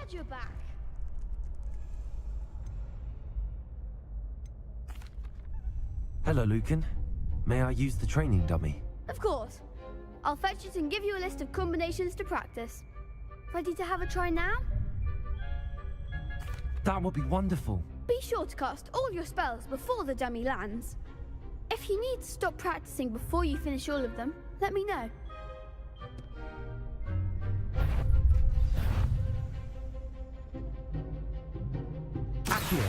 Glad you're back. Hello, Lucan. May I use the training dummy? Of course. I'll fetch it and give you a list of combinations to practice. Ready to have a try now? That would be wonderful. Be sure to cast all your spells before the dummy lands. If you need to stop practicing before you finish all of them, let me know. Accio.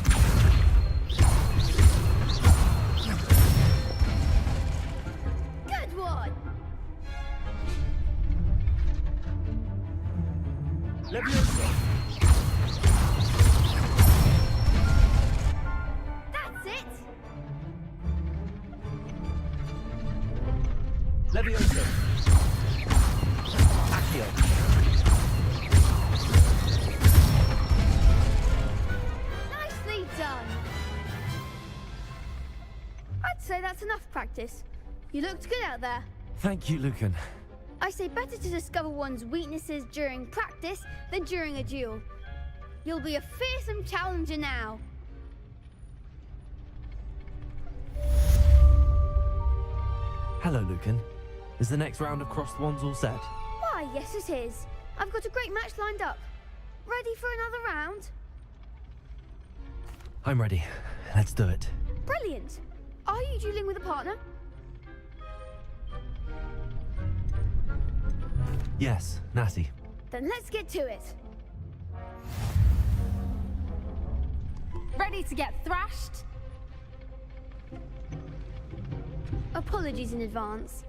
Good one! Leviosa. That's it! Leviosa. Accio. Nicely done! I'd say that's enough practice. You looked good out there. Thank you, Lucan. I say better to discover one's weaknesses during practice than during a duel. You'll be a fearsome challenger now. Hello, Lucan. Is the next round of Cross the Wands all set? Why, yes it is. I've got a great match lined up. Ready for another round? I'm ready. Let's do it. Brilliant. Are you dueling with a partner? Yes, Natty. Then let's get to it. Ready to get thrashed? Apologies in advance.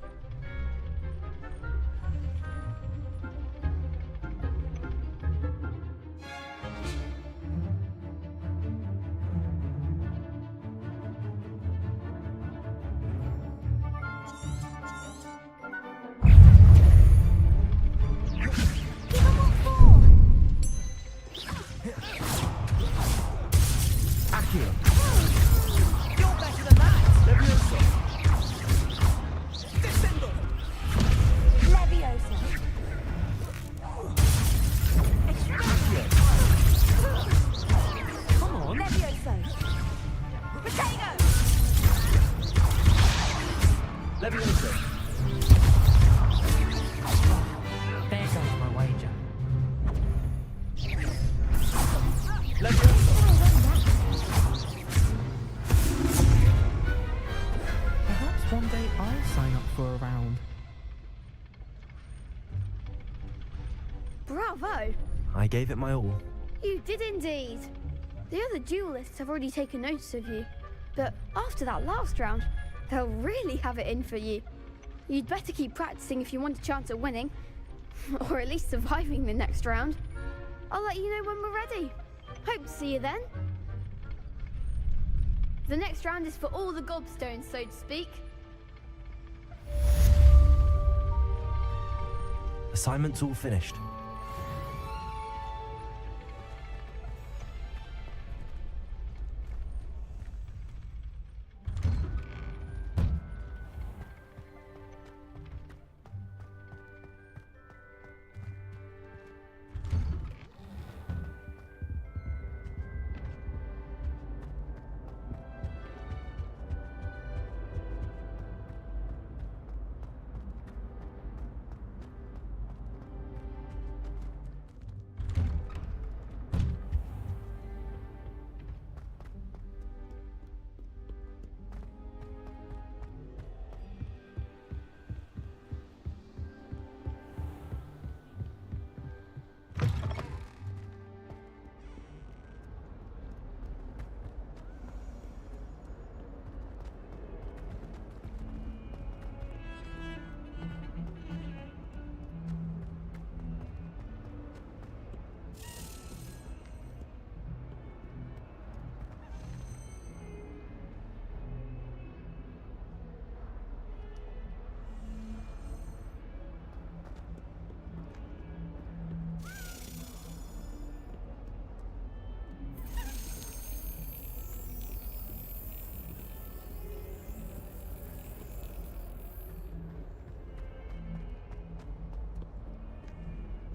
Perhaps one day I'll sign up for a round. Bravo! I gave it my all. You did indeed. The other duelists have already taken notice of you, but after that last round, they'll really have it in for you. You'd better keep practicing if you want a chance at winning, or at least surviving the next round. I'll let you know when we're ready. Hope to see you then. The next round is for all the gobstones, so to speak. Assignment's all finished.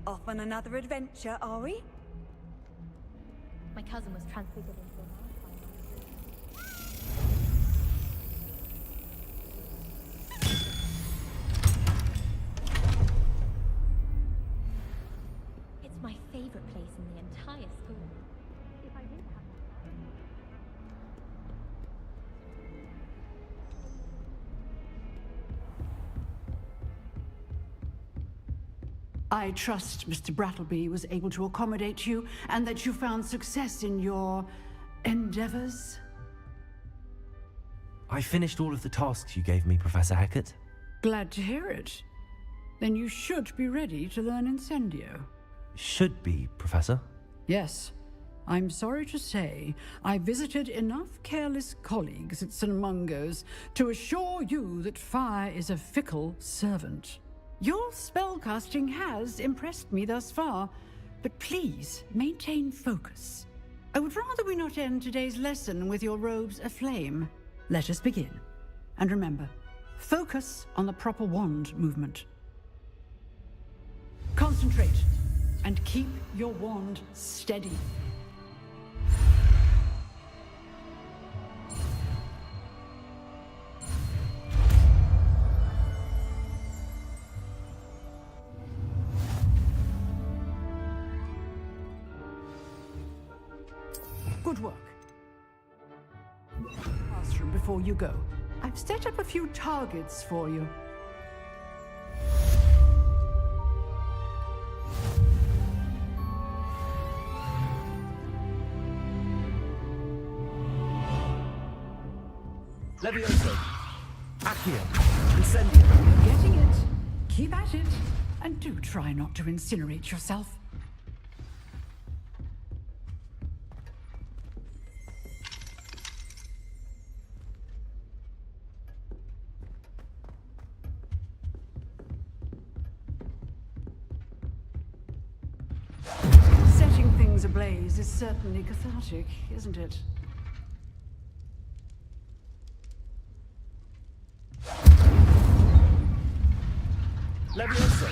Off on another adventure, are we? cousin was transfigured into a man. It's my favorite place in the entire school. If I didn't have I trust Mr. Brattleby was able to accommodate you and that you found success in your endeavors. I finished all of the tasks you gave me, Professor Hackett. Glad to hear it. Then you should be ready to learn Incendio. Should be, Professor. Yes. I'm sorry to say, I visited enough careless colleagues at St. Mungo's to assure you that fire is a fickle servant. Your spellcasting has impressed me thus far, but please maintain focus. I would rather we not end today's lesson with your robes aflame. Let us begin. And remember, focus on the proper wand movement. Concentrate and keep your wand steady. Good work. Classroom before you go. I've set up a few targets for you. Levioso. Accio. Incendio. You're getting it. Keep at it. And do try not to incinerate yourself. Setting things ablaze is certainly cathartic, isn't it? Levioso.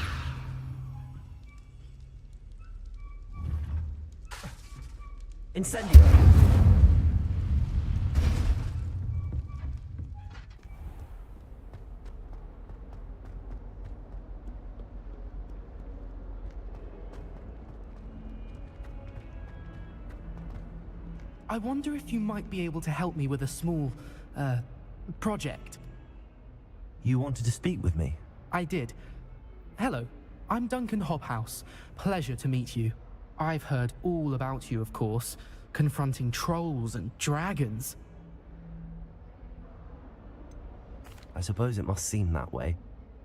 Incendio. I wonder if you might be able to help me with a small, project. You wanted to speak with me? I did. Hello, I'm Duncan Hobhouse. Pleasure to meet you. I've heard all about you, of course, confronting trolls and dragons. I suppose it must seem that way.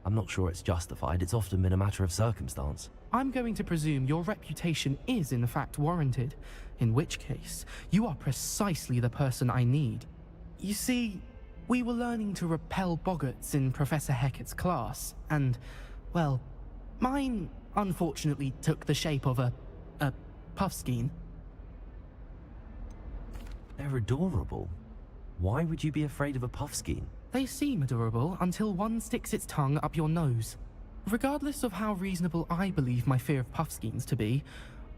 I'm not sure it's justified. It's often been a matter of circumstance. I'm going to presume your reputation is in fact warranted, in which case, you are precisely the person I need. You see, we were learning to repel boggarts in Professor Hackett's class, and, well, mine unfortunately took the shape of a puffskein. They're adorable. Why would you be afraid of a puffskein? They seem adorable until one sticks its tongue up your nose. Regardless of how reasonable I believe my fear of puffskeins to be,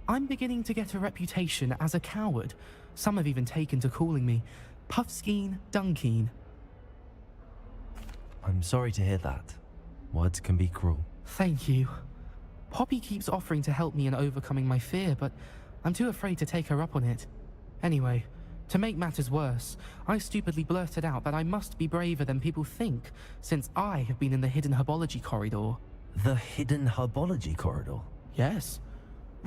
I'm beginning to get a reputation as a coward. Some have even taken to calling me Puffskein Dunkeen. I'm sorry to hear that. Words can be cruel. Thank you. Poppy keeps offering to help me in overcoming my fear, but I'm too afraid to take her up on it. Anyway, to make matters worse, I stupidly blurted out that I must be braver than people think, since I have been in the hidden herbology corridor. The hidden herbology corridor? Yes.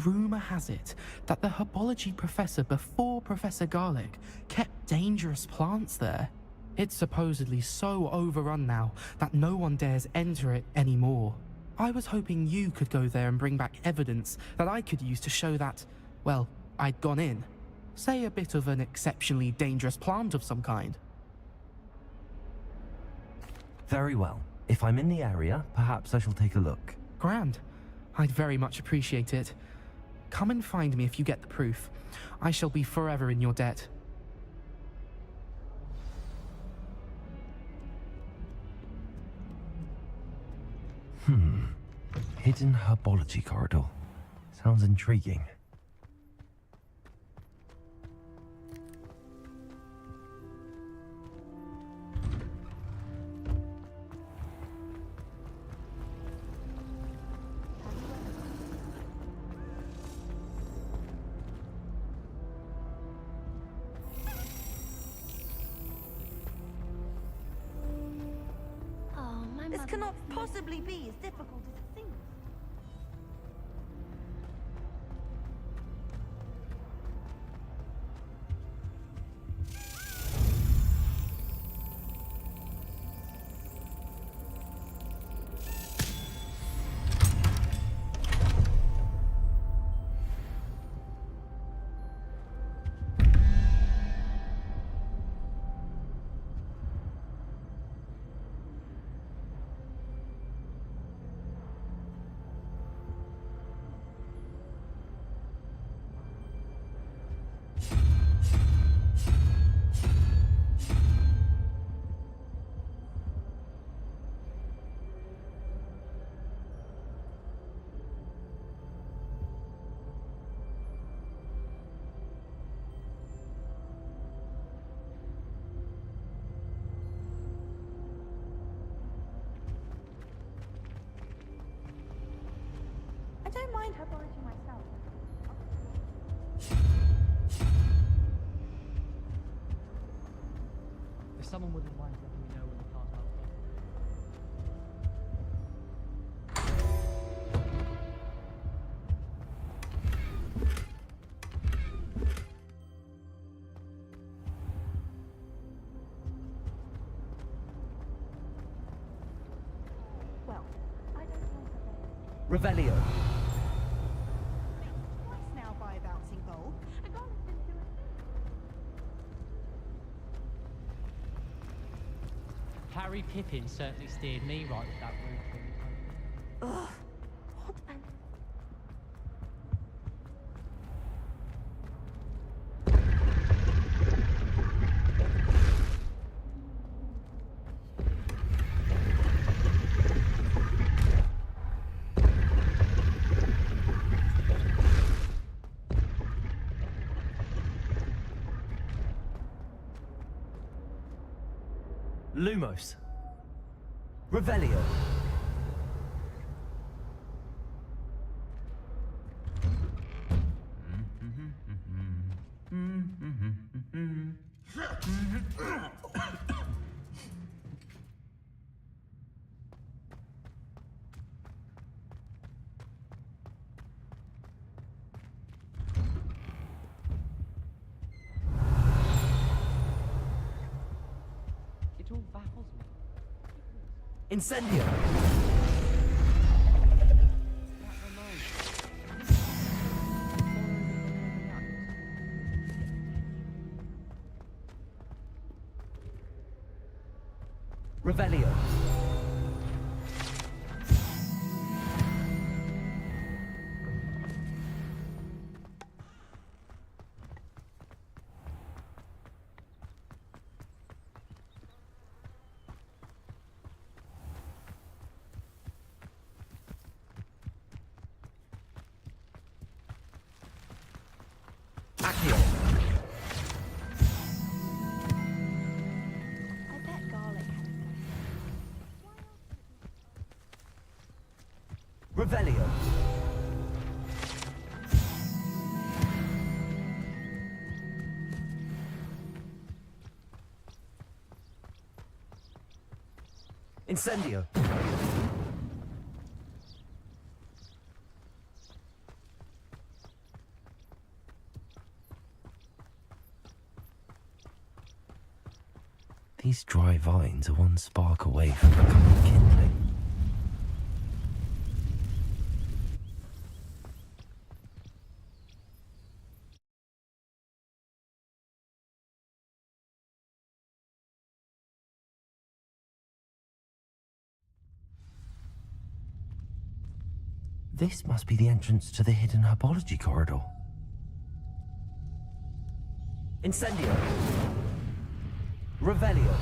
Rumor has it that the herbology professor before Professor Garlic kept dangerous plants there. It's supposedly so overrun now that no one dares enter it anymore. I was hoping you could go there and bring back evidence that I could use to show that, well, I'd gone in. Say a bit of an exceptionally dangerous plant of some kind. Very well. If I'm in the area, perhaps I shall take a look. Grand. I'd very much appreciate it. Come and find me if you get the proof. I shall be forever in your debt. Hidden herbology corridor. Sounds intriguing. This cannot possibly be as difficult as it seems. I don't mind herbology myself. If someone wouldn't mind letting me know when the car's out. Well, I don't want to Revelio. twice now by a bouncing ball. A garlic didn't do a thing. Harry Pippin certainly steered me right with that route. Ugh. What an... Lumos. Revelio. It all baffles me. Incendio. That reminds me. Revelio. Accio. I bet garlic had a Revelio. Incendio. These dry vines are one spark away from becoming kindling. This must be the entrance to the hidden herbology corridor. Incendio. Revelio.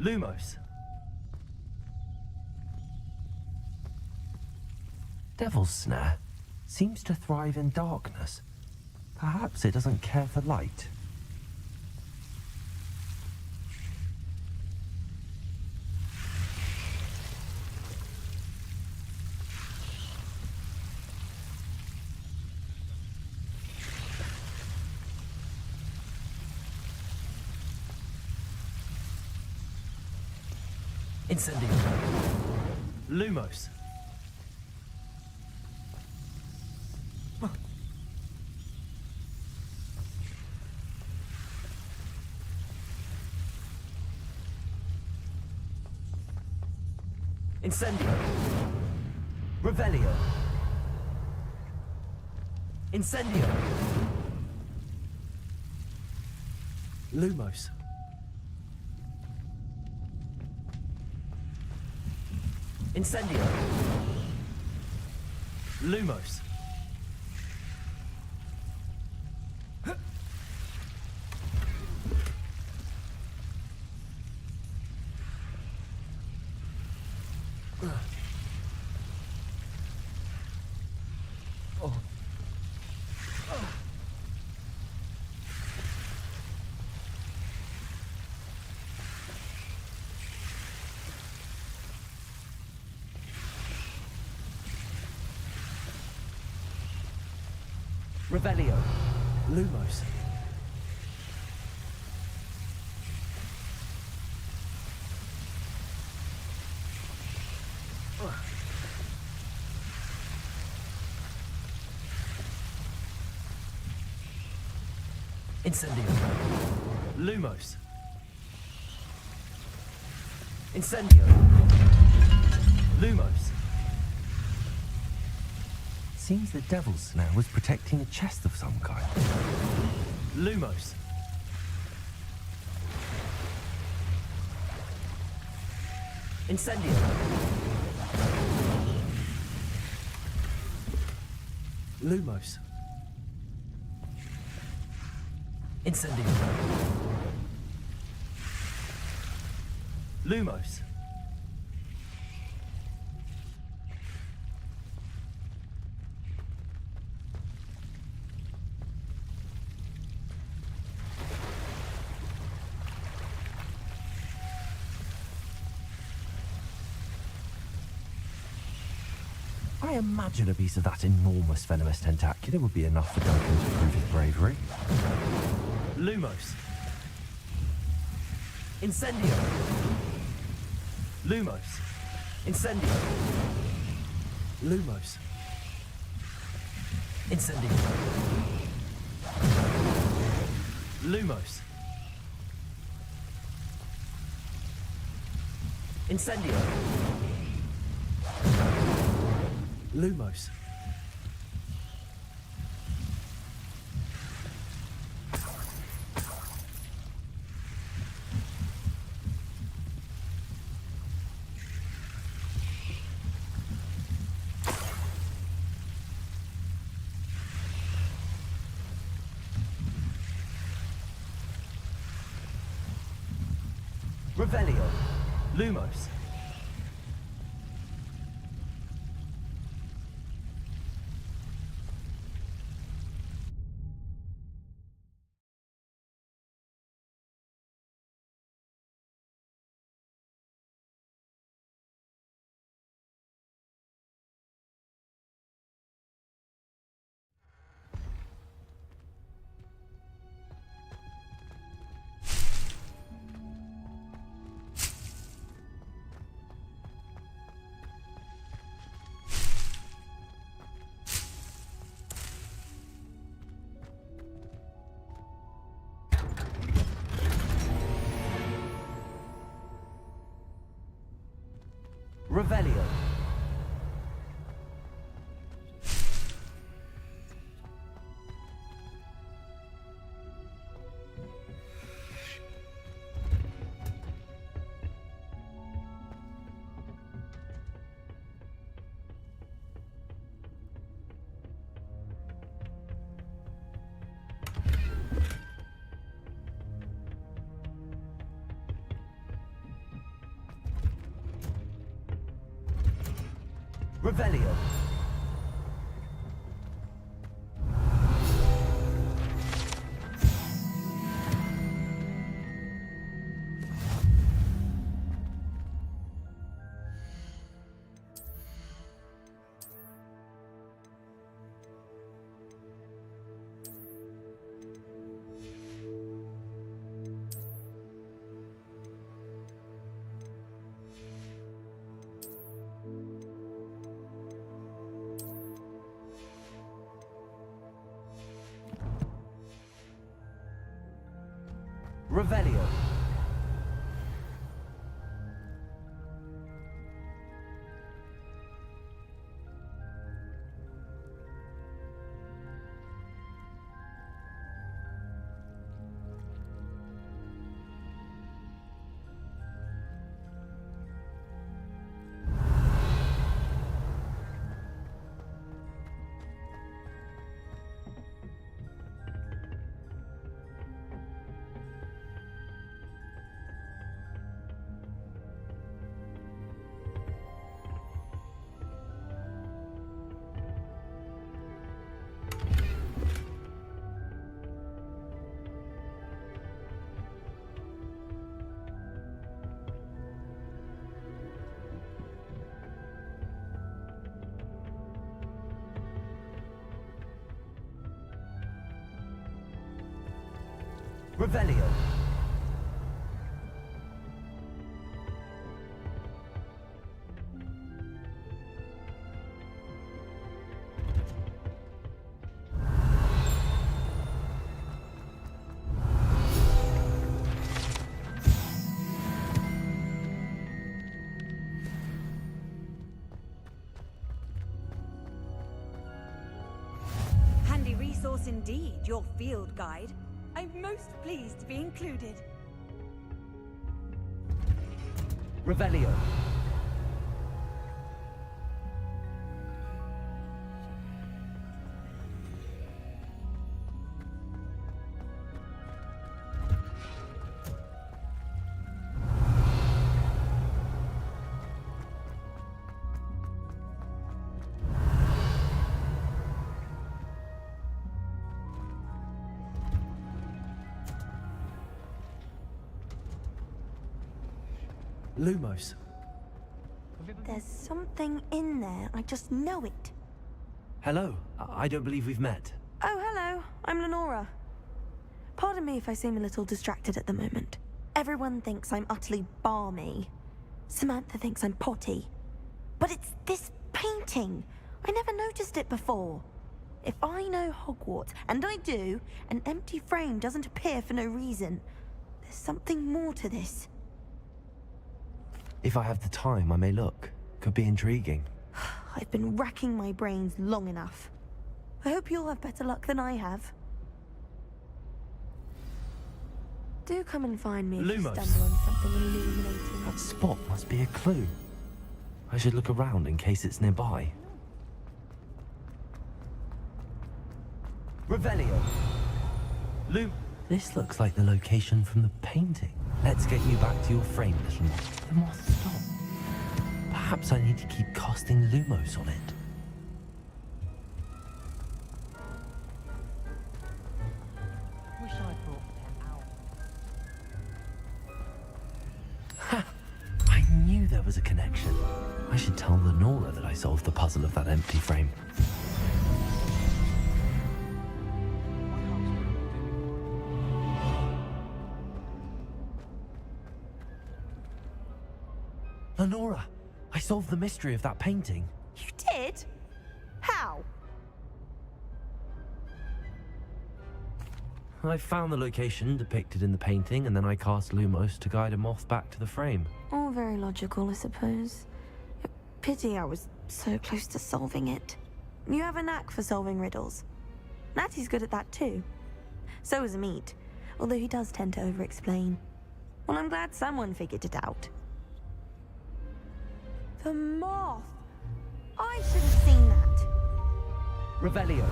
Lumos. Devil's Snare seems to thrive in darkness. Perhaps it doesn't care for light. Incendio. Lumos. Incendio. Revelio. Incendio. Lumos. Incendio. Lumos. Revelio. Lumos. Incendio. Lumos. Incendio. Lumos. Seems the devil's snare was protecting a chest of some kind. Lumos. Incendio. Lumos. Incendio. Lumos. I imagine a piece of that enormous venomous tentacula would be enough for Duncan to prove his bravery. Lumos. Incendio. Lumos. Incendio. Lumos. Incendio. Lumos. Incendio. Lumos. Revelio. Lumos. Revelio. Revelio. Revelio. Revelio. Handy resource indeed, your field guide. I'm most pleased to be included. Revelio. Lumos. There's something in there. I just know it. Hello. I don't believe we've met. Oh, hello. I'm Lenora. Pardon me if I seem a little distracted at the moment. Everyone thinks I'm utterly balmy. Samantha thinks I'm potty. But it's this painting. I never noticed it before. If I know Hogwarts, and I do, an empty frame doesn't appear for no reason. There's something more to this. If I have the time, I may look. Could be intriguing. I've been racking my brains long enough. I hope you'll have better luck than I have. Do come and find me if you Lumos. stumble on something illuminating. That spot must be a clue. I should look around in case it's nearby. Revelio. This looks like the location from the painting. Let's get you back to your frame, little moth. The moth stopped. Perhaps I need to keep casting Lumos on it. Wish I brought them out. Ha! I knew there was a connection. I should tell Lenora that I solved the puzzle of that empty frame. Lenora, I solved the mystery of that painting. You did? How? I found the location depicted in the painting, and then I cast Lumos to guide a moth back to the frame. All very logical, I suppose. Pity I was so close to solving it. You have a knack for solving riddles. Natty's good at that too. So is Amit, although he does tend to over-explain. Well, I'm glad someone figured it out. The moth! I should have seen that. Revelio.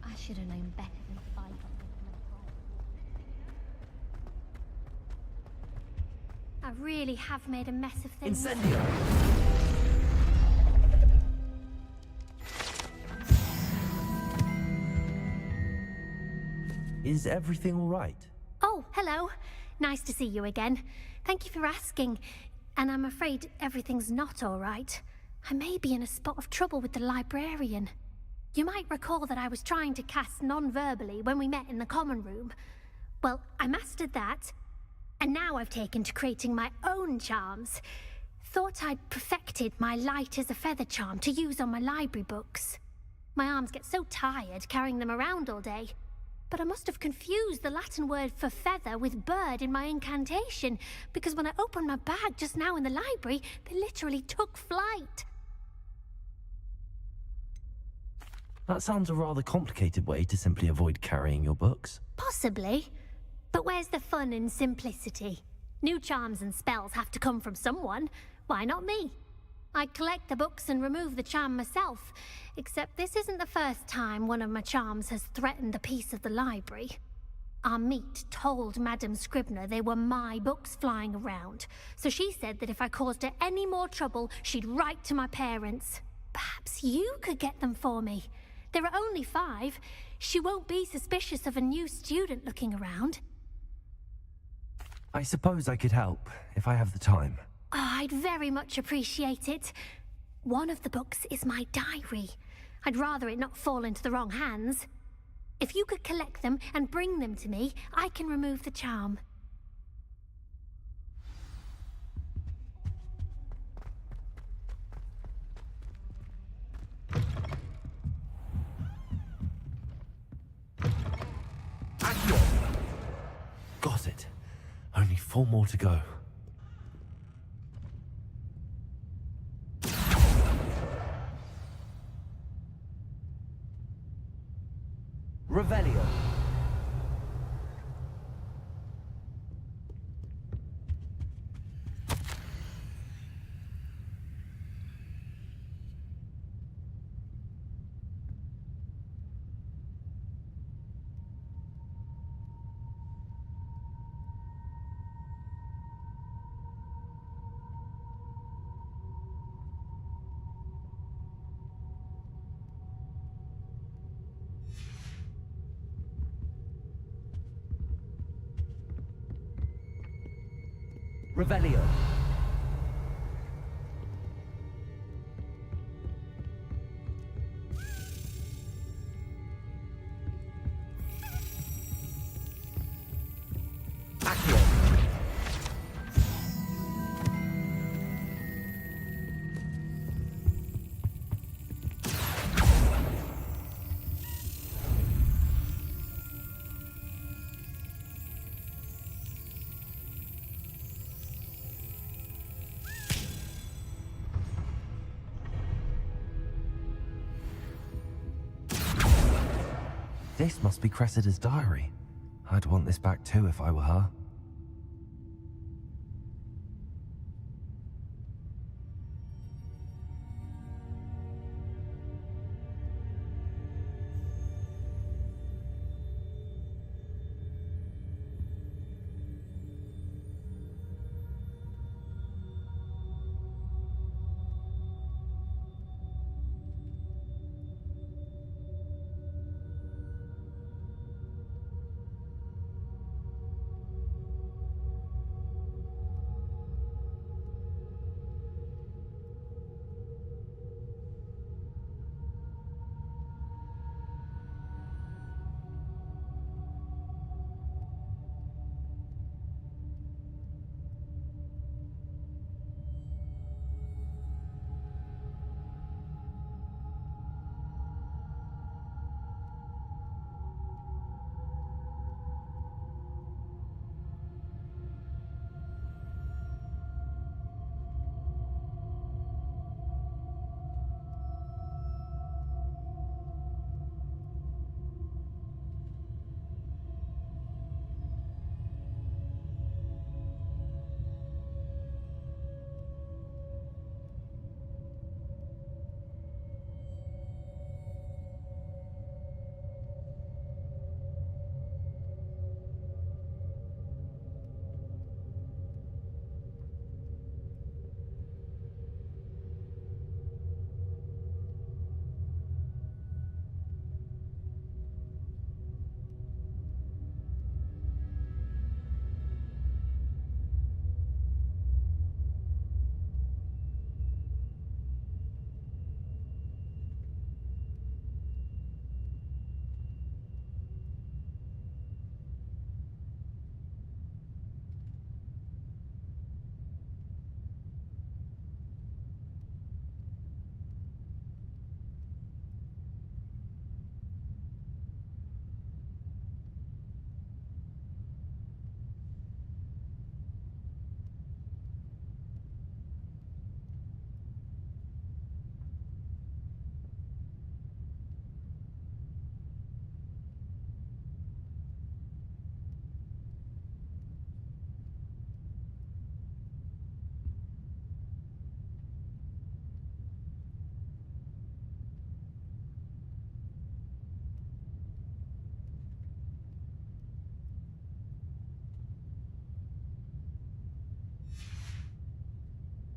I should have known better than to buy something from a toy. I really have made a mess of things. Incendio. Is everything all right? Oh, hello. Nice to see you again. Thank you for asking. And I'm afraid everything's not all right. I may be in a spot of trouble with the librarian. You might recall that I was trying to cast non-verbally when we met in the common room. Well, I mastered that, and now I've taken to creating my own charms. Thought I'd perfected my light as a feather charm to use on my library books. My arms get so tired carrying them around all day. But I must have confused the Latin word for feather with bird in my incantation, because when I opened my bag just now in the library, they literally took flight. That sounds a rather complicated way to simply avoid carrying your books. Possibly. But where's the fun in simplicity? New charms and spells have to come from someone. Why not me? I collect the books and remove the charm myself, except this isn't the first time one of my charms has threatened the peace of the library. Our meet told Madame Scribner they were my books flying around, so she said that if I caused her any more trouble, she'd write to my parents. Perhaps you could get them for me. There are only 5. She won't be suspicious of a new student looking around. I suppose I could help, if I have the time. Oh, I'd very much appreciate it. One of the books is my diary. I'd rather it not fall into the wrong hands. If you could collect them and bring them to me, I can remove the charm. Got it. Only 4 more to go. Revelio. Revelio. Accio. This must be Cressida's diary. I'd want this back too if I were her.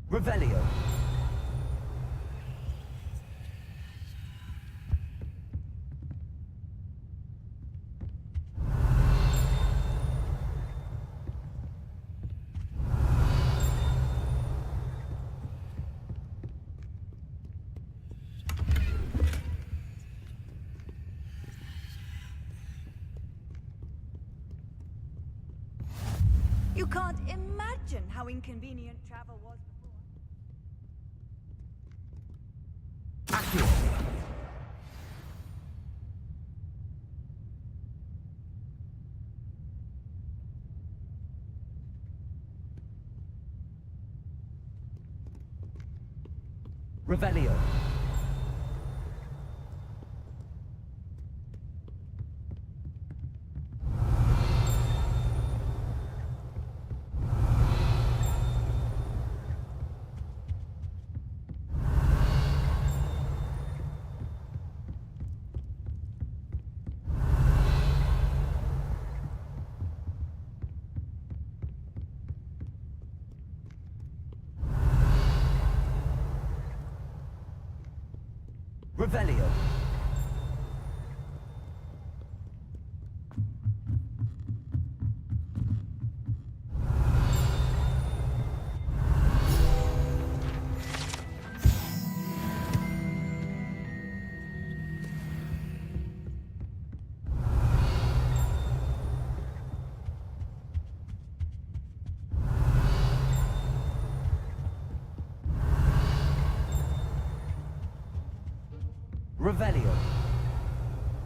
Revelio. You can't imagine how inconvenient travel was before. Accio. Revelio. Revelio. Revelio.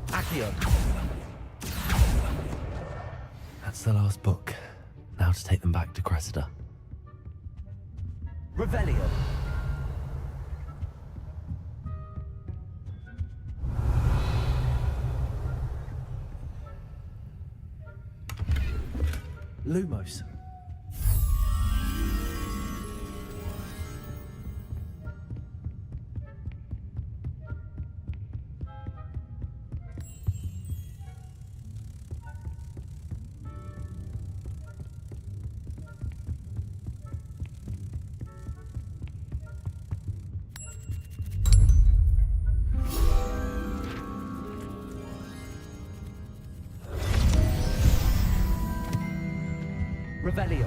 Accio. That's the last book. Now to take them back to Cressida. Revelio. Lumos. Revelio.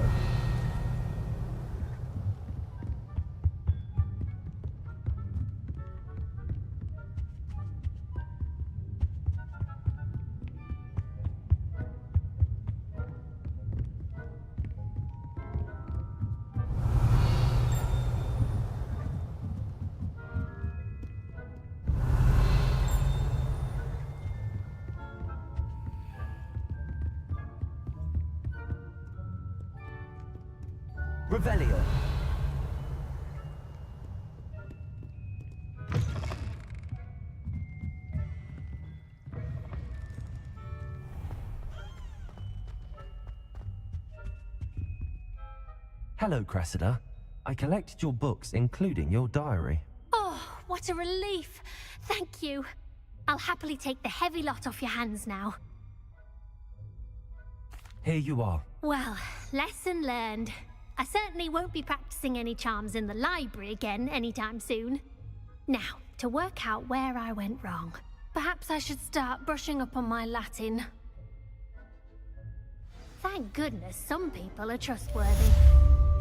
Revelio. Hello, Cressida. I collected your books, including your diary. Oh, what a relief. Thank you. I'll happily take the heavy lot off your hands now. Here you are. Well, lesson learned. I certainly won't be practicing any charms in the library again anytime soon. Now, to work out where I went wrong. Perhaps I should start brushing up on my Latin. Thank goodness some people are trustworthy.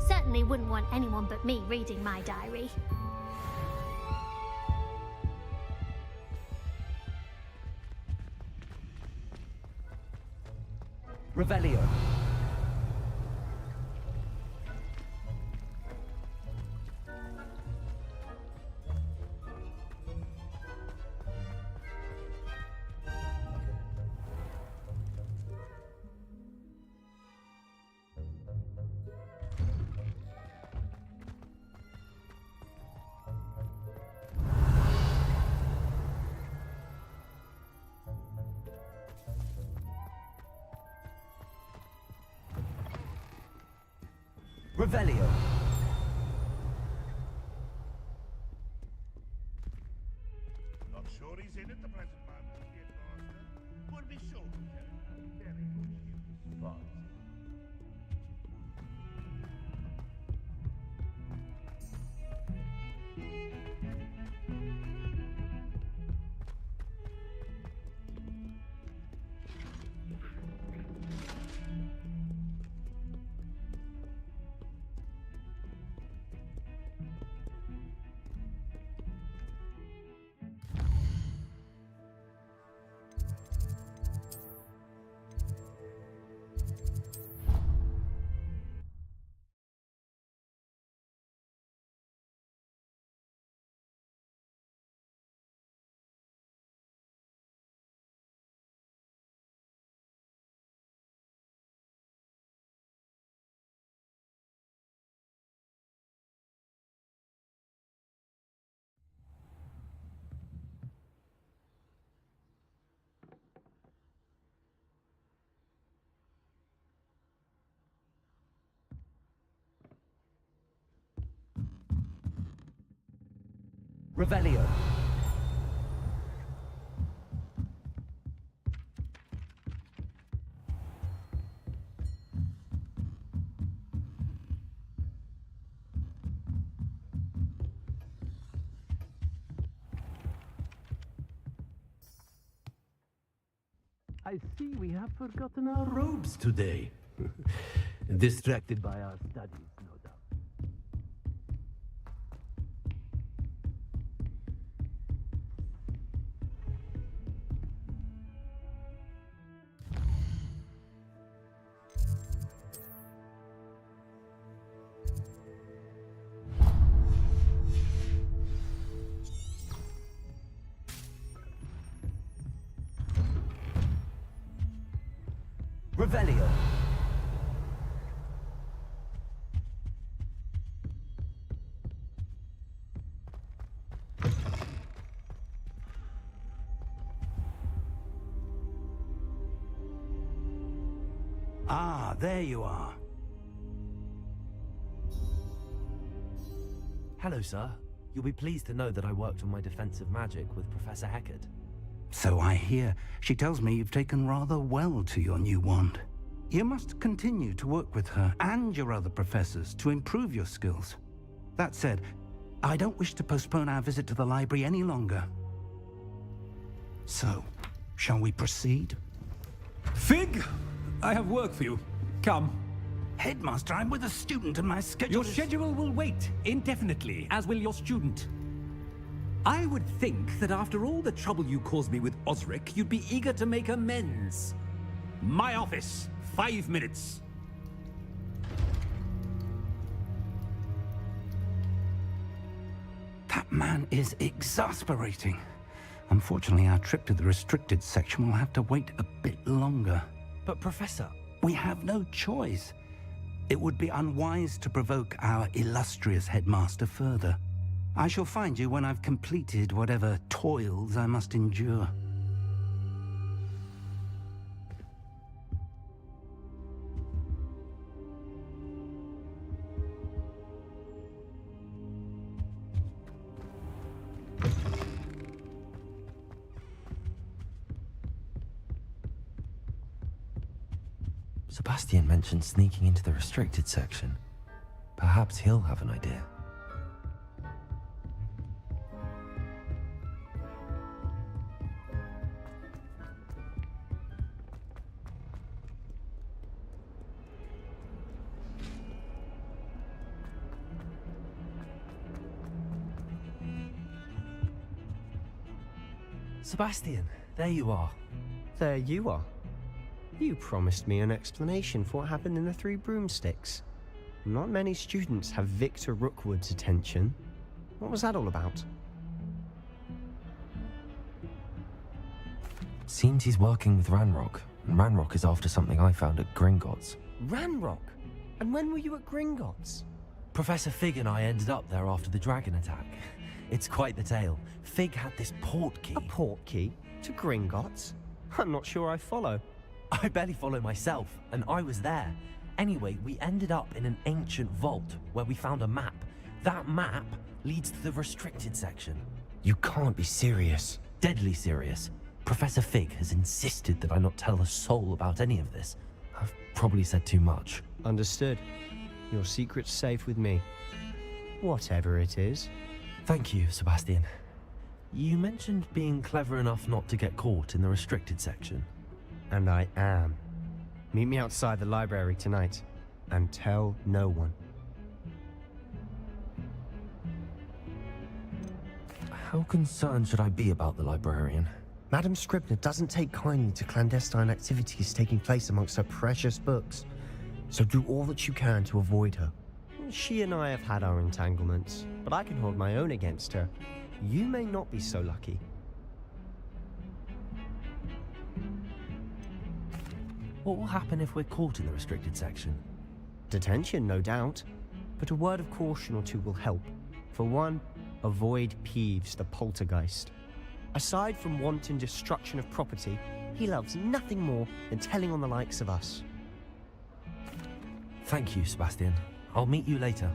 Certainly wouldn't want anyone but me reading my diary. Revelio. Revelio. Not sure he's in at the present moment, Kid Master. Would be sure to tell him. Very good. Fine. Revelio. I see we have forgotten our robes today. Distracted by our studies, no doubt. Revelio. Ah, there you are. Hello, sir. You'll be pleased to know that I worked on my defensive magic with Professor Heckard. So I hear. She tells me you've taken rather well to your new wand. You must continue to work with her and your other professors to improve your skills. That said, I don't wish to postpone our visit to the library any longer. So, shall we proceed? Fig! I have work for you. Come. Headmaster, I'm with a student and my schedule Your schedule will wait indefinitely, as will your student. I would think that after all the trouble you caused me with Osric, you'd be eager to make amends. My office, 5 minutes. That man is exasperating. Unfortunately, our trip to the restricted section will have to wait a bit longer. But Professor... We have no choice. It would be unwise to provoke our illustrious headmaster further. I shall find you when I've completed whatever toils I must endure. Sebastian mentioned sneaking into the restricted section. Perhaps he'll have an idea. Sebastian, there you are. There you are. You promised me an explanation for what happened in the Three Broomsticks. Not many students have Victor Rookwood's attention. What was that all about? Seems he's working with Ranrock, and Ranrock is after something I found at Gringotts. Ranrock? And when were you at Gringotts? Professor Fig and I ended up there after the dragon attack. It's quite the tale. Fig had this port key. A port key? To Gringotts? I'm not sure I follow. I barely follow myself, and I was there. Anyway, we ended up in an ancient vault where we found a map. That map leads to the restricted section. You can't be serious. Deadly serious. Professor Fig has insisted that I not tell a soul about any of this. I've probably said too much. Understood. Your secret's safe with me. Whatever it is. Thank you, Sebastian. You mentioned being clever enough not to get caught in the restricted section. And I am. Meet me outside the library tonight, and tell no one. How concerned should I be about the librarian? Madam Scribner doesn't take kindly to clandestine activities taking place amongst her precious books, so do all that you can to avoid her. She and I have had our entanglements, but I can hold my own against her. You may not be so lucky. What will happen if we're caught in the restricted section? Detention, no doubt. But a word of caution or two will help. For one, avoid Peeves, the poltergeist. Aside from wanton destruction of property, he loves nothing more than telling on the likes of us. Thank you, Sebastian. I'll meet you later.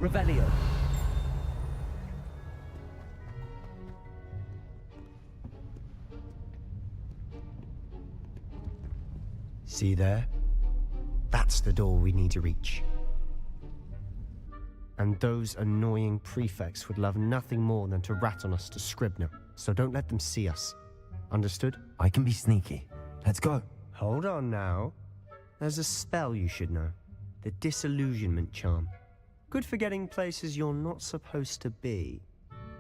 Revelio. See there? That's the door we need to reach. And those annoying prefects would love nothing more than to rat on us to Scribner, so don't let them see us. Understood? I can be sneaky. Let's go. Hold on now. There's a spell you should know. The Disillusionment Charm. Good for getting places you're not supposed to be.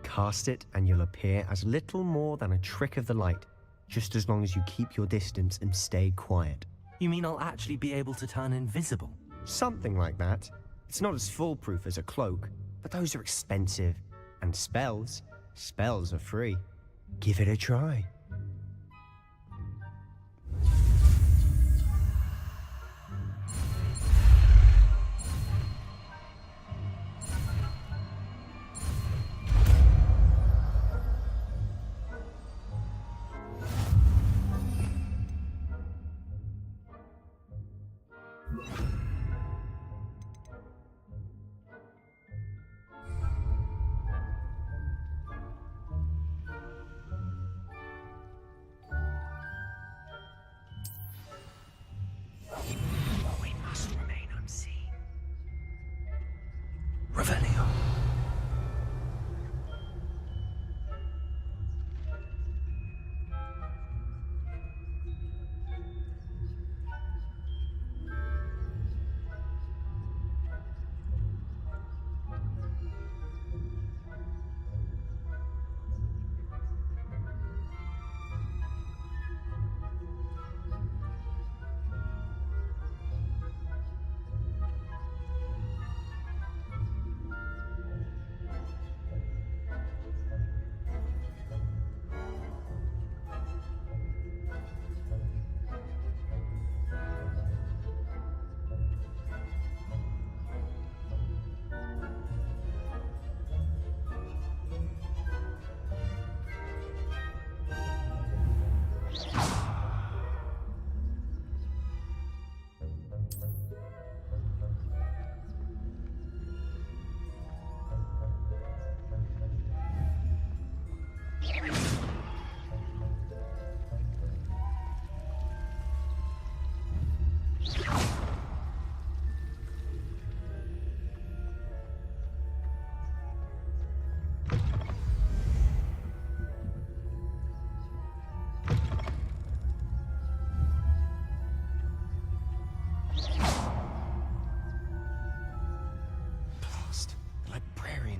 Cast it and you'll appear as little more than a trick of the light, just as long as you keep your distance and stay quiet. You mean I'll actually be able to turn invisible? Something like that. It's not as foolproof as a cloak, but those are expensive. And spells are free. Give it a try. Revelio.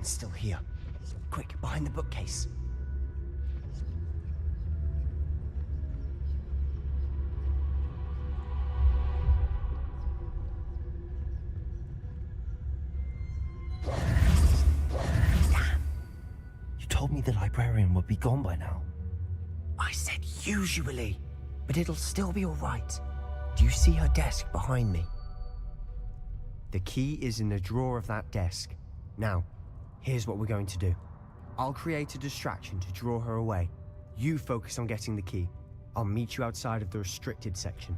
Still here. Quick, behind the bookcase. You told me the librarian would be gone by now. I said usually, but it'll still be all right. Do you see her desk behind me? The key is in the drawer of that desk. Now, here's what we're going to do. I'll create a distraction to draw her away. You focus on getting the key. I'll meet you outside of the restricted section.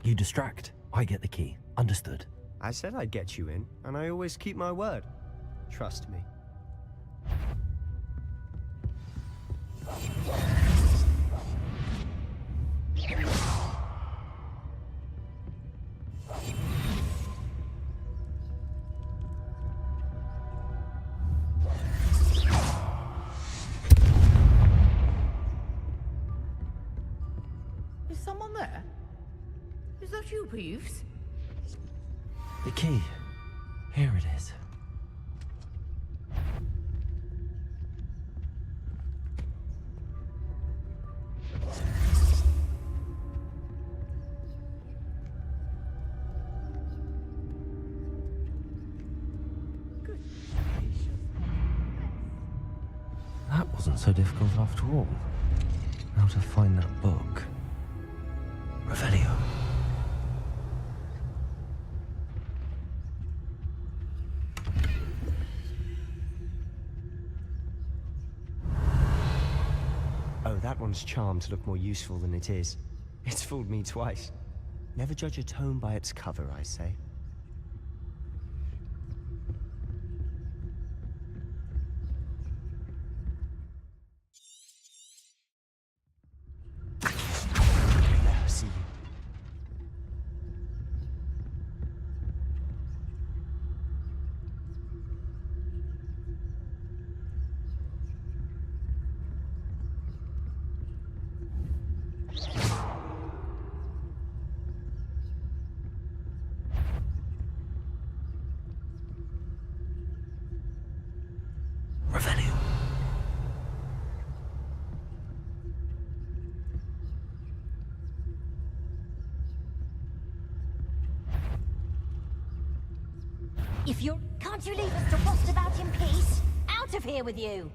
You distract, I get the key. Understood. I said I'd get you in, and I always keep my word. Trust me. Is someone there? Is that you, Peeves? The key. Here it is. That wasn't so difficult after all. How to find that book. Revelio. Oh, that one's charmed to look more useful than it is. It's fooled me twice. Never judge a tome by its cover, I say. If you're... Can't you leave us to rot about in peace? Out of here with you!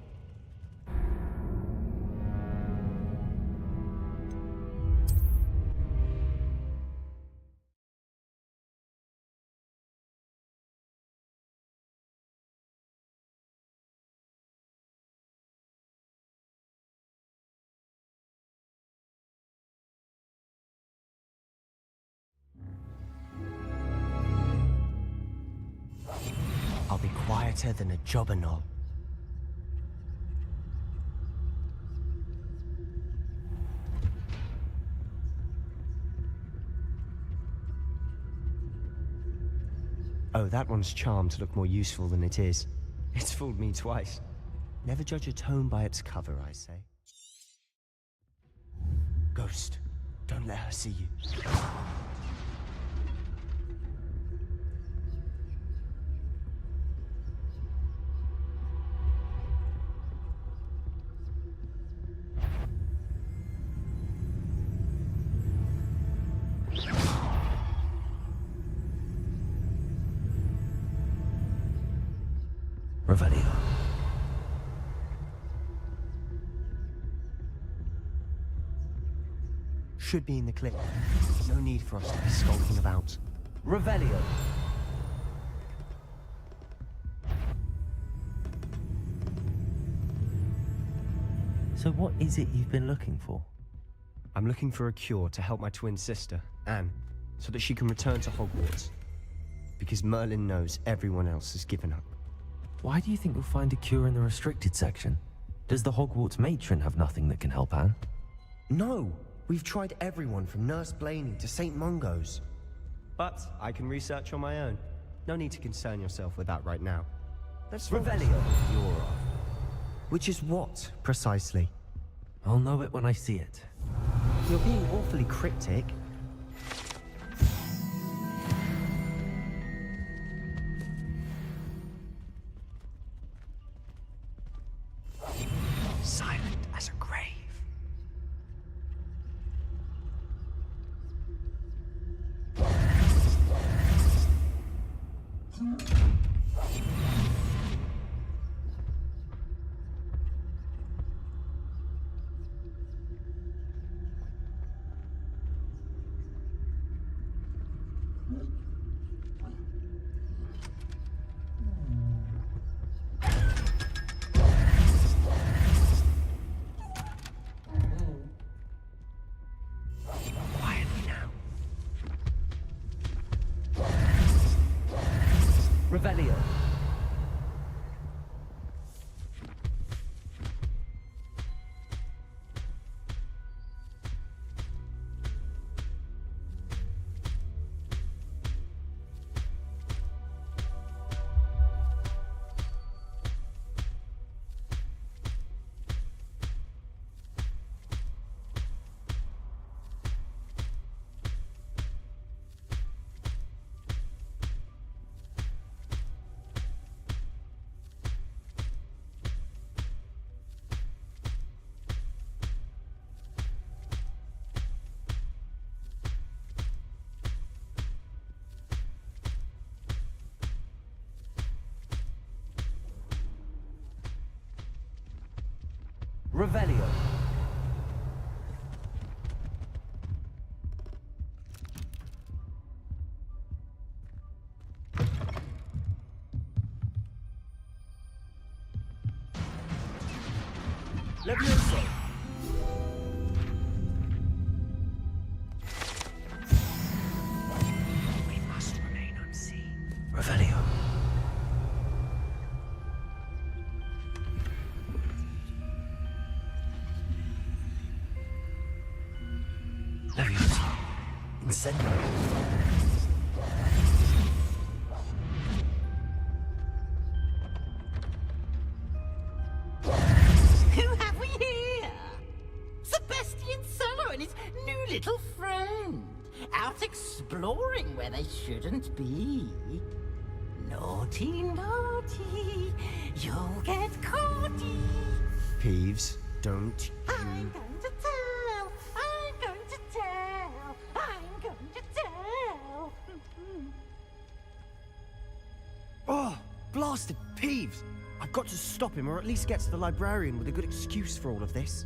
I'll be quieter than a jobberknoll. Oh, that one's charmed to look more useful than it is. It's fooled me twice. Never judge a tome by its cover, I say. Ghost, don't let her see you. Revelio. Should be in the clip. No need for us to be skulking about. Revelio. So what is it you've been looking for? I'm looking for a cure to help my twin sister, Anne, so that she can return to Hogwarts. Because Merlin knows everyone else has given up. Why do you think you'll find a cure in the restricted section? Does the Hogwarts matron have nothing that can help Anne? No! We've tried everyone from Nurse Blaney to St. Mungo's. But I can research on my own. No need to concern yourself with that right now. Let's Revelio. You're off. Which is what, precisely? I'll know it when I see it. You're being awfully cryptic. Silent as a grave. Revelio. Revelio. Levioso. We must remain unseen. Revelio. Levioso. Incendio. Who have we here? Sebastian Sallow and his new little friend. Out exploring where they shouldn't be. Naughty, naughty. You'll get caughty. Peeves, don't I'm going to tell. I'm going to tell. I'm going to tell. bastard, Peeves! I've got to stop him, or at least get to the librarian with a good excuse for all of this.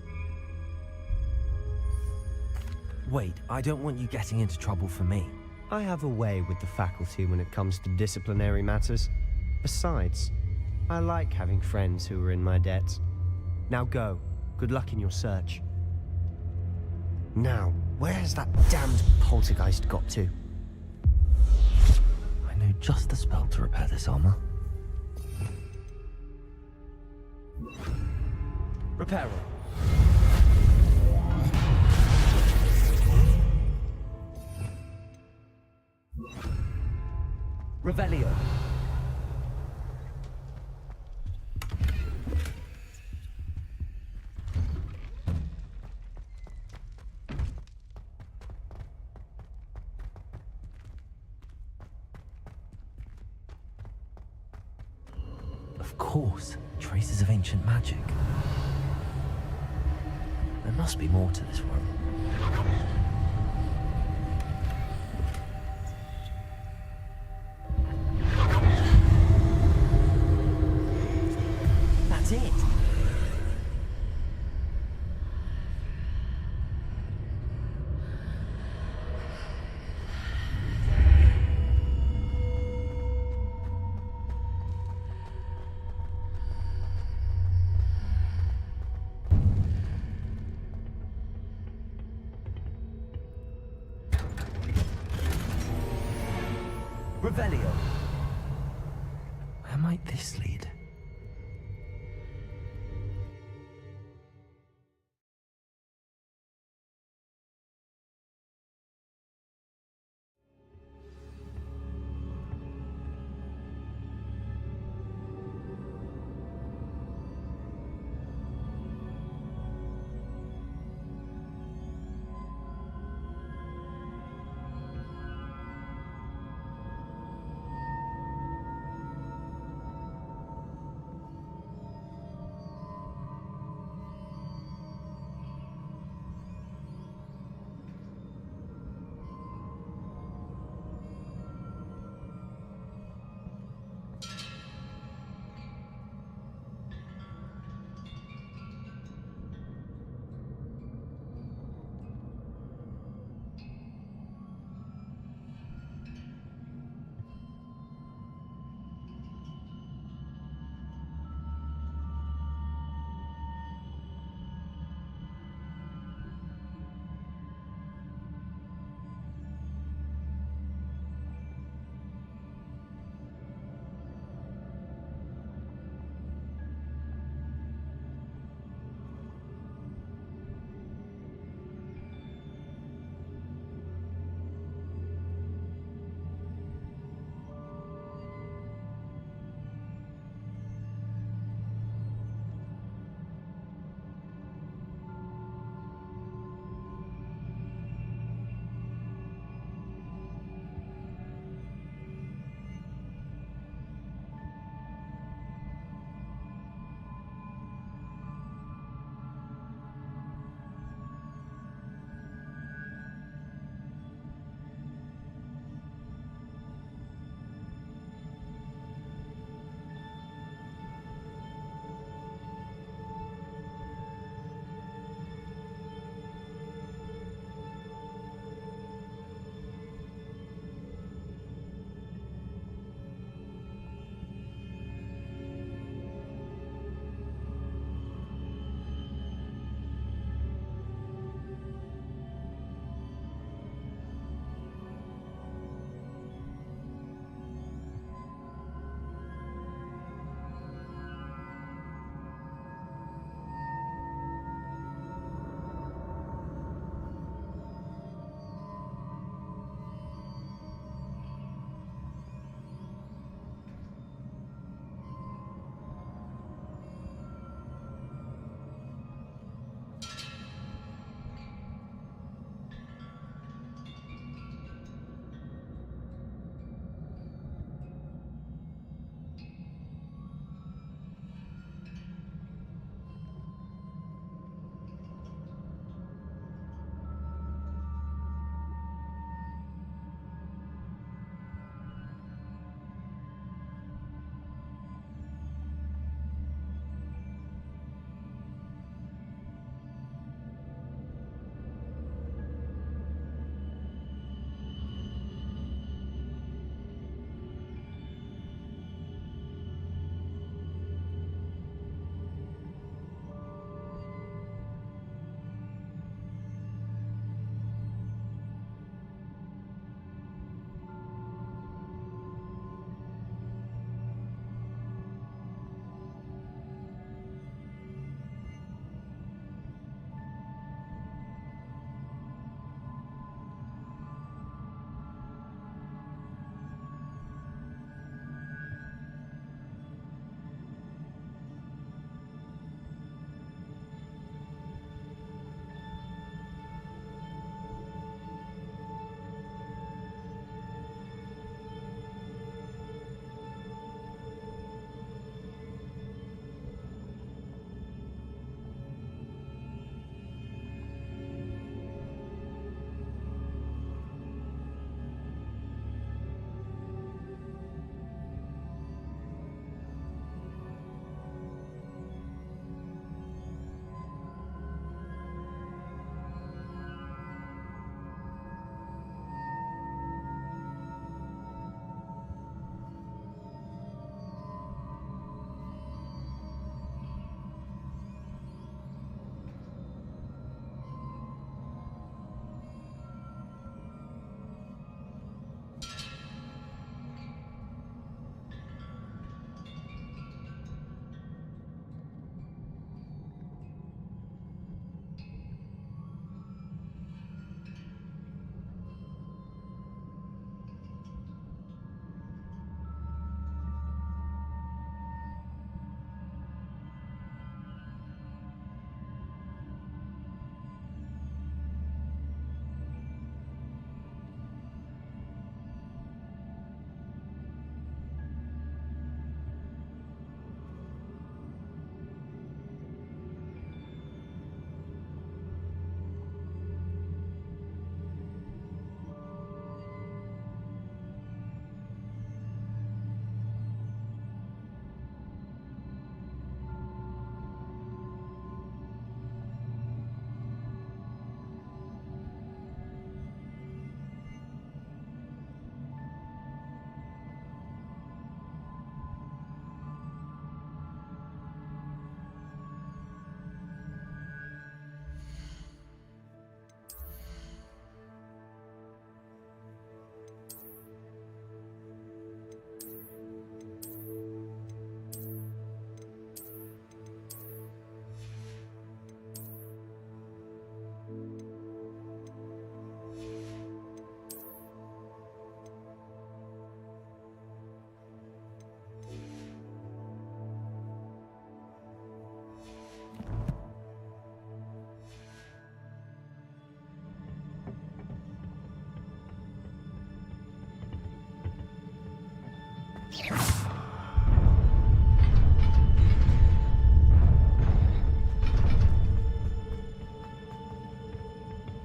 Wait, I don't want you getting into trouble for me. I have a way with the faculty when it comes to disciplinary matters. Besides, I like having friends who are in my debt. Now go. Good luck in your search. Now, where's that damned poltergeist got to? I know just the spell to repair this armor. Reparo. Revelio. Of course, traces of ancient magic. There must be more to this room. That's it. Revelio. Where might this lead?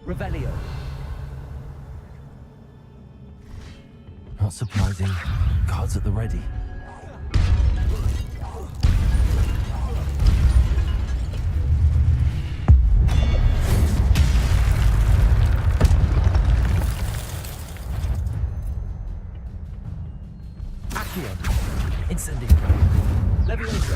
Revelio. Not surprising. Cards at the ready. Accio. Incendio. Levioso.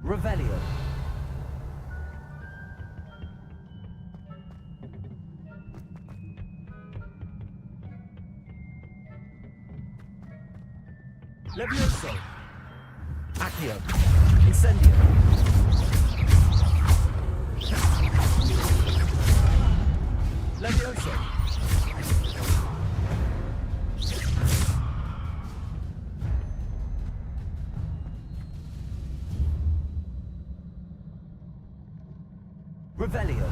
Revelio. Levioso. Accio. Incendio. Levioso. Revelio.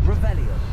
Revelio.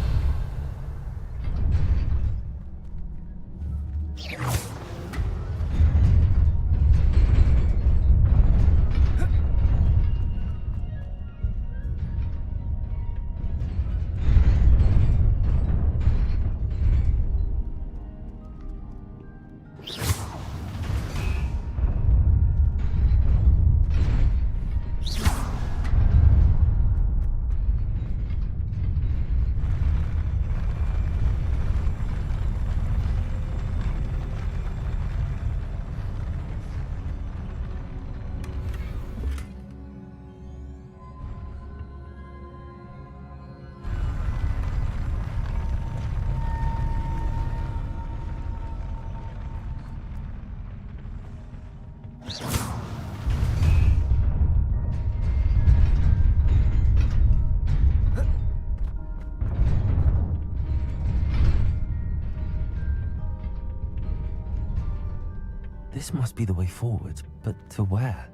This must be the way forward, but to where?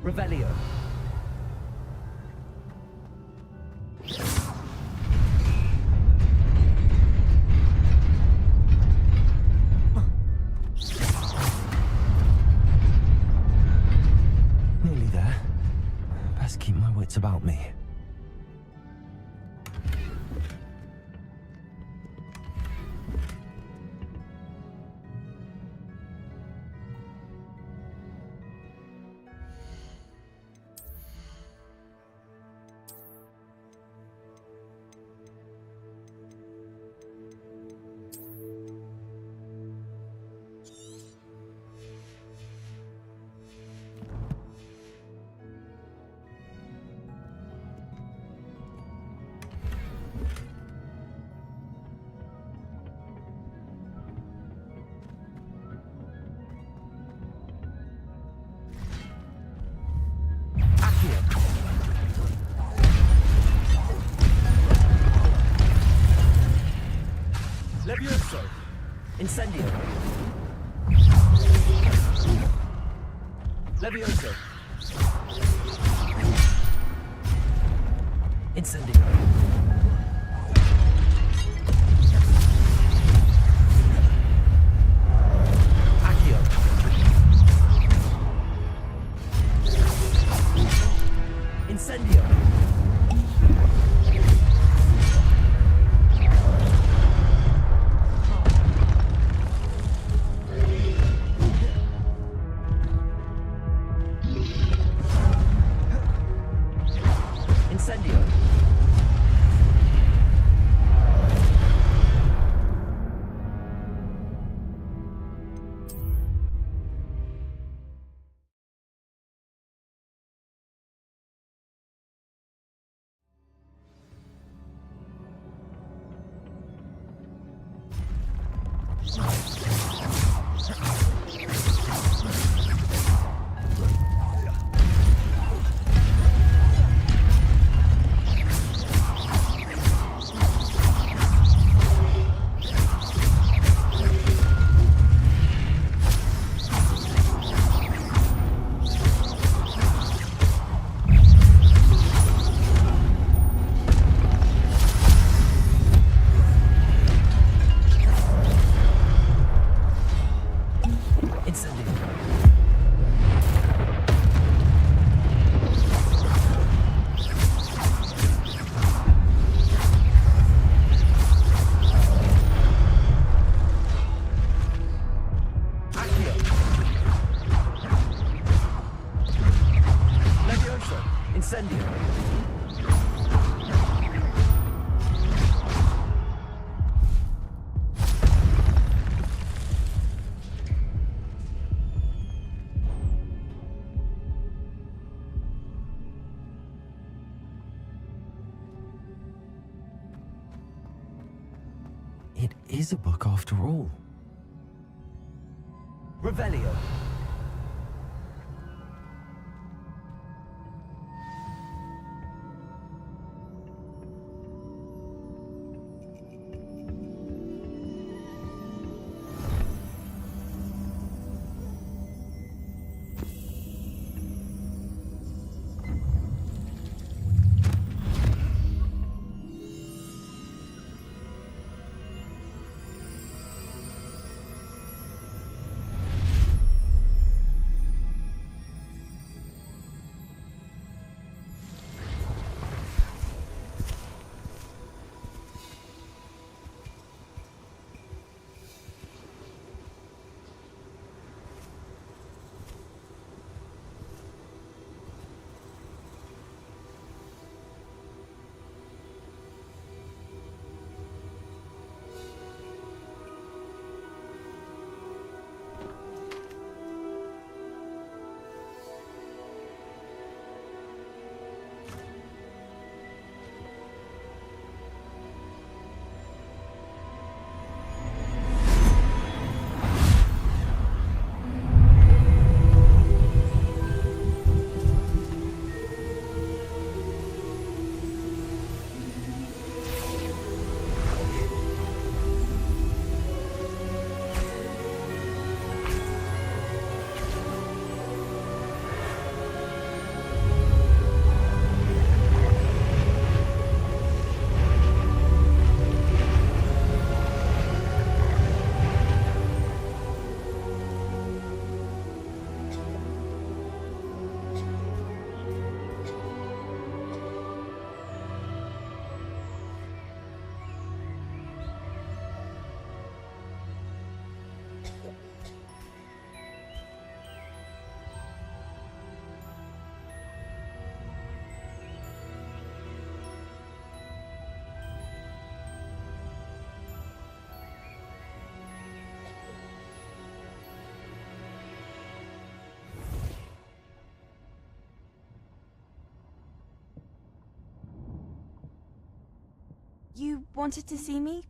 Revelio. Nearly there. Best keep my wits about me. Levioso. Incendio. Levioso. Incendio. Incendio. Incendio. Incendio. It is a book after all. Revelio. You wanted to see me?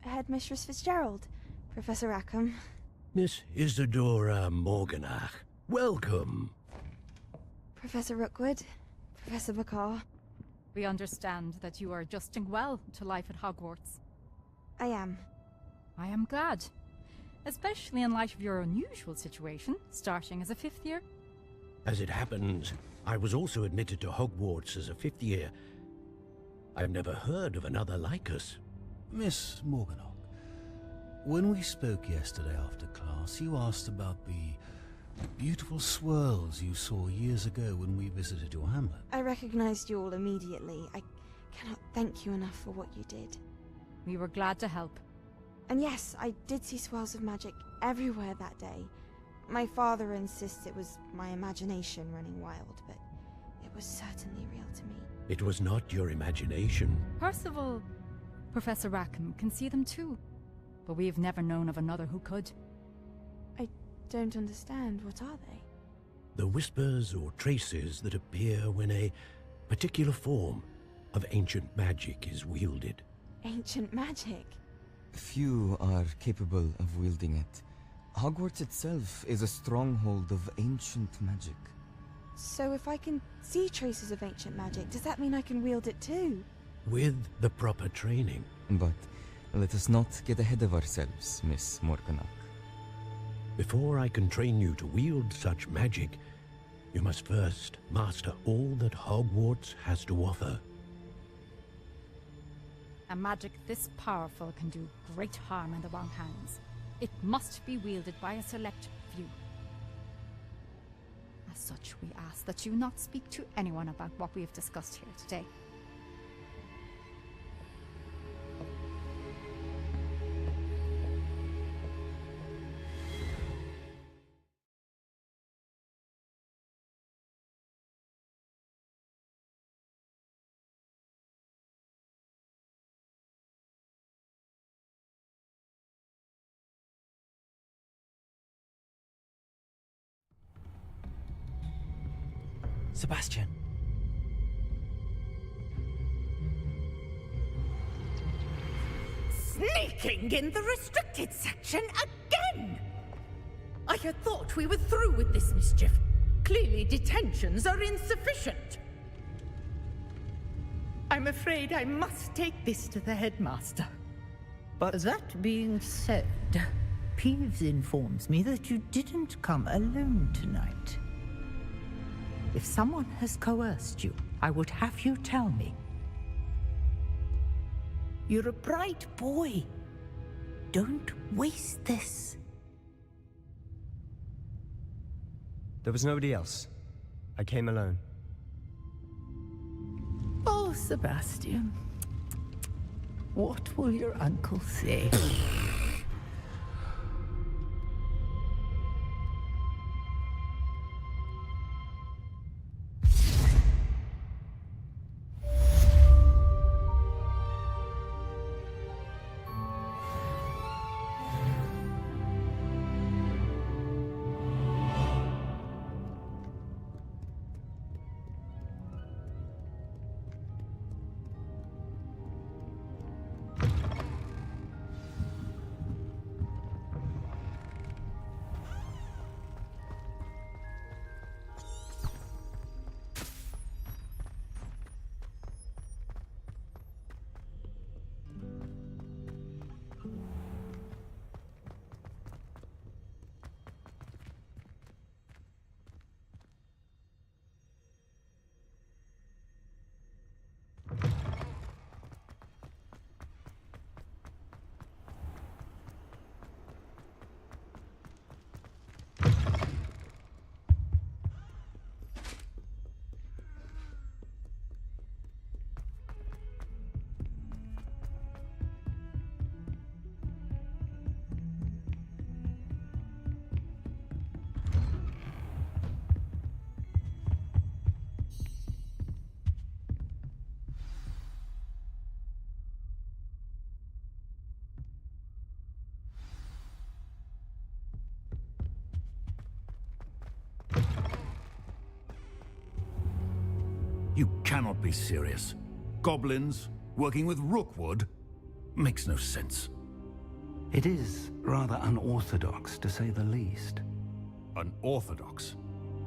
Headmistress Fitzgerald, Professor Rackham. Miss Isadora Morganach, welcome. Professor Rookwood, Professor Bakar. We understand that you are adjusting well to life at Hogwarts. I am. I am glad. Especially in light of your unusual situation, starting as a 5th year. As it happens, I was also admitted to Hogwarts as a 5th year. I've never heard of another like us. Miss Morganach, when we spoke yesterday after class, you asked about the Beautiful swirls you saw years ago when we visited your hamlet. I recognized you all immediately. I cannot thank you enough for what you did. We were glad to help. And yes, I did see swirls of magic everywhere that day. My father insists it was my imagination running wild, but it was certainly real to me. It was not your imagination. Percival, Professor Rackham can see them too. But we've never known of another who could. I don't understand. What are they? The whispers or traces that appear when a particular form of ancient magic is wielded. Ancient magic? Few are capable of wielding it. Hogwarts itself is a stronghold of ancient magic. So if I can see traces of ancient magic, does that mean I can wield it too? With the proper training. But let us not get ahead of ourselves, Miss Morganach. Before I can train you to wield such magic, you must first master all that Hogwarts has to offer. A magic this powerful can do great harm in the wrong hands. It must be wielded by a select few. As such, we ask that you not speak to anyone about what we have discussed here today. Sebastian. Sneaking in the restricted section again! I had thought we were through with this mischief. Clearly detentions are insufficient. I'm afraid I must take this to the headmaster. But that being said, Peeves informs me that you didn't come alone tonight. If someone has coerced you, I would have you tell me. You're a bright boy. Don't waste this. There was nobody else. I came alone. Oh, Sebastian. What will your uncle say? You cannot be serious. Goblins working with Rookwood? Makes no sense. It is rather unorthodox, to say the least. Unorthodox?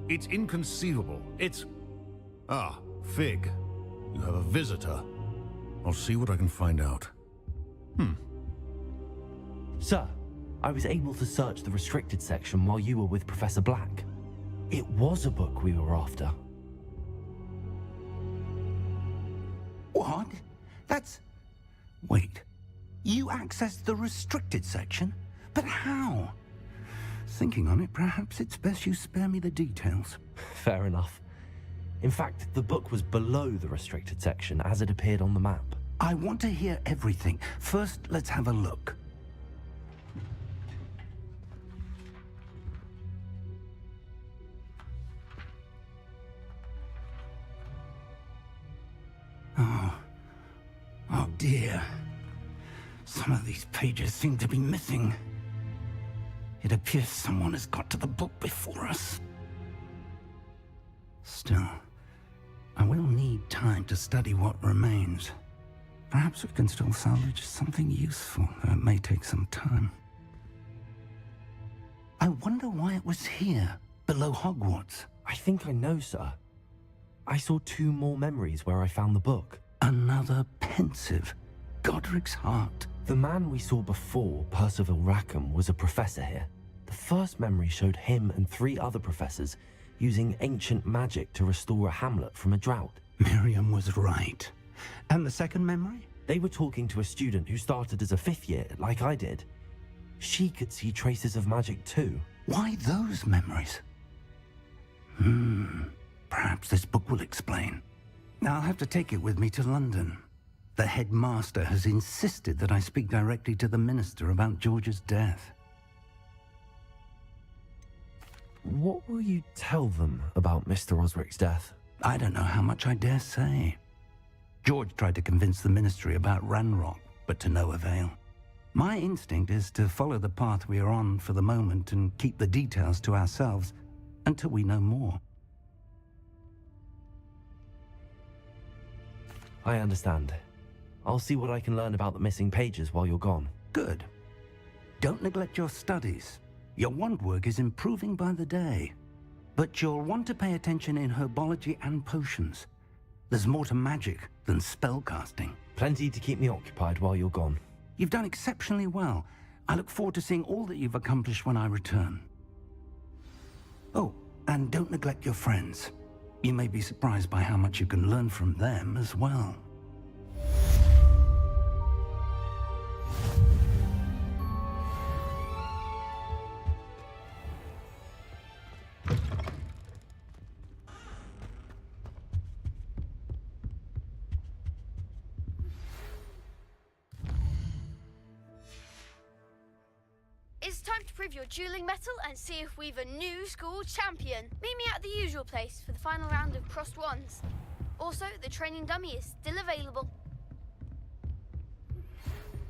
It's inconceivable. It's... Ah, Fig. You have a visitor. I'll see what I can find out. Sir, I was able to search the restricted section while you were with Professor Black. It was a book we were after. What? That's... Wait. You accessed the restricted section? But how? thinking on it, perhaps it's best you spare me the details. Fair enough. In fact, the book was below the restricted section as it appeared on the map. I want to hear everything. First, let's have a look. Oh dear. Some of these pages seem to be missing. It appears someone has got to the book before us. Still, I will need time to study what remains. Perhaps we can still salvage something useful, though it may take some time. I wonder why it was here, below Hogwarts. I think I know, sir. I saw 2 more memories where I found the book. Another pensive. Godric's heart. The man we saw before, Percival Rackham, was a professor here. The first memory showed him and 3 other professors using ancient magic to restore a hamlet from a drought. Miriam was right. And the second memory? They were talking to a student who started as a 5th year, like I did. She could see traces of magic too. Why those memories? Perhaps this book will explain. Now I'll have to take it with me to London. The headmaster has insisted that I speak directly to the minister about George's death. What will you tell them about Mr. Osric's death? I don't know how much I dare say. George tried to convince the ministry about Ranrock, but to no avail. My instinct is to follow the path we are on for the moment and keep the details to ourselves until we know more. I understand. I'll see what I can learn about the missing pages while you're gone. Good. Don't neglect your studies. Your wand work is improving by the day. But you'll want to pay attention in herbology and potions. There's more to magic than spellcasting. Plenty to keep me occupied while you're gone. You've done exceptionally well. I look forward to seeing all that you've accomplished when I return. Oh, and don't neglect your friends. You may be surprised by how much you can learn from them as well. It's time to prove your dueling mettle and see if we've a new school champion. Meet me at the usual place for the final round of crossed wands. Also, the training dummy is still available.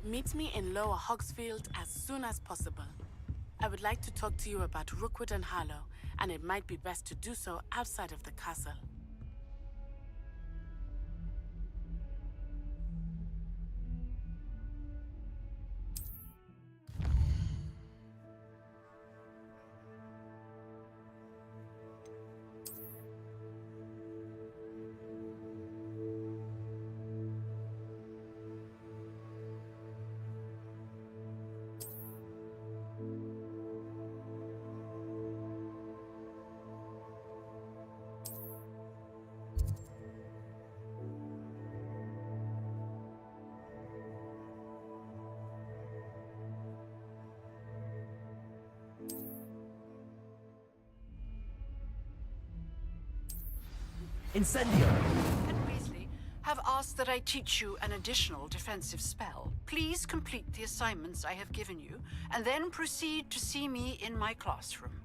Meet me in Lower Hogsfield as soon as possible. I would like to talk to you about Rookwood and Harlow, and it might be best to do so outside of the castle. Incendio! And Weasley have asked that I teach you an additional defensive spell. Please complete the assignments I have given you, and then proceed to see me in my classroom.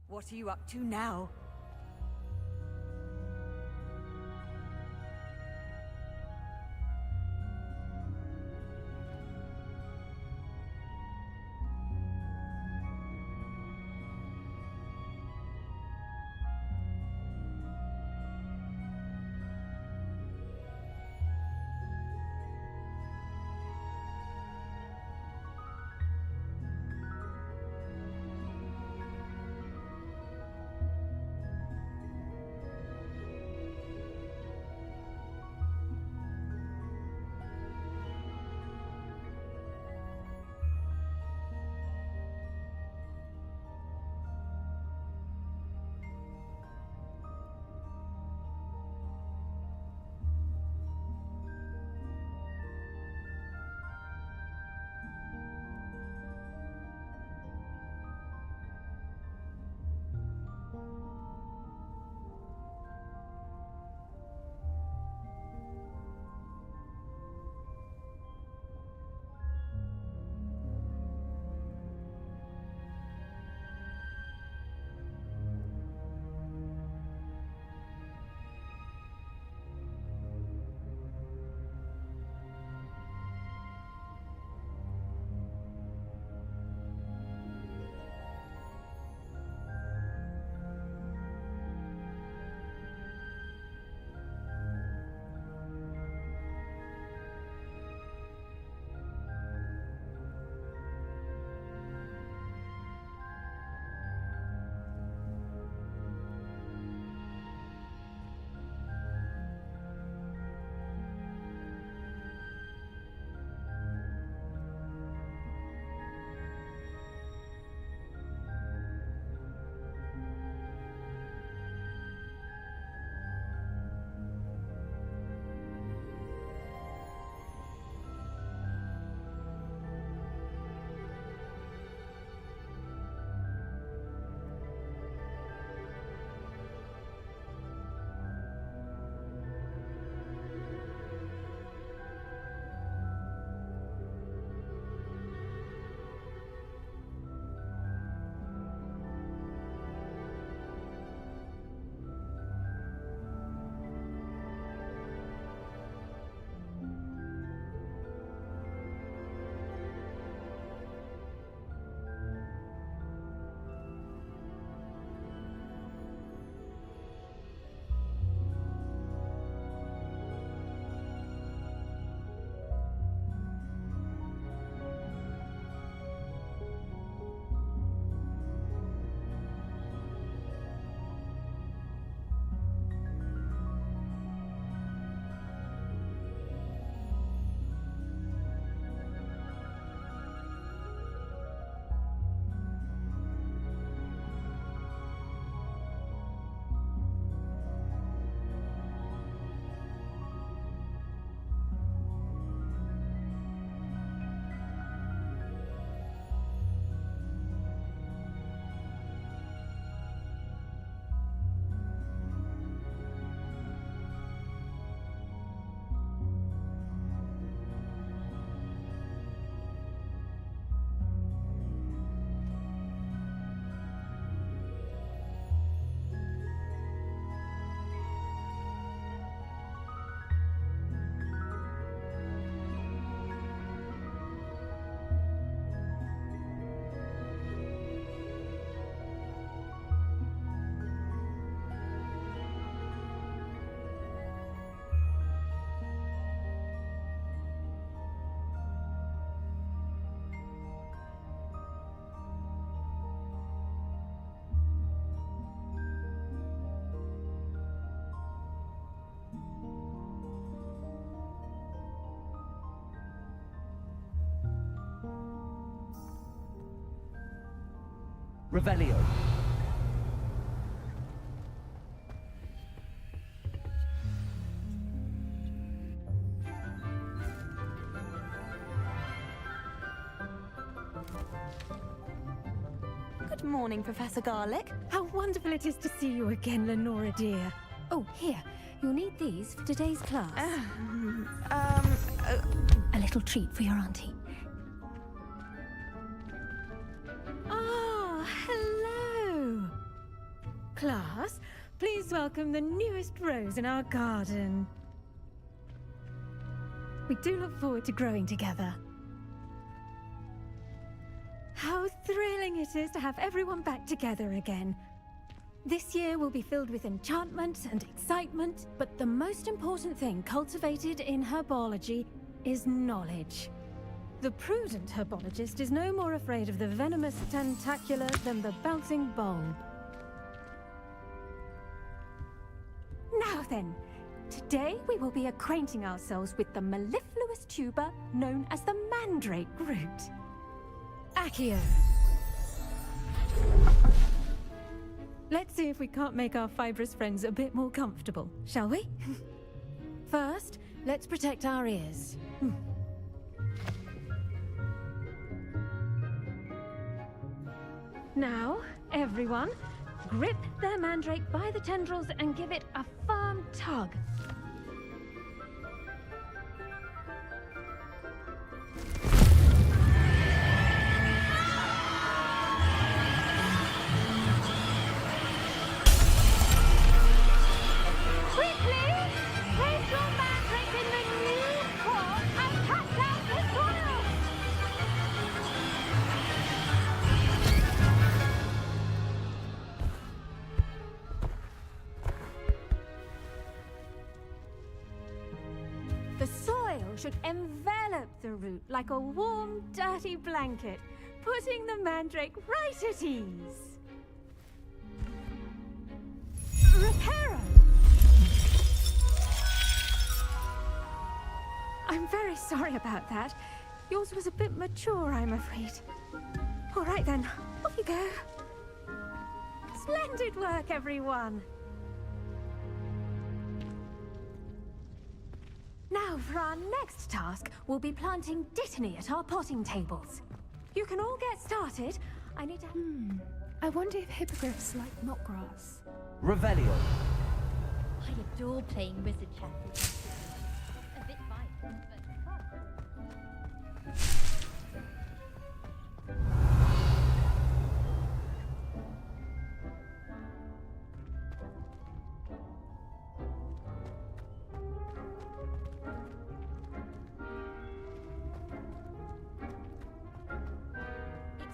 What are you up to now? Revelio. Good morning, Professor Garlic. How wonderful it is to see you again, Lenora dear. Oh, here. You'll need these for today's class. A little treat for your auntie. Ah, hello. Class, please welcome the newest rose in our garden. We do look forward to growing together. How thrilling it is to have everyone back together again. This year will be filled with enchantment and excitement, but the most important thing cultivated in herbology is knowledge. The prudent herbologist is no more afraid of the venomous tentacula than the bouncing bulb. Now then, today we will be acquainting ourselves with the mellifluous tuber known as the mandrake root. Accio. Let's see if we can't make our fibrous friends a bit more comfortable, shall we? First, let's protect our ears. Now, everyone, grip their mandrake by the tendrils and give it a firm tug. The soil should envelop the root like a warm, dirty blanket, putting the mandrake right at ease. Reparo! I'm very sorry about that. Yours was a bit mature, I'm afraid. All right then, off you go. Splendid work, everyone! Now, for our next task, we'll be planting dittany at our potting tables. You can all get started. I need to... I wonder if hippogriffs like knotgrass. Revelio. I adore playing wizard chess. A bit violent, but fun.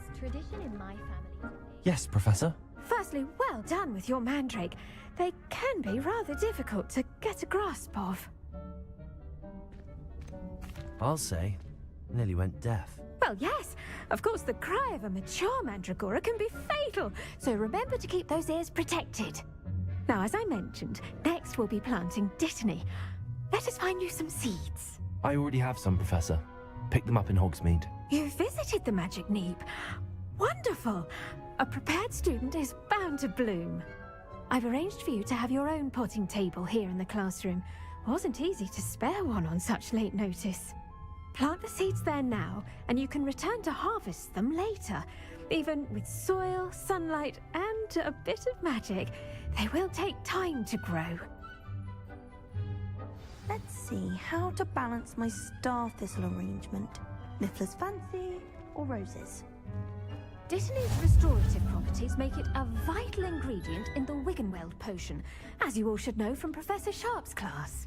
It's tradition in my family. Yes, Professor. Firstly, well done with your mandrake. They can be rather difficult to get a grasp of. I'll say. Nearly went deaf. Well, yes. Of course, the cry of a mature mandragora can be fatal, so remember to keep those ears protected. Now, as I mentioned, next we'll be planting dittany. Let us find you some seeds. I already have some, Professor. Picked them up in Hogsmeade. You visited the Magic Neep. Wonderful. A prepared student is bound to bloom. I've arranged for you to have your own potting table here in the classroom. Wasn't easy to spare one on such late notice. Plant the seeds there now, and you can return to harvest them later. Even with soil, sunlight, and a bit of magic, they will take time to grow. Let's see how to balance my star thistle arrangement. Niffler's fancy or roses? Dittany's restorative properties make it a vital ingredient in the Wiggenweld potion, as you all should know from Professor Sharp's class.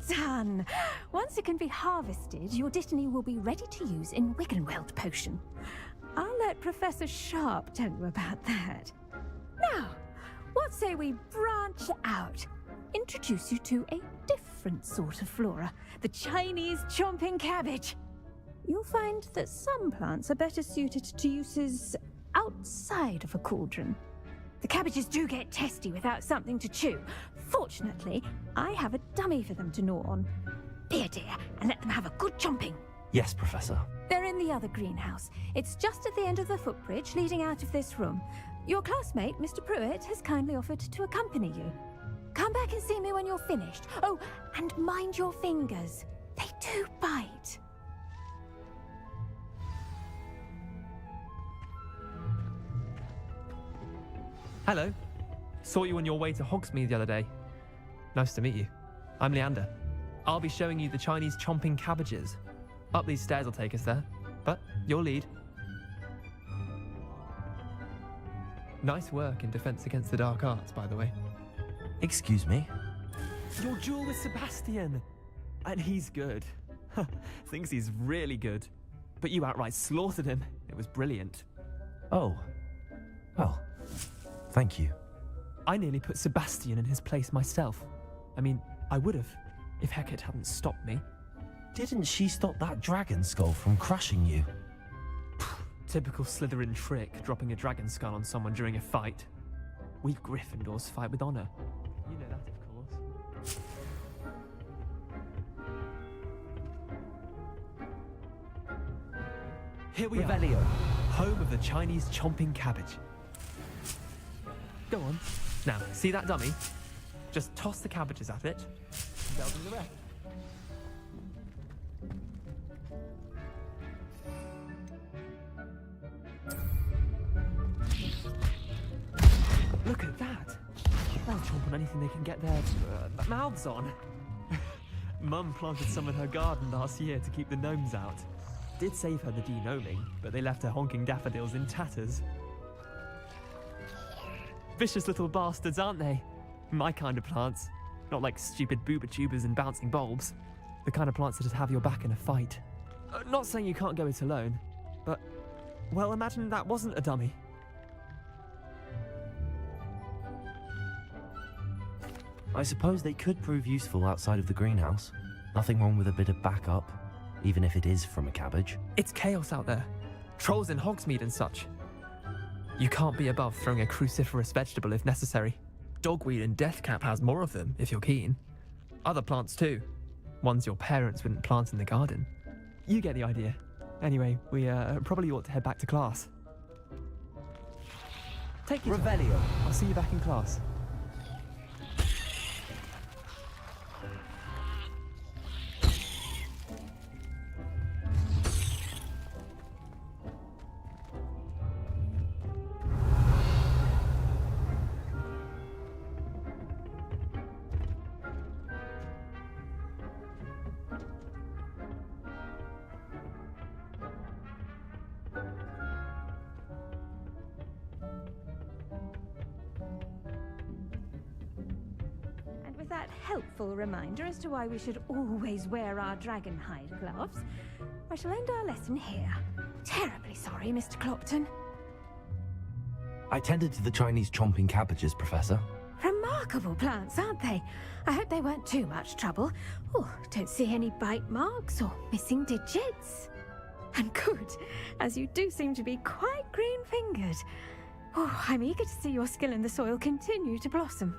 done! Once it can be harvested, your Dittany will be ready to use in Wiggenweld potion. I'll let Professor Sharp tell you about that. Now, what say we branch out? Introduce you to a different sort of flora, the Chinese chomping cabbage. You'll find that some plants are better suited to uses outside of a cauldron. The cabbages do get testy without something to chew. Fortunately, I have a dummy for them to gnaw on. Here, dear, and let them have a good chomping. Yes, Professor. They're in the other greenhouse. It's just at the end of the footbridge leading out of this room. Your classmate, Mr. Pruitt, has kindly offered to accompany you. Come back and see me when you're finished. Oh, and mind your fingers. They do bite. Hello. Saw you on your way to Hogsmeade the other day. Nice to meet you. I'm Leander. I'll be showing you the Chinese chomping cabbages. Up these stairs will take us there, but you'll lead. Nice work in Defense Against the Dark Arts, by the way. Excuse me? Your duel with Sebastian! And he's good. Thinks he's really good. But you outright slaughtered him. It was brilliant. Oh. Well, thank you. I nearly put Sebastian in his place myself. I mean, I would have, if Hecate hadn't stopped me. Didn't she stop that dragon skull from crushing you? Typical Slytherin trick, dropping a dragon skull on someone during a fight. We Gryffindors fight with honor. You know that, of course. Here we are, home of the Chinese chomping cabbage. Go on. Now, see that dummy? Just toss the cabbages at it, and they'll do the rest. Look at that! They'll chomp on anything they can get their mouths on. Mum planted some in her garden last year to keep the gnomes out. Did save her the de-gnoming, but they left her honking daffodils in tatters. Vicious little bastards, aren't they? My kind of plants. Not like stupid booba tubers and bouncing bulbs. The kind of plants that just have your back in a fight. Not saying you can't go it alone, but, well, imagine that wasn't a dummy. I suppose they could prove useful outside of the greenhouse. Nothing wrong with a bit of backup, even if it is from a cabbage. It's chaos out there. Trolls in Hogsmeade and such. You can't be above throwing a cruciferous vegetable if necessary. Dogweed and deathcap has more of them, if you're keen. Other plants too. Ones your parents wouldn't plant in the garden. You get the idea. Anyway, we probably ought to head back to class. Take your time. I'll see you back in class. That helpful reminder as to why we should always wear our dragon hide gloves, I shall end our lesson here. Terribly sorry, Mr. Clopton. I tended to the Chinese chomping cabbages, Professor. Remarkable plants, aren't they? I hope they weren't too much trouble. Oh, don't see any bite marks or missing digits. And good, as you do seem to be quite green-fingered. Oh, I'm eager to see your skill in the soil continue to blossom.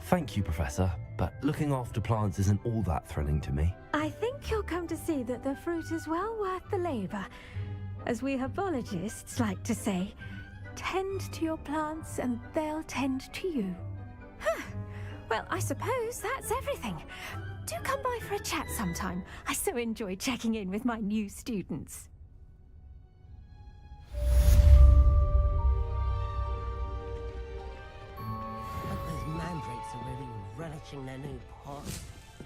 Thank you, Professor, but looking after plants isn't all that thrilling to me. I think you'll come to see that the fruit is well worth the labour. As we herbologists like to say, tend to your plants and they'll tend to you. Huh. Well, I suppose that's everything. Do come by for a chat sometime. I so enjoy checking in with my new students. Mandrakes are really relishing their new pot.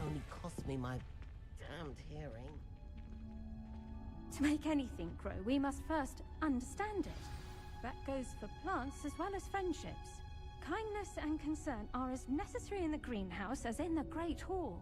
Only cost me my damned hearing. To make anything grow, we must first understand it. That goes for plants as well as friendships. Kindness and concern are as necessary in the greenhouse as in the Great Hall.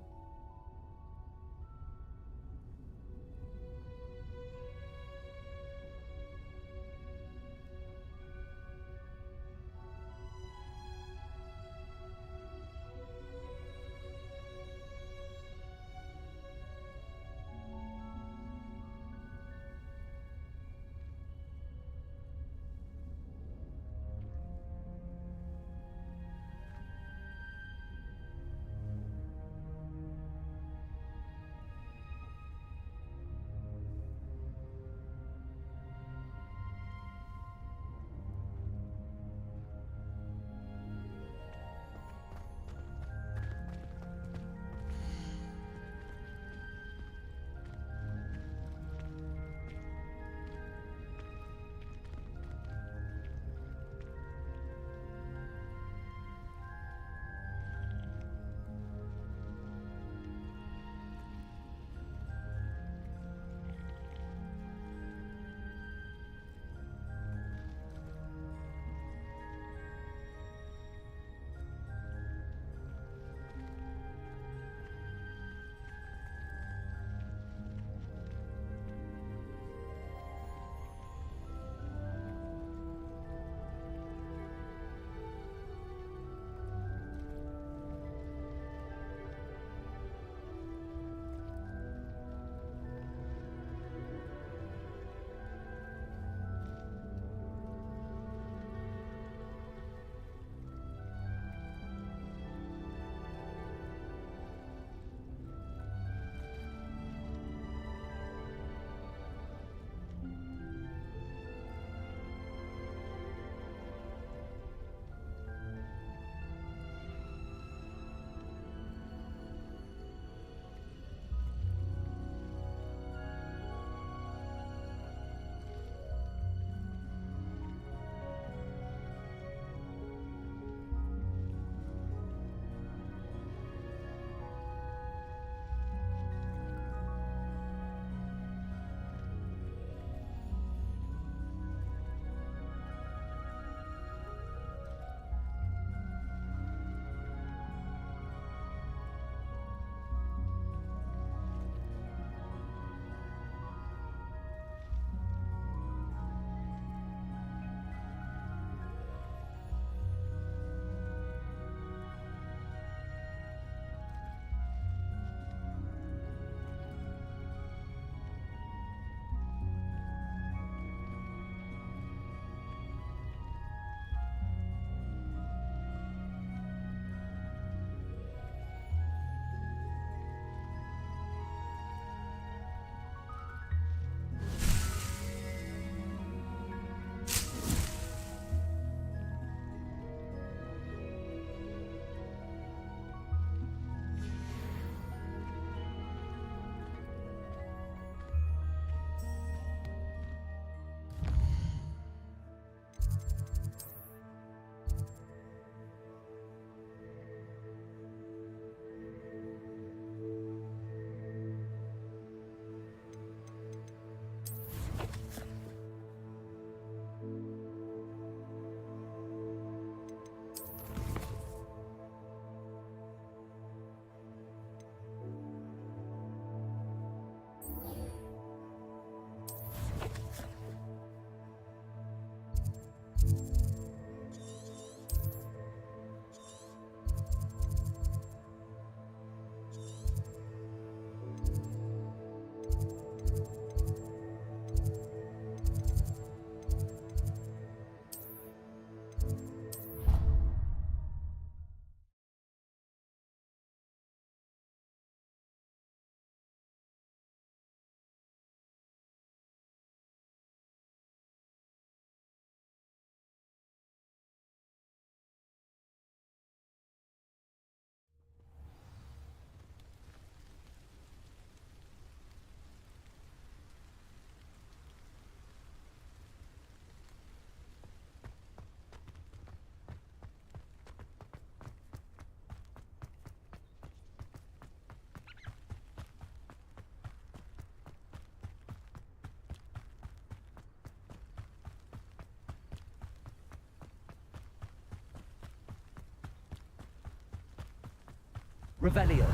Revelio.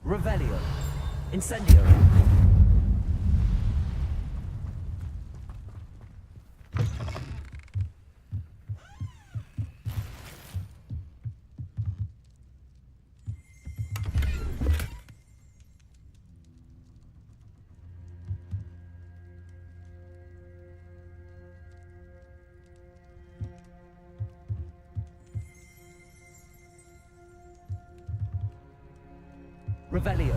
Revelio. Incendio. Revelio.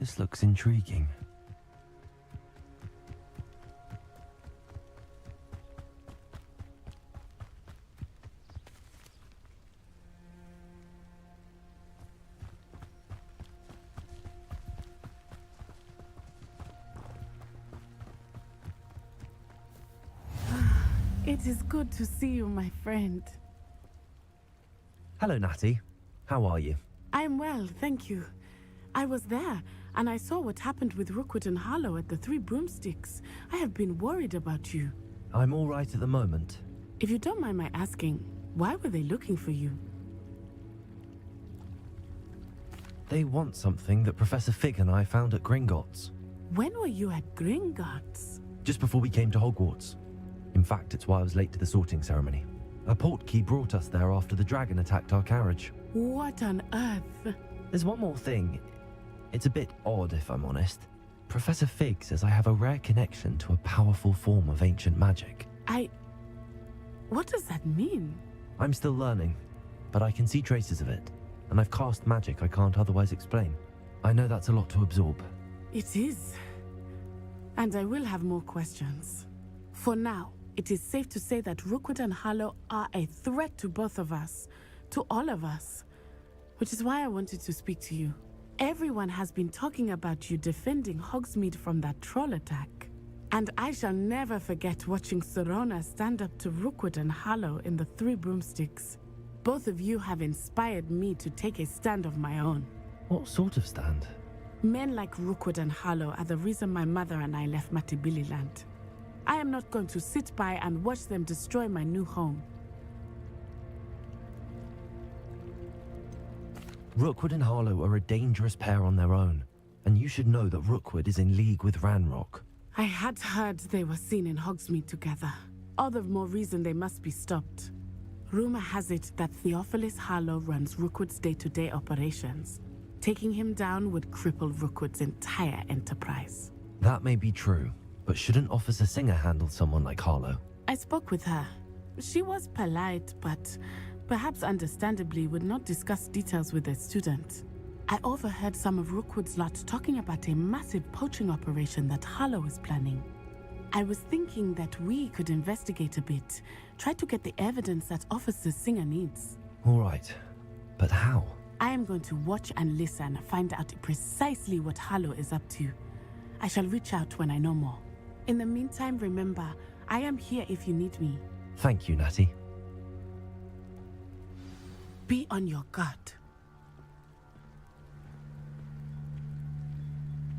This looks intriguing. It is good to see you, my friend. Hello, Natty. How are you? I'm well, thank you. I was there, and I saw what happened with Rookwood and Harlow at the Three Broomsticks. I have been worried about you. I'm all right at the moment. If you don't mind my asking, why were they looking for you? They want something that Professor Fig and I found at Gringotts. When were you at Gringotts? Just before we came to Hogwarts. In fact, it's why I was late to the sorting ceremony. A portkey brought us there after the dragon attacked our carriage. What on earth? There's one more thing. It's a bit odd, if I'm honest. Professor Fig says I have a rare connection to a powerful form of ancient magic. What does that mean? I'm still learning, but I can see traces of it, and I've cast magic I can't otherwise explain. I know that's a lot to absorb. It is. And I will have more questions. For now, it is safe to say that Rookwood and Harlow are a threat to both of us, to all of us, which is why I wanted to speak to you. Everyone has been talking about you defending Hogsmeade from that troll attack. And I shall never forget watching Serona stand up to Rookwood and Harlow in the Three Broomsticks. Both of you have inspired me to take a stand of my own. What sort of stand? Men like Rookwood and Harlow are the reason my mother and I left Matabeleland. I am not going to sit by and watch them destroy my new home. Rookwood and Harlow are a dangerous pair on their own, and you should know that Rookwood is in league with Ranrock. I had heard they were seen in Hogsmeade together. All the more reason they must be stopped. Rumor has it that Theophilus Harlow runs Rookwood's day-to-day operations. Taking him down would cripple Rookwood's entire enterprise. That may be true, but shouldn't Officer Singer handle someone like Harlow? I spoke with her. She was polite, but perhaps understandably would not discuss details with a student. I overheard some of Rookwood's lot talking about a massive poaching operation that Harlow is planning. I was thinking that we could investigate a bit, try to get the evidence that Officer Singer needs. All right, but how? I am going to watch and listen, find out precisely what Harlow is up to. I shall reach out when I know more. In the meantime, remember, I am here if you need me. Thank you, Natty. Be on your guard.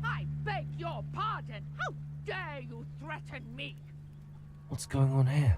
I beg your pardon! How dare you threaten me? What's going on here?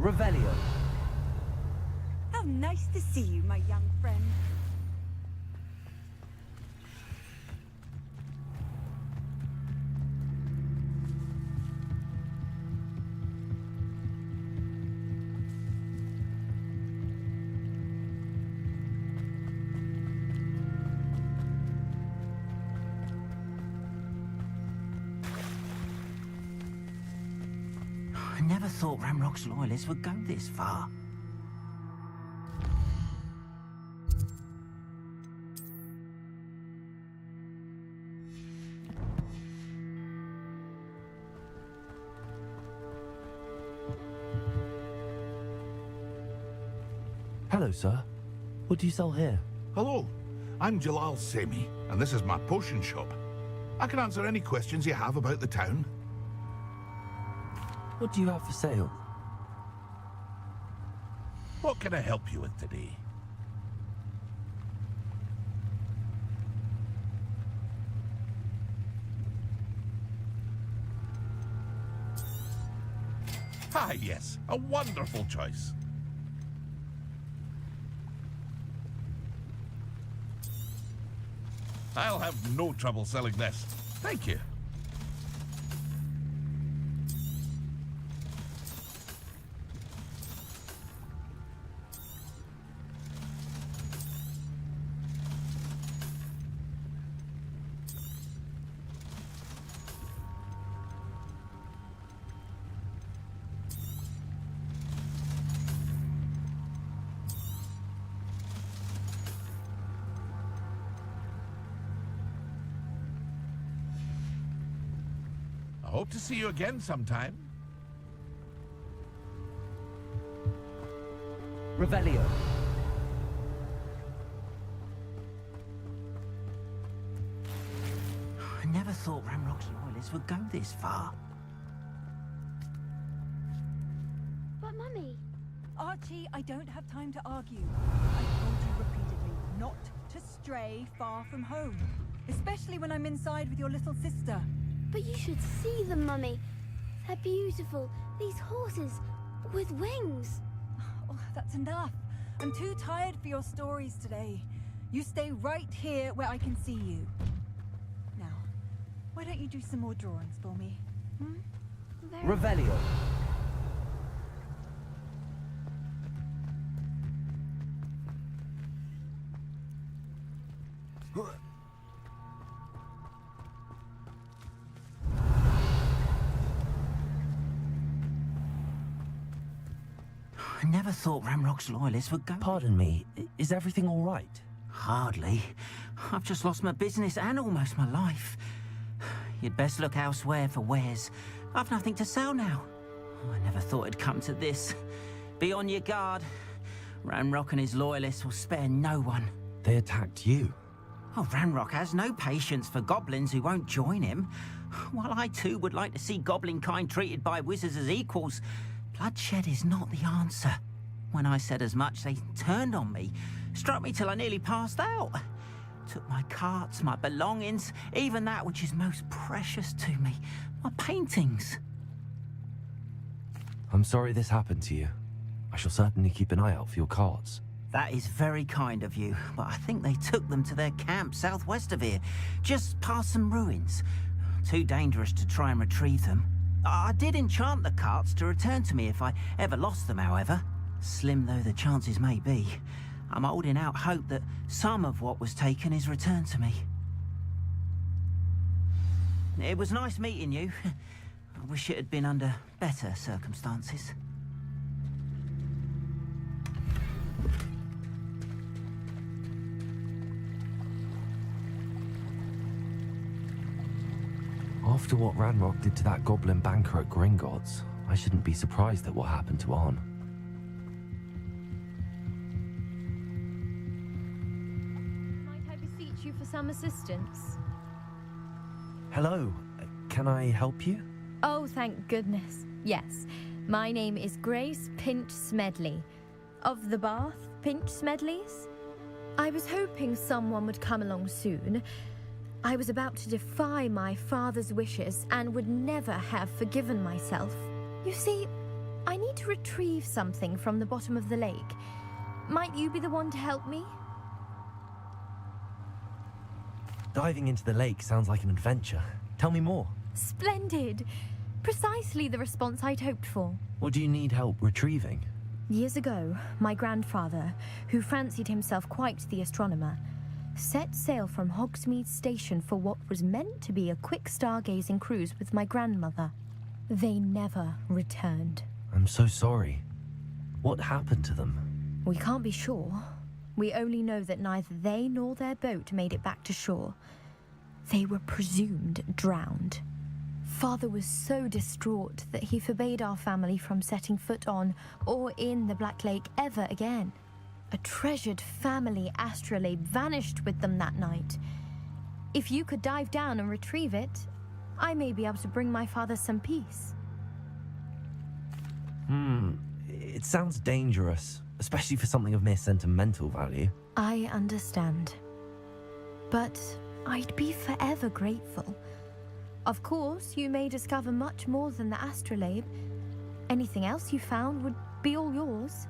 Revelio. How nice to see you, my young friend. I never thought Ramrock's loyalists would go this far. Hello, sir. What do you sell here? Hello, I'm Jalal Semi, and this is my potion shop. I can answer any questions you have about the town. What do you have for sale? What can I help you with today? Ah, yes, a wonderful choice. I'll have no trouble selling this. Thank you. I hope to see you again sometime. Revelio. I never thought Ramrock's loyalists would go this far. But, Mummy... Archie, I don't have time to argue. I've told you repeatedly not to stray far from home. Especially when I'm inside with your little sister. But you should see them, Mummy. They're beautiful. These horses with wings. Oh, that's enough. I'm too tired for your stories today. You stay right here where I can see you. Now, why don't you do some more drawings for me? Hmm? Revelio. I never thought Ramrock's loyalists would go. Pardon me, is everything all right? Hardly. I've just lost my business and almost my life. You'd best look elsewhere for wares. I've nothing to sell now. I never thought it'd come to this. Be on your guard. Ramrock and his loyalists will spare no one. They attacked you. Oh, Ramrock has no patience for goblins who won't join him. While I too would like to see goblin kind treated by wizards as equals, bloodshed is not the answer. When I said as much, they turned on me, struck me till I nearly passed out. Took my carts, my belongings, even that which is most precious to me, my paintings. I'm sorry this happened to you. I shall certainly keep an eye out for your carts. That is very kind of you, but I think they took them to their camp southwest of here, just past some ruins. Too dangerous to try and retrieve them. I did enchant the carts to return to me if I ever lost them, however. Slim though the chances may be, I'm holding out hope that some of what was taken is returned to me. It was nice meeting you. I wish it had been under better circumstances. After what Ranrock did to that goblin banker at Gringotts, I shouldn't be surprised at what happened to Arn. Might I beseech you for some assistance? Hello, can I help you? Oh, thank goodness. Yes. My name is Grace Pinch Smedley. Of the Bath Pinch Smedleys? I was hoping someone would come along soon. I was about to defy my father's wishes and would never have forgiven myself. You see, I need to retrieve something from the bottom of the lake. Might you be the one to help me? Diving into the lake sounds like an adventure. Tell me more. Splendid! Precisely the response I'd hoped for. What do you need help retrieving? Years ago, my grandfather, who fancied himself quite the astronomer, set sail from Hogsmeade Station for what was meant to be a quick stargazing cruise with my grandmother. They never returned. I'm so sorry. What happened to them? We can't be sure. We only know that neither they nor their boat made it back to shore. They were presumed drowned. Father was so distraught that he forbade our family from setting foot on or in the Black Lake ever again. A treasured family astrolabe vanished with them that night. If you could dive down and retrieve it, I may be able to bring my father some peace. It sounds dangerous, especially for something of mere sentimental value. I understand. But I'd be forever grateful. Of course, you may discover much more than the astrolabe. Anything else you found would be all yours.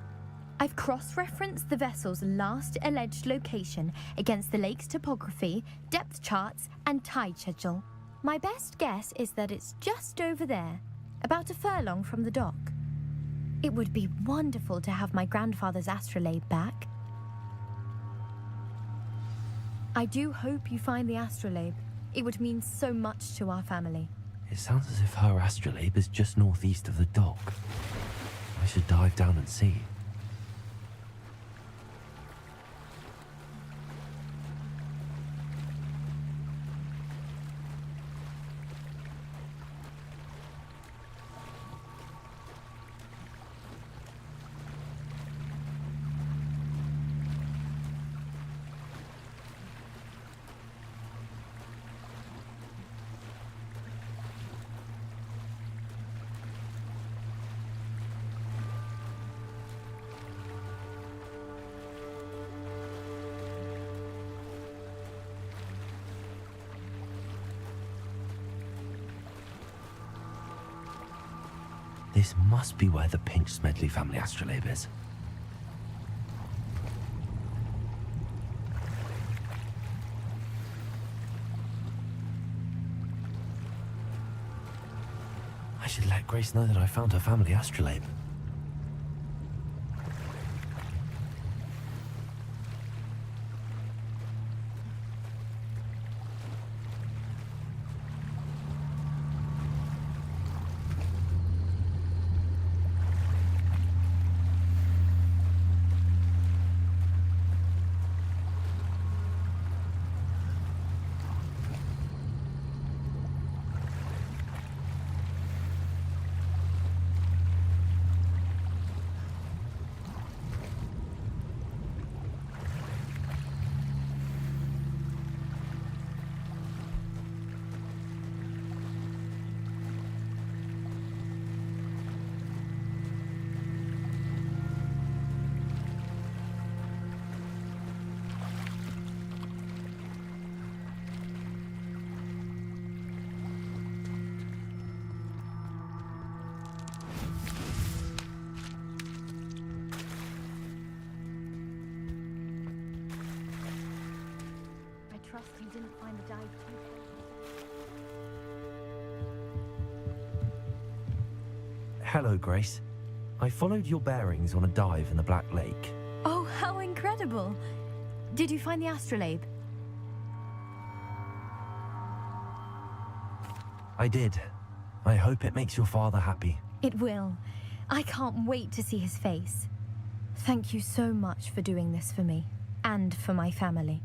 I've cross-referenced the vessel's last alleged location against the lake's topography, depth charts, and tide schedule. My best guess is that it's just over there, about a furlong from the dock. It would be wonderful to have my grandfather's astrolabe back. I do hope you find the astrolabe. It would mean so much to our family. It sounds as if her astrolabe is just northeast of the dock. I should dive down and see. This must be where the Pinch Smedley family astrolabe is. I should let Grace know that I found her family astrolabe. Trust you didn't find the dive too. Hello, Grace. I followed your bearings on a dive in the Black Lake. Oh, how incredible! Did you find the astrolabe? I did. I hope it makes your father happy. It will. I can't wait to see his face. Thank you so much for doing this for me, and for my family.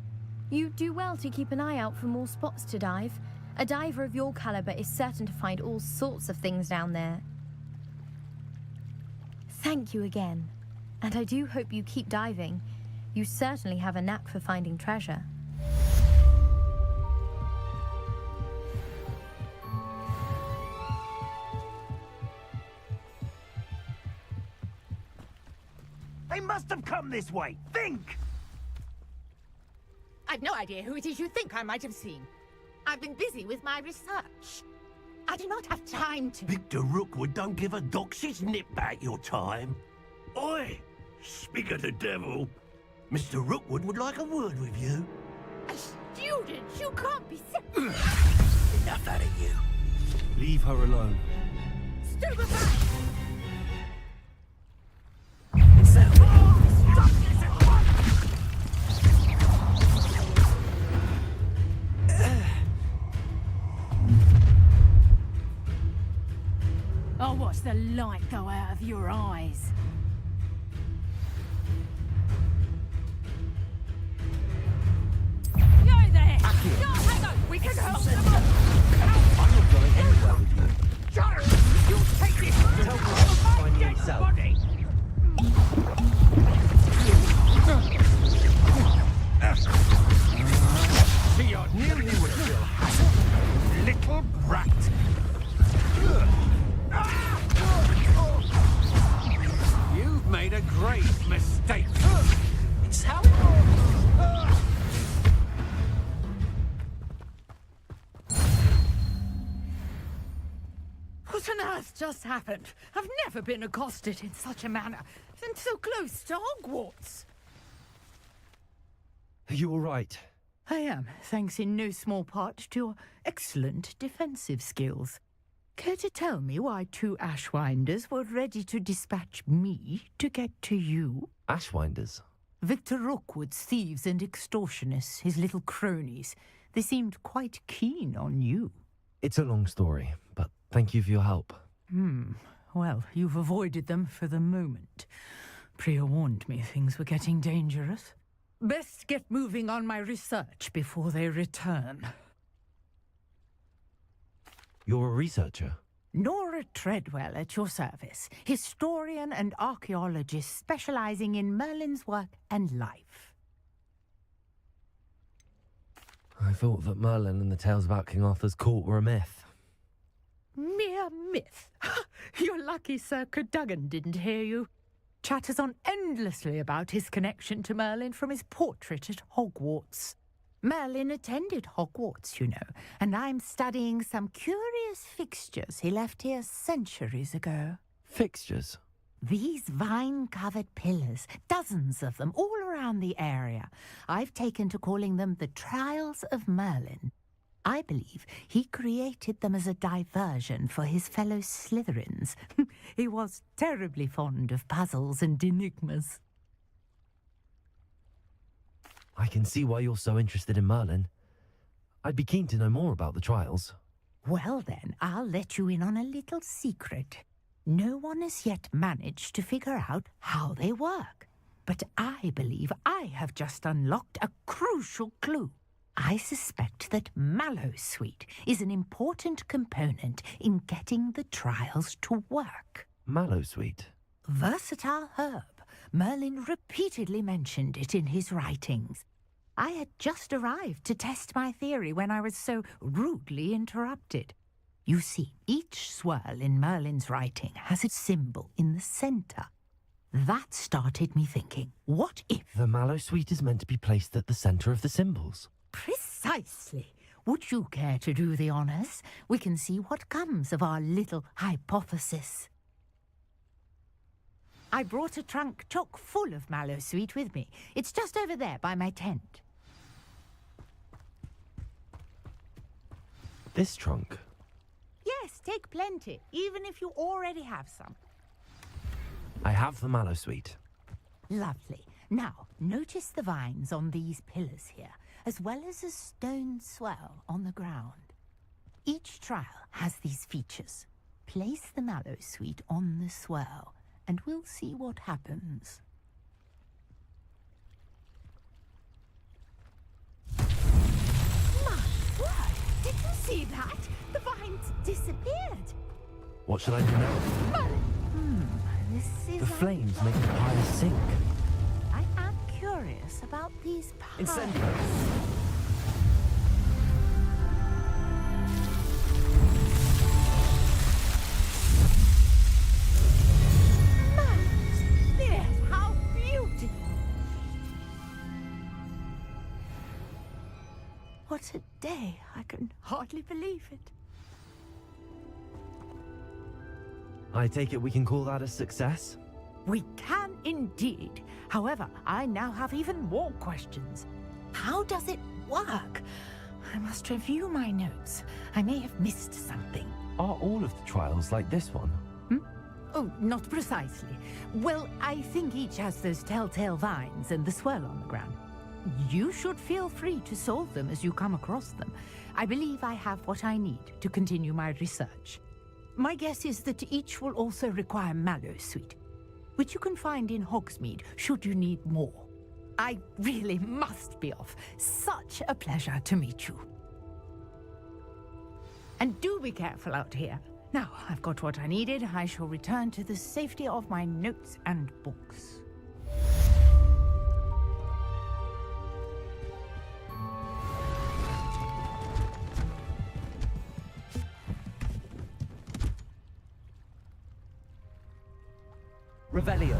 You do well to keep an eye out for more spots to dive. A diver of your caliber is certain to find all sorts of things down there. Thank you again. And I do hope you keep diving. You certainly have a knack for finding treasure. They must have come this way. Think! I've no idea who it is you think I might have seen. I've been busy with my research. I do not have time to... Victor Rookwood don't give a doxy's nip back your time. Oi! Speak of the devil. Mr. Rookwood would like a word with you. A student? You can't be... Enough out of you. Leave her alone. Stupefy! I'll watch the light go out of your eyes. Yo there! No, hang on! We can help them up! I'm not going anywhere with you. Shut You take this! Tell me to find me yourself. See, I knew you would feel hassle. Little brat. You've made a great mistake. It's how What on earth just happened? I've never been accosted in such a manner, and so close to Hogwarts. Are you all right? I am, thanks in no small part to your excellent defensive skills. Care to tell me why 2 Ashwinders were ready to dispatch me to get to you? Ashwinders? Victor Rookwood's thieves and extortionists, his little cronies. They seemed quite keen on you. It's a long story, but thank you for your help. Well, you've avoided them for the moment. Priya warned me things were getting dangerous. Best get moving on my research before they return. You're a researcher? Nora Treadwell at your service, historian and archaeologist specializing in Merlin's work and life. I thought that Merlin and the tales about King Arthur's court were a myth. Mere myth. You're lucky Sir Cadogan didn't hear you. Chatters on endlessly about his connection to Merlin from his portrait at Hogwarts. Merlin attended Hogwarts, you know, and I'm studying some curious fixtures he left here centuries ago. Fixtures? These vine-covered pillars, dozens of them, all around the area. I've taken to calling them the Trials of Merlin. I believe he created them as a diversion for his fellow Slytherins. He was terribly fond of puzzles and enigmas. I can see why you're so interested in Merlin. I'd be keen to know more about the trials. Well then, I'll let you in on a little secret. No one has yet managed to figure out how they work. But I believe I have just unlocked a crucial clue. I suspect that Mallowsweet is an important component in getting the trials to work. Mallowsweet? Versatile herb. Merlin repeatedly mentioned it in his writings. I had just arrived to test my theory when I was so rudely interrupted. You see, each swirl in Merlin's writing has its symbol in the centre. That started me thinking, what if... The Mallowsweet is meant to be placed at the centre of the symbols. Precisely. Would you care to do the honours? We can see what comes of our little hypothesis. I brought a trunk chock full of Mallowsweet with me. It's just over there by my tent. This trunk? Yes, take plenty, even if you already have some. I have the Mallowsweet. Lovely. Now, notice the vines on these pillars here, as well as a stone swell on the ground. Each trial has these features. Place the Mallowsweet on the swell, and we'll see what happens. My word! Did you see that? The vines disappeared. What should I do now? This is... The flames make the pyre sink. I am curious about these piles. Incendiary. Yes, how beautiful! What a day! I can hardly believe it. I take it we can call that a success? We can indeed. However, I now have even more questions. How does it work? I must review my notes. I may have missed something. Are all of the trials like this one? Oh, not precisely. Well, I think each has those telltale vines and the swirl on the ground. You should feel free to solve them as you come across them. I believe I have what I need to continue my research. My guess is that each will also require Mallowsweet, which you can find in Hogsmeade should you need more. I really must be off. Such a pleasure to meet you. And do be careful out here. Now, I've got what I needed. I shall return to the safety of my notes and books. Revelio.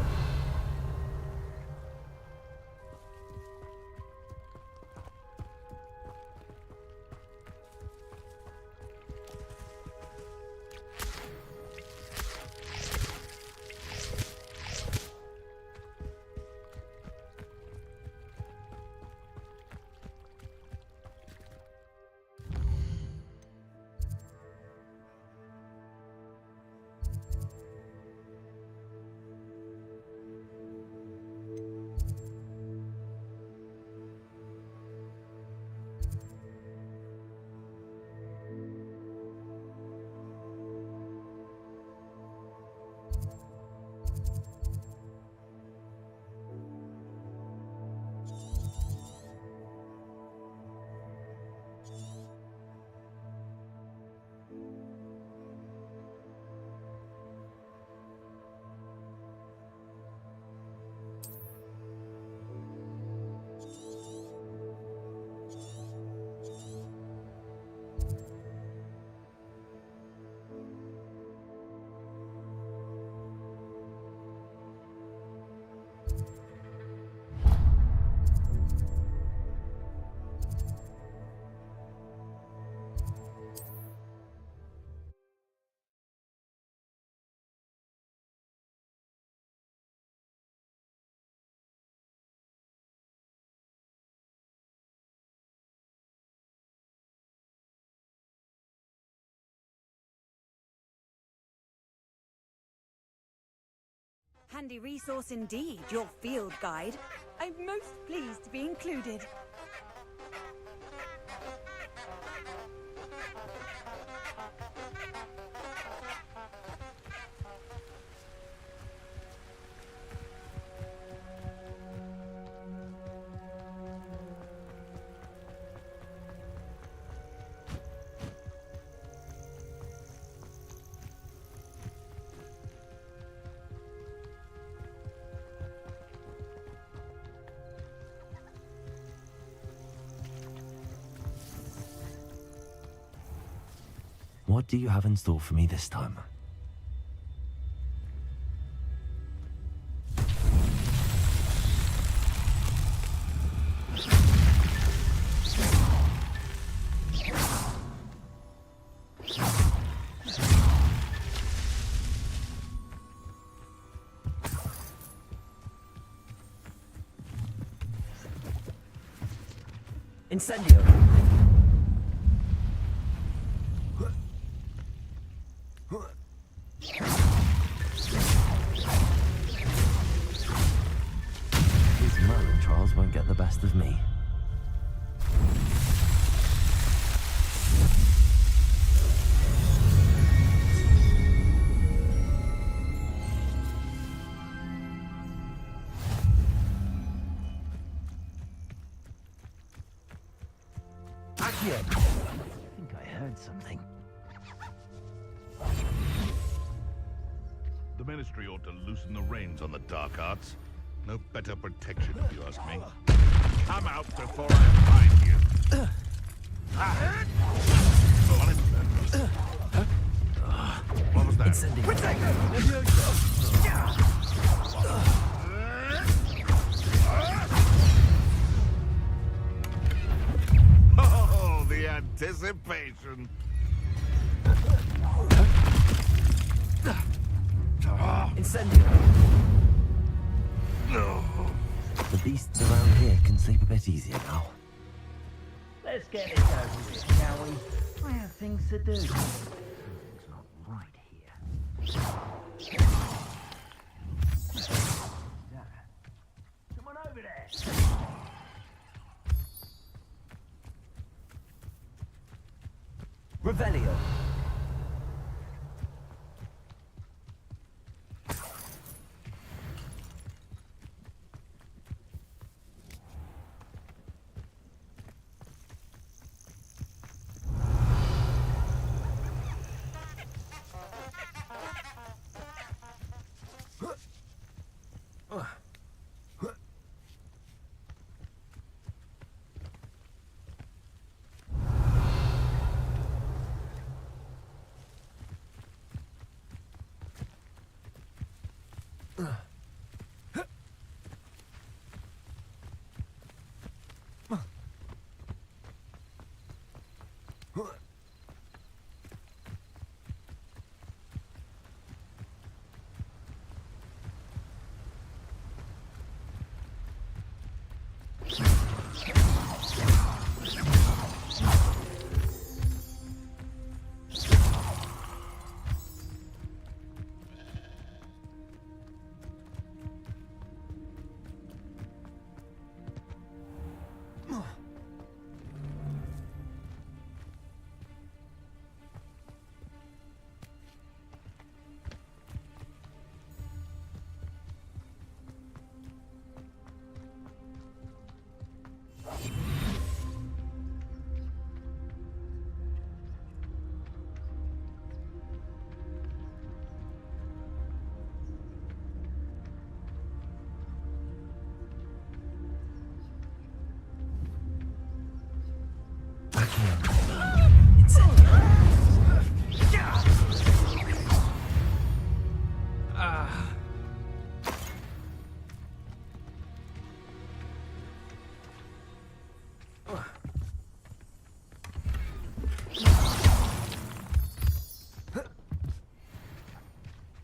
Handy resource indeed, your field guide. I'm most pleased to be included. What do you have in store for me this time? Incendio. These Merlin trials won't get the best of me. Accio. I think I heard something. The Ministry ought to loosen the reins on the dark arts. No better protection, if you ask me. Come out before I find you. What was that? Oh, the anticipation. Incendio! The beasts around here can sleep a bit easier now. Let's get this over with, shall we? I have things to do. Something's not right here. Someone over there! Revelio.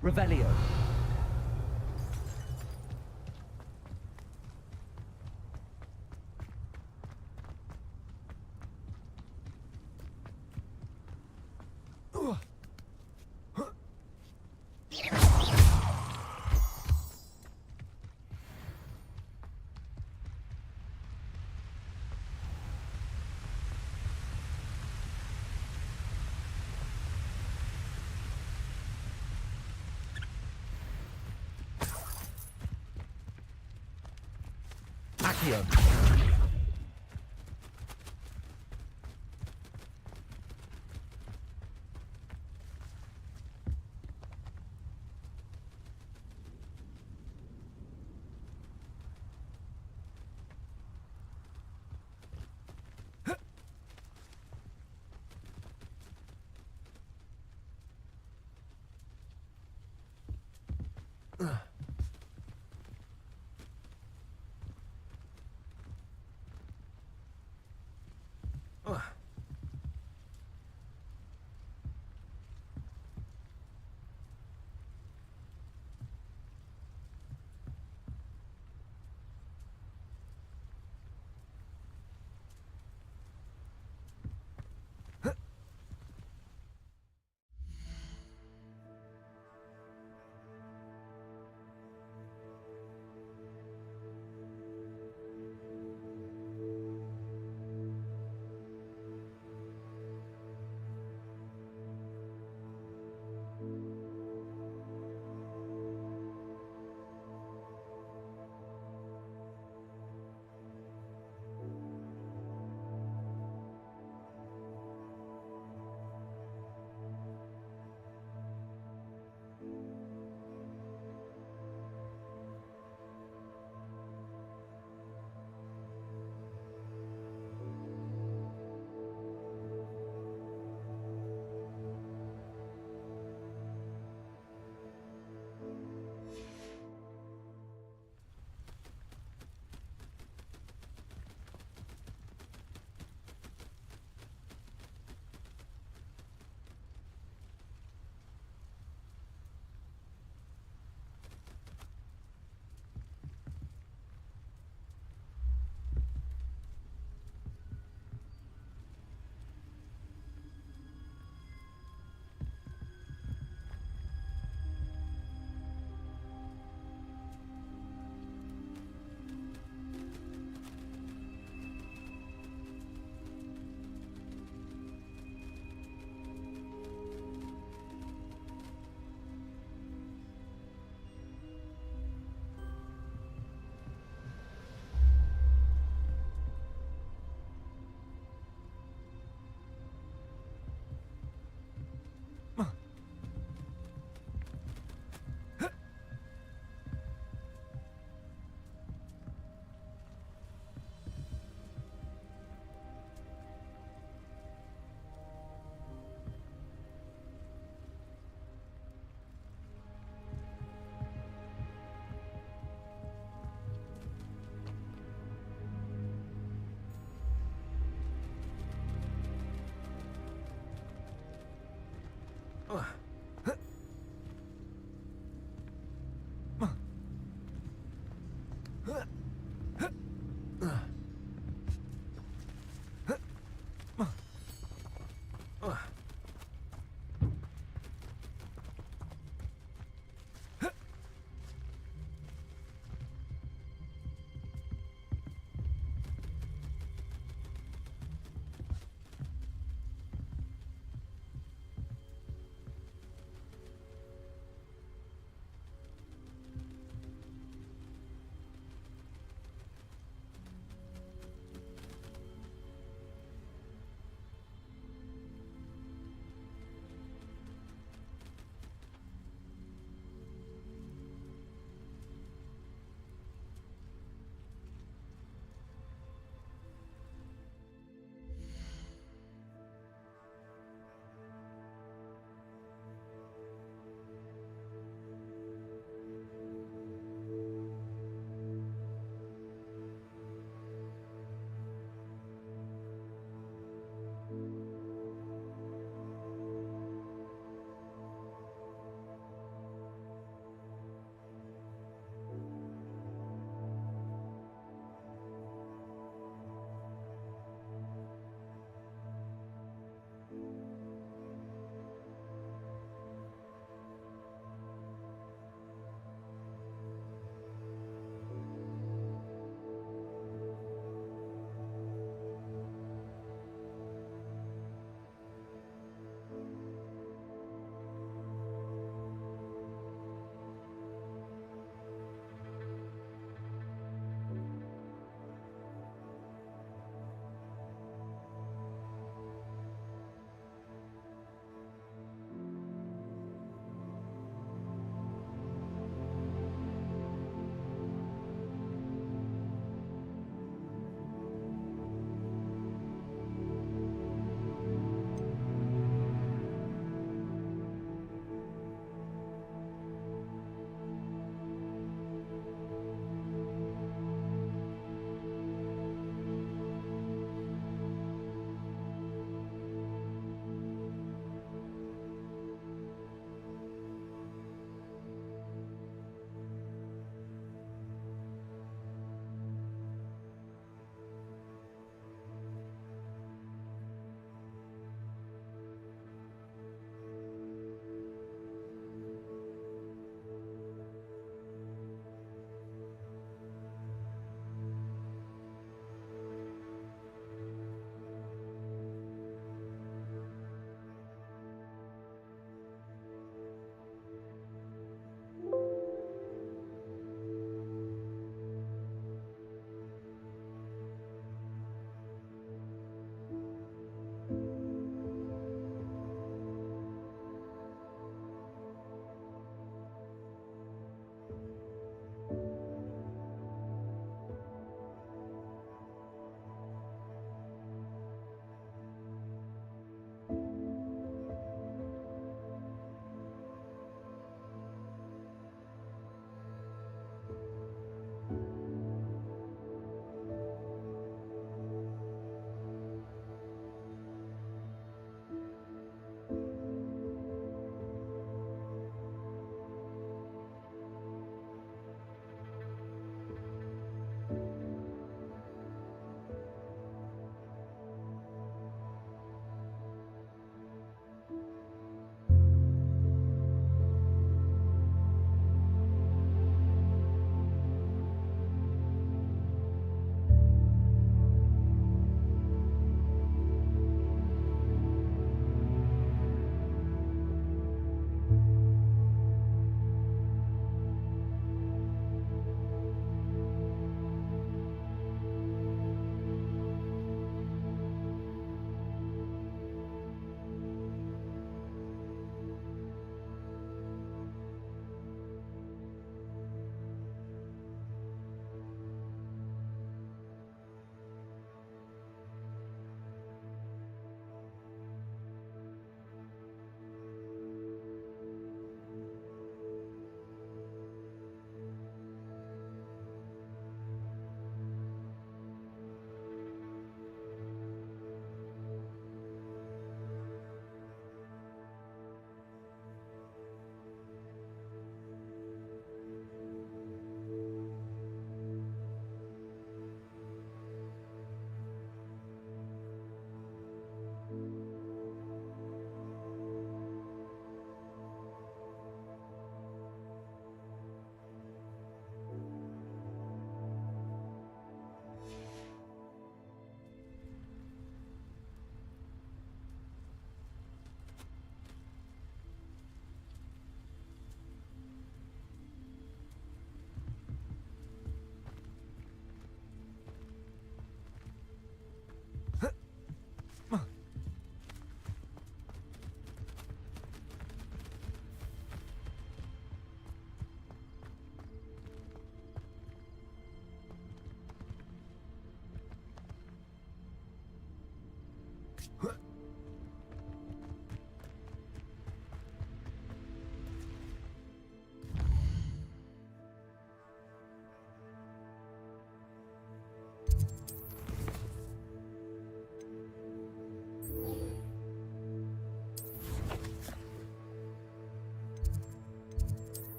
Revelio. Accio.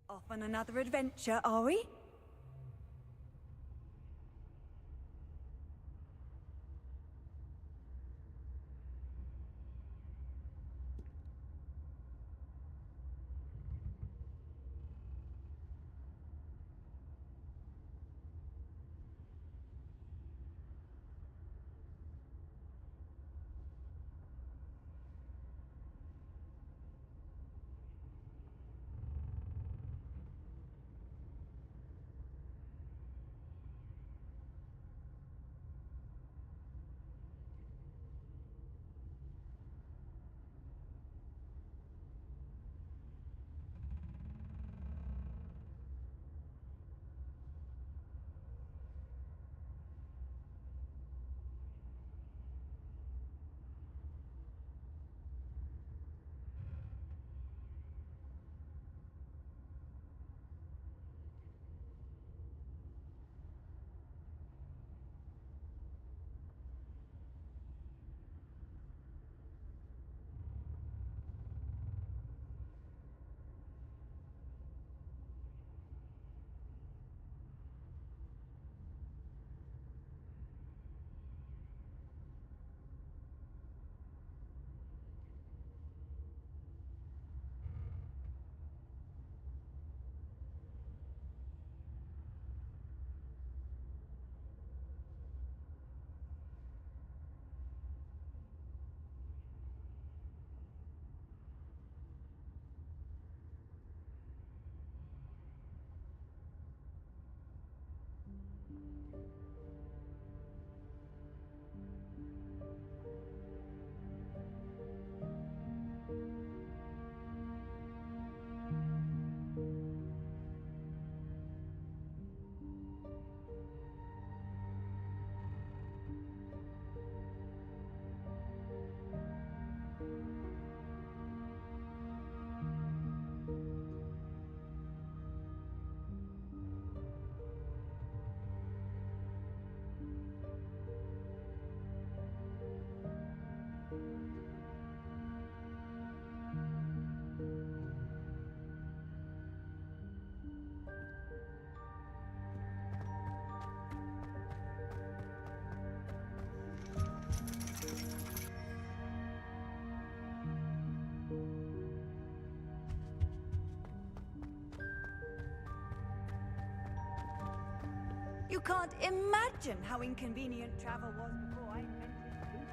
Off on another adventure, are we? You can't imagine how inconvenient travel was before I invented food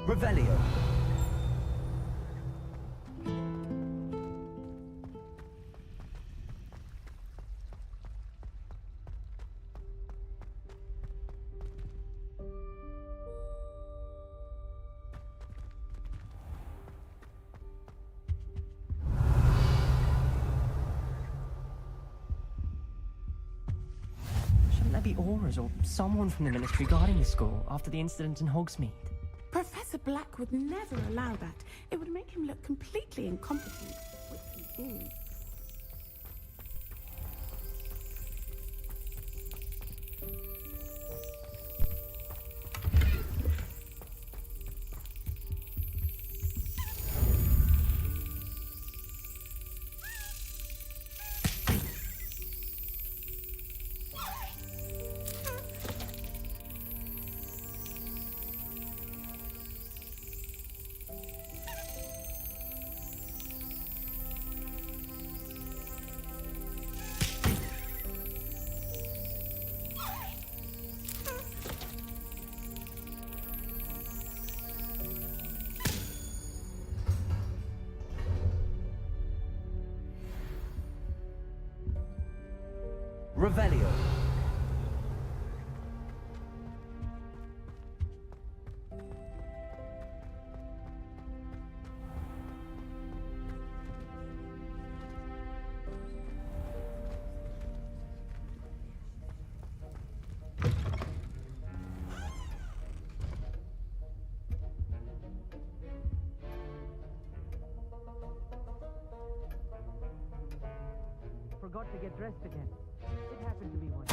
power. Revelio. Shouldn't there be auras or someone from the Ministry guarding the school after the incident in Hogsmeade? Professor Black would never allow that. It would make him look completely incompetent, which he is. Revelio. Forgot to get dressed again. It happened to me once.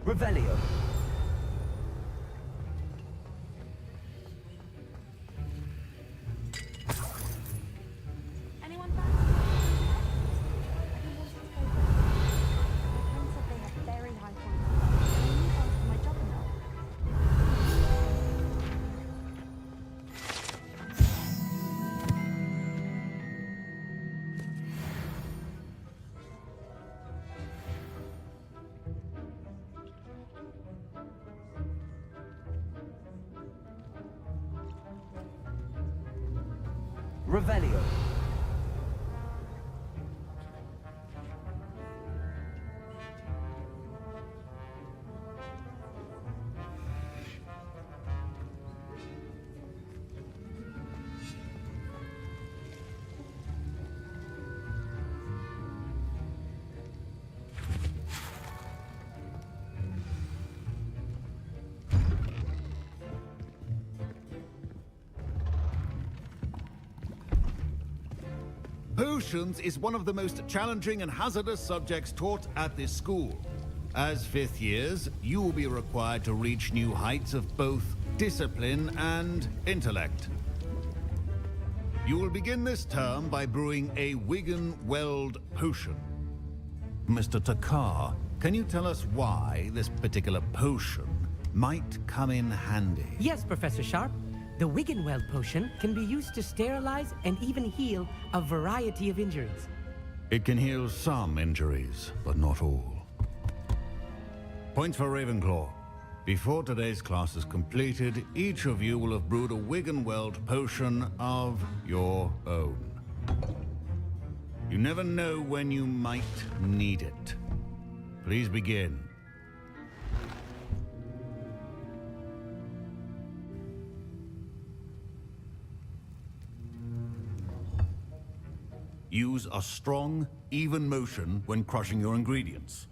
Revelio. Anyone fancy? I've been wanting to go there. My friend said they have very high quality. I need one for my job now. Revelio. Potions is one of the most challenging and hazardous subjects taught at this school. As fifth years, you will be required to reach new heights of both discipline and intellect. You will begin this term by brewing a Wigan-Weld potion. Mr. Takar, can you tell us why this particular potion might come in handy? Yes, Professor Sharp. The Wigan-Weld potion can be used to sterilize and even heal a variety of injuries. It can heal some injuries, but not all. Points for Ravenclaw. Before today's class is completed, each of you will have brewed a Wigan-Weld potion of your own. You never know when you might need it. Please begin. Use a strong, even motion when crushing your ingredients.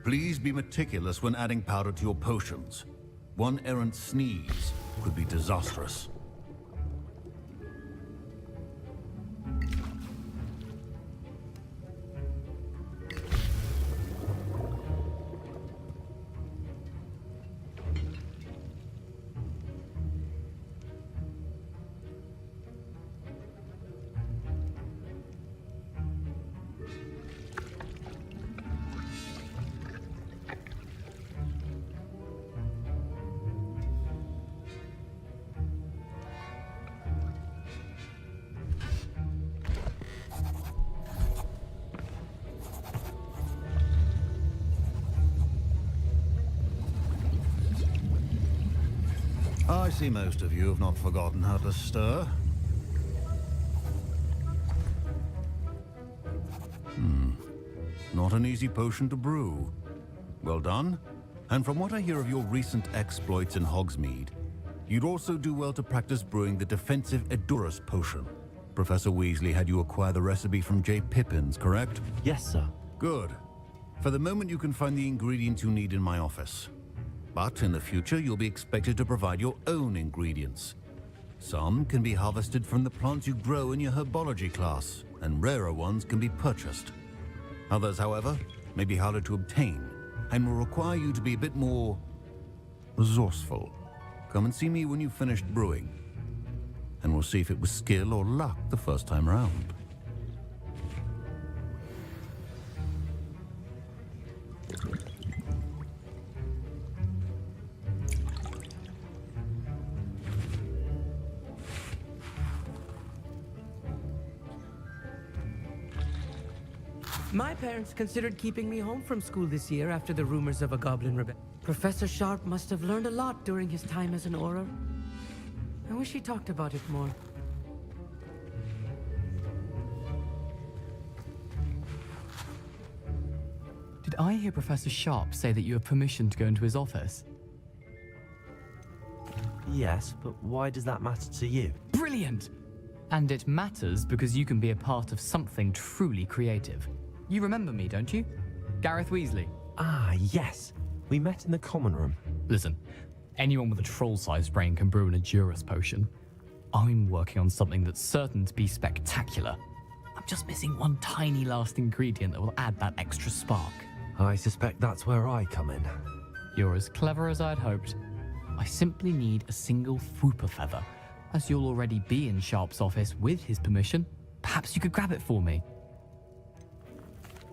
Please be meticulous when adding powder to your potions. One errant sneeze could be disastrous. I see most of you have not forgotten how to stir. Not an easy potion to brew. Well done. And from what I hear of your recent exploits in Hogsmeade, you'd also do well to practice brewing the defensive Edurus potion. Professor Weasley had you acquire the recipe from J. Pippins, correct? Yes, sir. Good. For the moment, you can find the ingredients you need in my office. But in the future, you'll be expected to provide your own ingredients. Some can be harvested from the plants you grow in your herbology class, and rarer ones can be purchased. Others, however, may be harder to obtain, and will require you to be a bit more resourceful. Come and see me when you've finished brewing, and we'll see if it was skill or luck the first time round. My parents considered keeping me home from school this year after the rumors of a goblin rebellion. Professor Sharp must have learned a lot during his time as an Auror. I wish he talked about it more. Did I hear Professor Sharp say that you have permission to go into his office? Yes, but why does that matter to you? Brilliant! And it matters because you can be a part of something truly creative. You remember me, don't you? Gareth Weasley. Ah, yes. We met in the common room. Listen, anyone with a troll-sized brain can brew an Edurus potion. I'm working on something that's certain to be spectacular. I'm just missing one tiny last ingredient that will add that extra spark. I suspect that's where I come in. You're as clever as I'd hoped. I simply need a single Fwooper feather. As you'll already be in Sharp's office with his permission, perhaps you could grab it for me.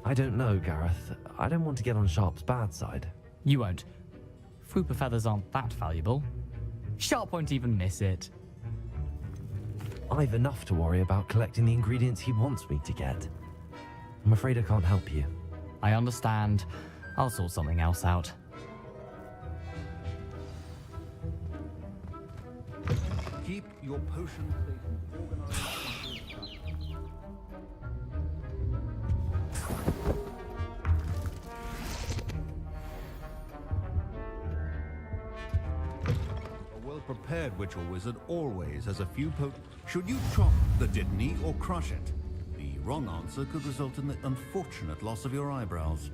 I don't know, Gareth. I don't want to get on Sharp's bad side. You won't. Fwooper feathers aren't that valuable. Sharp won't even miss it. I've enough to worry about collecting the ingredients he wants me to get. I'm afraid I can't help you. I understand. I'll sort something else out. Keep your potion organized. A well-prepared witch or wizard always has a few Should you chop the Dittany or crush it? The wrong answer could result in the unfortunate loss of your eyebrows.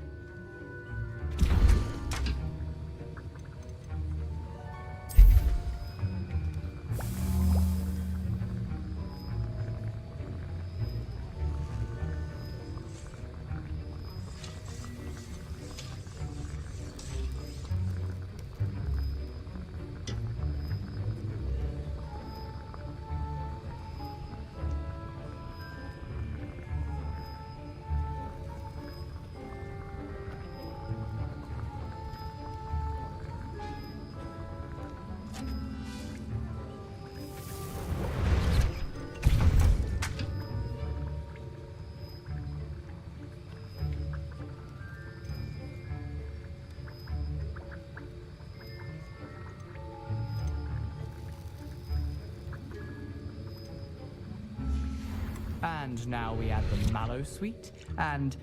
And now we add the mallow sweet, and...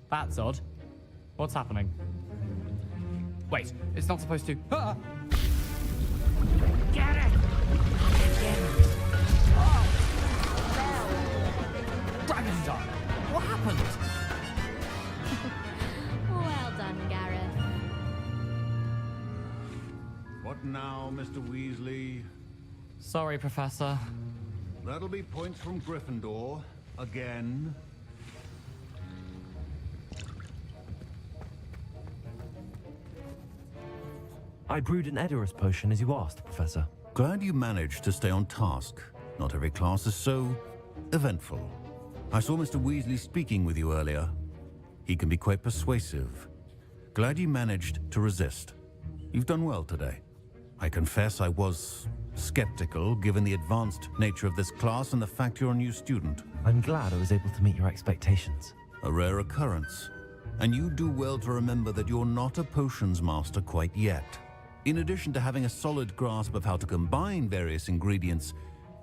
That's odd. What's happening? Wait, it's not supposed to... Ah! Get it! Dragon Dart! What happened? Well done, What now, Mr. Weasley? Sorry, Professor. That'll be points from Gryffindor. Again. I brewed an Edorus potion as you asked, Professor. Glad you managed to stay on task. Not every class is so eventful. I saw Mr. Weasley speaking with you earlier. He can be quite persuasive. Glad you managed to resist. You've done well today. I confess I was skeptical, given the advanced nature of this class and the fact you're a new student. I'm glad I was able to meet your expectations. A rare occurrence. And you do well to remember that you're not a potions master quite yet. In addition to having a solid grasp of how to combine various ingredients,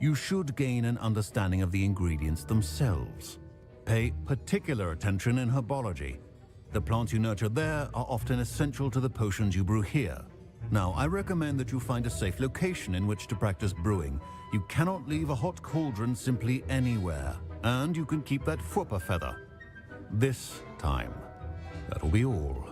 you should gain an understanding of the ingredients themselves. Pay particular attention in herbology. The plants you nurture there are often essential to the potions you brew here. Now, I recommend that you find a safe location in which to practice brewing. You cannot leave a hot cauldron simply anywhere. And you can keep that Fwooper feather. This time. That'll be all.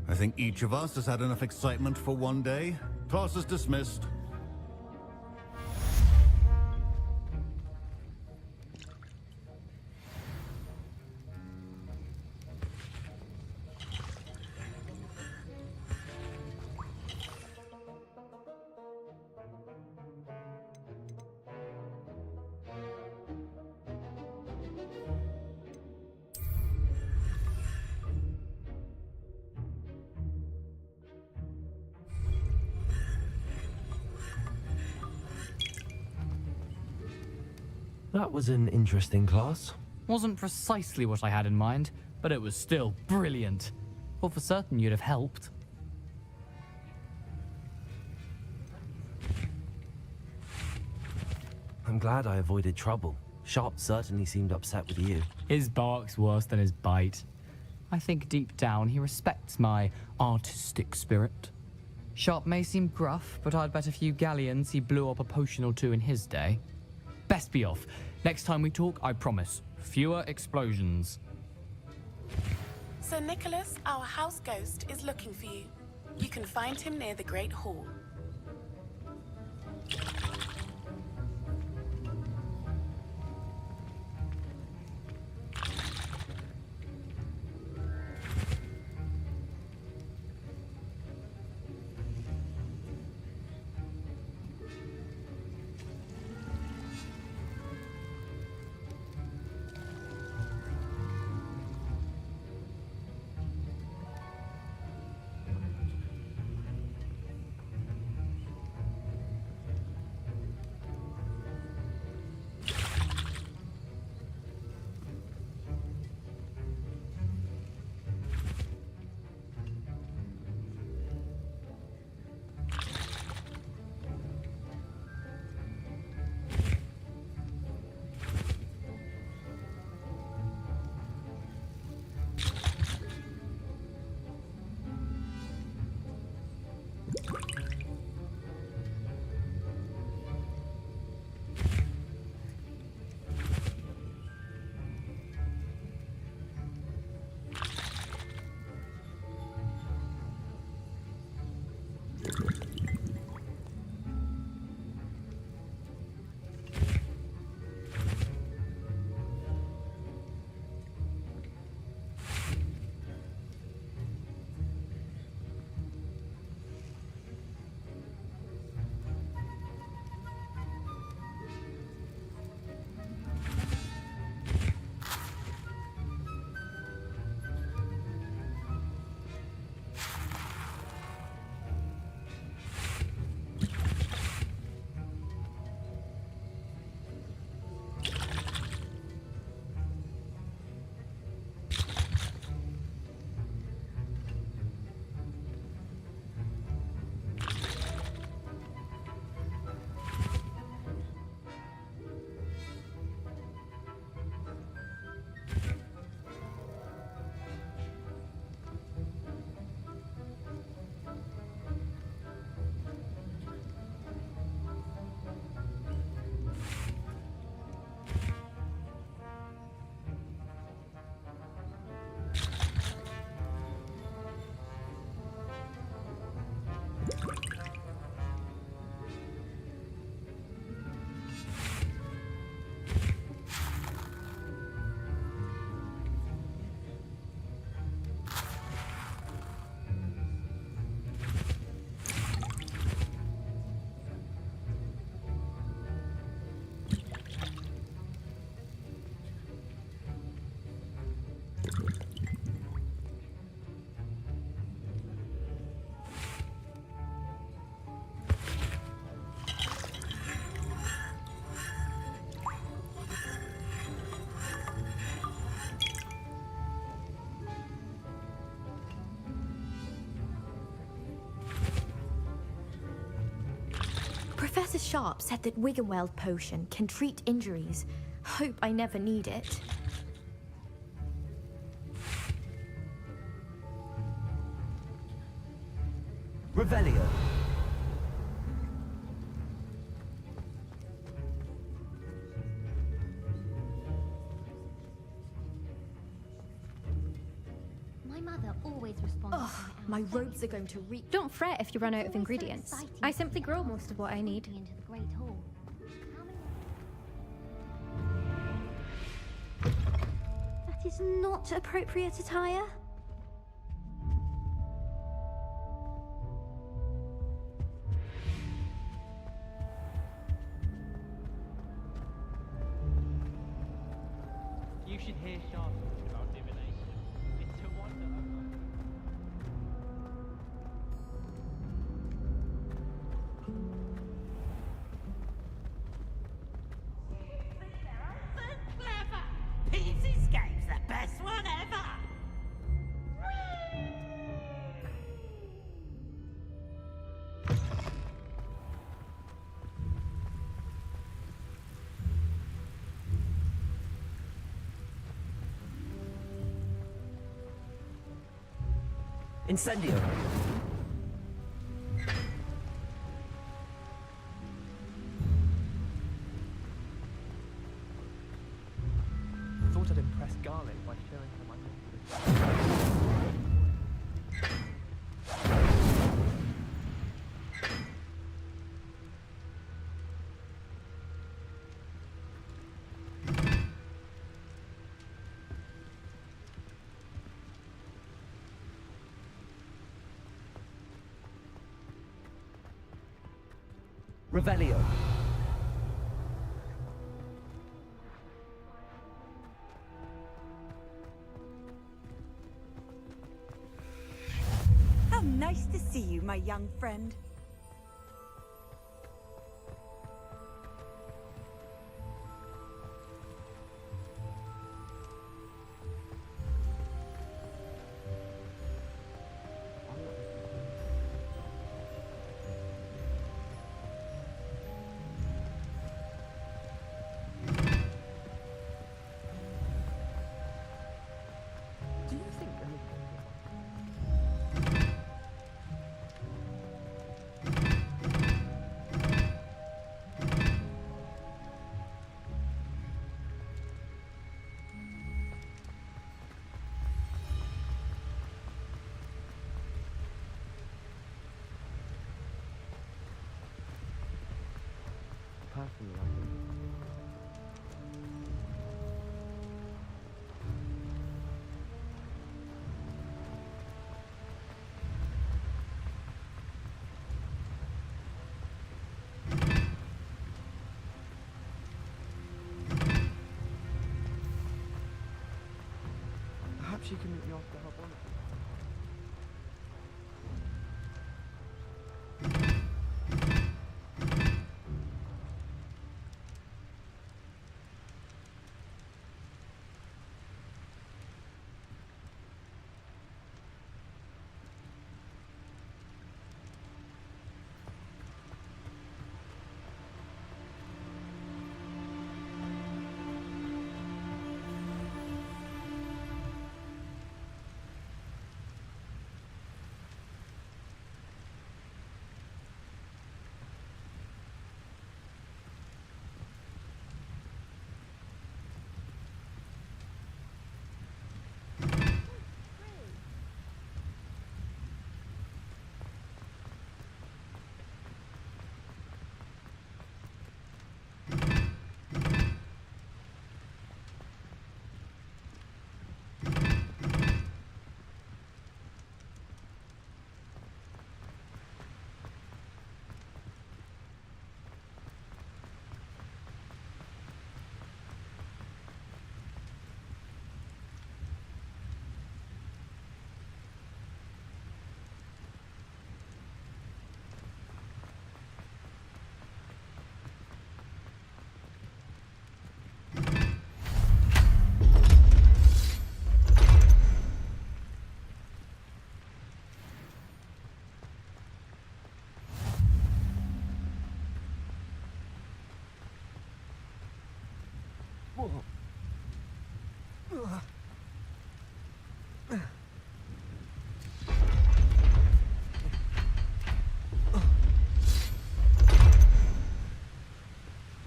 I think each of us has had enough excitement for one day. Class is dismissed. That was an interesting class. Wasn't precisely what I had in mind, but it was still brilliant. Thought for certain you'd have helped. I'm glad I avoided trouble. Sharp certainly seemed upset with you. His bark's worse than his bite. I think deep down he respects my artistic spirit. Sharp may seem gruff, but I'd bet a few galleons he blew up a potion or two in his day. Best be off. Next time we talk, I promise, fewer explosions. Sir Nicholas, our house ghost, is looking for you. You can find him near the Great Hall. Professor Sharp said that Wiggenweld potion can treat injuries. Hope I never need it. Revelio. My mother always responds. Ugh, my robes are going to reek. Don't fret if you run out of ingredients. I simply grow most of what I need. Into the Great Hall. That is not appropriate attire. You should hear Sharp talking about divination. It's a wonder. Clever! Peeves' Escape's the best one ever! Incendio. Thought I'd impress Garlic by showing her my Revelio. How nice to see you, my young friend. Do you think personally, I think perhaps you can meet me off the harmonica.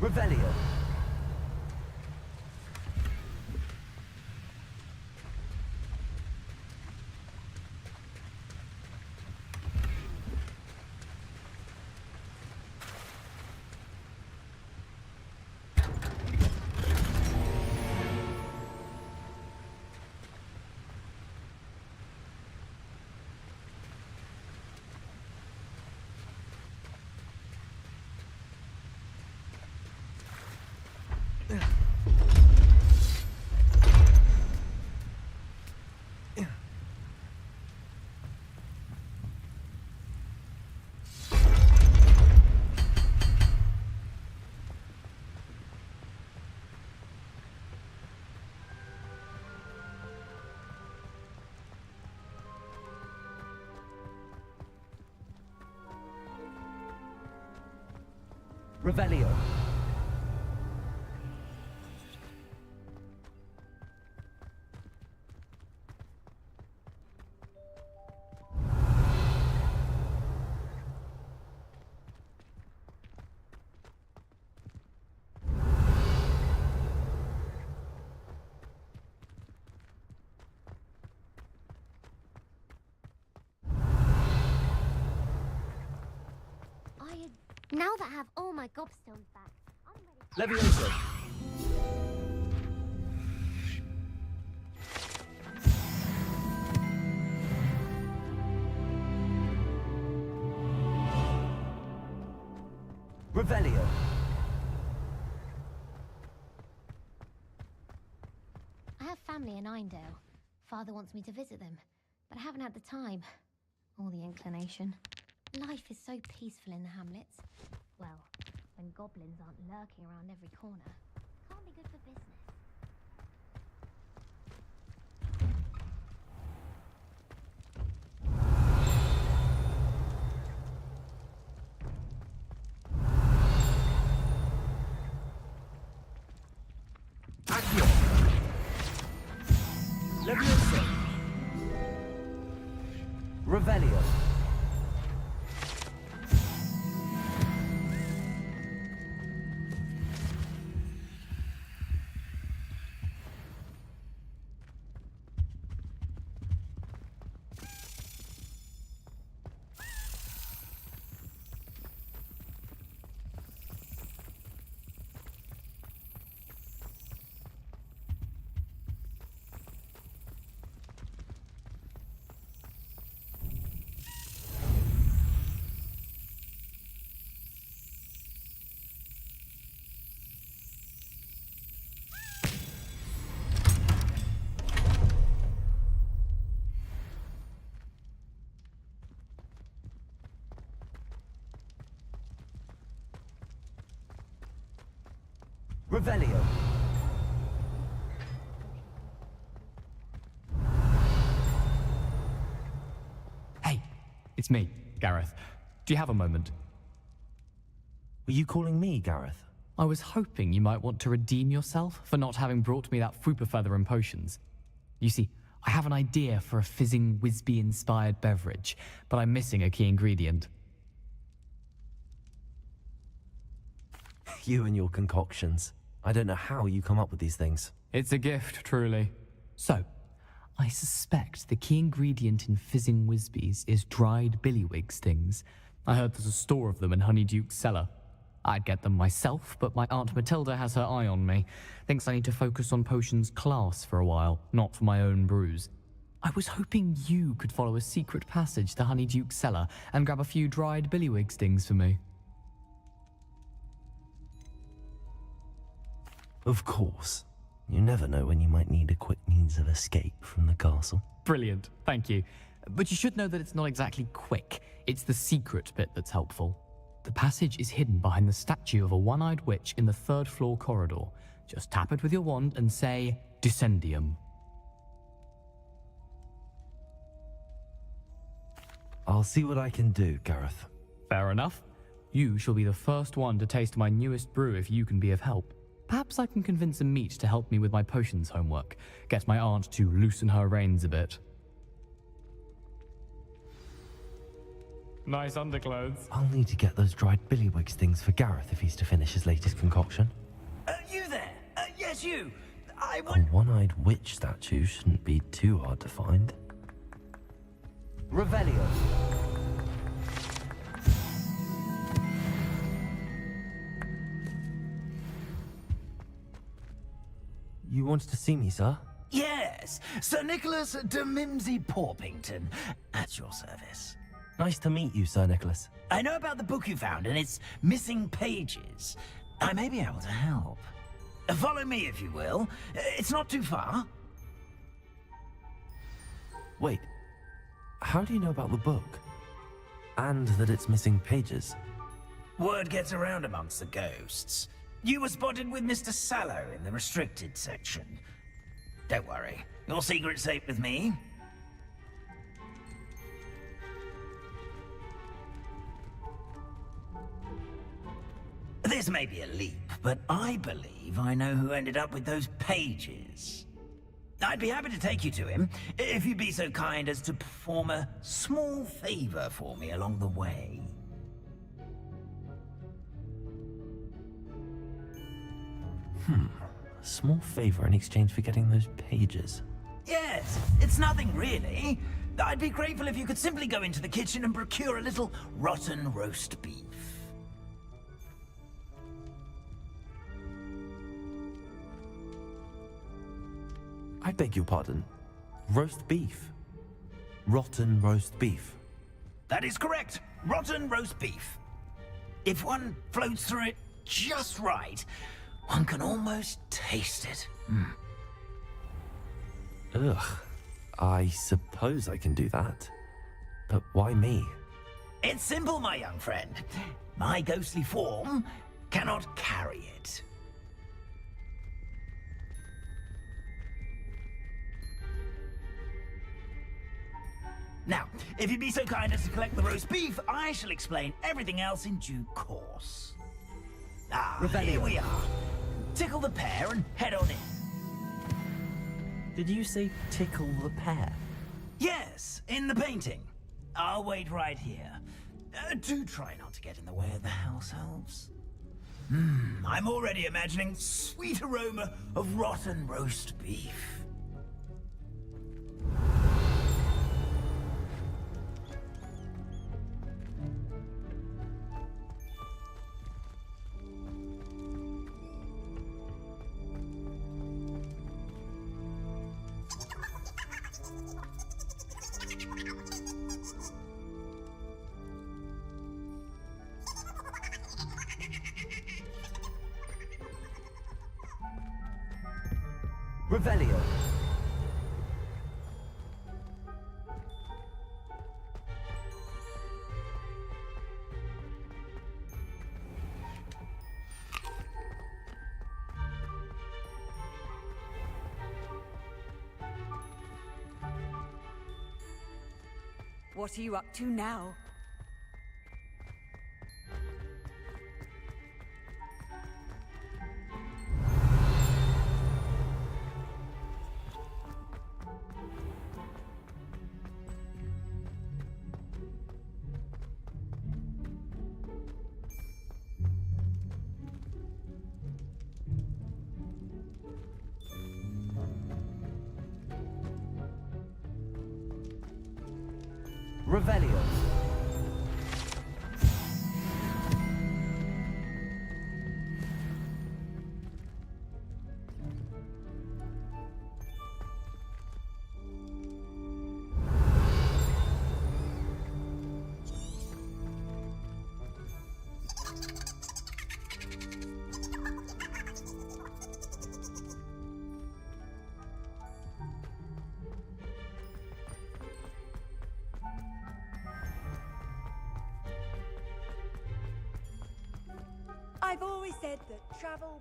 Revelio. Revelio. Now that I have all my gobstones back, I'm ready. Levioso. Revelio. I have family in Eindale. Father wants me to visit them, but I haven't had the time or the inclination. Life is so peaceful in the hamlets. Well, when goblins aren't lurking around every corner, can't be good for business. Accio. Levioso. Revelio. Revelio. Hey, it's me, Gareth. Do you have a moment? Were you calling me, Gareth? I was hoping you might want to redeem yourself for not having brought me that Fooper feather and potions. You see, I have an idea for a fizzing Wisby-inspired beverage, but I'm missing a key ingredient. You and your concoctions. I don't know how you come up with these things. It's a gift, truly. So, I suspect the key ingredient in fizzing Wisbies is dried billywig stings. I heard there's a store of them in Honeyduke's cellar. I'd get them myself, but my Aunt Matilda has her eye on me. Thinks I need to focus on potions class for a while, not for my own brews. I was hoping you could follow a secret passage to Honeyduke's cellar and grab a few dried billywig stings for me. Of course. You never know when you might need a quick means of escape from the castle. Brilliant, thank you. But you should know that it's not exactly quick. It's the secret bit that's helpful. The passage is hidden behind the statue of a one-eyed witch in the third-floor corridor. Just tap it with your wand and say, Descendium. I'll see what I can do, Gareth. Fair enough. You shall be the first one to taste my newest brew if you can be of help. Perhaps I can convince a meat to help me with my potions homework, get my aunt to loosen her reins a bit. Nice underclothes. I'll need to get those dried billywigs things for Gareth if he's to finish his latest concoction. You there? Yes, you. I A want... one-eyed witch statue shouldn't be too hard to find. Revelio. You wanted to see me, sir? Yes, Sir Nicholas de Mimsy Porpington, at your service. Nice to meet you, Sir Nicholas. I know about the book you found and its missing pages. I may be able to help. Follow me, if you will. It's not too far. Wait, how do you know about the book? And that it's missing pages? Word gets around amongst the ghosts. You were spotted with Mr. Sallow in the restricted section. Don't worry, your secret's safe with me. This may be a leap, but I believe I know who ended up with those pages. I'd be happy to take you to him, if you'd be so kind as to perform a small favor for me along the way. A small favor in exchange for getting those pages. Yes, it's nothing really. I'd be grateful if you could simply go into the kitchen and procure a little rotten roast beef. I beg your pardon. Roast beef. Rotten roast beef. That is correct. Rotten roast beef. If one floats through it just right, one can almost taste it. Ugh. I suppose I can do that. But why me? It's simple, my young friend. My ghostly form cannot carry it. Now, if you'd be so kind as to collect the roast beef, I shall explain everything else in due course. Here we are. Tickle the pear and head on in. Did you say tickle the pear? Yes, in the painting. I'll wait right here. Do try not to get in the way of the house elves. I'm already imagining sweet aroma of rotten roast beef. Revelio. What are you up to now? Revelio. I've always said that travel...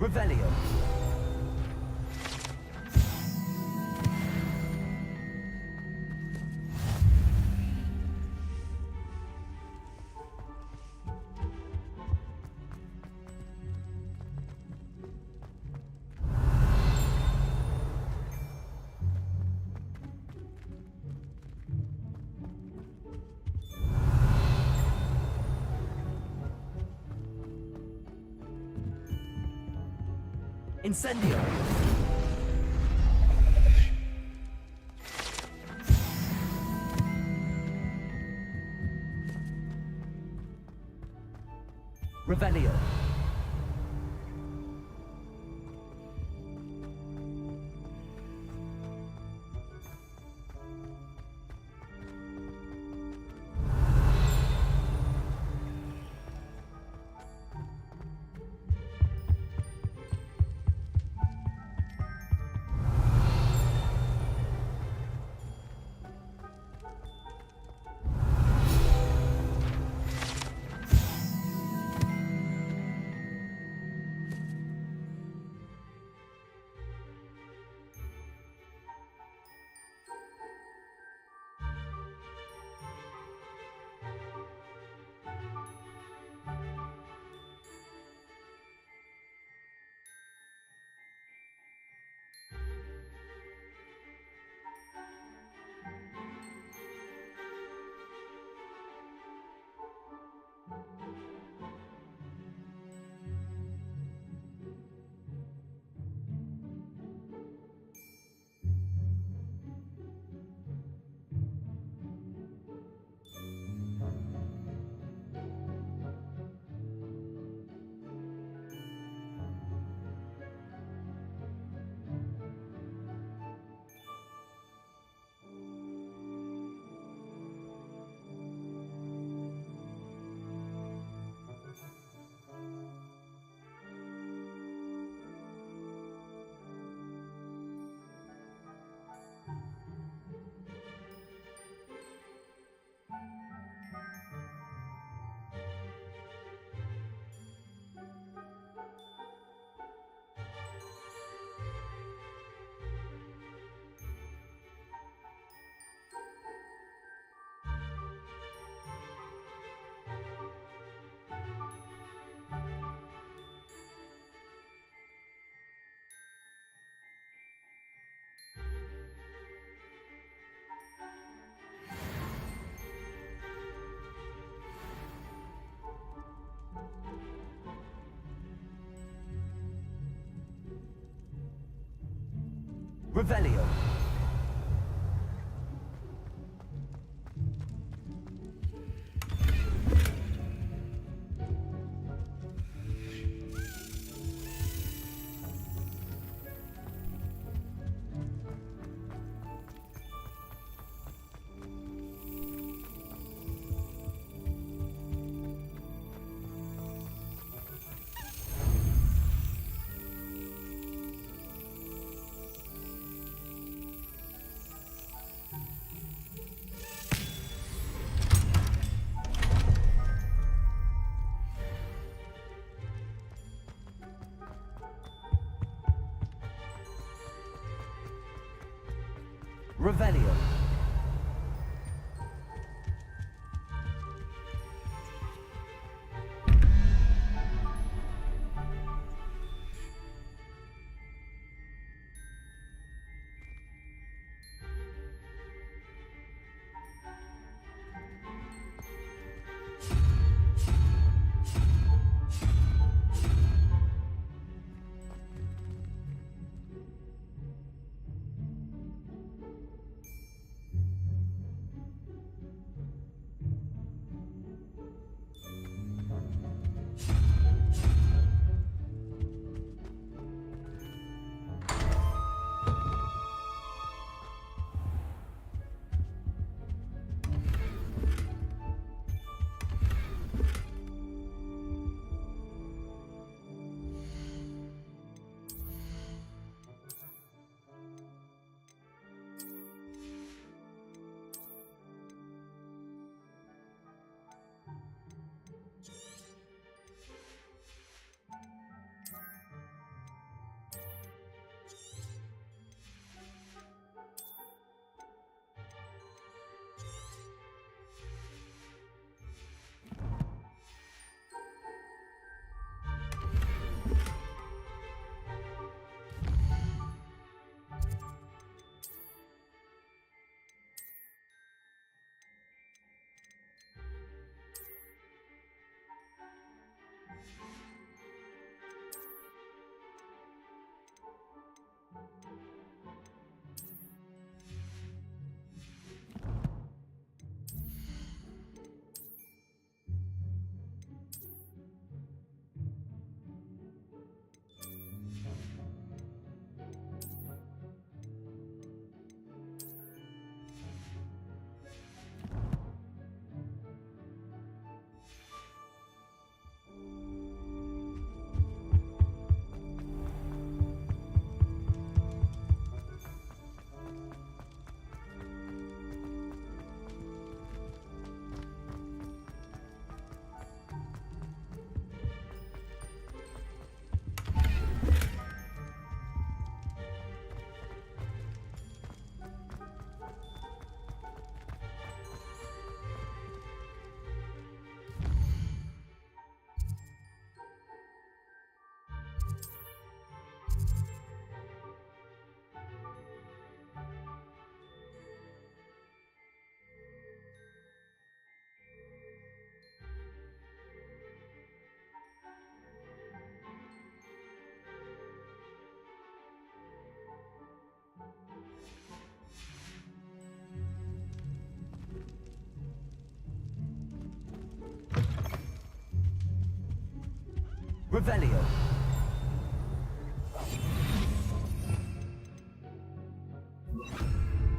Revelio. Incendio! Revelio. Revelio. Revelio. Revelio.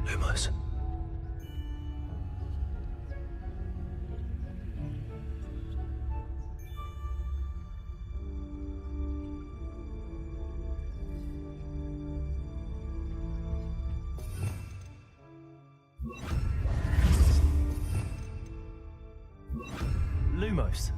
Lumos. Lumos.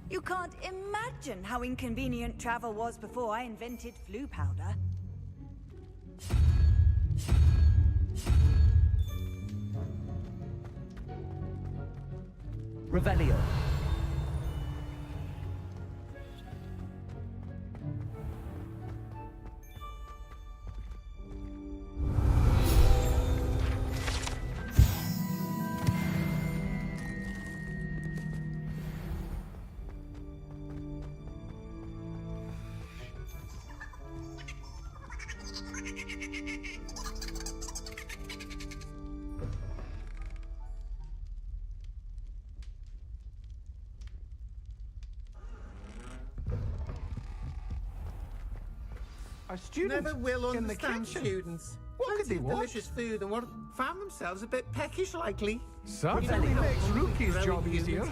You can't imagine how inconvenient travel was before I invented flu powder. Revelio. Our students Never will in the understand kitchen. students. What could Plenty they of want? delicious food and what found themselves a bit peckish likely. Certainly makes Rookie's job easier.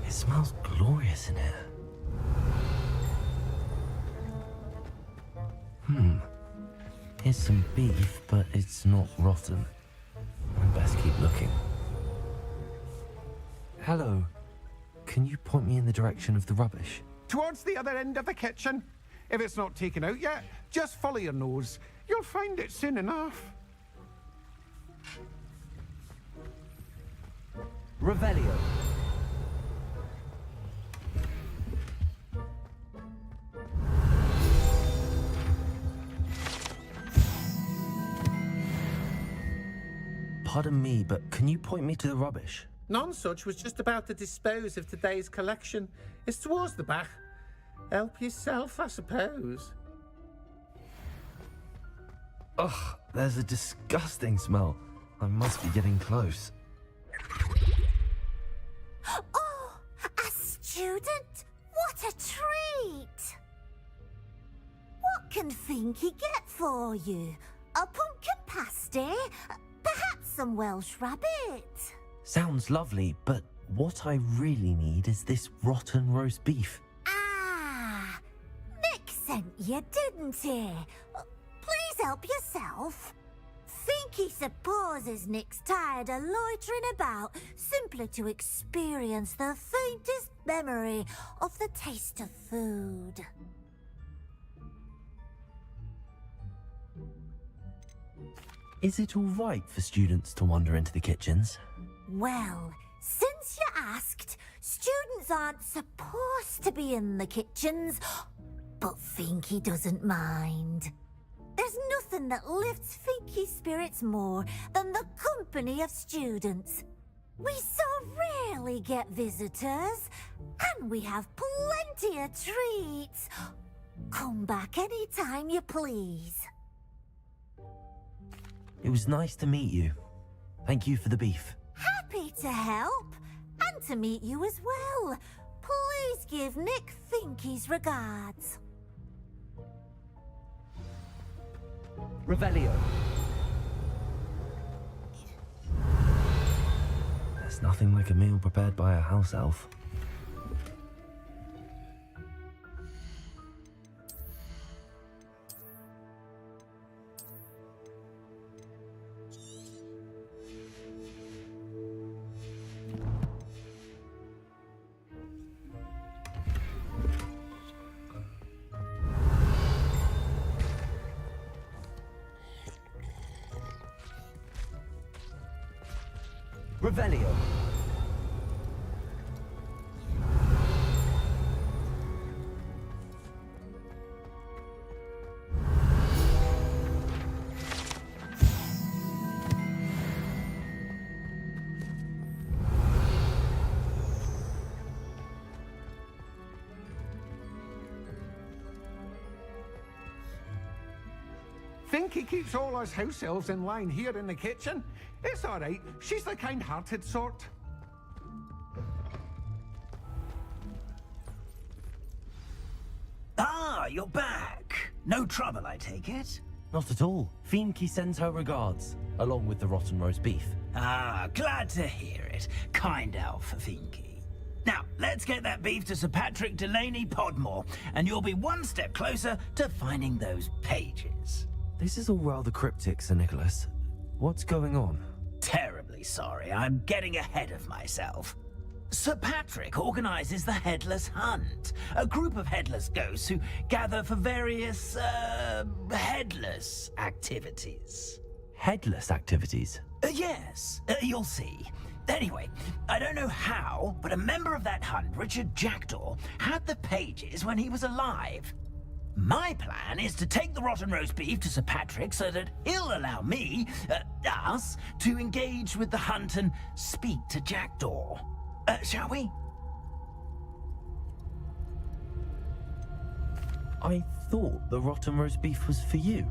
It smells glorious in here. Here's some beef, but it's not rotten. I best keep looking. Hello. Can you point me in the direction of the rubbish? Towards the other end of the kitchen. If it's not taken out yet, just follow your nose. You'll find it soon enough. Revelio. Pardon me, but can you point me to the rubbish? Nonsuch was just about to dispose of today's collection. It's towards the back. Help yourself, I suppose. Ugh, there's a disgusting smell. I must be getting close. Oh, a student? What a treat! What can Finky get for you? A pumpkin pasty? Perhaps some Welsh rabbit? Sounds lovely, but what I really need is this rotten roast beef. Ah, Nick sent you, didn't he? Please help yourself. Finky supposes Nick's tired of loitering about simply to experience the faintest memory of the taste of food. Is it all right for students to wander into the kitchens? Well, since you asked, students aren't supposed to be in the kitchens, but Finky doesn't mind. There's nothing that lifts Finky's spirits more than the company of students. We so rarely get visitors, and we have plenty of treats. Come back any time you please. It was nice to meet you. Thank you for the beef. Happy to help, and to meet you as well. Please give Nick Finky's regards. Revelio. There's nothing like a meal prepared by a house elf. Revelio. Think he keeps all us house elves in line here in the kitchen? It's all right. She's the kind-hearted sort. Ah, you're back. No trouble, I take it? Not at all. Fienke sends her regards, along with the rotten roast beef. Ah, glad to hear it. Kind elf, Fienke. Now, let's get that beef to Sir Patrick Delaney Podmore, and you'll be one step closer to finding those pages. This is all rather cryptic, Sir Nicholas. What's going on? Terribly sorry, I'm getting ahead of myself. Sir Patrick organizes the Headless Hunt, a group of headless ghosts who gather for various, headless activities. Headless activities? Yes, you'll see. Anyway, I don't know how, but a member of that hunt, Richard Jackdaw, had the pages when he was alive. My plan is to take the rotten roast beef to Sir Patrick so that he'll allow me, us, to engage with the hunt and speak to Jackdaw. Shall we? I thought the rotten roast beef was for you.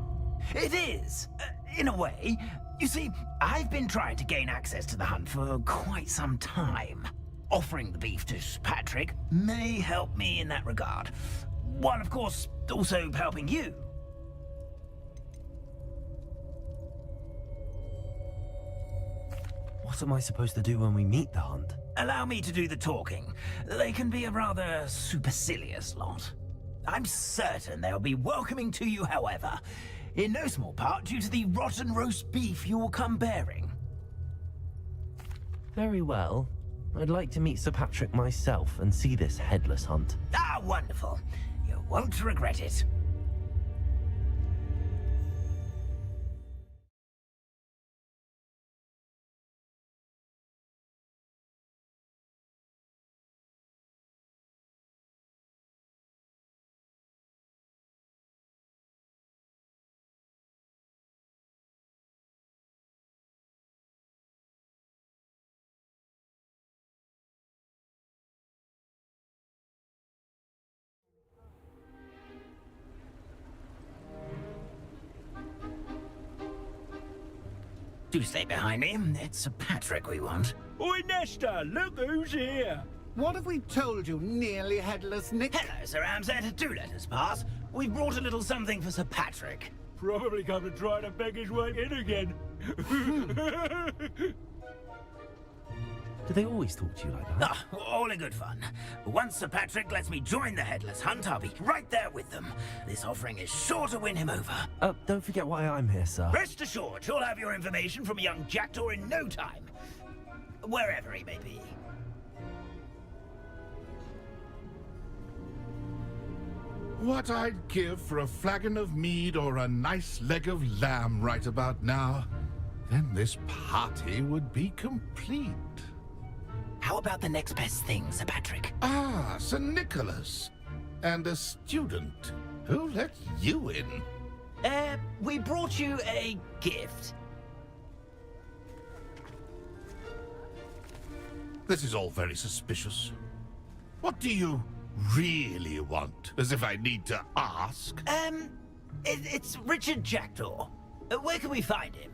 It is, in a way. You see, I've been trying to gain access to the hunt for quite some time. Offering the beef to Sir Patrick may help me in that regard. While, of course, also helping you. What am I supposed to do when we meet the hunt? Allow me to do the talking. They can be a rather supercilious lot. I'm certain they'll be welcoming to you, however, in no small part due to the rotten roast beef you will come bearing. Very well. I'd like to meet Sir Patrick myself and see this headless hunt. Ah, wonderful. You won't regret it. Do stay behind me. It's Sir Patrick we want. Oi, Nesta, look who's here. What have we told you, nearly headless Nick? Hello, Sir Ramsett. Do let us pass. We've brought a little something for Sir Patrick. Probably come to try to beg his way in again. Do they always talk to you like that? Ah, all in good fun. Once Sir Patrick lets me join the Headless Hunt, I'll be right there with them. This offering is sure to win him over. Don't forget why I'm here, sir. Rest assured, you'll have your information from a young Jackdaw in no time. Wherever he may be. What I'd give for a flagon of mead or a nice leg of lamb right about now. Then this party would be complete. How about the next best thing, Sir Patrick? Ah, Sir Nicholas. And a student. Who let you in? We brought you a gift. This is all very suspicious. What do you really want? As if I need to ask. It's Richard Jackdaw. Where can we find him?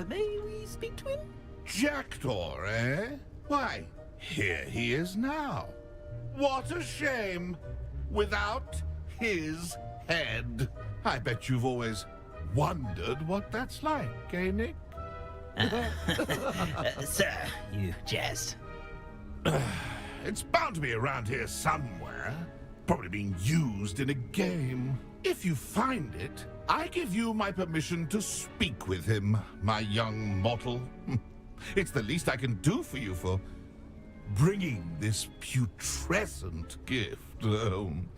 May we speak to him? Jackdaw, eh? Why, here he is now. What a shame. Without his head. I bet you've always wondered what that's like, eh, Nick? Sir, you jest. It's bound to be around here somewhere. Probably being used in a game. If you find it, I give you my permission to speak with him, my young mortal. It's the least I can do for you for bringing this putrescent gift home.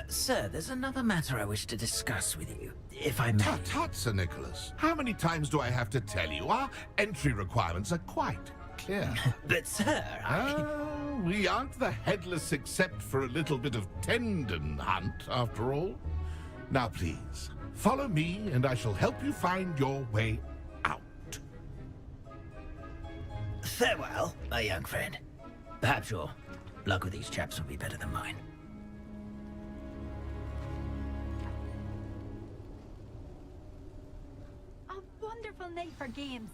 Sir, there's another matter I wish to discuss with you, if I may. Tut, Sir Nicholas. How many times do I have to tell you? Our entry requirements are quite clear. But, sir, we aren't the headless except for a little bit of tendon hunt, after all. Now, please, follow me, and I shall help you find your way out. Farewell, my young friend. Perhaps your luck with these chaps will be better than mine. A wonderful night for games.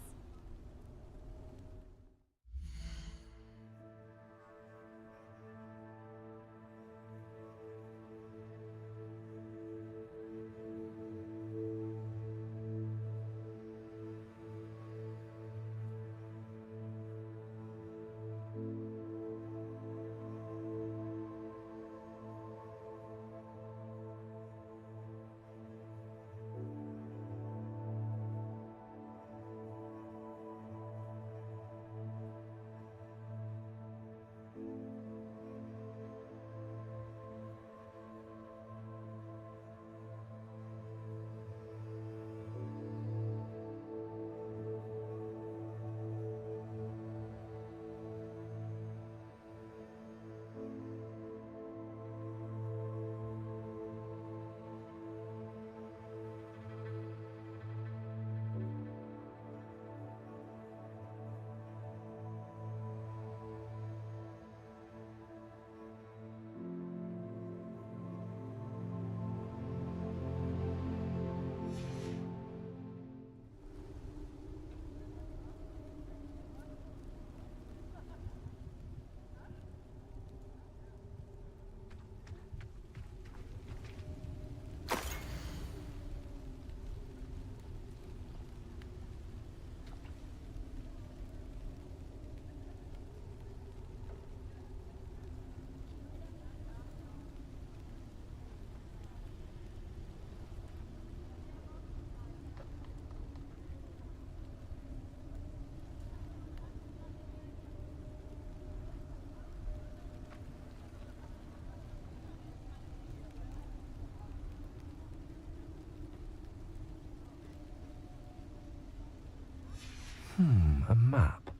A map.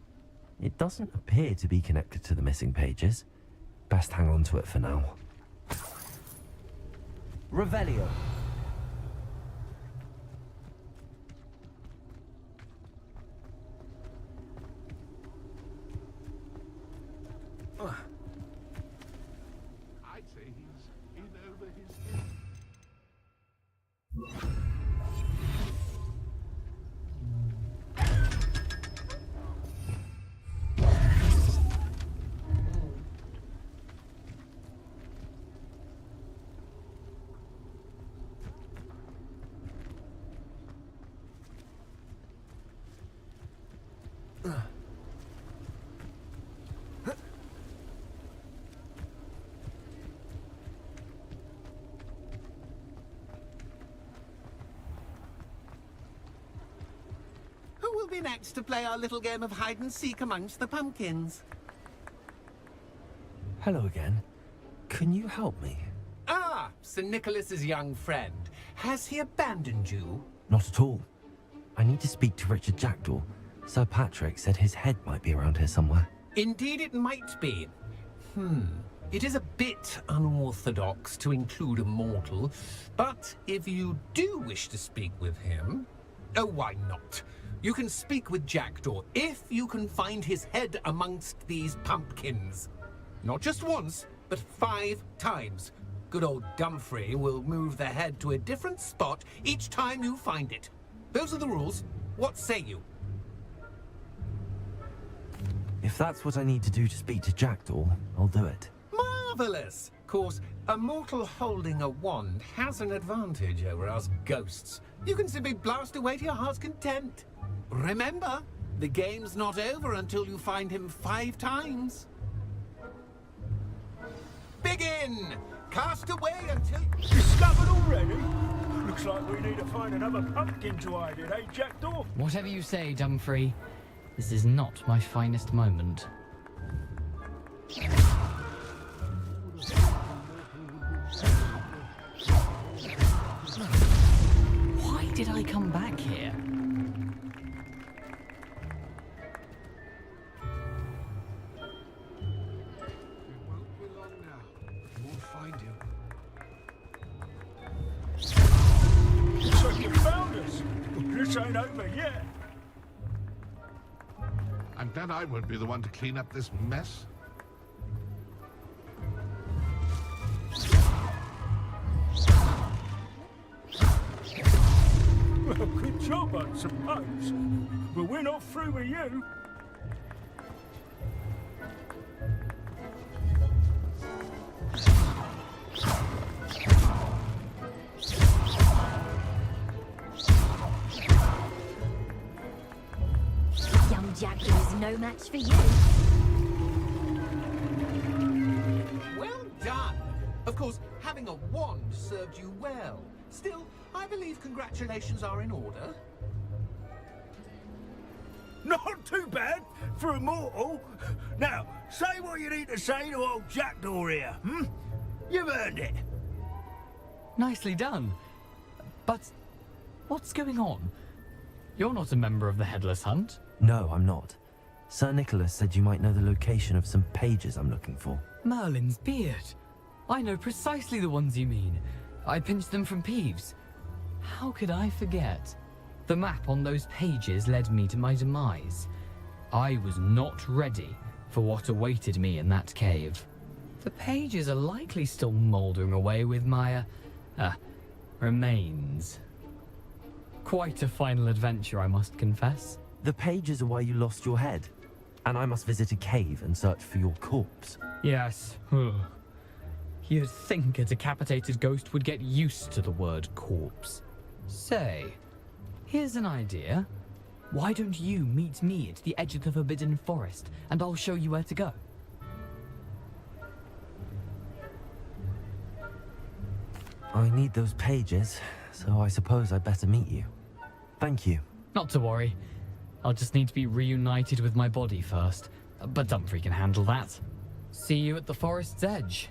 It doesn't appear to be connected to the missing pages. Best hang on to it for now. Revelio. I'd say he's in over his head. Who will be next to play our little game of hide and seek amongst the pumpkins? Hello again. Can you help me? Ah, Sir Nicholas's young friend. Has he abandoned you? Not at all. I need to speak to Richard Jackdaw. Sir Patrick said his head might be around here somewhere. Indeed it might be. It is a bit unorthodox to include a mortal, but if you do wish to speak with him, oh, why not? You can speak with Jackdaw if you can find his head amongst these pumpkins. Not just once, but 5 times. Good old Dumfrey will move the head to a different spot each time you find it. Those are the rules. What say you? If that's what I need to do to speak to Jackdaw, I'll do it. Marvelous! Of course, a mortal holding a wand has an advantage over us ghosts. You can simply blast away to your heart's content. Remember, the game's not over until you find him 5 times. Begin! Cast away until... Discovered already? Looks like we need to find another pumpkin to hide in, eh, Jackdaw? Whatever you say, Dumfrey. This is not my finest moment. did I come back here? So you found us. This ain't over yet. I'm glad I won't be the one to clean up this mess. Well, good job, I suppose. But we're not through with you. Young Jack is no match for you. Well done! Of course, having a wand served you well. Still, I believe congratulations are in order. Not too bad for a mortal. Now, say what you need to say to old Jackdaw here, hmm? You've earned it. Nicely done. But what's going on? You're not a member of the Headless Hunt. No, I'm not. Sir Nicholas said you might know the location of some pages I'm looking for. Merlin's beard. I know precisely the ones you mean. I pinched them from Peeves. How could I forget? The map on those pages led me to my demise. I was not ready for what awaited me in that cave. The pages are likely still mouldering away with my, remains. Quite a final adventure, I must confess. The pages are why you lost your head, and I must visit a cave and search for your corpse. Yes. You'd think a decapitated ghost would get used to the word corpse. Say, here's an idea. Why don't you meet me at the edge of the Forbidden Forest, and I'll show you where to go? I need those pages, so I suppose I'd better meet you. Thank you. Not to worry. I'll just need to be reunited with my body first. But Dumfries can handle that. See you at the forest's edge.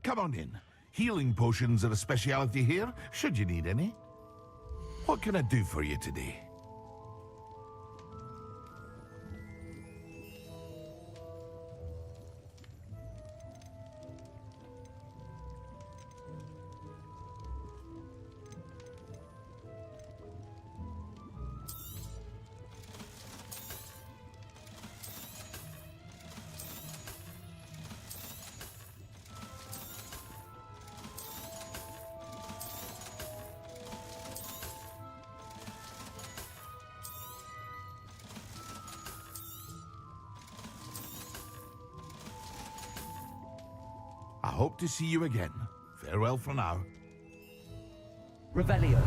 Come on in. Healing potions are a speciality here, should you need any. What can I do for you today? I hope to see you again. Farewell for now. Revelio.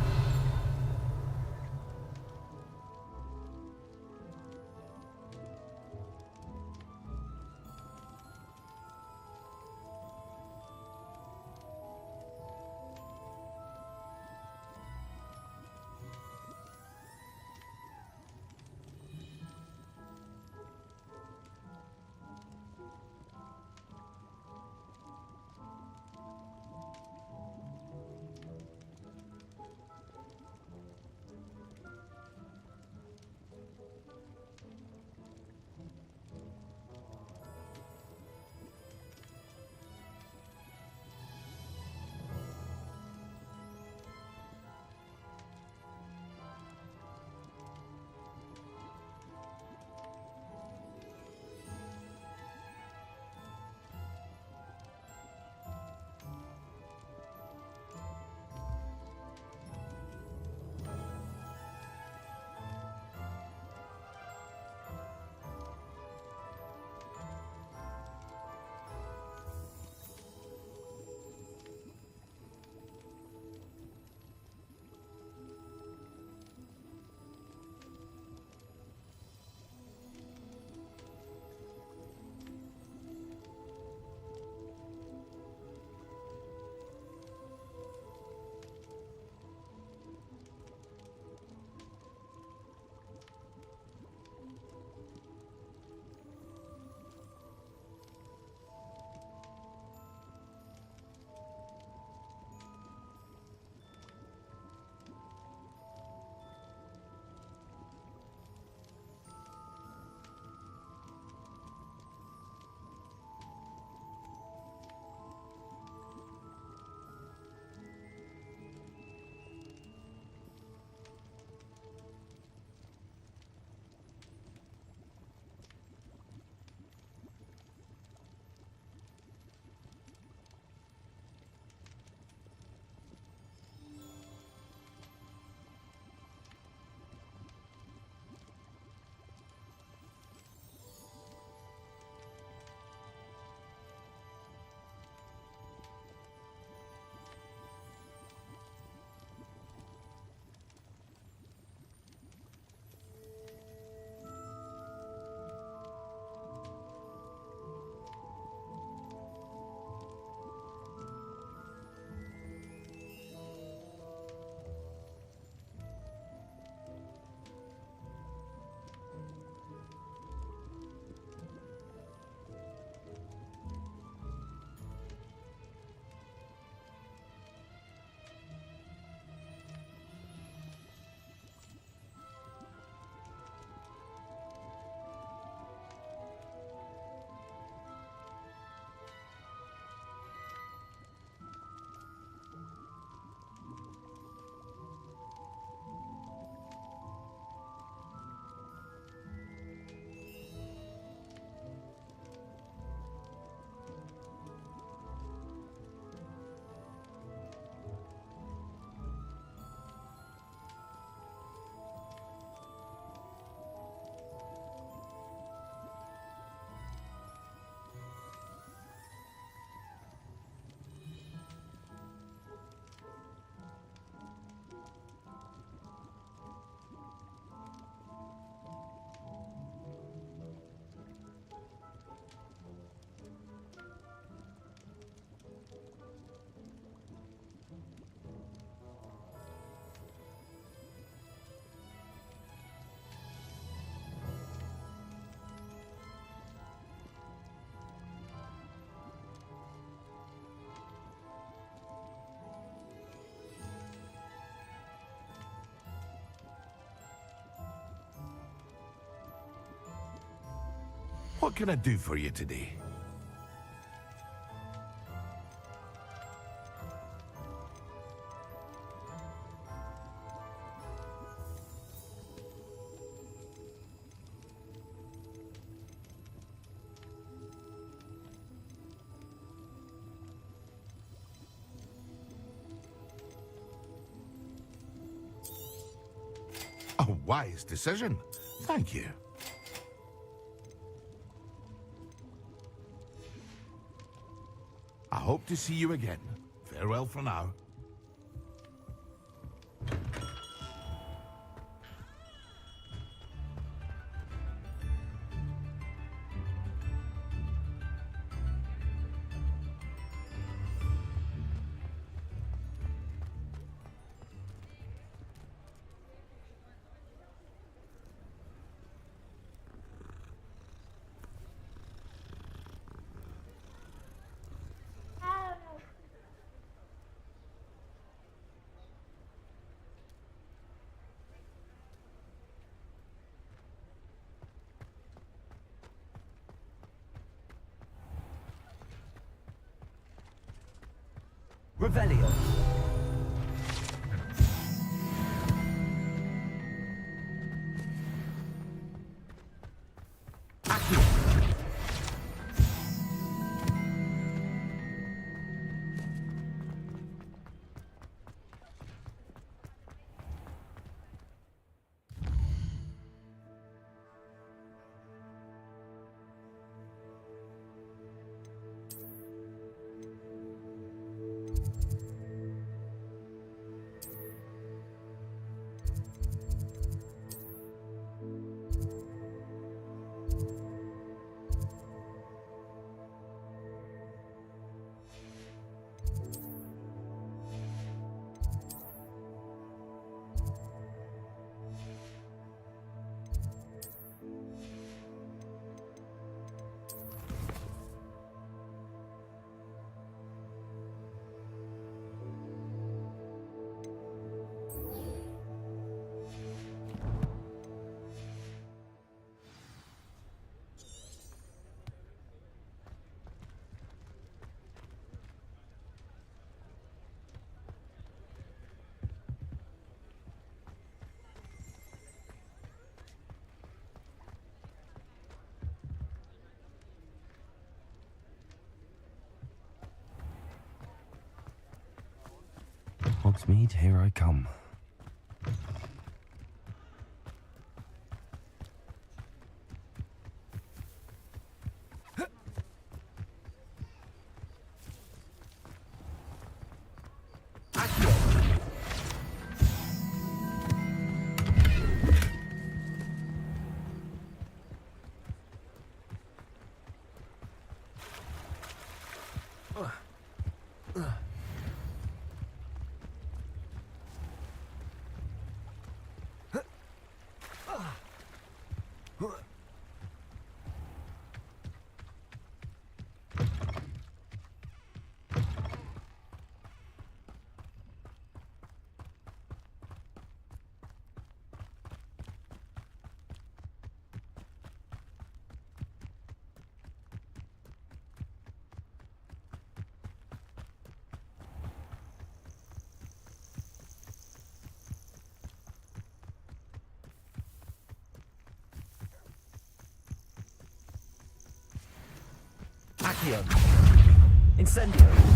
What can I do for you today? A wise decision. Thank you. I hope to see you again. Farewell for now. Revelio. Hogsmeade, here I come. Accio. Incendio.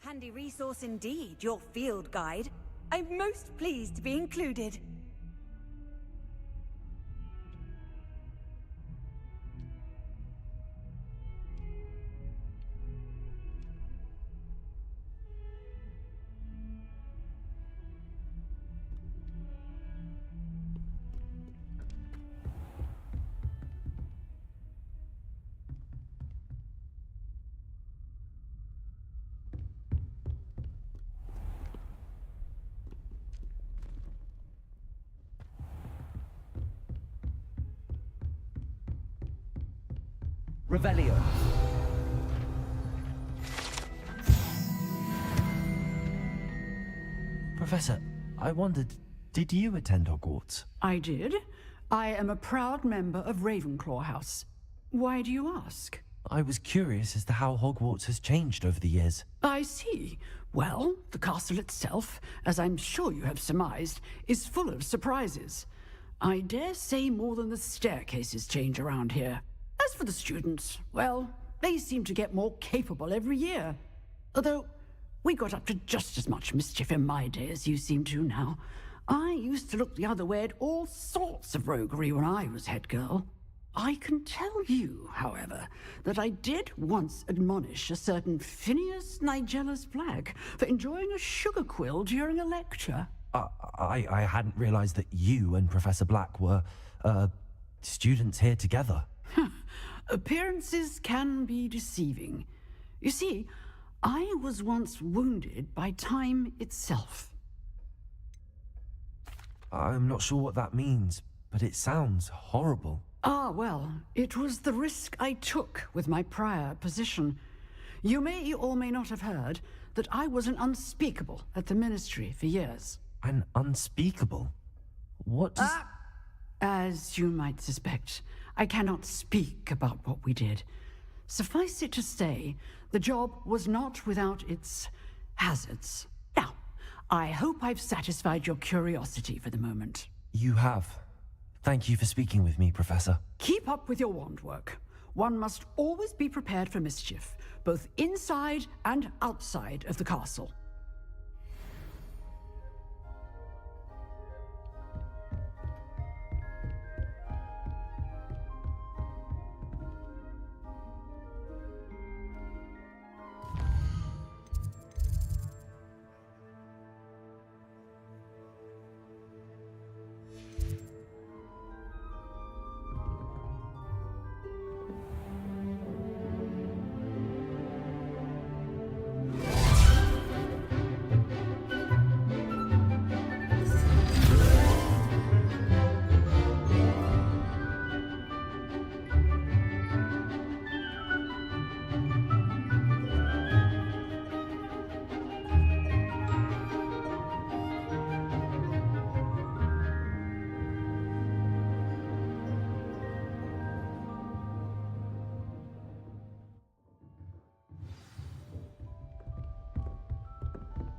Handy resource indeed, your field guide. I'm most pleased to be included. Revelio. Professor, I wondered, did you attend Hogwarts? I did. I am a proud member of Ravenclaw House. Why do you ask? I was curious as to how Hogwarts has changed over the years. I see. Well, the castle itself, as I'm sure you have surmised, is full of surprises. I dare say more than the staircases change around here. As for the students, well, they seem to get more capable every year. Although, we got up to just as much mischief in my day as you seem to now. I used to look the other way at all sorts of roguery when I was head girl. I can tell you, however, that I did once admonish a certain Phineas Nigellus Black for enjoying a sugar quill during a lecture. I hadn't realized that you and Professor Black were, students here together. Appearances can be deceiving. You see, I was once wounded by time itself. I'm not sure what that means, but it sounds horrible. Ah, well, it was the risk I took with my prior position. You may or may not have heard that I was an unspeakable at the Ministry for years. An unspeakable? What does... As you might suspect, I cannot speak about what we did. Suffice it to say, the job was not without its hazards. Now, I hope I've satisfied your curiosity for the moment. You have. Thank you for speaking with me, Professor. Keep up with your wand work. One must always be prepared for mischief, both inside and outside of the castle.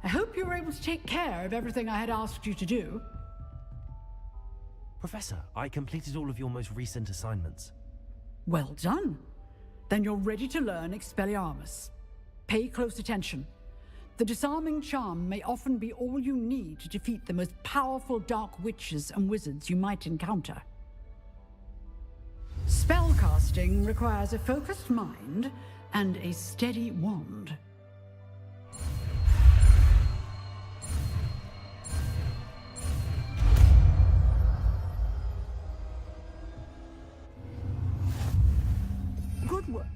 I hope you were able to take care of everything I had asked you to do. Professor, I completed all of your most recent assignments. Well done. Then you're ready to learn Expelliarmus. Pay close attention. The disarming charm may often be all you need to defeat the most powerful dark witches and wizards you might encounter. Spellcasting requires a focused mind and a steady wand. Good work.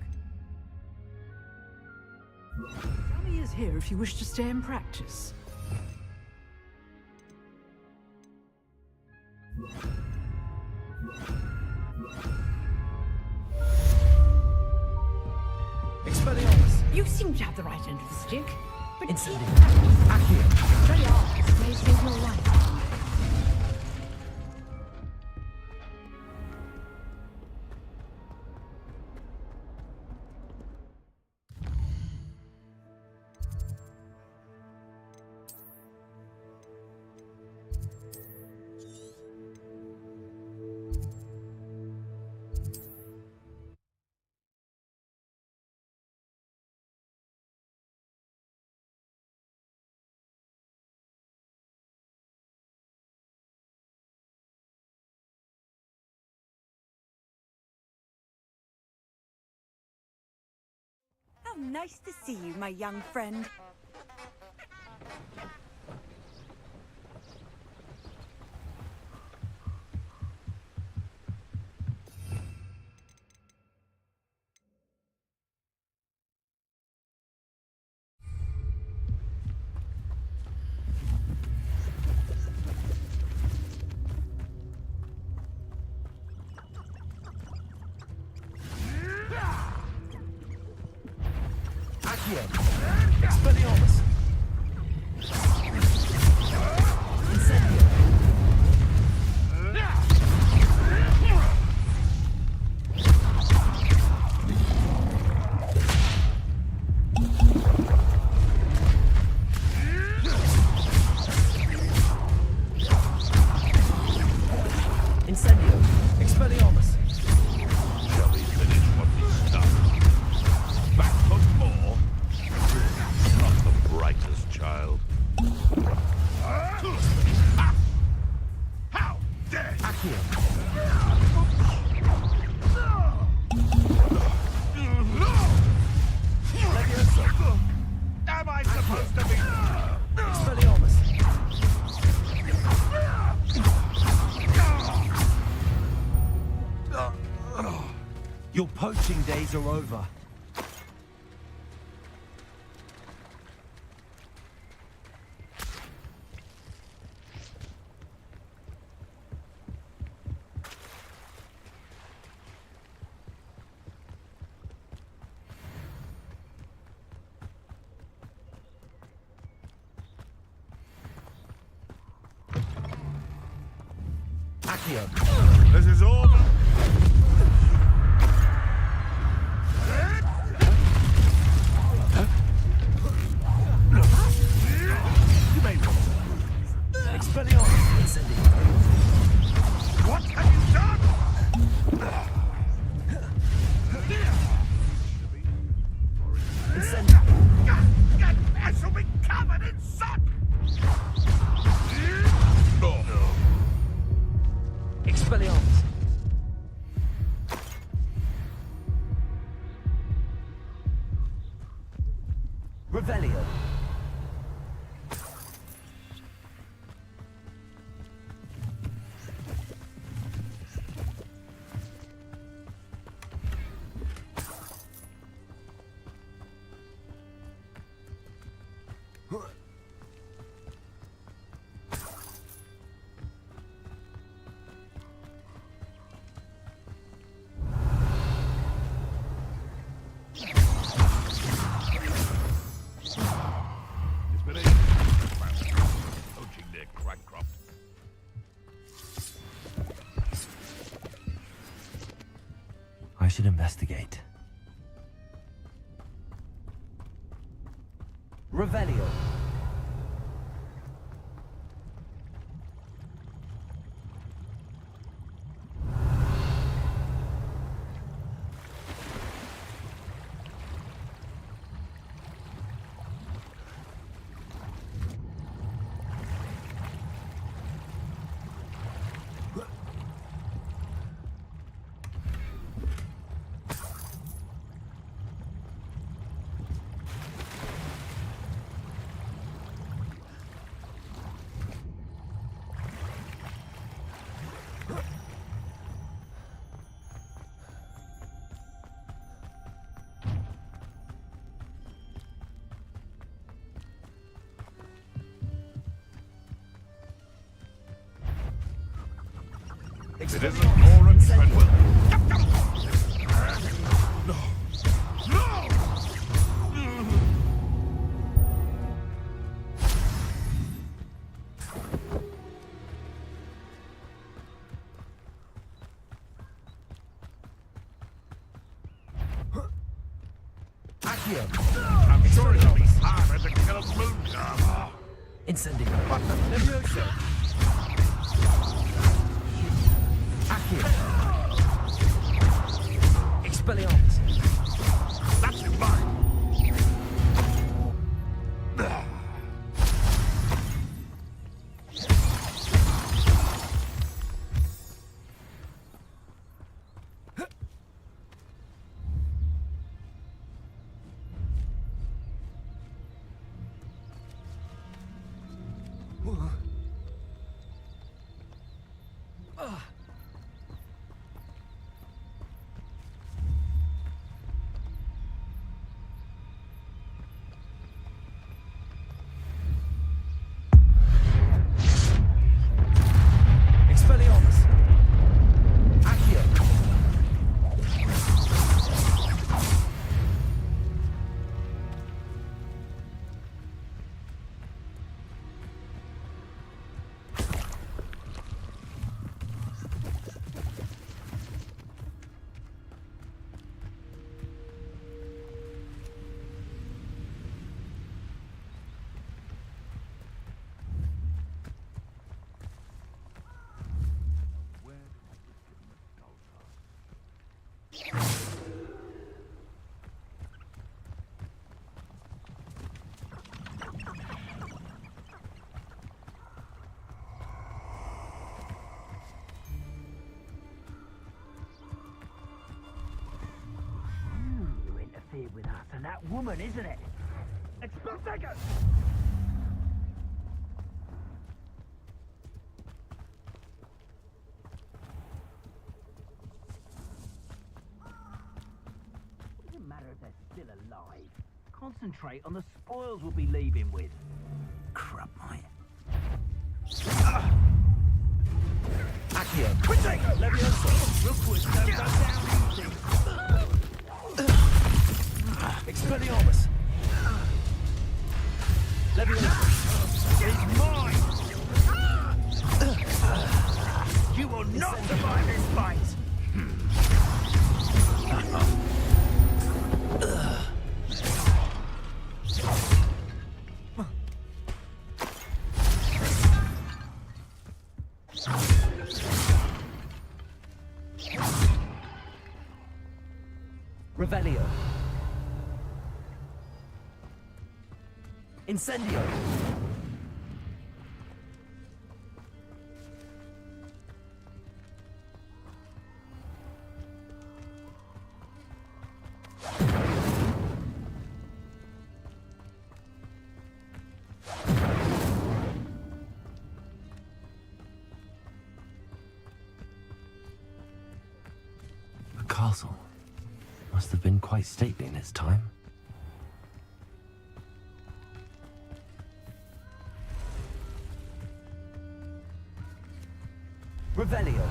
Dummy is here if you wish to stay and practice. Expelliarmus! You seem to have the right end of the stick, but Instantly. Accio. Very hard. May save your life. nice to see you, my young friend. Expelliarmus! Incendio! Incendio! Expelliarmus! Shall we finish what we started? Back for more? Not the brightest child. How dare you! Am I supposed to be... Expelliarmus! Your poaching days are over. Accio. This is all... You may want to... Expelliarmus! Incendio! What have you done? Incendio! I shall be covered in soot! Expelliarmus! Revelio! Poaching near Crancroft. I should investigate. Revelio! It isn't Lawrence Treadwell. No. No! Accio! I'm sure it'll be harder to kill a moon carver. Incendio! Levioso! Accio! Expelliarmus! That's in mine. And that woman, isn't it? Expectago! Doesn't matter if they're still alive. Concentrate on the spoils we'll be leaving with. Crap, mate. Accio. Protego! Levioso. Real quick, don't go down easy. Expelliarmus. Levioso. It's mine! You will not survive this fight! Revelio. Incendio. The castle must have been quite stately in its time. Revelio.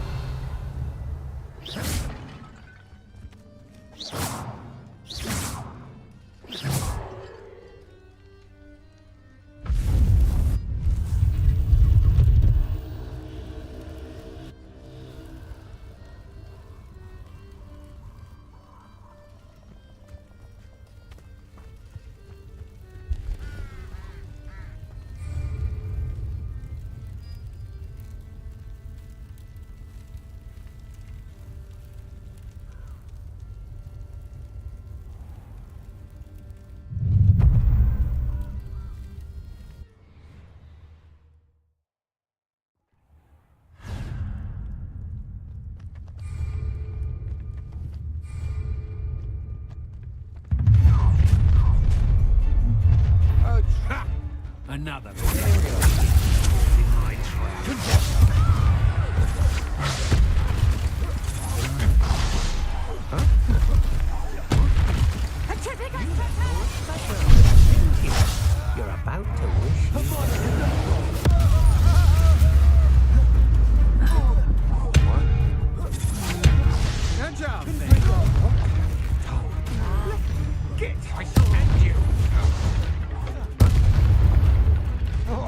Another in my trap. You're about to wish. Good job, Get! I shall end you! Oh,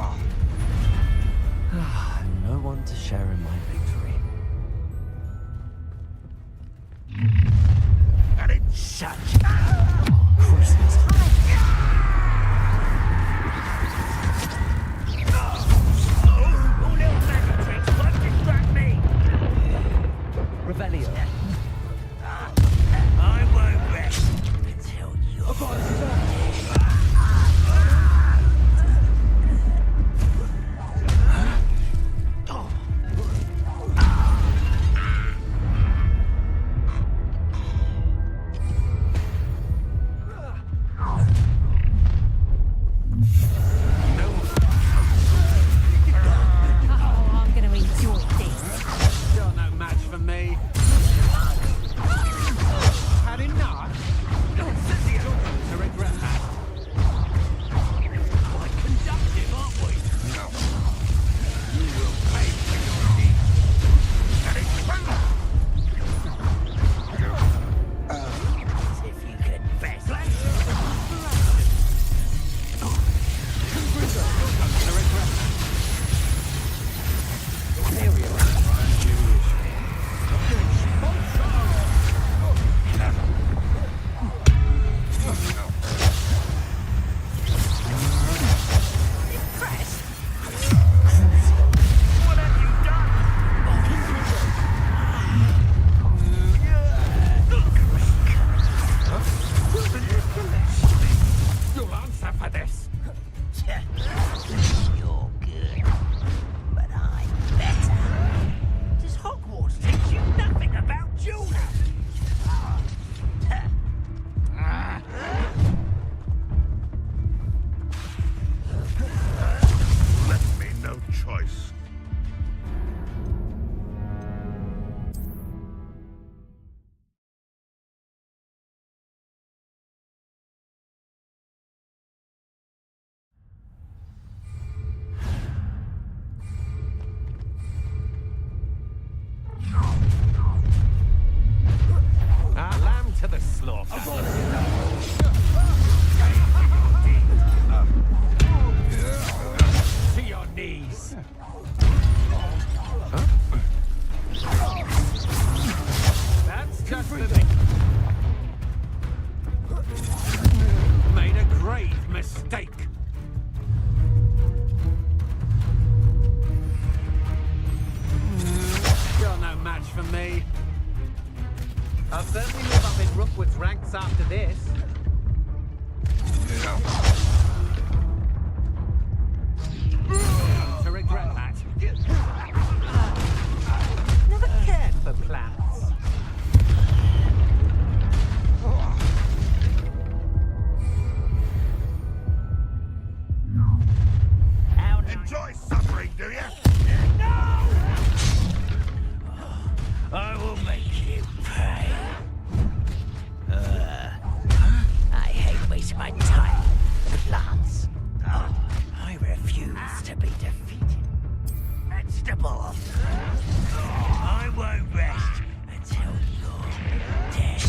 Rookwood's ranks after this. To regret that. Never cared for plants. Enjoy suffering, do you? I will make you pay. I hate wasting my time with plants. I refuse to be defeated. Vegetable. I won't rest until you're dead.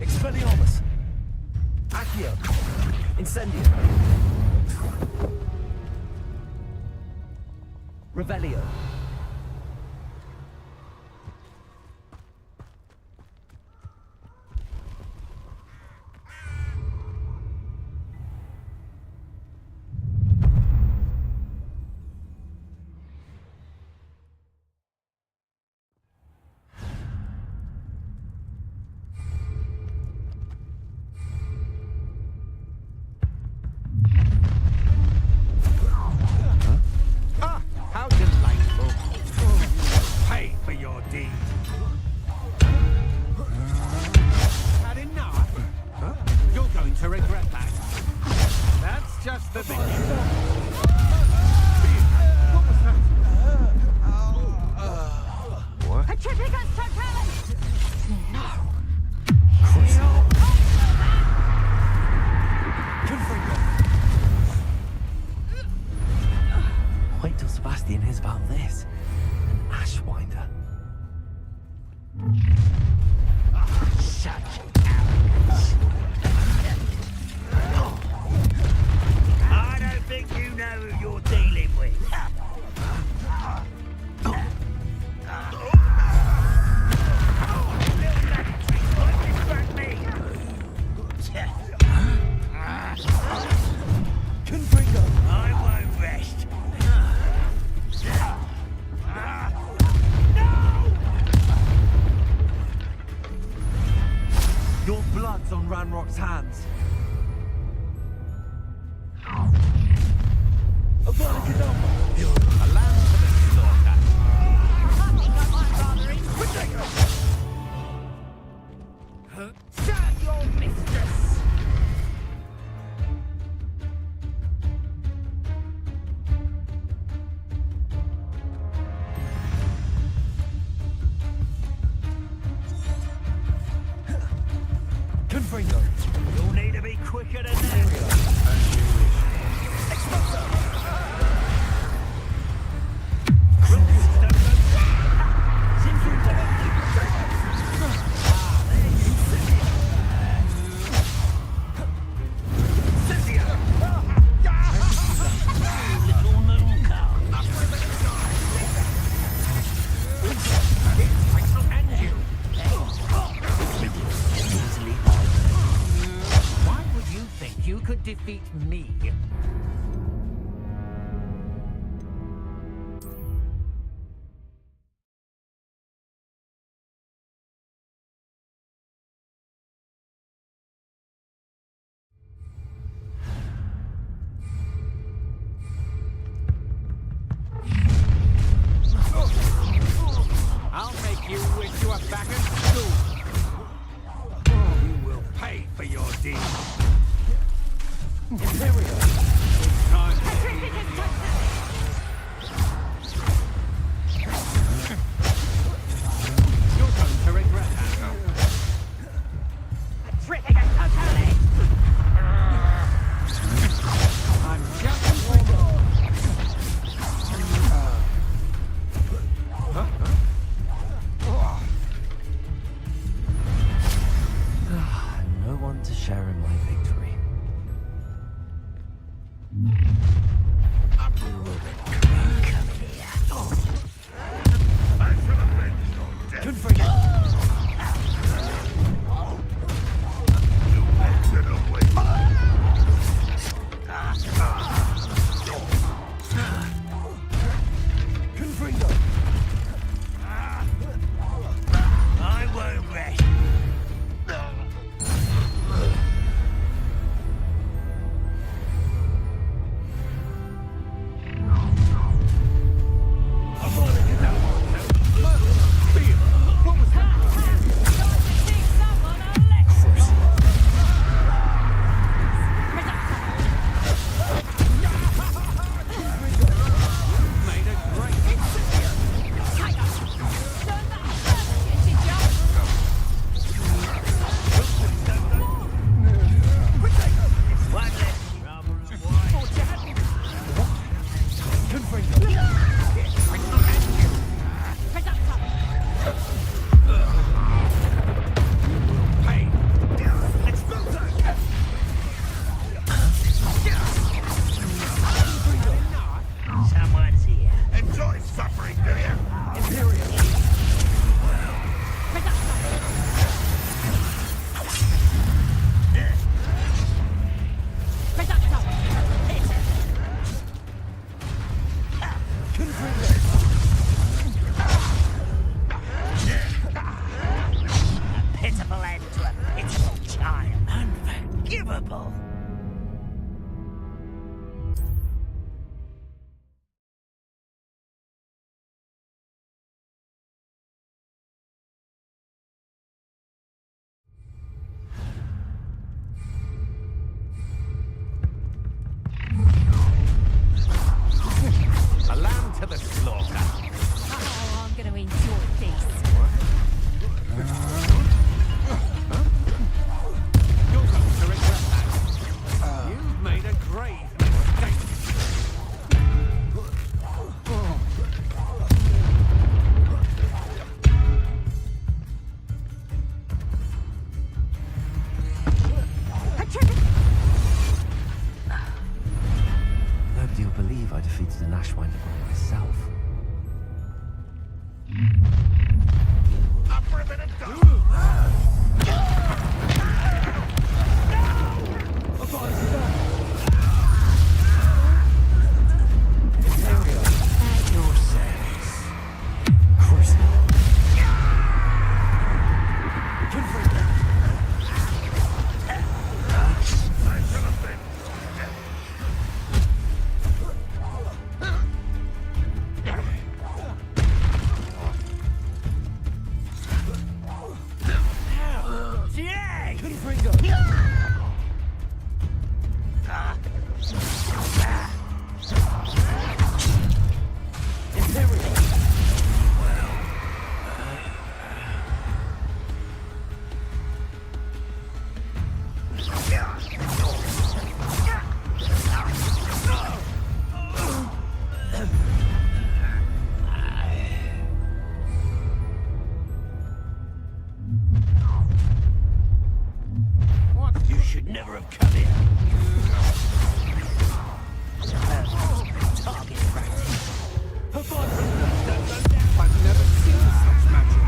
Expelliarmus! Accio! Incendio! Revelio! Ah, how delightful. What? Wait till Sebastian hears about this. An Ashwinder. Such arrogance. I don't think you know who you're dealing with. Confringo. I won't rest. Your blood's on Ranrock's hands. Serve your mistress! Confringo. You'll need to be quicker than that. Why would you think you could defeat me? I'll make you wish you were back at school. You will pay for your deeds. Imperial. Time. You're going to regret that. I'm just warming. No one to share in my victory. I won't rest. Someone's here. Enjoy suffering, do you? A pitiful end to a pitiful child. Unforgivable. defeated an Ashwine by myself. Up for a bit of dust! You should never have come here. Target practice. I've never seen such magic.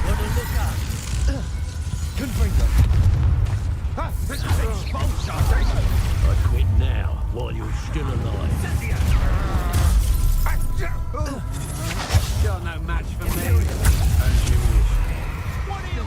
Want to look up? Confringo. I quit now, while you're still alive. You're no match for me. As you wish. What are you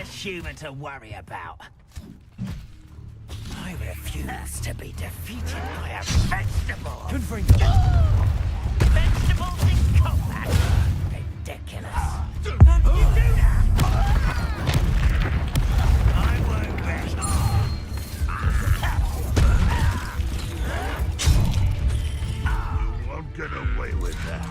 less human to worry about. I refuse to be defeated by a vegetable. Vegetables in combat? Ridiculous. How do you do that? I won't rest. You won't get away with that.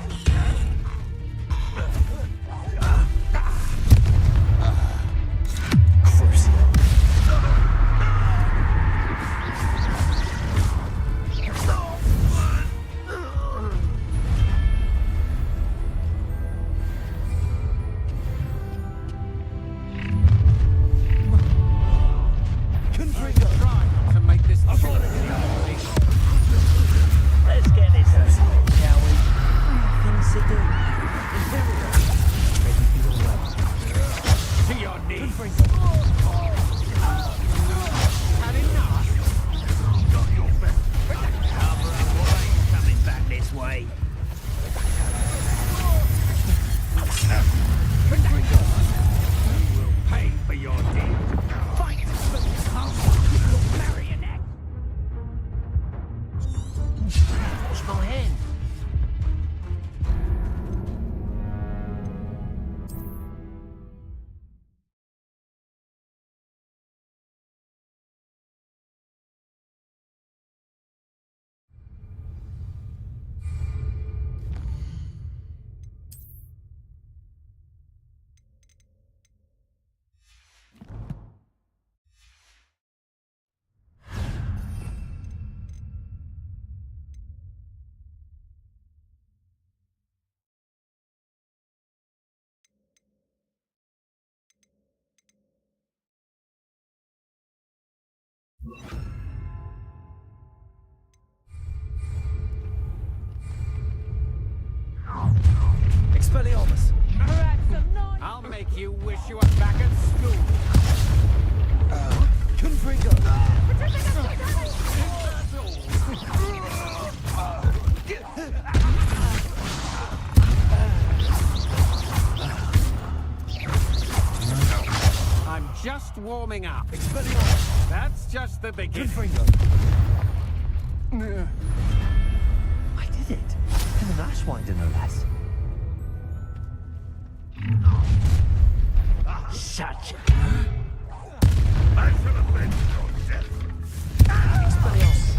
Let's get this over, shall we? Things to do. To your knees. Had enough? Got your back. Cover away, coming back this way. You will pay for your deed. Fight! Marionette! What's my hand? Expelliarmus! I'll make you wish you were back at school. Confringo! I'm just warming up. Expelliarmus! That's just the beginning. Confringo! I did it. In an Ashwinder, no less. Such. I shall avenge your death. Expelliarmus.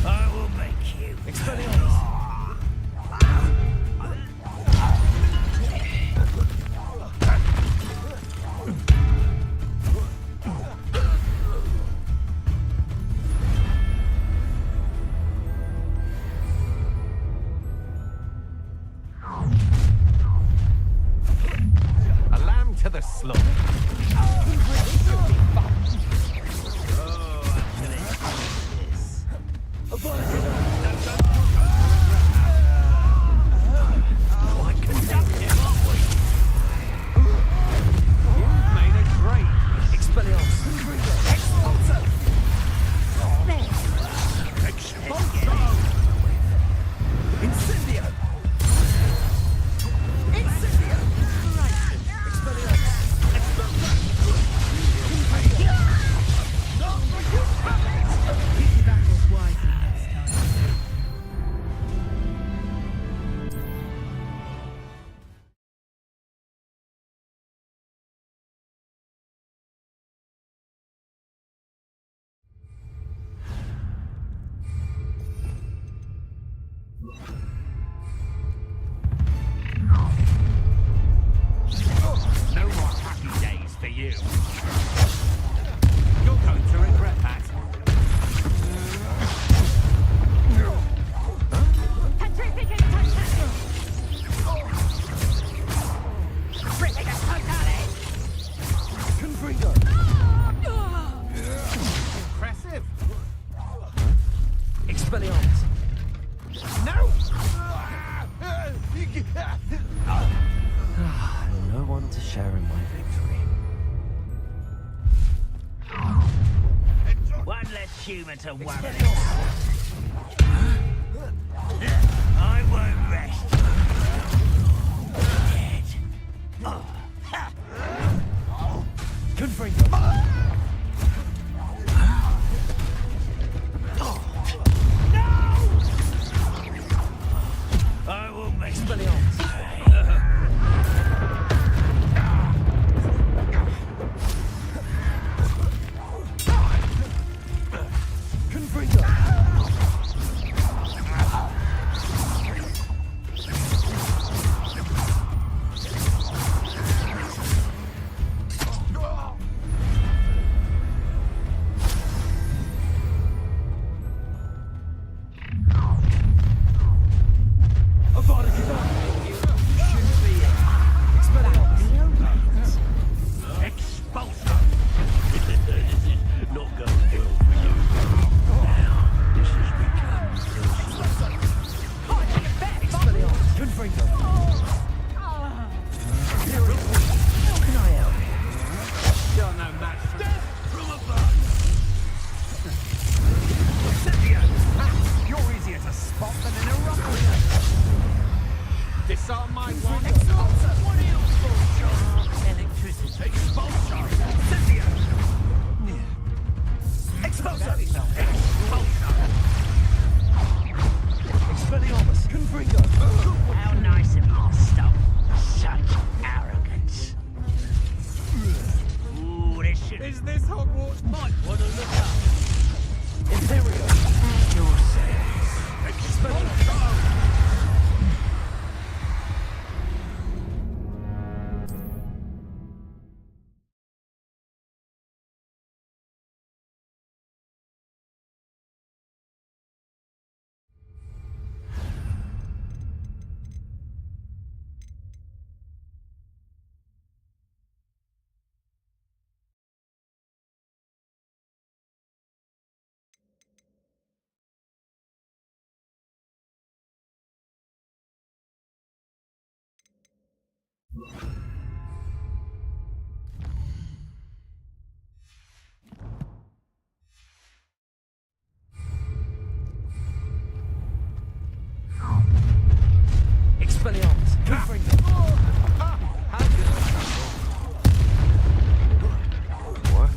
I will make you. Expelliarmus! A lamb to the slaughter. You've made a great Expelliarmus. Expulso! Expulso! Incendio! Incendio! Expelliarmus! Expulso! Keep your battles wisely next time. No more happy days for you. You're going to regret that. Confringo! Impressive. Expelliarmus! No! No one to share in my victory. human to worry. I won't rest. Dead. Oh. Ha. Confringo. I will make Disarm my one. What are you for, John? Electricity. Expulsor. Cynthia. Expulsor. Expelliarmus. Confringo. How nice of you to stop such arrogance. Ooh, this should... Is this Hogwarts? Might want to look up. Imperio. At your service. Expelliarmus. Expelliarmus. Confringo. What?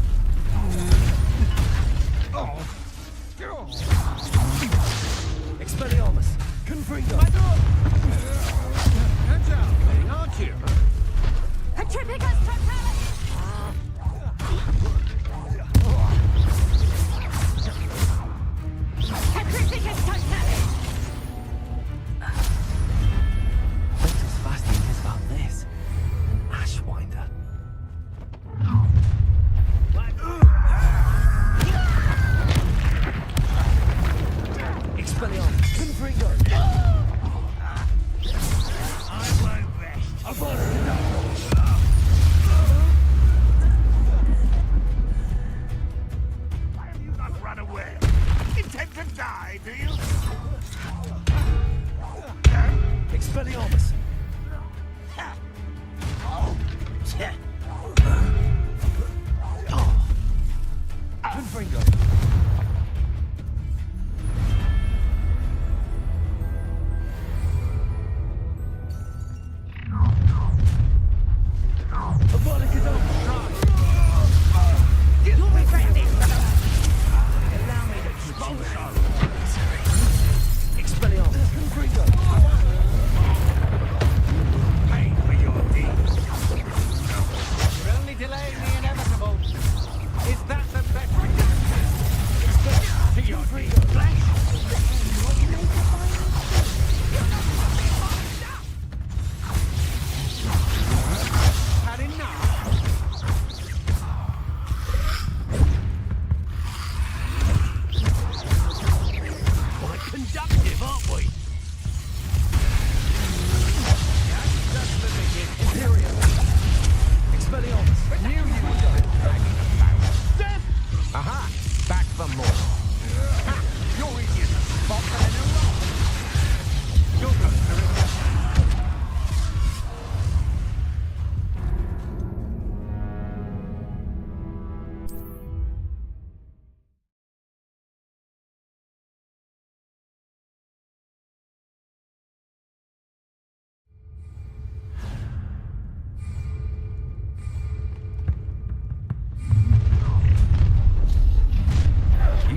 Expelliarmus. Confringo. You're joking, aren't you?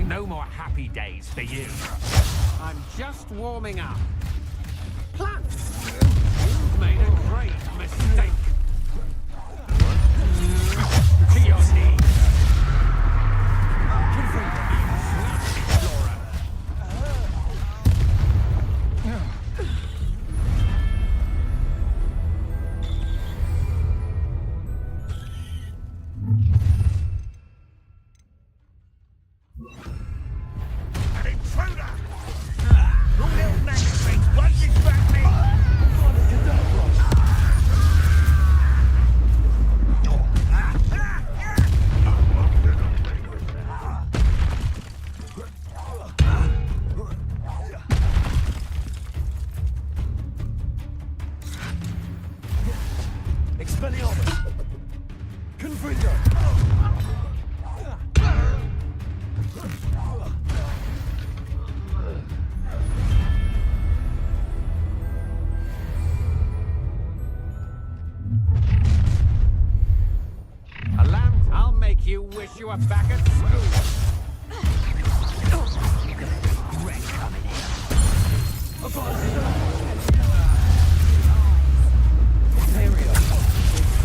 No more happy days for you. I'm just warming up. Plants! You've made a great mistake. To your knees. Explorer. An intruder! Who killed magistrates? What distract me? Expelliarmus! Confringo! Alant, I'll make you wish you were back at school.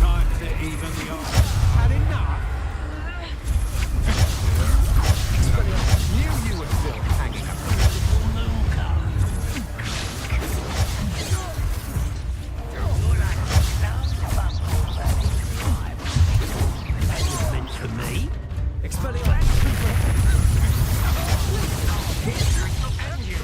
Time to even the odds. Had enough? Knew you were still hanging up. Meant for me. And you.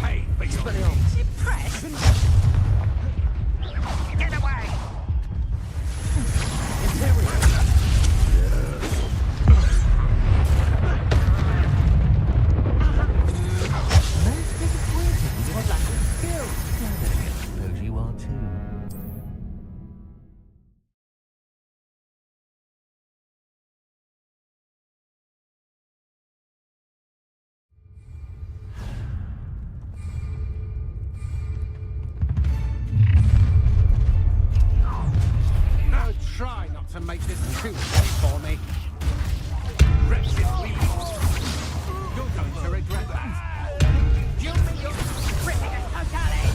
Pay for your Impressed? Get away! Suppose you are too. Now try not to make this too easy for me. Wretched weed. You're going to regret that. You think you're ripping us totally?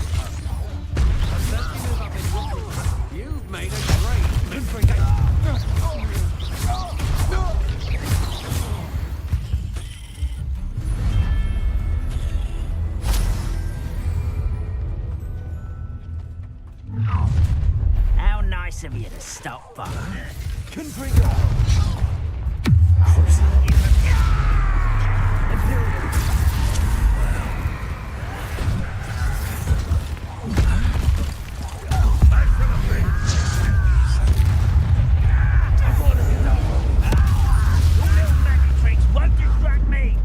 You've made a great mistake. How nice of you to stop by. Magistrates won't distract me.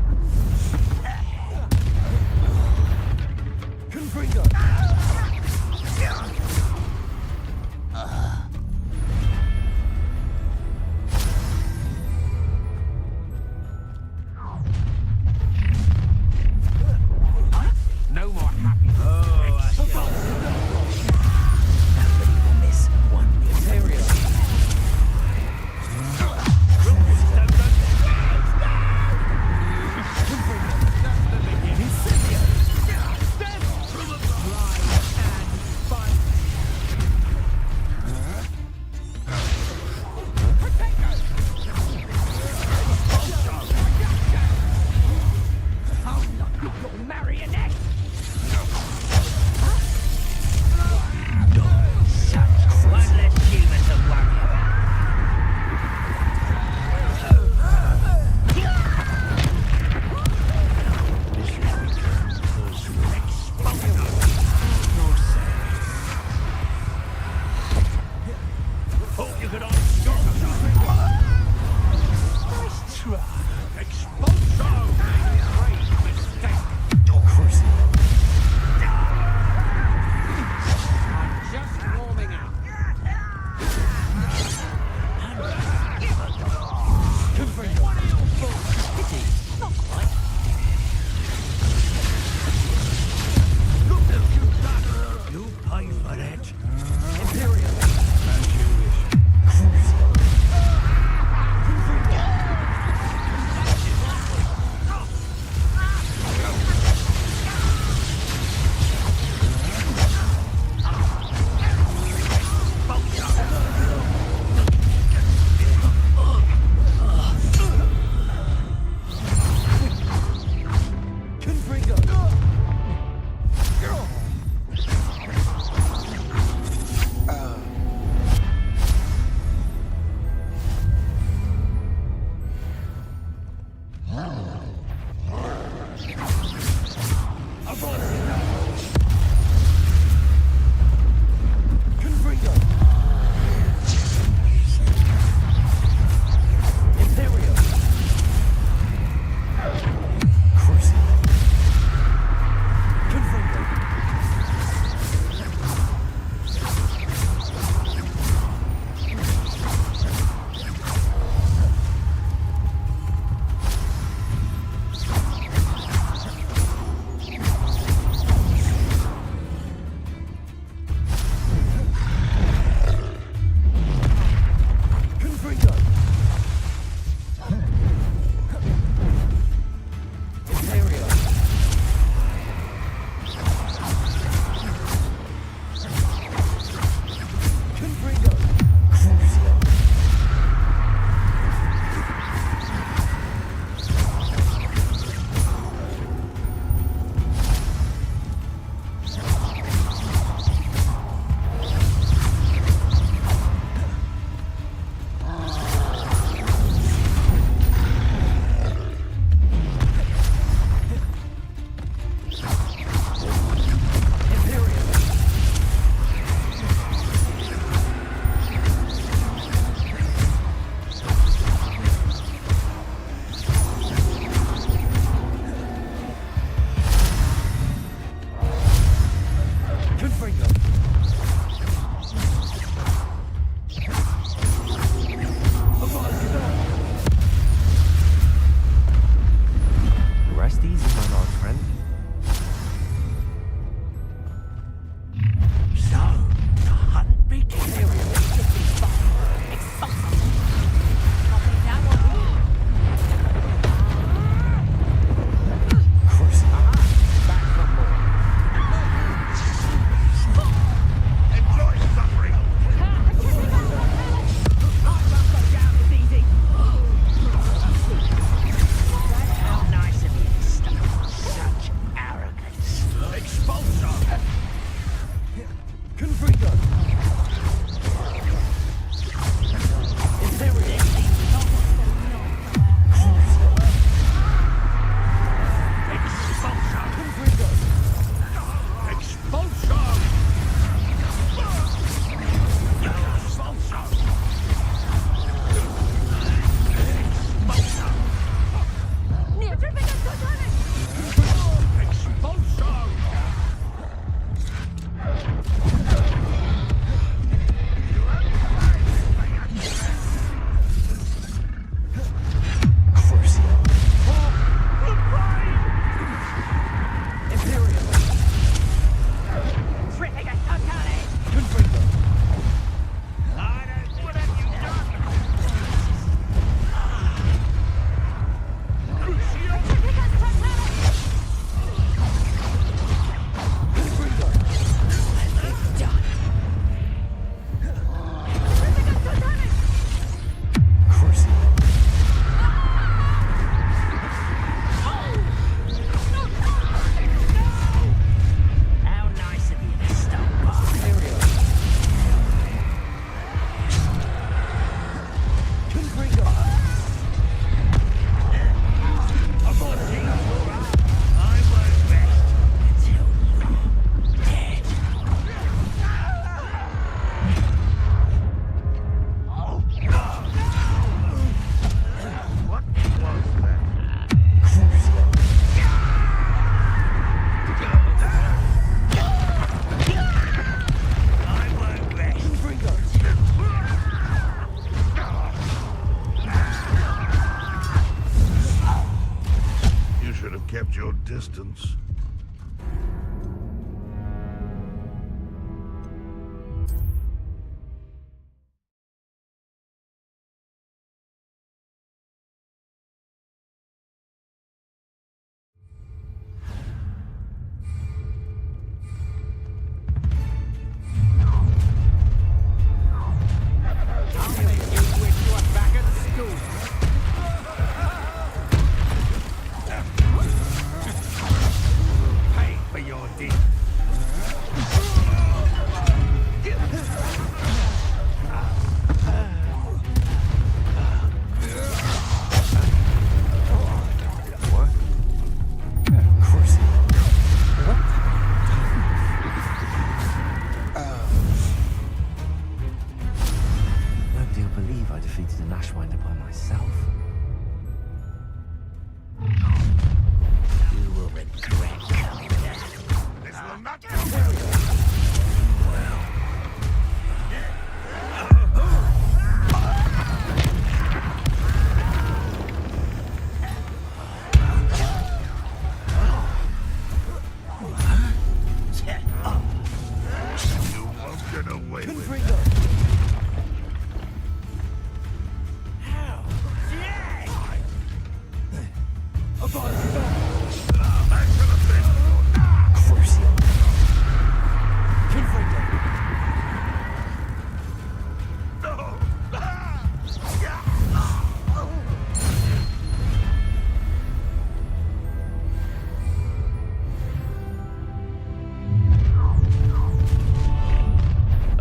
away with that.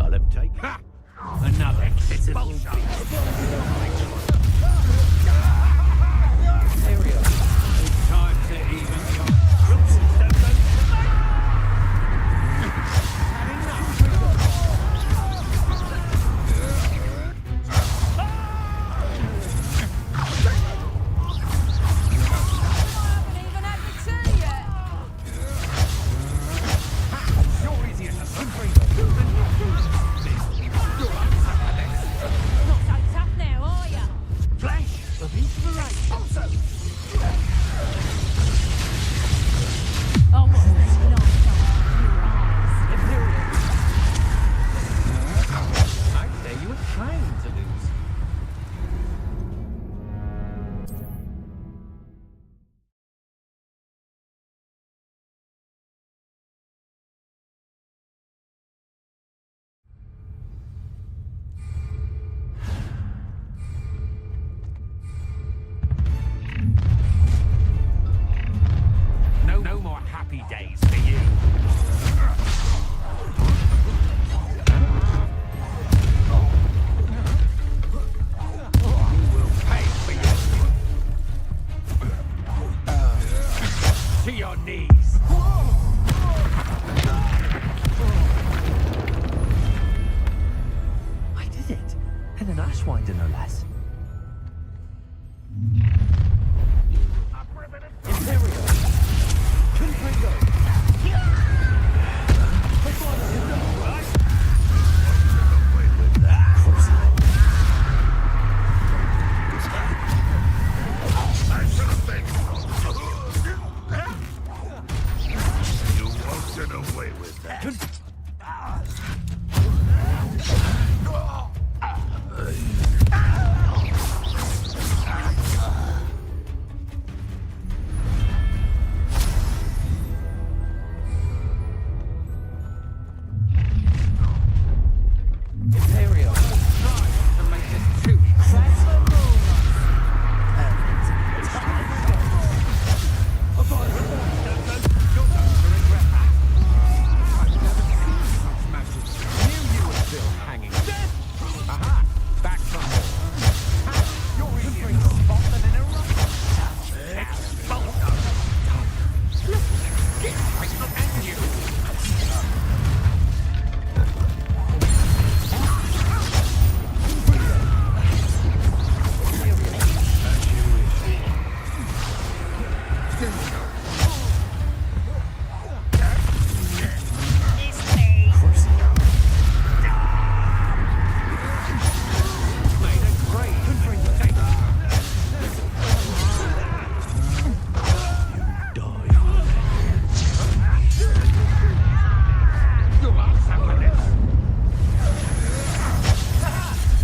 I'll have taken another expulsion. It's time to even no more happy days for you. You will pay for your to your knees. I did it. And an Ashwinder, no less. Imperial. Confringo. You won't get away with that. Imperial. Try to make this too. Aha! Back from you're easier to spot than an eruption. Expulsion! And you!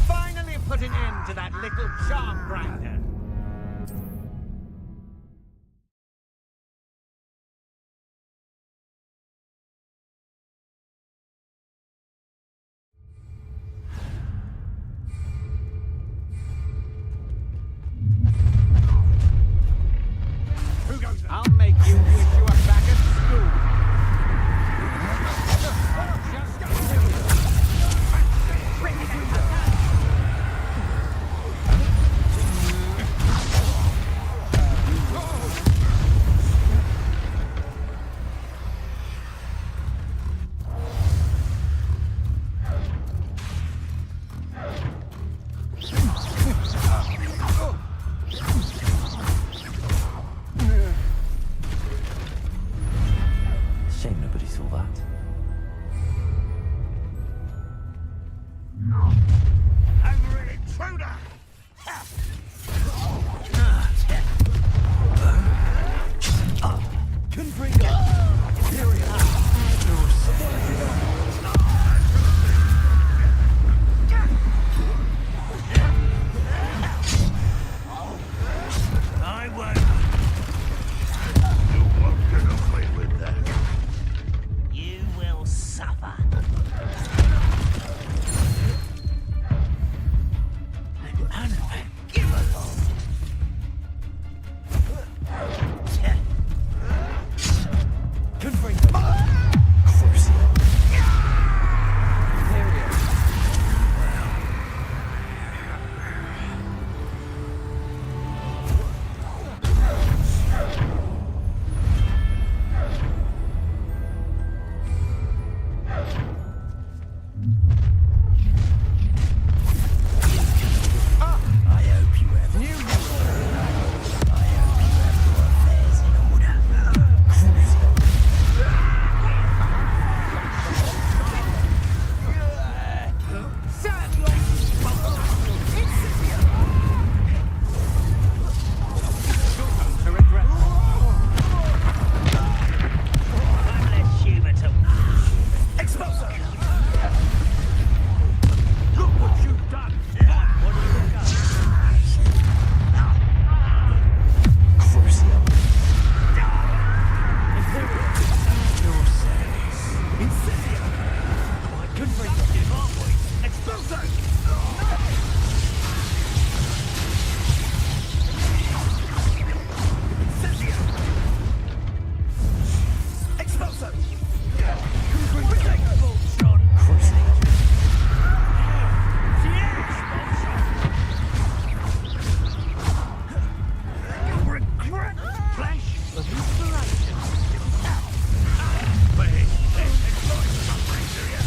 Finally put an end to that little charm grinder. Who goes? I'll make you wish you were back at school. Just go. Shame nobody saw that. Angry intruder! Confringo! Imperial! suffer. Unforgivable. Confringo. Crucio. Imperio. I hope you have your affairs in order. I'm less human to Expulso! Look what you've done! What do you got? Crucio. Incendio! Confringo! Expulso! Incendio! Expulso! Protect Voltron! Regret flash of inspiration. Wait, exploit something, do you?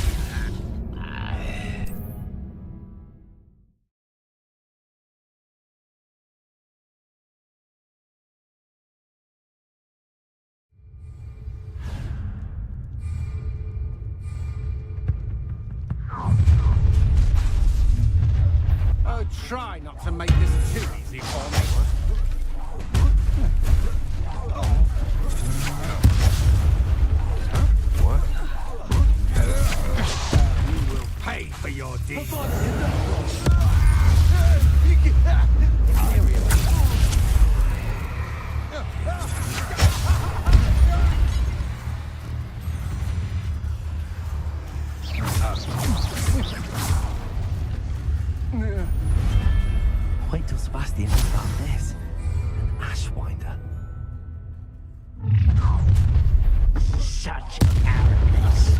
Oh, try not to make this too easy for me. What? You will pay for your deeds. Wait till Sebastian knows about this. An Ashwinder. Such arrogance.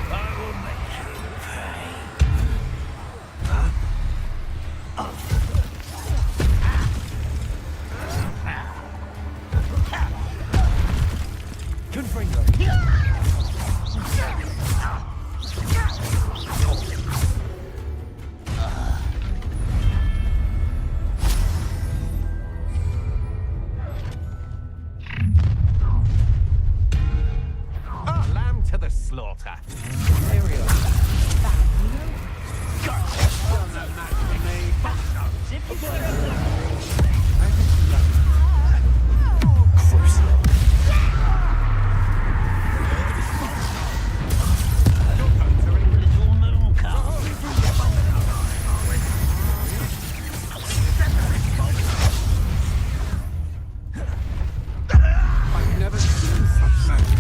I will make you pay. Confringo. Lamb to the slaughter. Imperio. Doesn't matter to me. Crucio. Little Mooka. I've never seen such magic.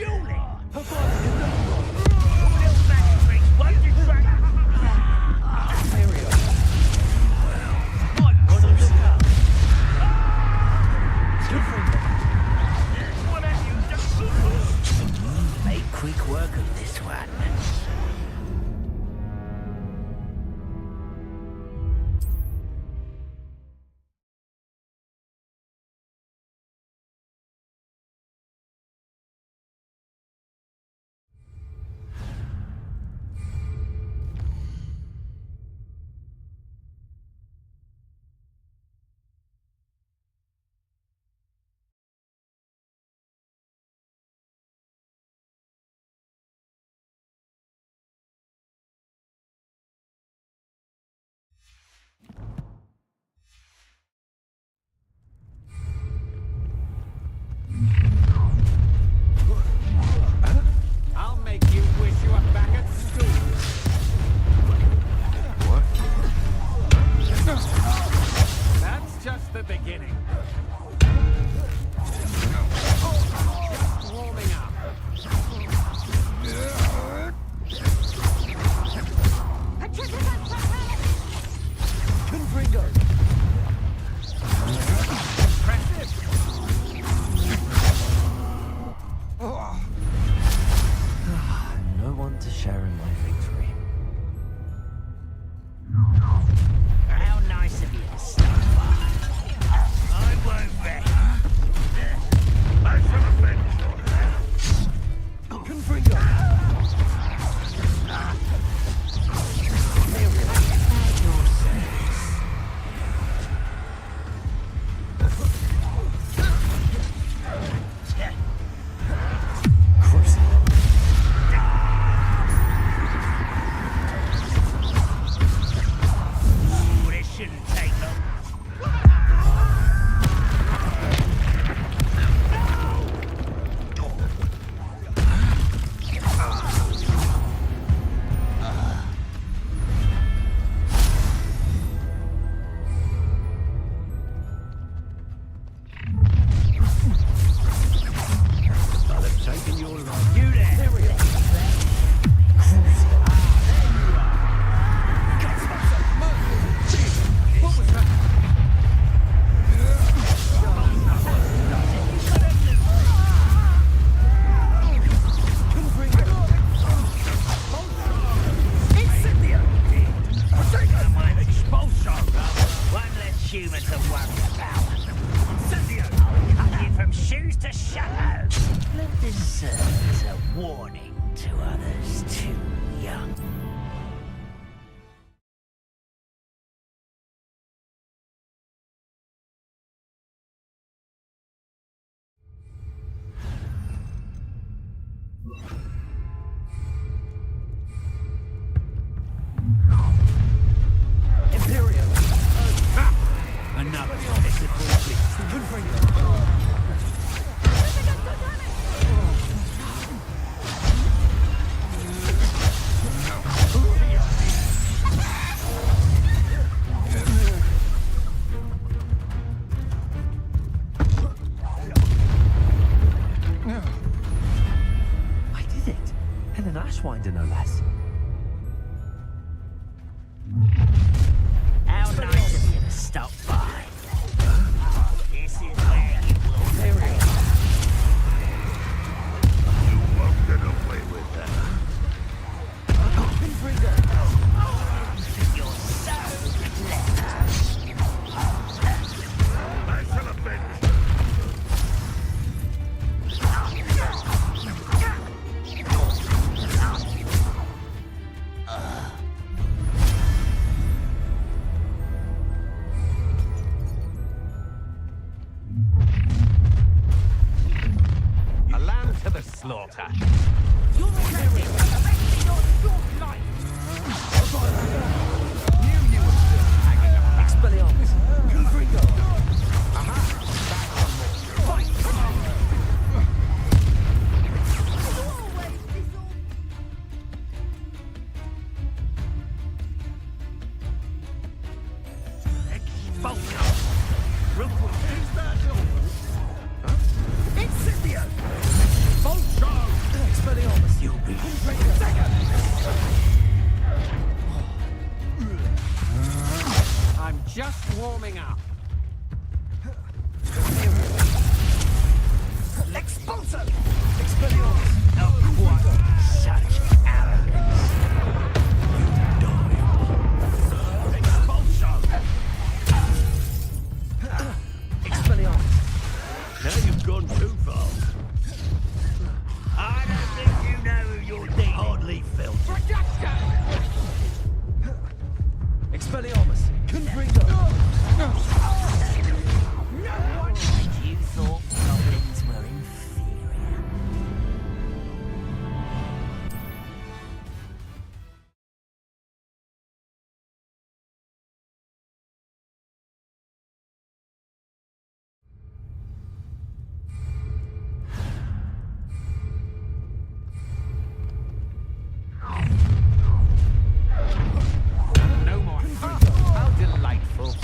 Surely! Little magic tricks won't distract. Might want to look up. What have you done? Make quick work of this one. I'll make you wish you were back at school. What? That's just the beginning. Warming up. Confringo! No one to share in my victory. How nice of you to stop by. I won't bet. I shall avenge your death. Confringo! Ooh, this shouldn't take long. I'll have taken your life. You there. There we are. What was that? Incendio! Take my expulsion. One less human to worry about. Incendio! I'll cut you from shoes to shadows. Love deserves a warning to others too young. Imperial. Another disappointment. I did it! And an Ashwinder, no less. How nice of you to stop by. This is where you will be. You won't get away with that. You're so clever. I shall avenge A lamb to the slaughter. Expelliarmus! Confringo! Incendio! Vulture! You've gone too far. I don't think you know who you're dealing. Hardly felt. Expelliarmus! Confringo! And you thought goblins were inferior. No more. How delightful.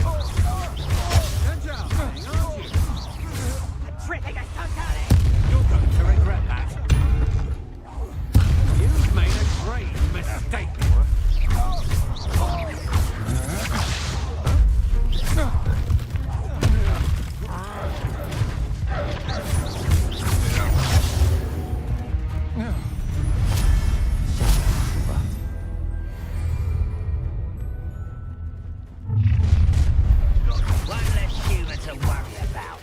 You're going to regret that. You've made a grave mistake. One less human to worry about.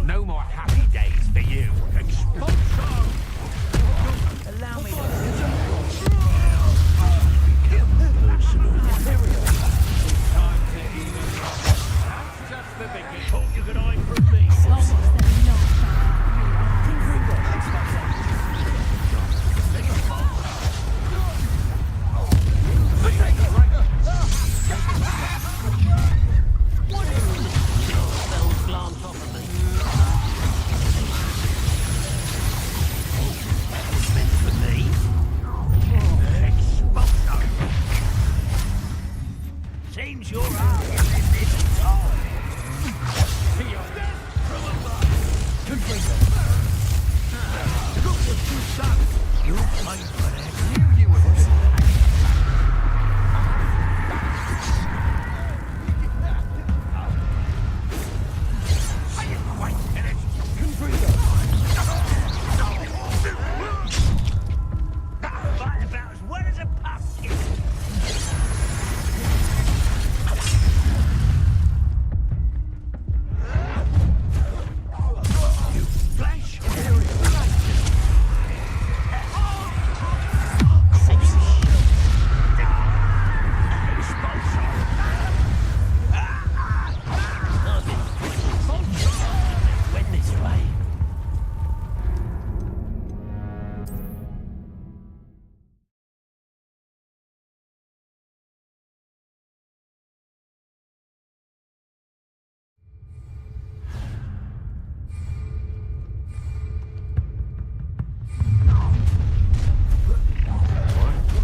No more happy days for you. Expulso! Allow me That's just the beginning. Hope you can hide from me. Seems you're out in this time. See your death from above. Look what you've done. You'll pay for that. Knew you would. Are you quite finished? Fight about as well as a pumpkin. Went this way.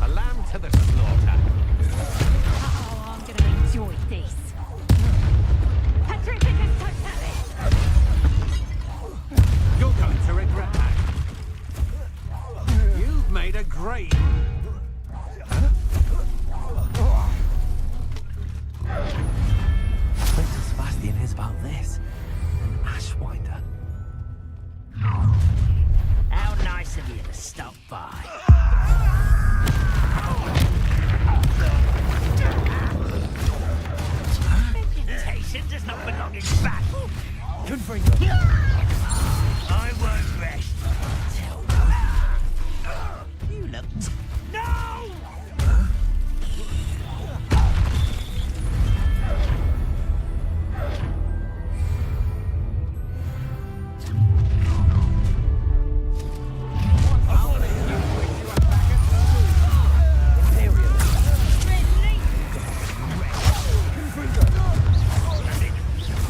A lamb to the slaughter. Oh, I'm gonna enjoy this. Petrificus totalis! You're going to regret that. You've made a grave. Spoke to Sebastian is about this. An Ashwinder. How nice of you to stop by. Reputation does not belong in battle. I won't rest. You look. No!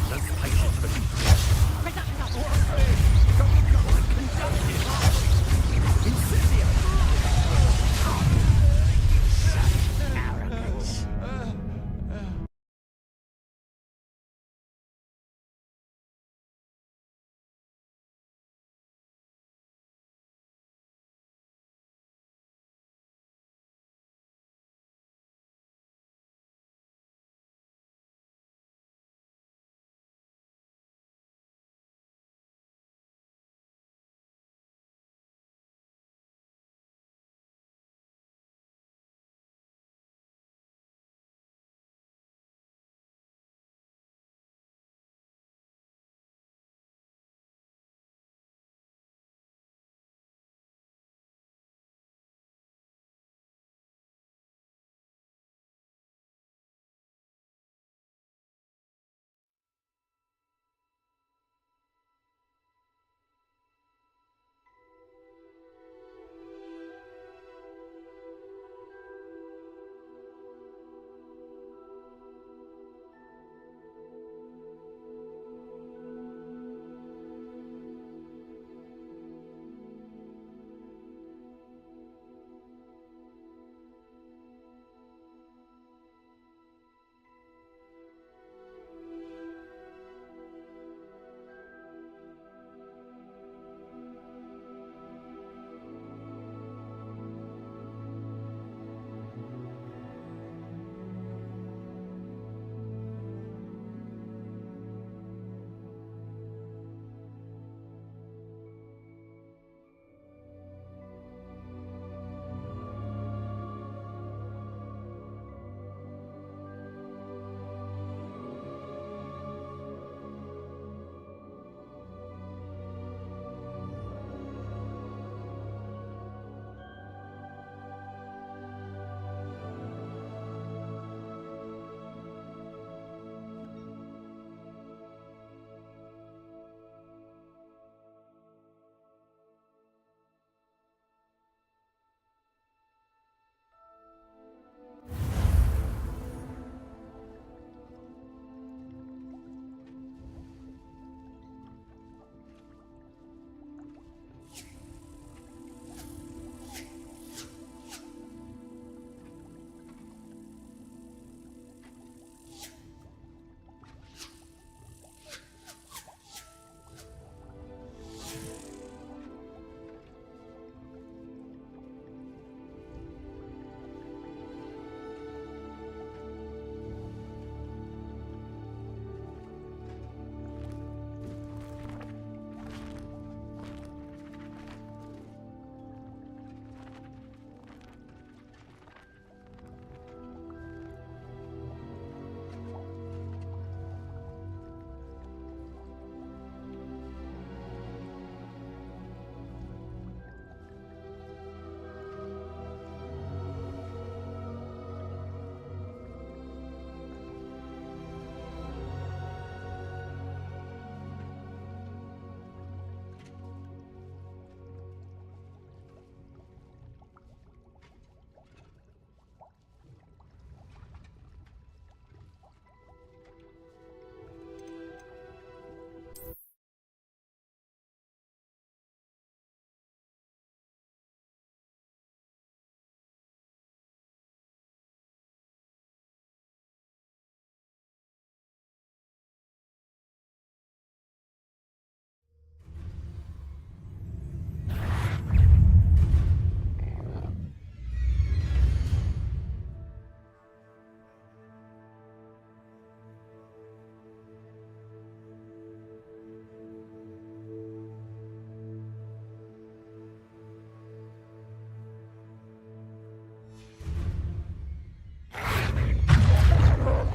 No patience for you.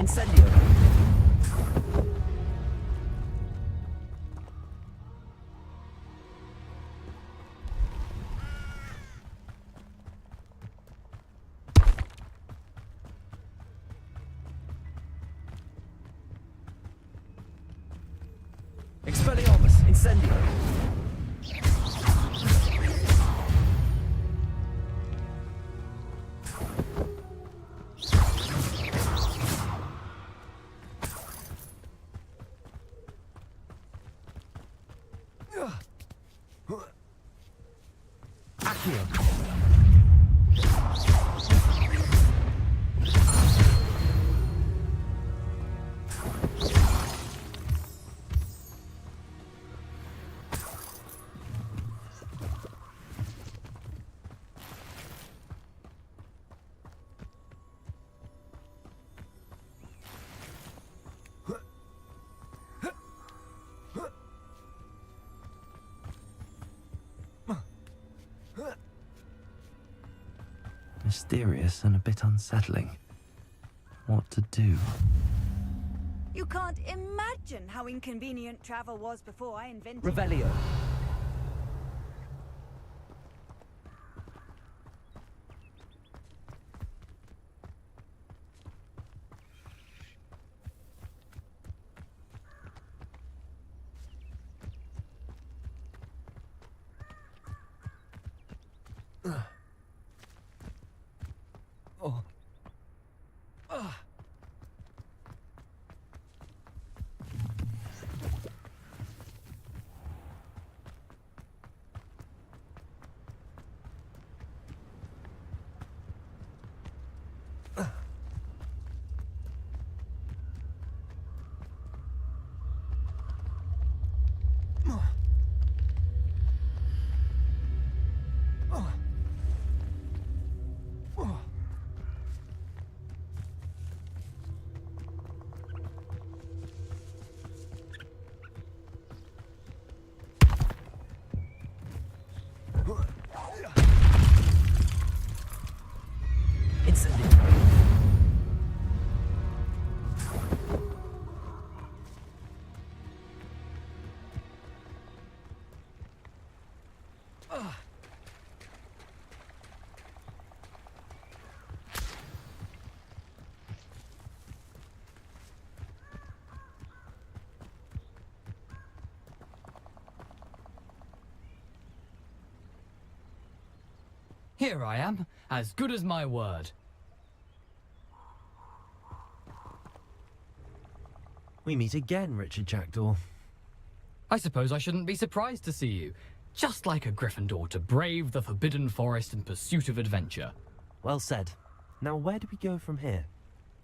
Incendio! Expelliarmus! Incendio! Accio! Mysterious and a bit unsettling. What to do? You can't imagine how inconvenient travel was before I invented... Revelio. Oh. Here I am, as good as my word. We meet again, Richard Jackdaw. I suppose I shouldn't be surprised to see you. Just like a Gryffindor to brave the Forbidden Forest in pursuit of adventure. Well said. Now where do we go from here?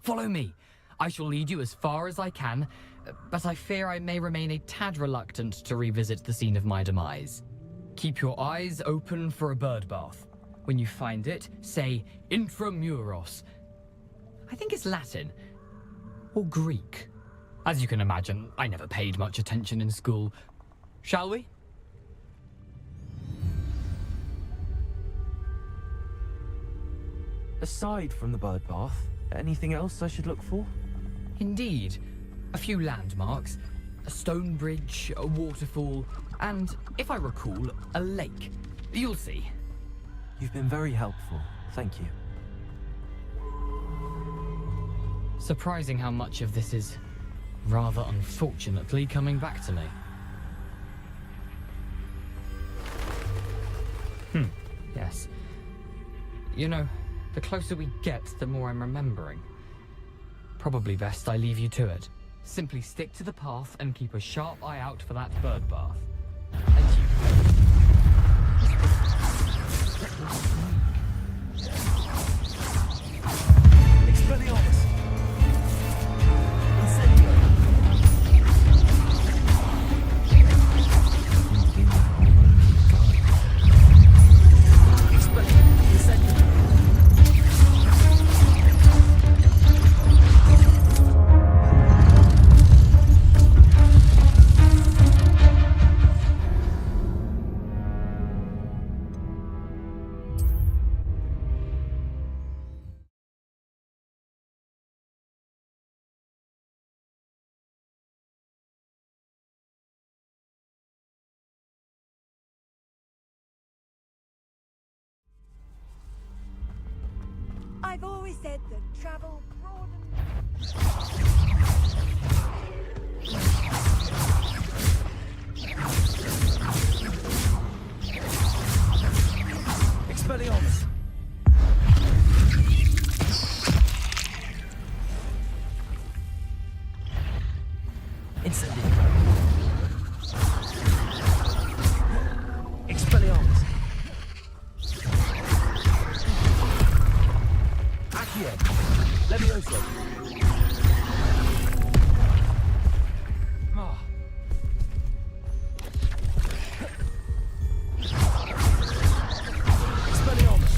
Follow me. I shall lead you as far as I can, but I fear I may remain a tad reluctant to revisit the scene of my demise. Keep your eyes open for a bird bath. When you find it, say intramuros. I think it's Latin. Or Greek. As you can imagine, I never paid much attention in school. Shall we? Aside from the bird bath, anything else I should look for? Indeed. A few landmarks. A stone bridge, a waterfall, and, if I recall, a lake. You'll see. You've been very helpful. Thank you. Surprising how much of this is, rather unfortunately, coming back to me. Yes. You know, the closer we get, the more I'm remembering. Probably best I leave you to it. Simply stick to the path and keep a sharp eye out for that bird bath. Expelliarmus! always said that travel broadens. Expelliarmus! Incendiary! Expelliarmus! Accio! Levioso! Ah. Expelliarmus!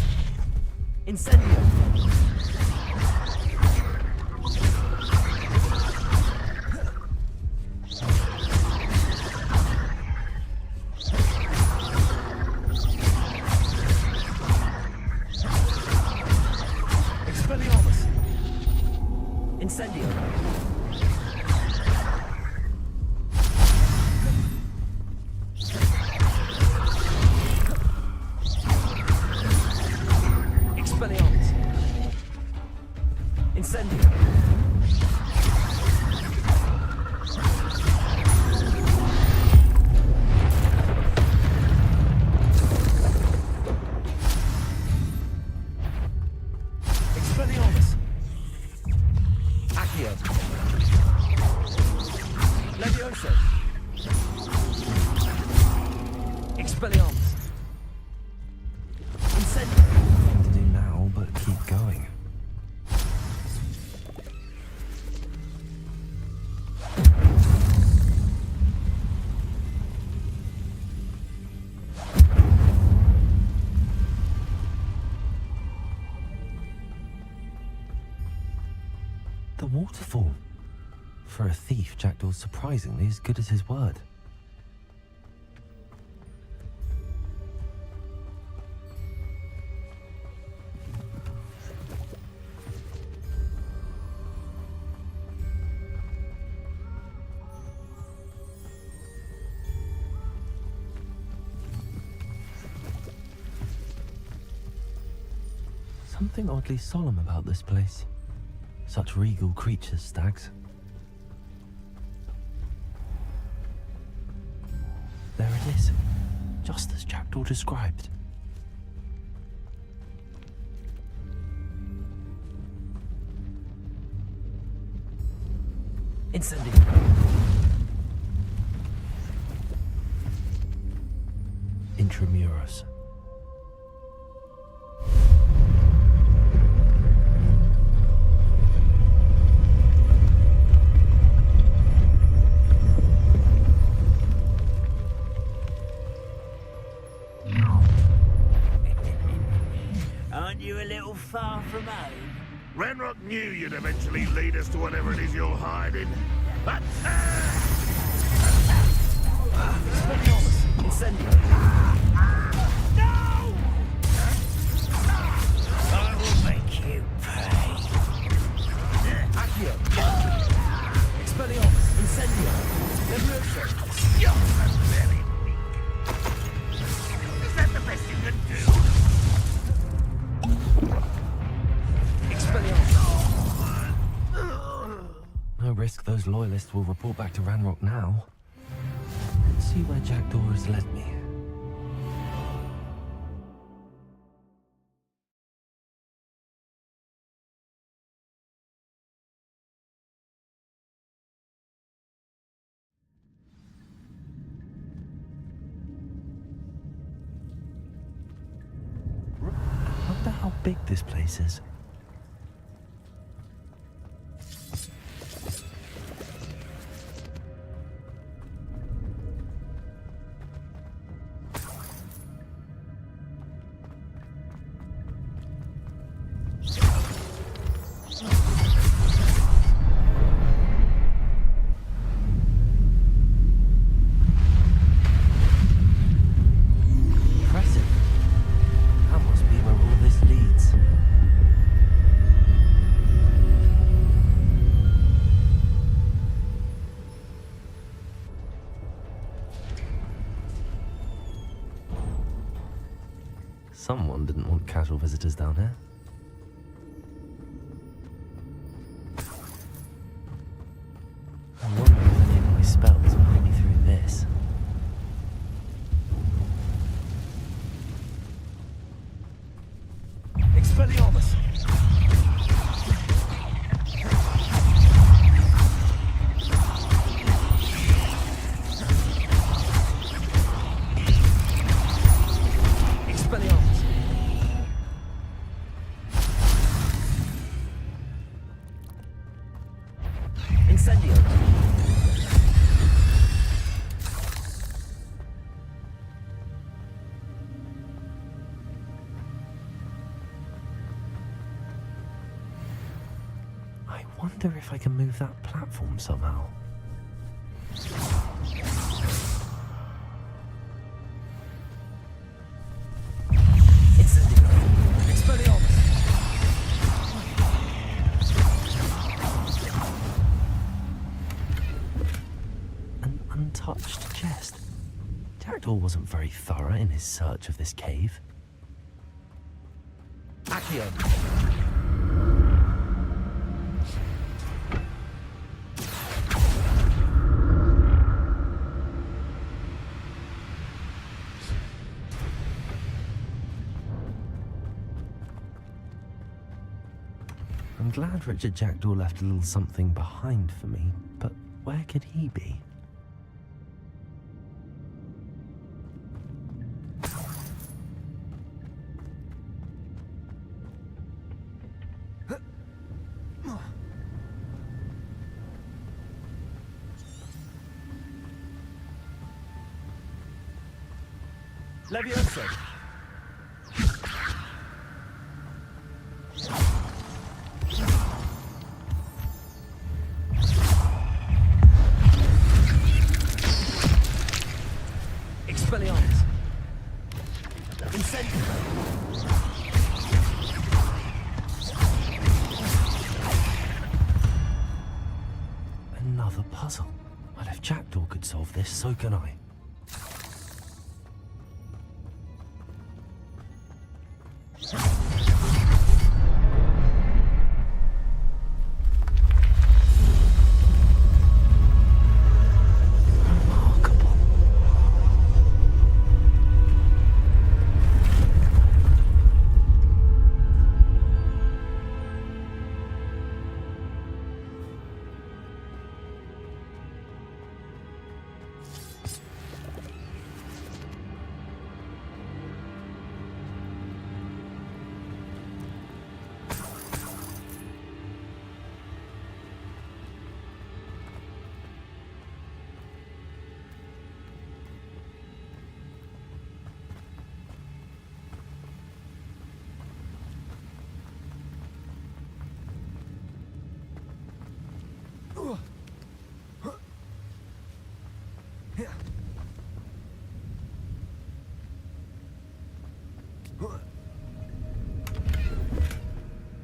Incendio! Expelliarmus! Incendio! Expelliarmus! Incendio! Expelliarmus! Accio! Levioso! Expelliarmus! Incendio! Nothing to do now but keep going. The waterfall. For a thief, Jackdaw's surprisingly as good as his word. Something oddly solemn about this place. Such regal creatures, stags. There it is, just as Jackdaw described. Incendio! Intramuros. Aren't you a little far from home? Ranrock knew you'd eventually lead us to whatever it is you're hiding. But Expelliarmus! Incendio! No! I will make you pay. Accio! Expelliarmus! Incendio! Levioso! You're very weak. Is that the best you can do? No risk those loyalists will report back to Ranrock now. Let's see where Jackdaw has led me. I wonder how big this place is. Impressive. That must be where all this leads. Someone didn't want casual visitors down here. wonder if I can move that platform somehow. An untouched chest. Jackdaw wasn't very thorough in his search of this cave. Accio. I'm glad Richard Jackdaw left a little something behind for me, but where could he be? Levioso. Expelliarmus. Incendio. Another puzzle. Well, if Jackdaw could solve this, so can I.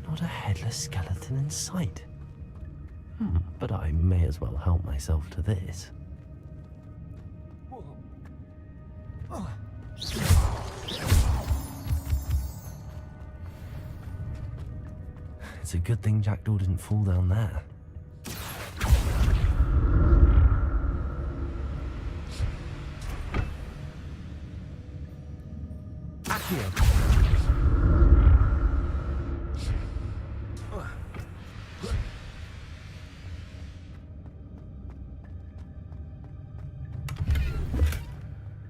Not a headless skeleton in sight. But I may as well help myself to this. It's a good thing Jackdaw didn't fall down there.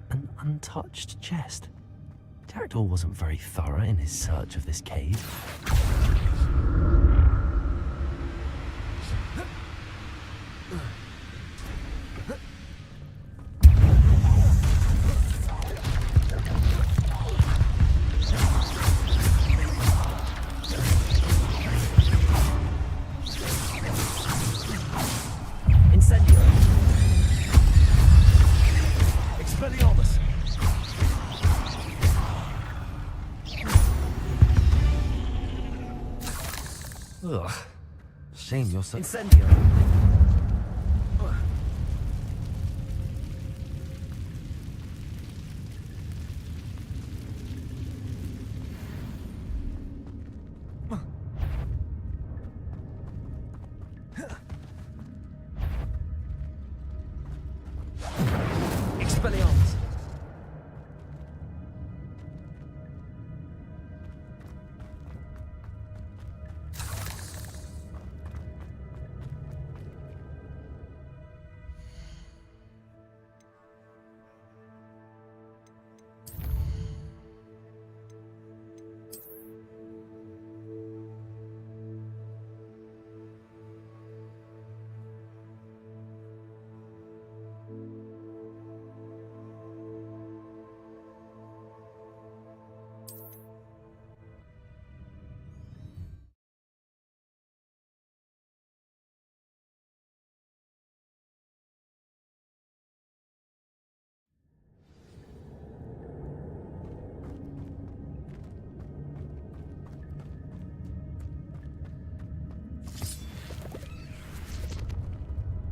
An untouched chest. Jackdaw wasn't very thorough in his search of this cave. Incendio. Expelliarmus. Ugh. Shame you're so... Incendio. Expelliarmus.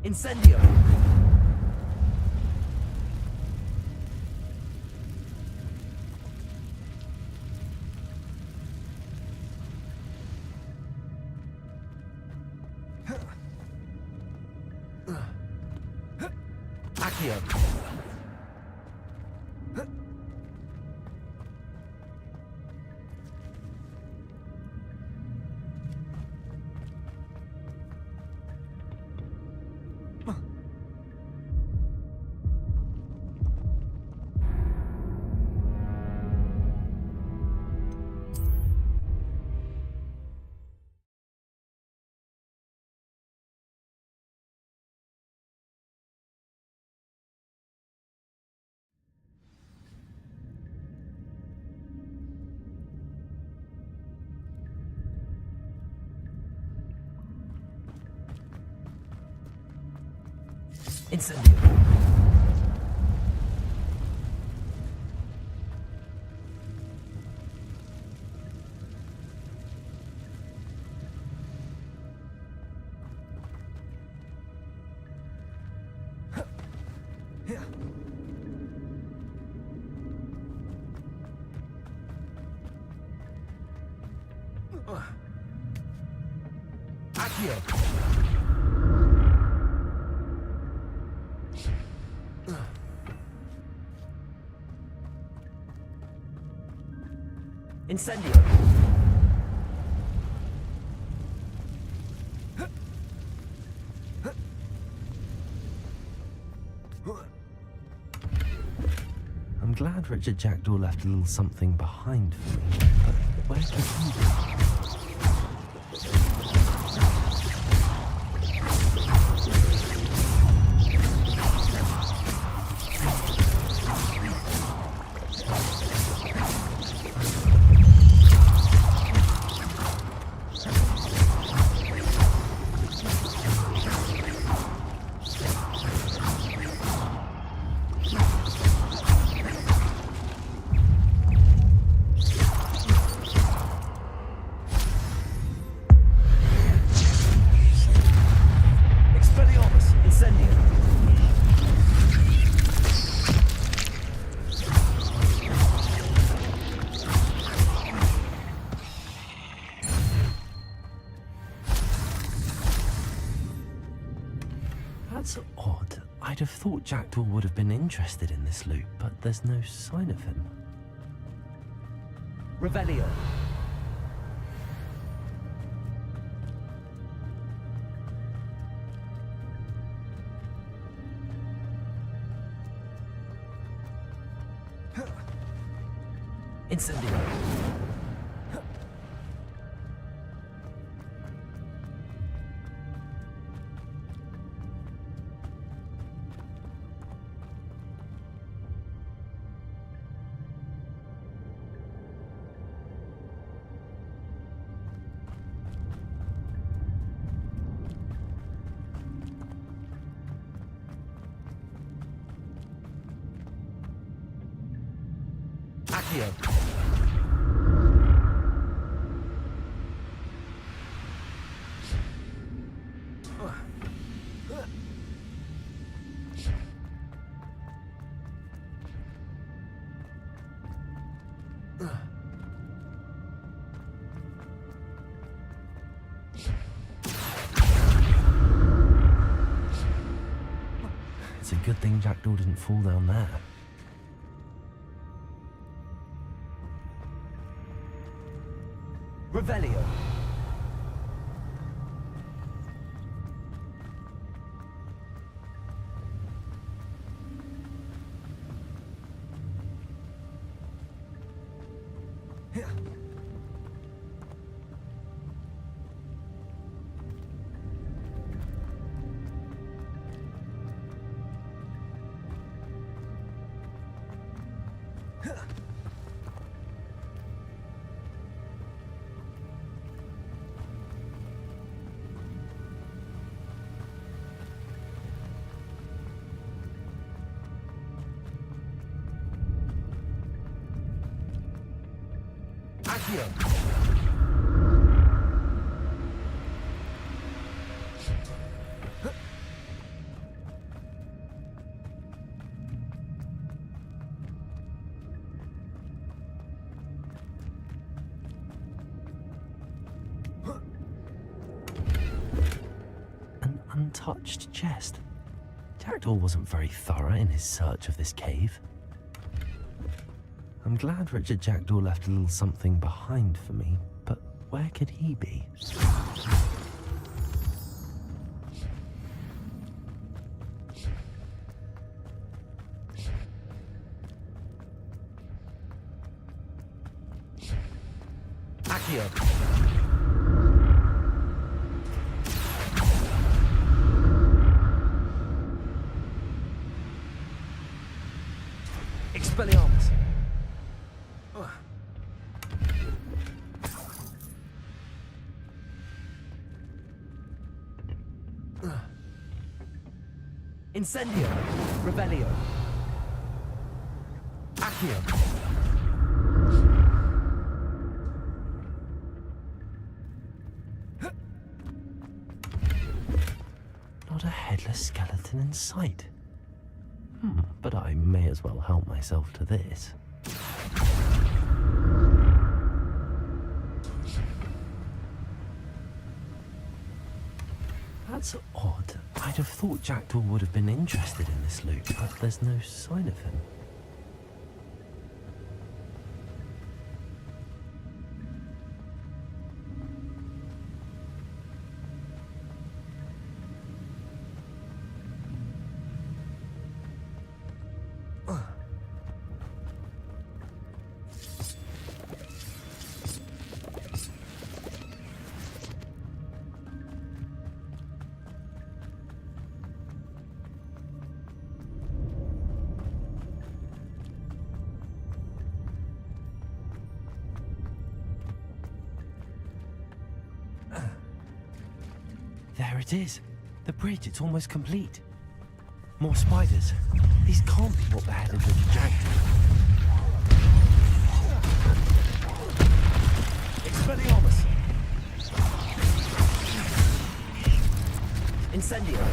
Incendio! Accio! Incendio! Accio! Incendio! I'm glad Richard Jackdaw left a little something behind for me, but where's the key? That's odd. I'd have thought Jackdaw would have been interested in this loot, but there's no sign of him. Revelio. Incendio. Accio. It's a good thing Jackdaw didn't fall down there. Revelio. Accio. untouched chest. Jackdaw wasn't very thorough in his search of this cave. I'm glad Richard Jackdaw left a little something behind for me, but where could he be? Accio. Expelliarmus. Incendio. Revelio. Accio. Not a headless skeleton in sight. But I may as well help myself to this. That's odd. I'd have thought Jackdaw would have been interested in this loot, but there's no sign of him. There it is. The bridge, it's almost complete. More spiders. These can't be what beheaded Richard Jackdaw. Expelliarmus. Incendio.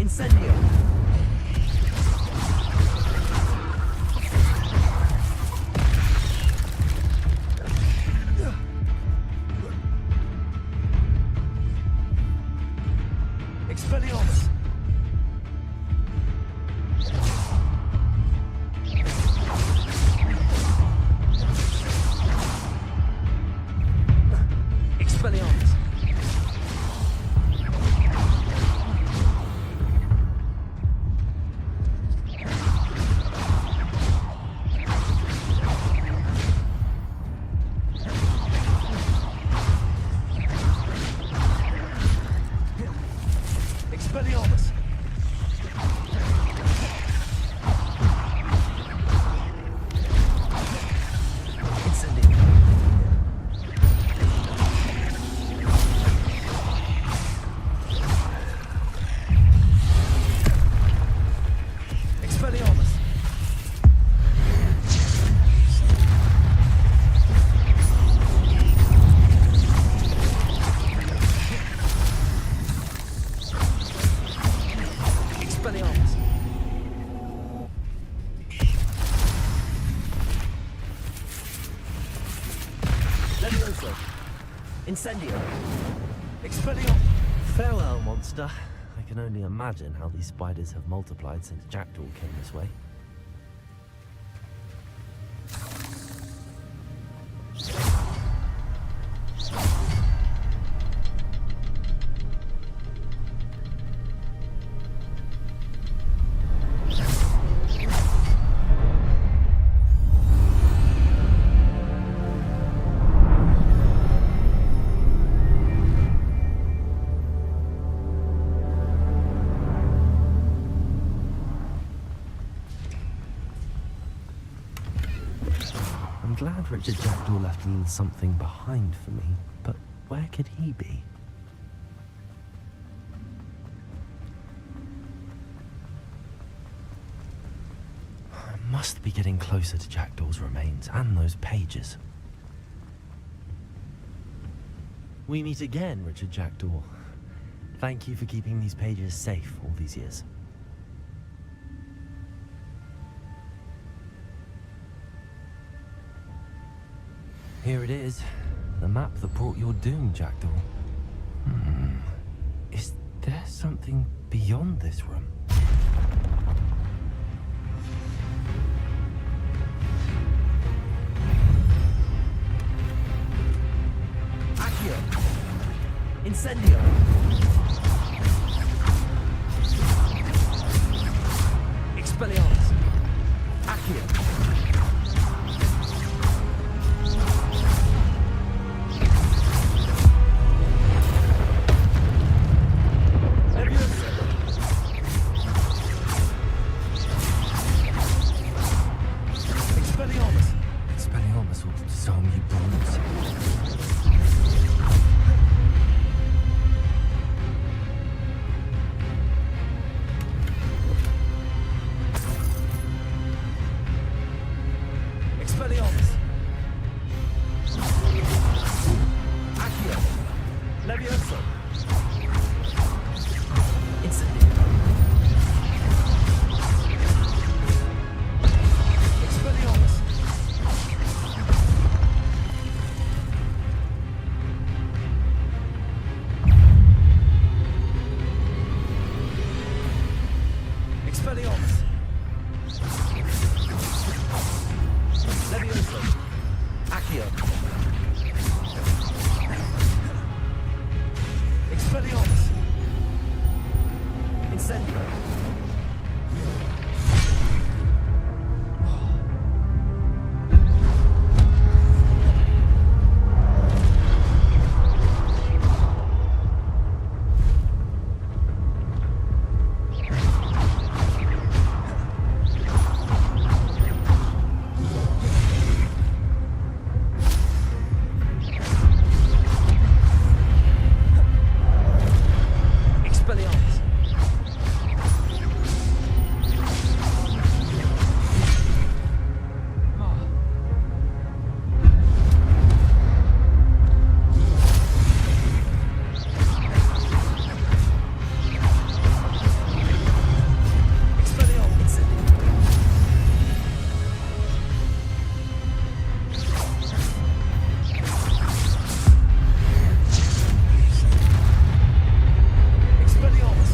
Incendio. Expelliarmus. Farewell, monster. I can only imagine how these spiders have multiplied since Jackdaw came this way. I'm glad Richard Jackdaw left a little something behind for me, but where could he be? I must be getting closer to Jackdaw's remains and those pages. We meet again, Richard Jackdaw. Thank you for keeping these pages safe all these years. Here it is, the map that brought your doom, Jackdaw. Is there something beyond this room? Accio! Incendio! Expelliarmus! Accio! Expelliarmus will disarm you bronze. Expelliarmus! Accio! Levioso! Incendio! Expelliarmus! Expelliarmus! Levioso! Accio! Expelliarmus! Incendio! Expelliarmus! Expelliarmus! Expelliarmus!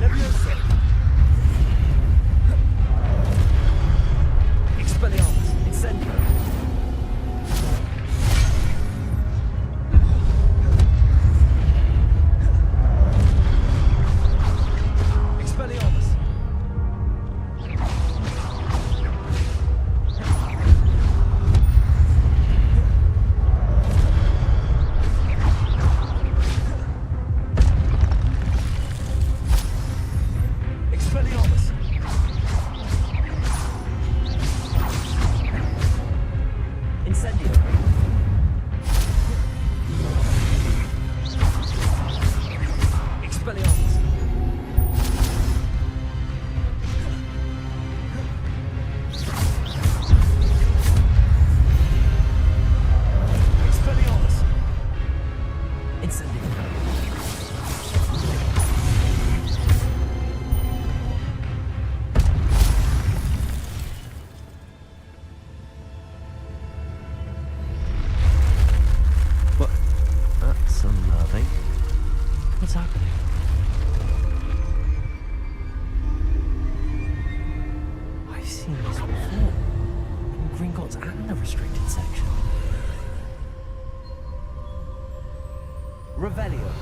Levioso! Expelliarmus! Incendio! Expelliarmus! Expelliarmus! Incendio! Expelliarmus! Expelliarmus! Incendio! What's happening? I've seen this before. In Gringotts and the restricted section. Revelio.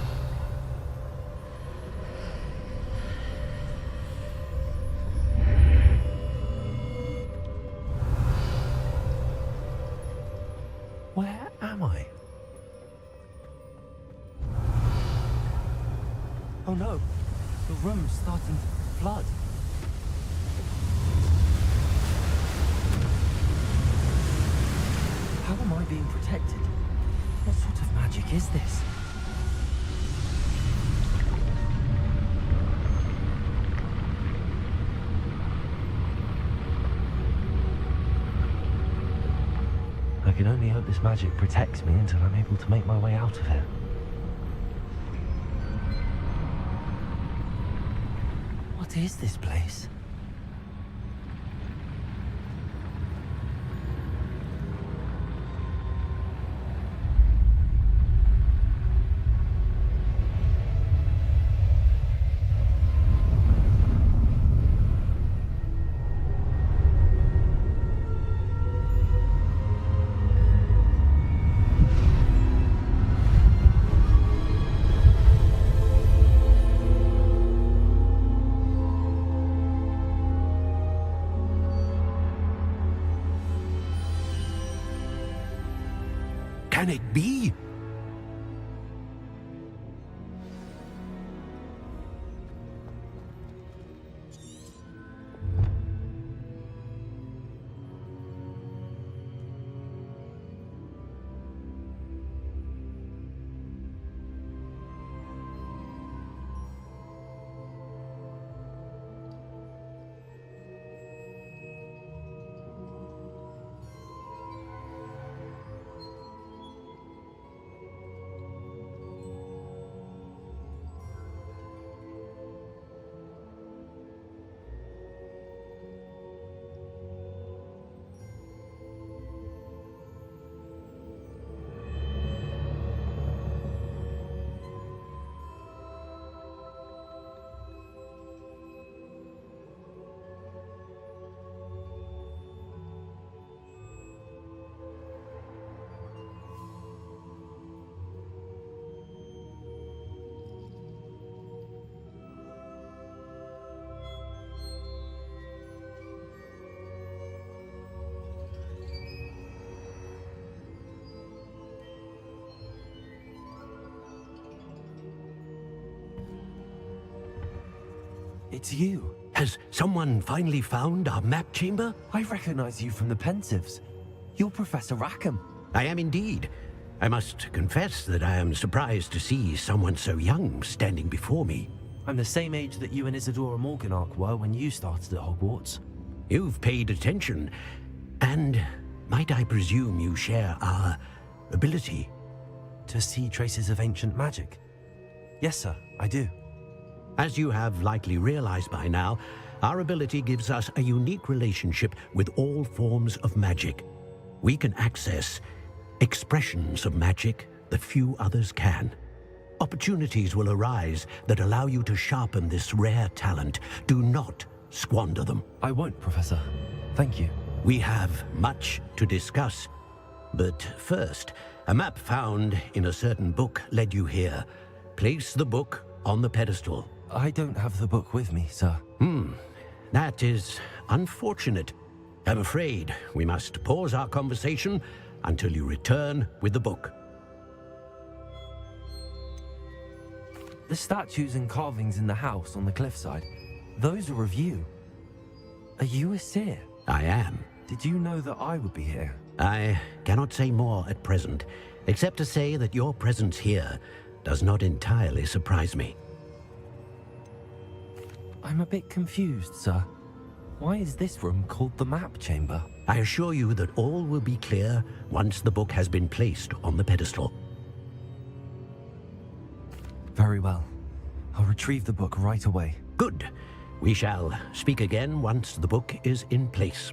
Where am I? Oh no, the room's starting to flood. How am I being protected? What sort of magic is this? I can only hope this magic protects me until I'm able to make my way out of here. What is this place? Can it be? It's you. Has someone finally found our map chamber? I recognize you from the Pensieves. You're Professor Rackham. I am indeed. I must confess that I am surprised to see someone so young standing before me. I'm the same age that you and Isadora Morganach were when you started at Hogwarts. You've paid attention, and might I presume you share our ability? To see traces of ancient magic? Yes, sir, I do. As you have likely realized by now, our ability gives us a unique relationship with all forms of magic. We can access expressions of magic that few others can. Opportunities will arise that allow you to sharpen this rare talent. Do not squander them. I won't, Professor. Thank you. We have much to discuss. But first, a map found in a certain book led you here. Place the book on the pedestal. I don't have the book with me, sir. That is unfortunate. I'm afraid we must pause our conversation until you return with the book. The statues and carvings in the house on the cliffside, those are of you. Are you a seer? I am. Did you know that I would be here? I cannot say more at present, except to say that your presence here does not entirely surprise me. I'm a bit confused, sir. Why is this room called the map chamber? I assure you that all will be clear once the book has been placed on the pedestal. Very well. I'll retrieve the book right away. Good. We shall speak again once the book is in place.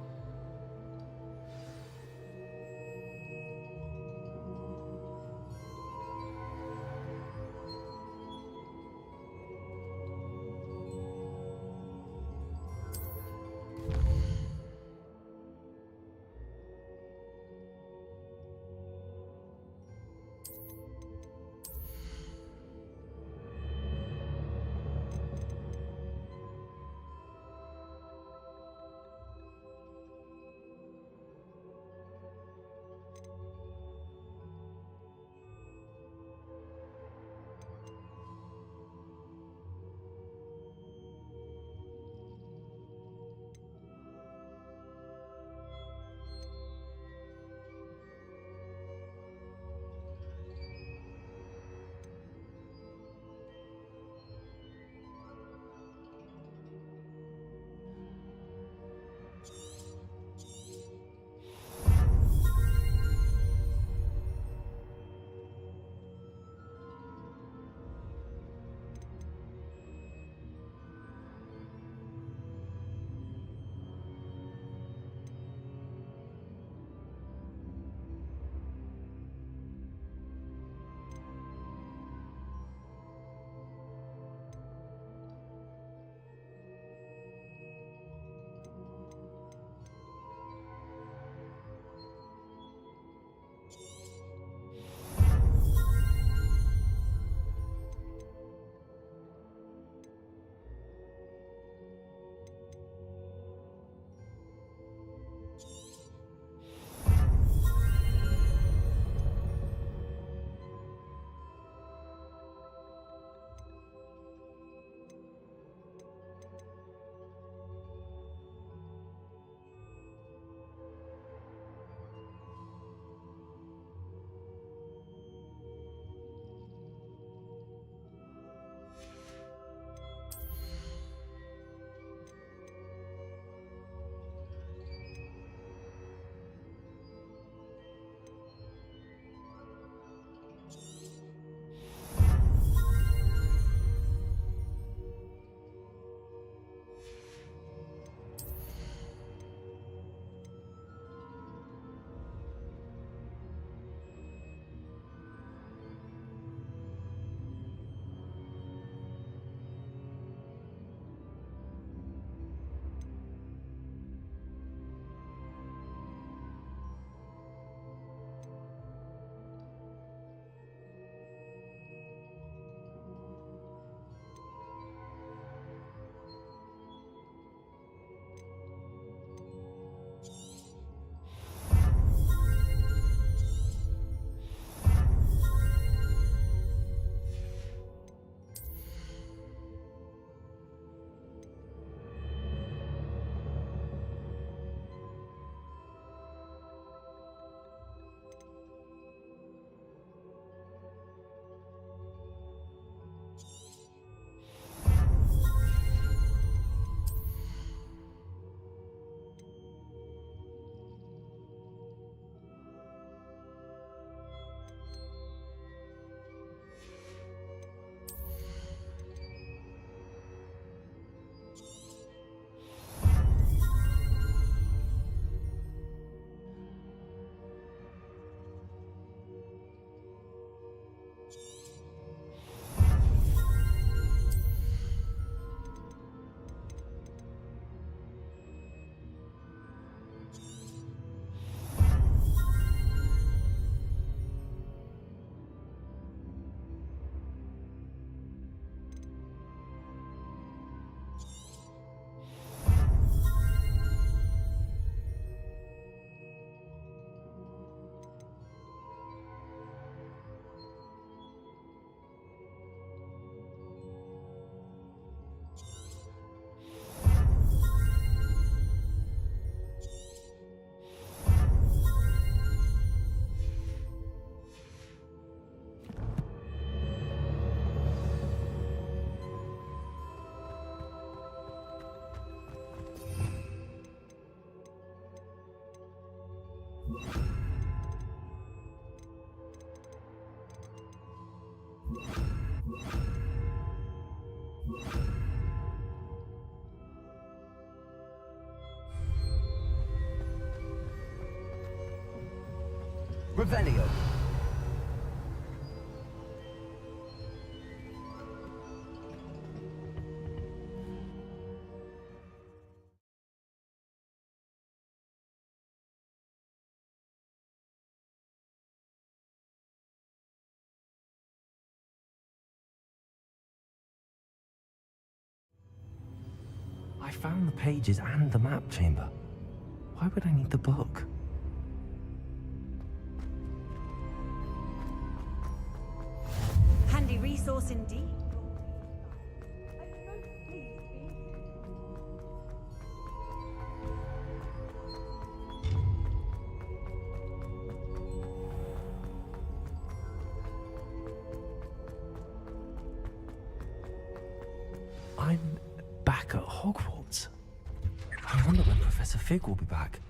Revelio. I found the pages and the map chamber. Why would I need the book? Handy resource indeed. I'm back at Hogwarts. I wonder when Professor Fig will be back.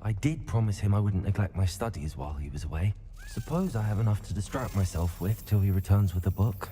I did promise him I wouldn't neglect my studies while he was away. Suppose I have enough to distract myself with till he returns with the book.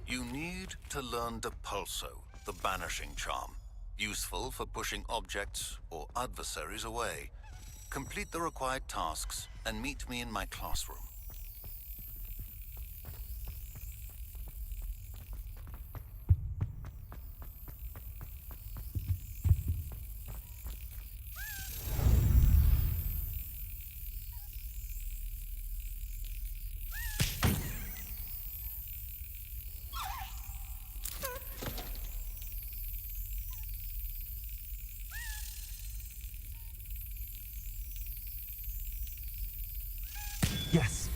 You need to learn Depulso, the banishing charm. Useful for pushing objects or adversaries away. Complete the required tasks and meet me in my classroom. Yes.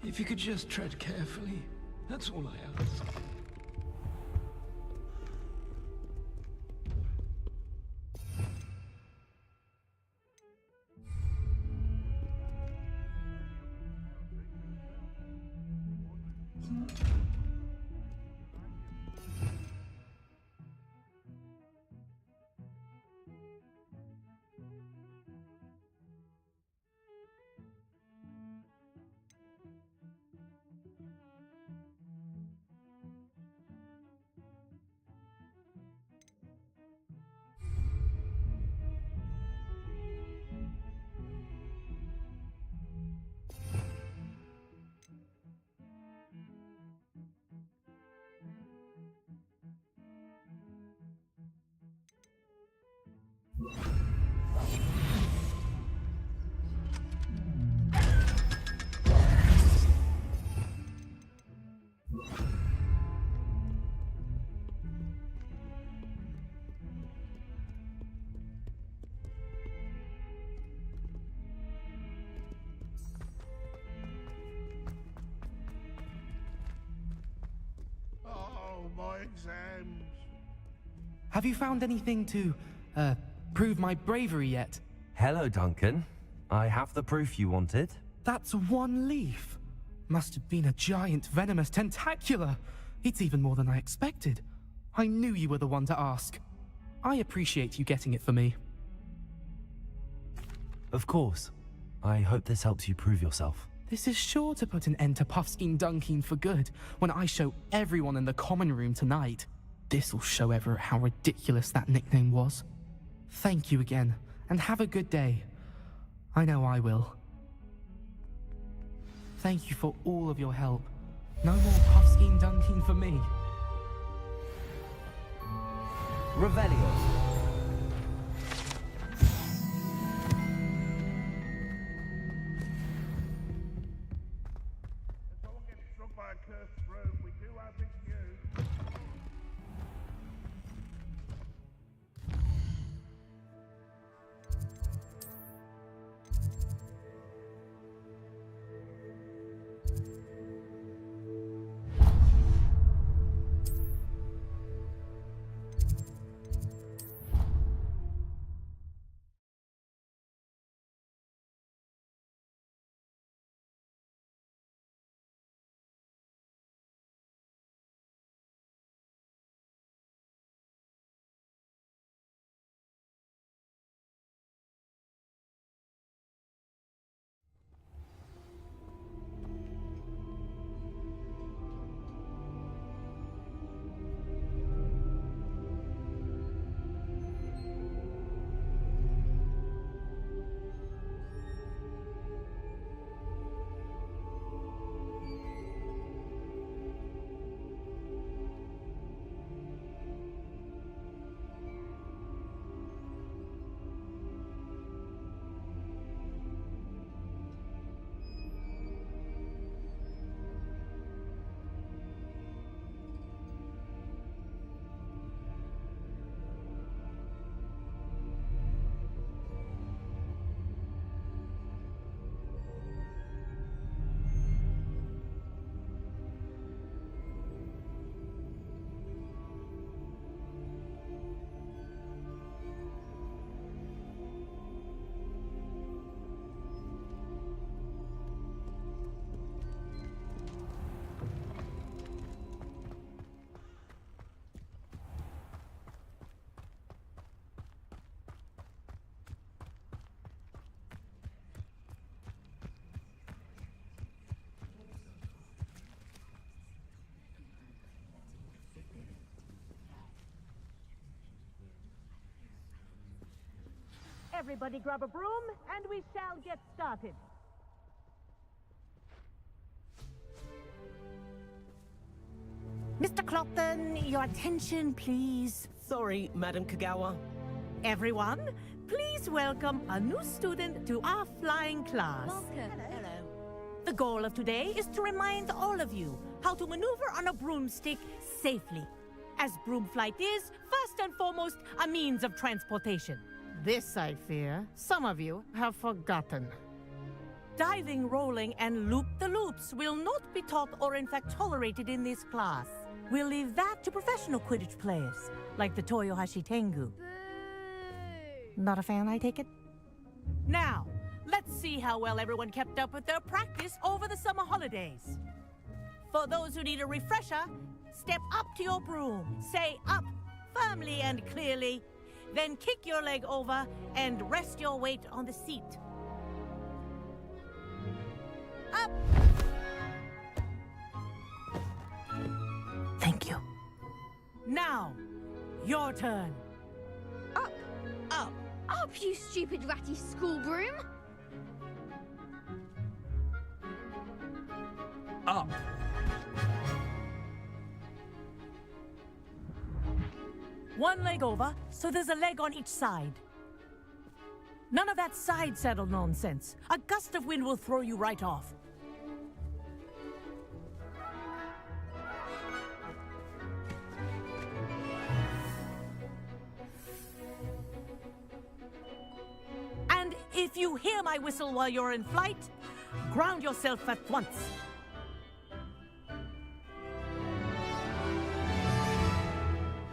If you could just tread carefully, that's all I ask. Oh, my exams. Have you found anything to, prove my bravery yet? Hello, Duncan. I have the proof you wanted. That's one leaf. Must have been a giant venomous tentacula. It's even more than I expected. I knew you were the one to ask. I appreciate you getting it for me. Of course. I hope this helps you prove yourself. This is sure to put an end to Puffskein Dunkin for good when I show everyone in the common room tonight. This'll show Everett how ridiculous that nickname was. Thank you again, and have a good day. I know I will. Thank you for all of your help. No more Puffskein Dunkin for me. Revelio. By a cursed room, we do our big due. Everybody grab a broom, and we shall get started. Mr. Clopton, your attention, please. Sorry, Madam Kagawa. Everyone, please welcome a new student to our flying class. Welcome. Hello. The goal of today is to remind all of you how to maneuver on a broomstick safely, as broom flight is, first and foremost, a means of transportation. This, I fear, some of you have forgotten. Diving, rolling, and loop-the-loops will not be taught or in fact tolerated in this class. We'll leave that to professional Quidditch players, like the Toyohashi Tengu. Not a fan, I take it? Now, let's see how well everyone kept up with their practice over the summer holidays. For those who need a refresher, step up to your broom, say up firmly and clearly, then kick your leg over and rest your weight on the seat. Up! Thank you. Now, your turn. Up! Up! Up, you stupid ratty school broom! Up! One leg over, so there's a leg on each side. None of that side saddle nonsense. A gust of wind will throw you right off. And if you hear my whistle while you're in flight, ground yourself at once.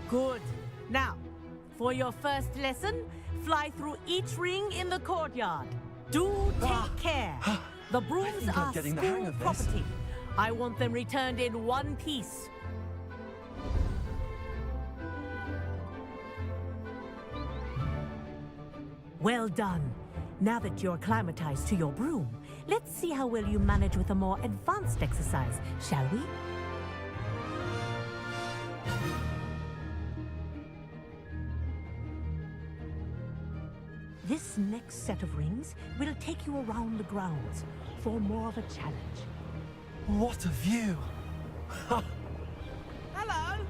Good. Now, for your first lesson, fly through each ring in the courtyard. Do take care. The brooms are school property. I want them returned in one piece. Well done. Now that you're acclimatized to your broom, let's see how well you manage with a more advanced exercise, shall we? This next set of rings will take you around the grounds for more of a challenge. What a view! Hello!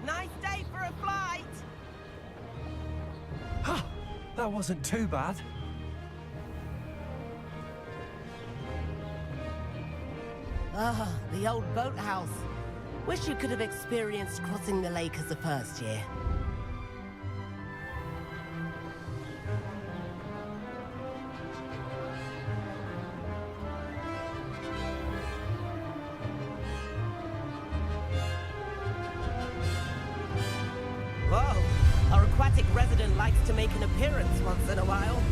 Nice day for a flight! That wasn't too bad. Ah, the old boathouse. Wish you could have experienced crossing the lake as a first year. Whoa, our aquatic resident likes to make an appearance once in a while.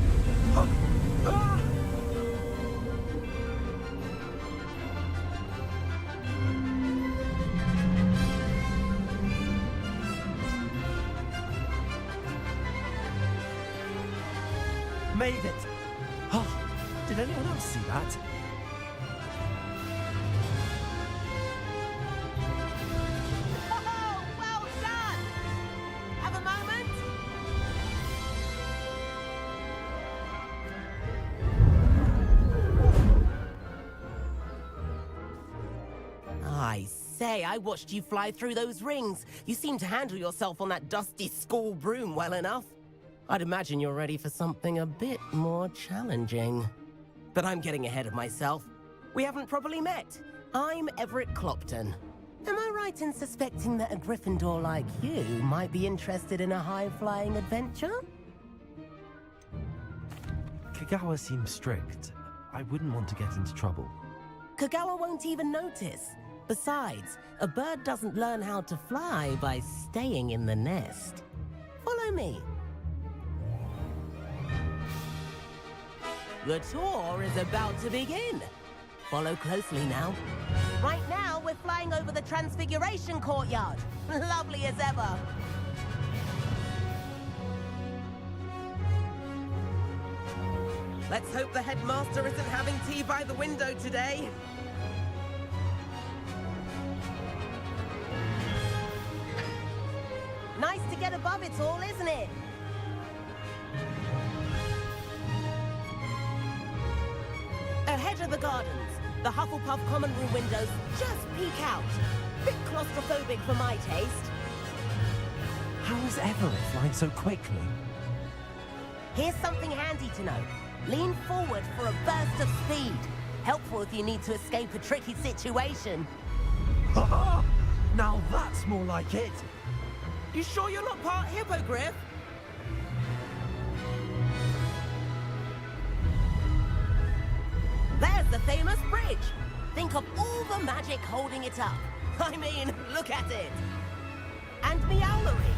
Made it! Oh, did anyone else see that? Oh, well done! Have a moment? I say, I watched you fly through those rings. You seem to handle yourself on that dusty school broom well enough. I'd imagine you're ready for something a bit more challenging. But I'm getting ahead of myself. We haven't properly met. I'm Everett Clopton. Am I right in suspecting that a Gryffindor like you might be interested in a high-flying adventure? Kagawa seems strict. I wouldn't want to get into trouble. Kagawa won't even notice. Besides, a bird doesn't learn how to fly by staying in the nest. Follow me. The tour is about to begin. Follow closely now. Right now, we're flying over the Transfiguration Courtyard. Lovely as ever. Let's hope the headmaster isn't having tea by the window today. Nice to get above it all, isn't it? Ahead of the gardens, the Hufflepuff common room windows just peek out. Bit claustrophobic for my taste. How is Everett flying so quickly? Here's something handy to know. Lean forward for a burst of speed. Helpful if you need to escape a tricky situation. Now that's more like it. You sure you're not part hippogriff? There's the famous bridge. Think of all the magic holding it up. I mean, look at it. And Meowlery.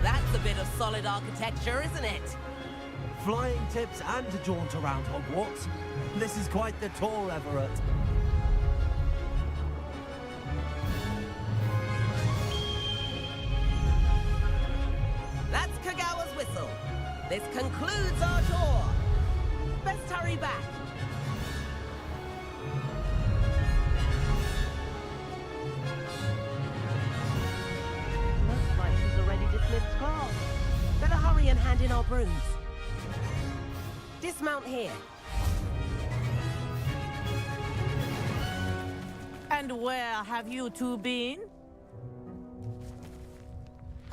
That's a bit of solid architecture, isn't it? Flying tips and a jaunt around Hogwarts. This is quite the tour, Everett. This concludes our tour. Best hurry back. Looks like she's already dismissed class. Better hurry and hand in our brooms. Dismount here. And where have you two been?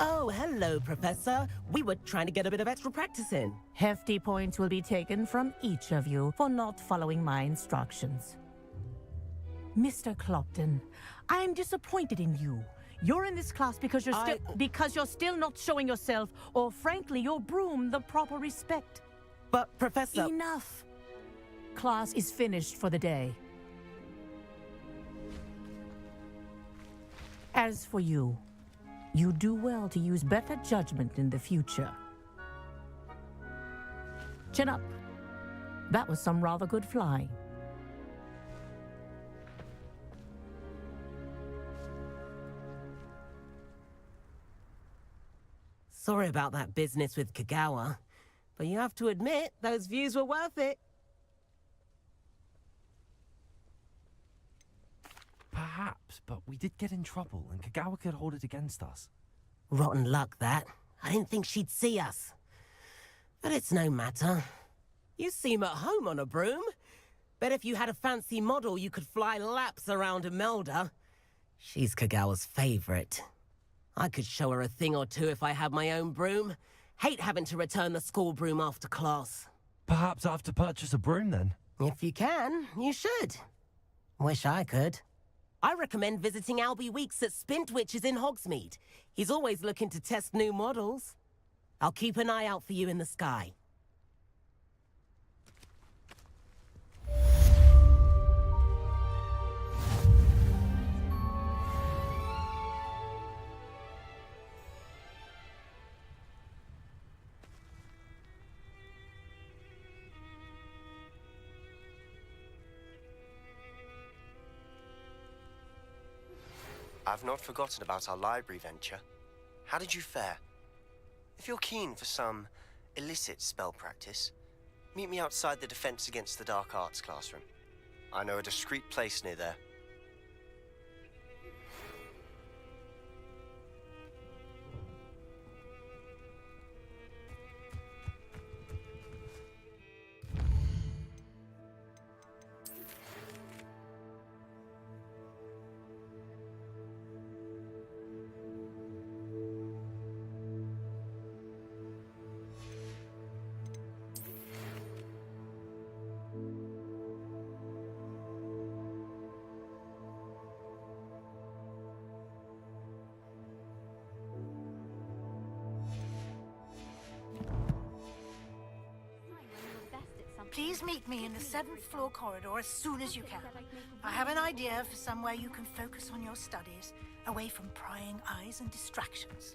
Oh, hello, Professor. We were trying to get a bit of extra practice in. Hefty points will be taken from each of you for not following my instructions. Mr. Clopton, I am disappointed in you. You're in this class because you're still not showing yourself, or frankly, your broom, the proper respect. But, Professor... Enough. Class is finished for the day. As for you, you do well to use better judgment in the future. Chin up. That was some rather good flying. Sorry about that business with Kagawa, but you have to admit, those views were worth it. Perhaps, but we did get in trouble, and Kagawa could hold it against us. Rotten luck, that. I didn't think she'd see us. But it's no matter. You seem at home on a broom. Bet if you had a fancy model, you could fly laps around Imelda. She's Kagawa's favorite. I could show her a thing or two if I had my own broom. Hate having to return the school broom after class. Perhaps I have to purchase a broom, then? If you can, you should. Wish I could. I recommend visiting Albie Weeks at Spintwitches in Hogsmeade. He's always looking to test new models. I'll keep an eye out for you in the sky. I've not forgotten about our library venture. How did you fare? If you're keen for some illicit spell practice, meet me outside the Defense Against the Dark Arts classroom. I know a discreet place near there. Please meet me in the 7th floor corridor as soon as you can. I have an idea for somewhere you can focus on your studies, away from prying eyes and distractions.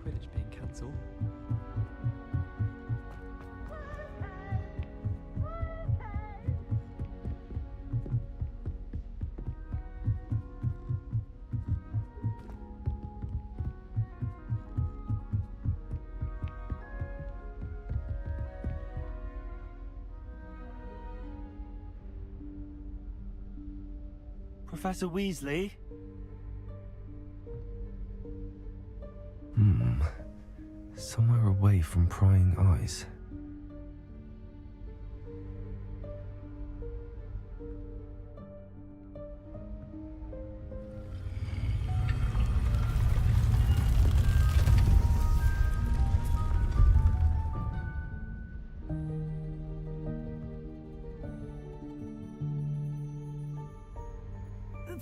Quidditch being cancelled. Professor Weasley? Somewhere away from prying eyes.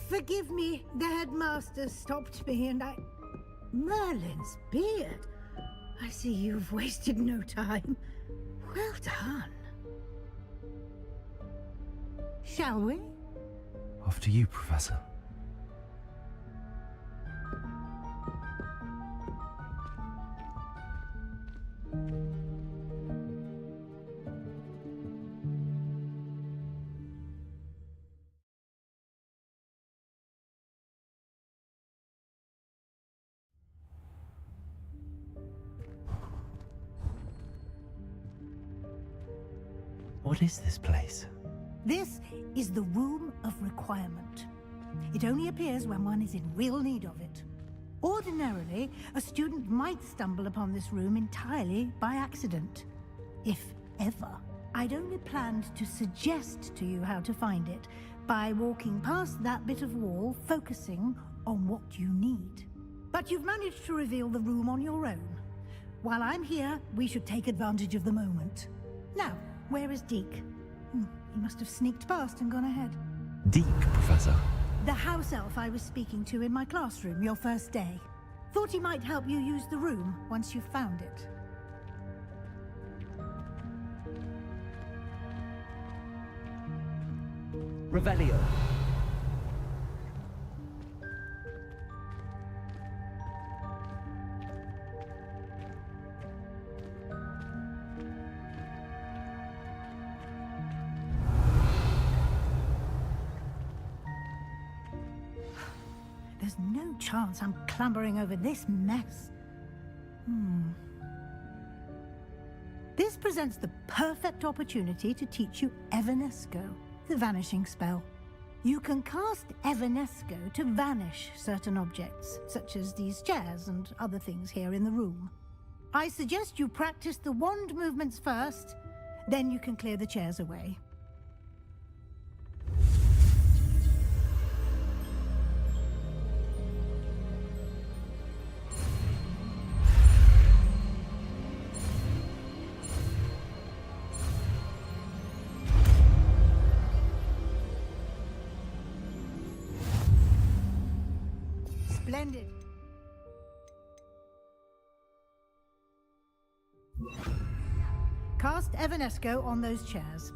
Forgive me, the headmaster stopped me and I... Merlin's beard. I see you've wasted no time. Well done. Shall we? After you, Professor. What is this place? This is the Room of Requirement. It only appears when one is in real need of it. Ordinarily, a student might stumble upon this room entirely by accident. If ever. I'd only planned to suggest to you how to find it by walking past that bit of wall, focusing on what you need. But you've managed to reveal the room on your own. While I'm here, we should take advantage of the moment. Now, where is Deke? He must have sneaked past and gone ahead. Deke, Professor. The house elf I was speaking to in my classroom your first day. Thought he might help you use the room once you've found it. Revelio. There's no chance I'm clambering over this mess. This presents the perfect opportunity to teach you Evanesco, the vanishing spell. You can cast Evanesco to vanish certain objects, such as these chairs and other things here in the room. I suggest you practice the wand movements first, then you can clear the chairs away. Splendid. Cast Evanesco on those chairs.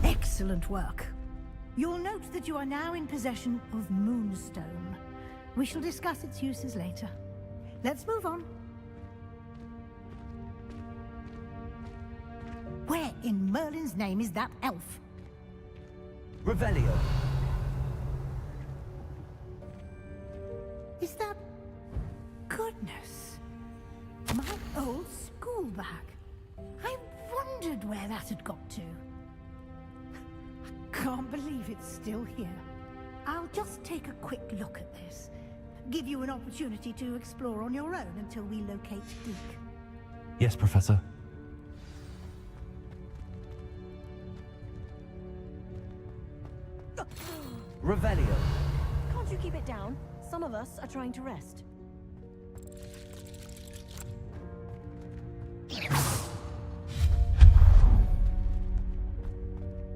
Excellent work. You'll note that you are now in possession of Moonstone. We shall discuss its uses later. Let's move on. Where in Merlin's name is that elf? Revelio. Is that... Goodness. My old school bag. I wondered where that had got to. I can't believe it's still here. I'll just take a quick look at this. Give you an opportunity to explore on your own until we locate Deke. Yes, Professor. Revelio. Can't you keep it down? Some of us are trying to rest.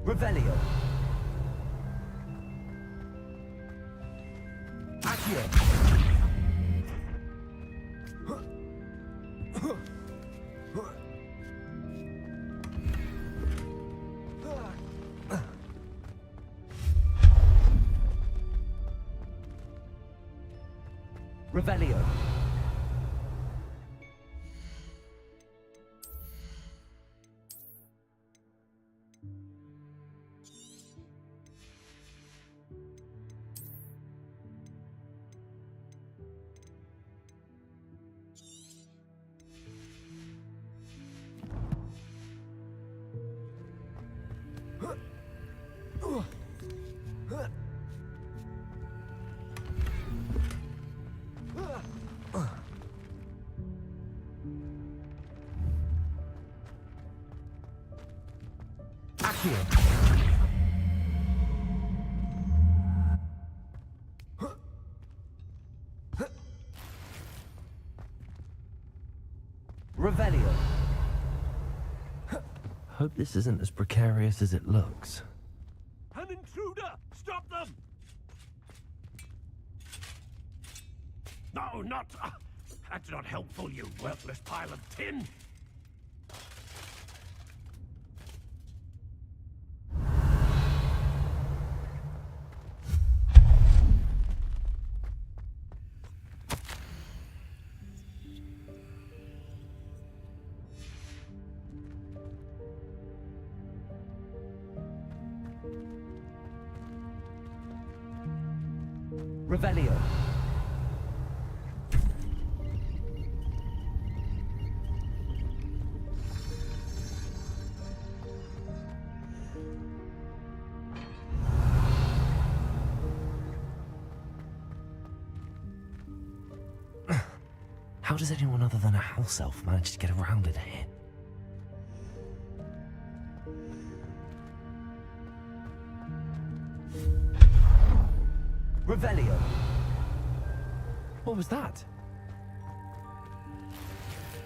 Revelio. Accio. Revelio. Revelio. Hope this isn't as precarious as it looks. An intruder! Stop them! No, not... that's not helpful, you worthless pile of tin! Revelio. How does anyone other than a house elf manage to get around in here? Revelio. What was that?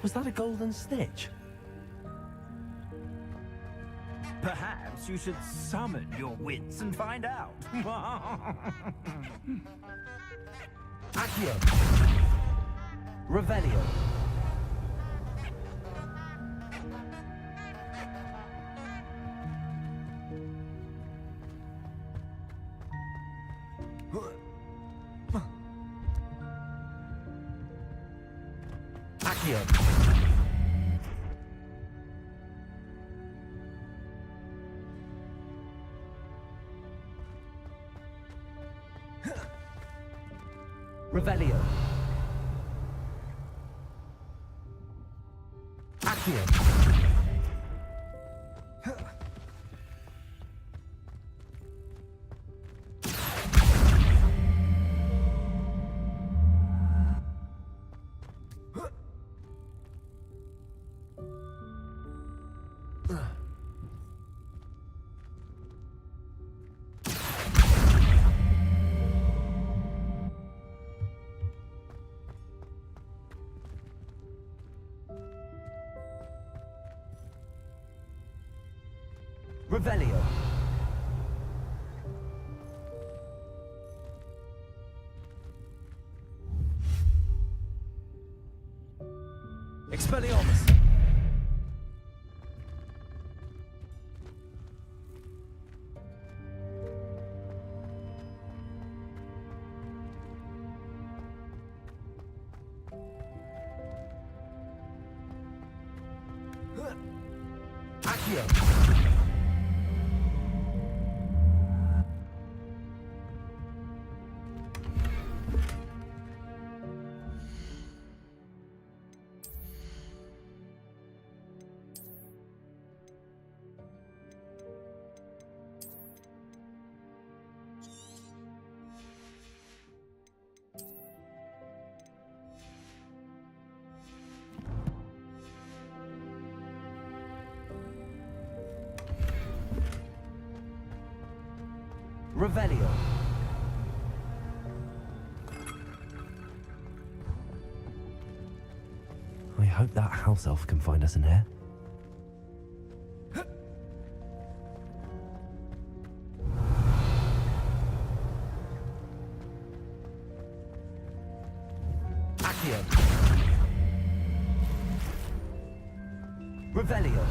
Was that a golden snitch? Perhaps you should summon your wits and find out. Accio. Revelio. Accio. Revelio. Accio. Revelio. Expelliarmus! Accio. Revelio. I hope that house elf can find us in here. Accio. Revelio.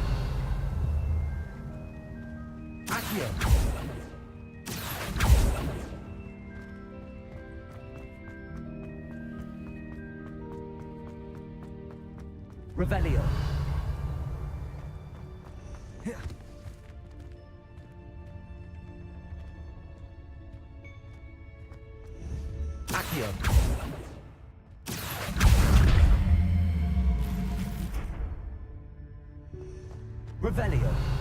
Accio. Revelio. Accio. Revelio.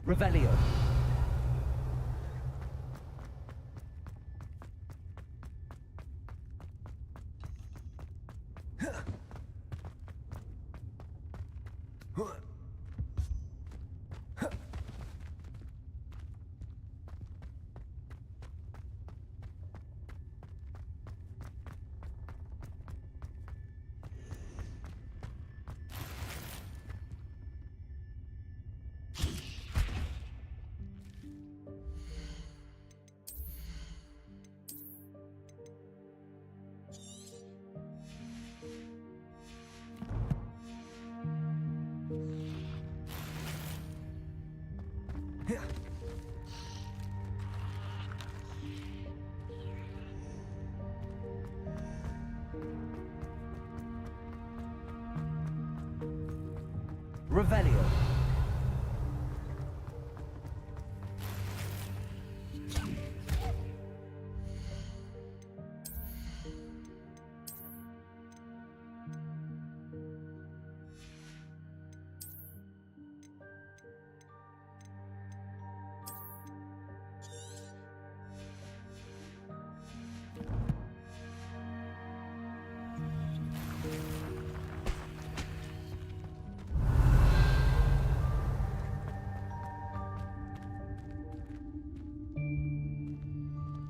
Revelio. Revelio.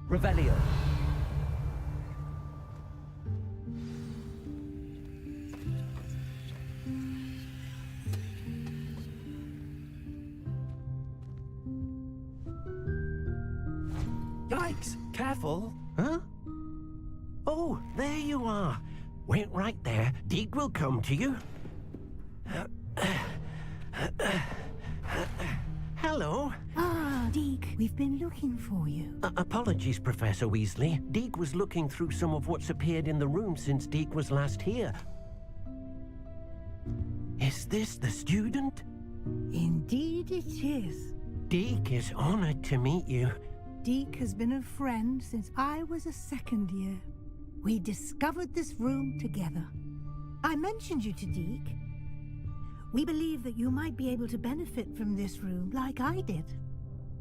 Revelio. Yikes! Careful! Huh? Oh, there you are. Wait right there. Deke will come to you. Hello. Ah, Deke, we've been looking for you. Apologies, Professor Weasley. Deke was looking through some of what's appeared in the room since Deke was last here. Is this the student? Indeed it is. Deke is honored to meet you. Deke has been a friend since I was a second year. We discovered this room together. I mentioned you to Deke. We believe that you might be able to benefit from this room like I did.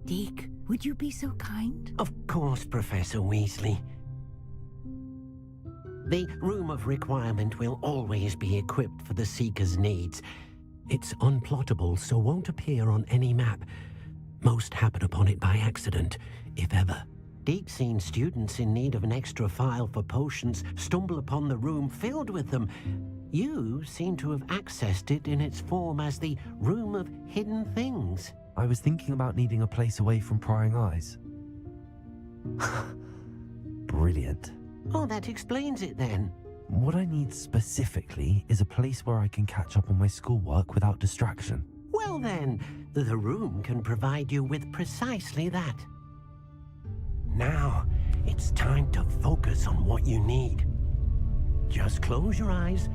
Deke, would you be so kind? Of course, Professor Weasley. The Room of Requirement will always be equipped for the Seeker's needs. It's unplottable, so won't appear on any map. Most happen upon it by accident, if ever. Deke's seen students in need of an extra file for potions stumble upon the room filled with them. You seem to have accessed it in its form as the Room of Hidden Things. I was thinking about needing a place away from prying eyes. Brilliant. Oh, that explains it then. What I need specifically is a place where I can catch up on my schoolwork without distraction. Well then, the room can provide you with precisely that. Now, it's time to focus on what you need. Just close your eyes.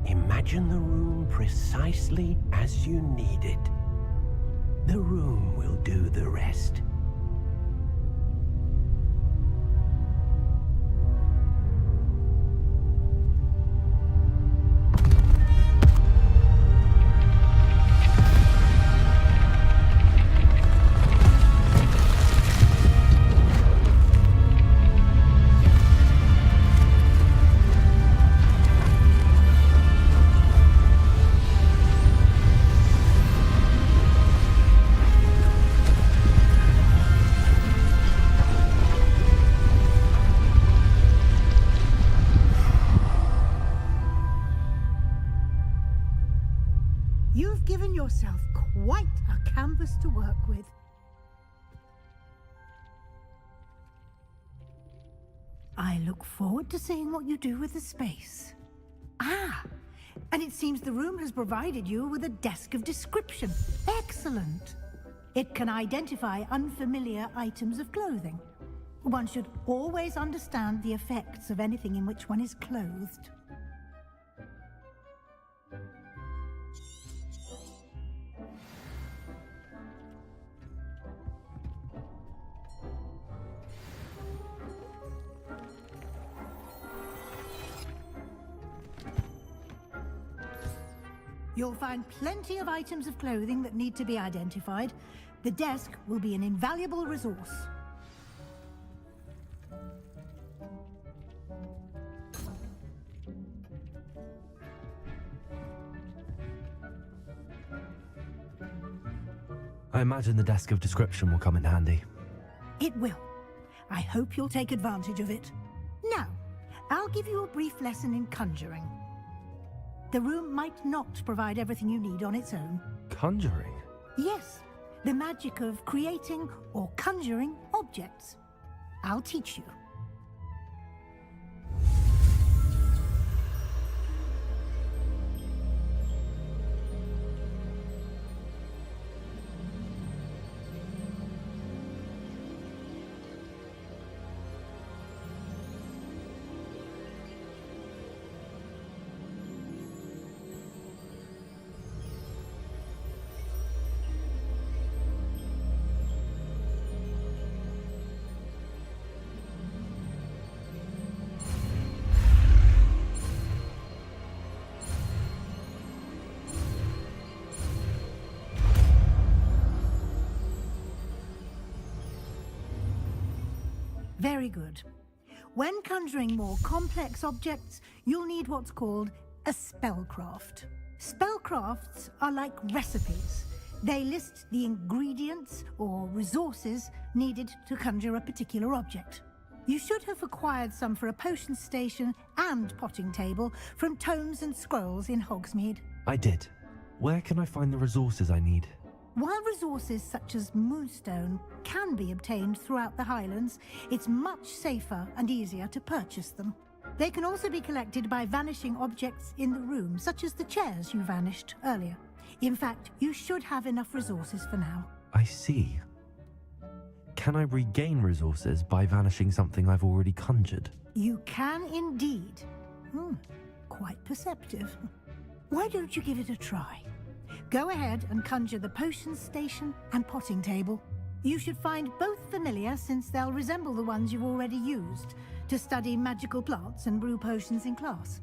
Imagine the room precisely as you need it. The room will do the rest. yourself quite a canvas to work with. I look forward to seeing what you do with the space. Ah, and it seems the room has provided you with a desk of description. Excellent. It can identify unfamiliar items of clothing. One should always understand the effects of anything in which one is clothed. You'll find plenty of items of clothing that need to be identified. The desk will be an invaluable resource. I imagine the desk of description will come in handy. It will. I hope you'll take advantage of it. Now, I'll give you a brief lesson in conjuring. The room might not provide everything you need on its own. Conjuring? Yes, the magic of creating or conjuring objects. I'll teach you. Very good. When conjuring more complex objects, you'll need what's called a spellcraft. Spellcrafts are like recipes. They list the ingredients or resources needed to conjure a particular object. You should have acquired some for a potion station and potting table from tomes and scrolls in Hogsmeade. I did. Where can I find the resources I need? While resources such as moonstone can be obtained throughout the Highlands, it's much safer and easier to purchase them. They can also be collected by vanishing objects in the room, such as the chairs you vanished earlier. In fact, you should have enough resources for now. I see. Can I regain resources by vanishing something I've already conjured? You can indeed. Quite perceptive. Why don't you give it a try? Go ahead and conjure the potion station and potting table. You should find both familiar, since they'll resemble the ones you've already used to study magical plants and brew potions in class.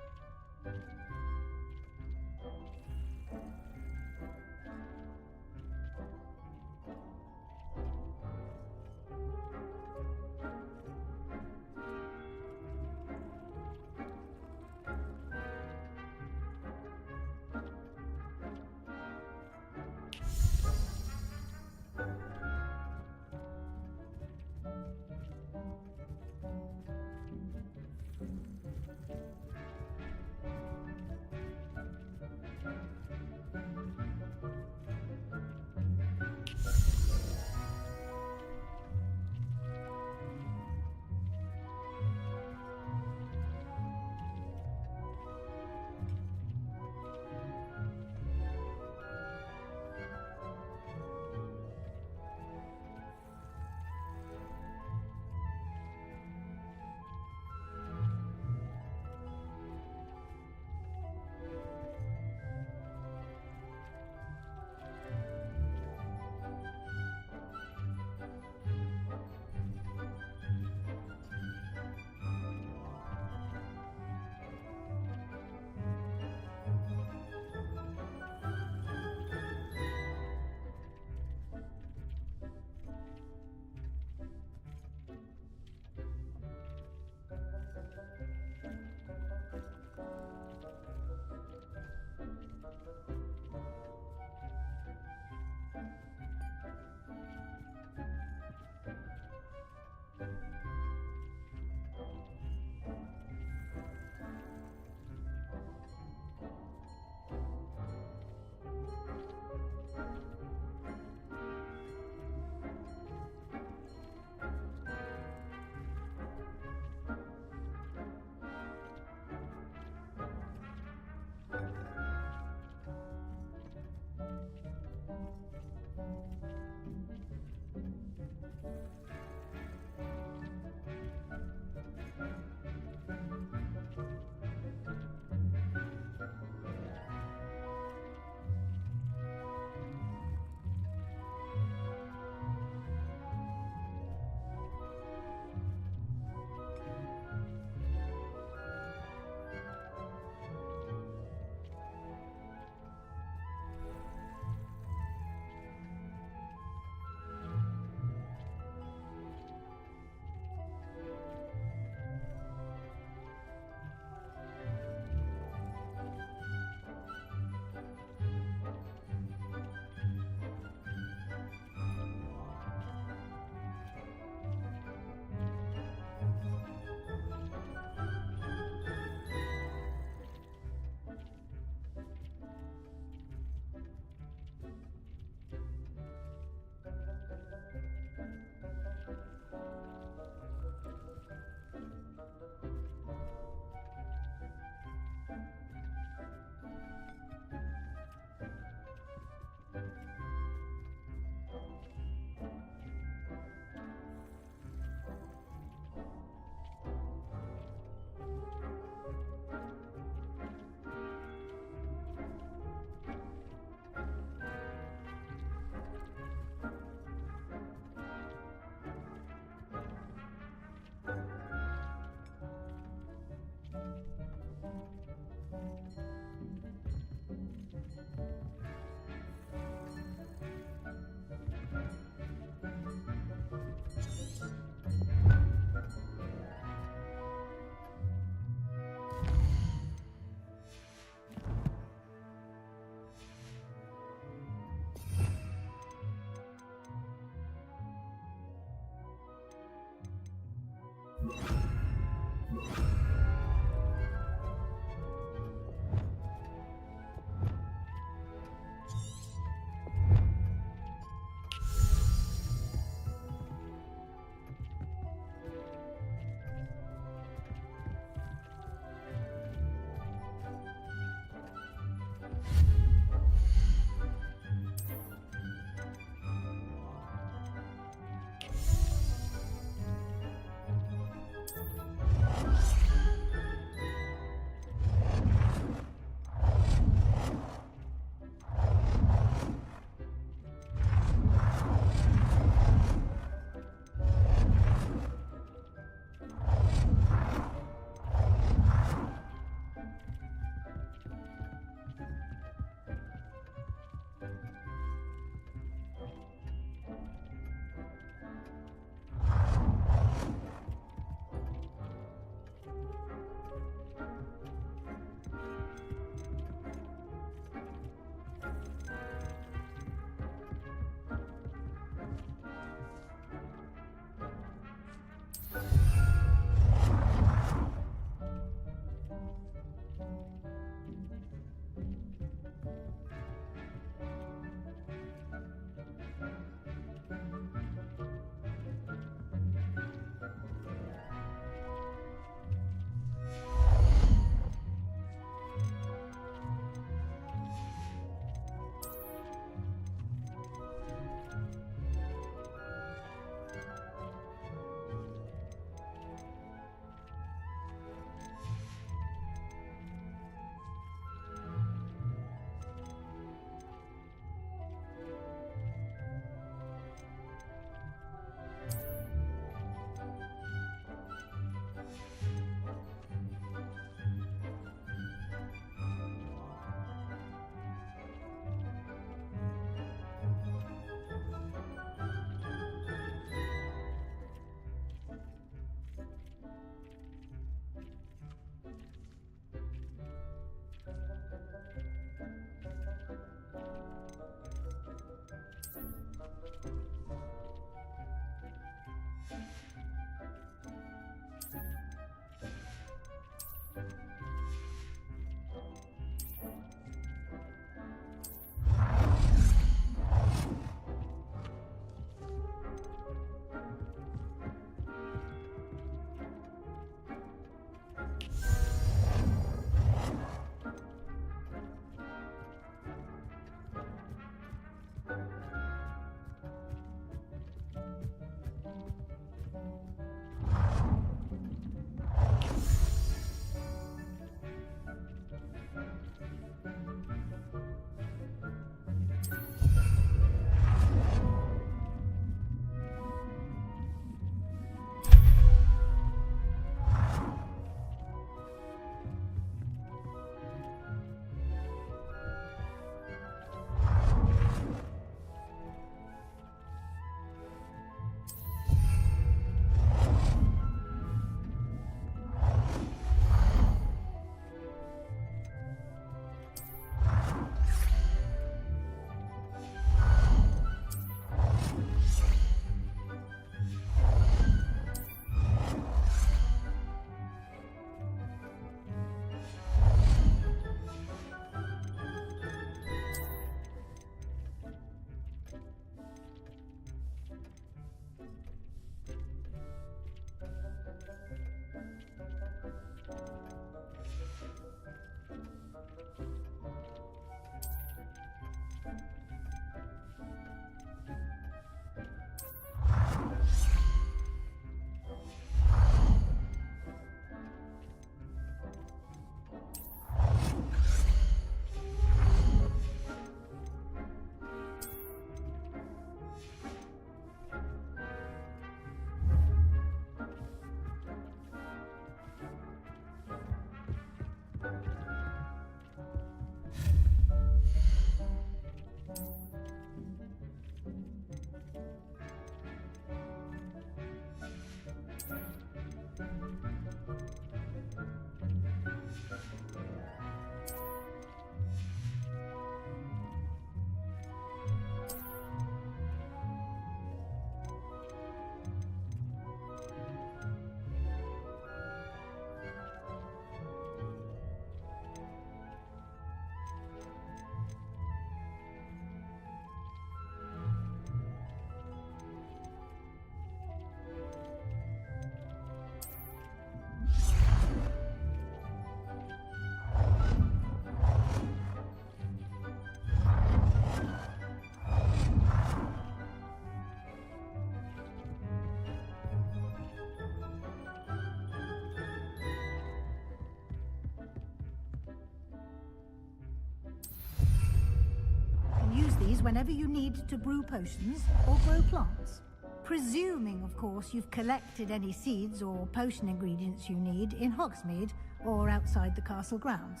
whenever you need to brew potions or grow plants. Presuming, of course, you've collected any seeds or potion ingredients you need in Hogsmeade or outside the castle grounds.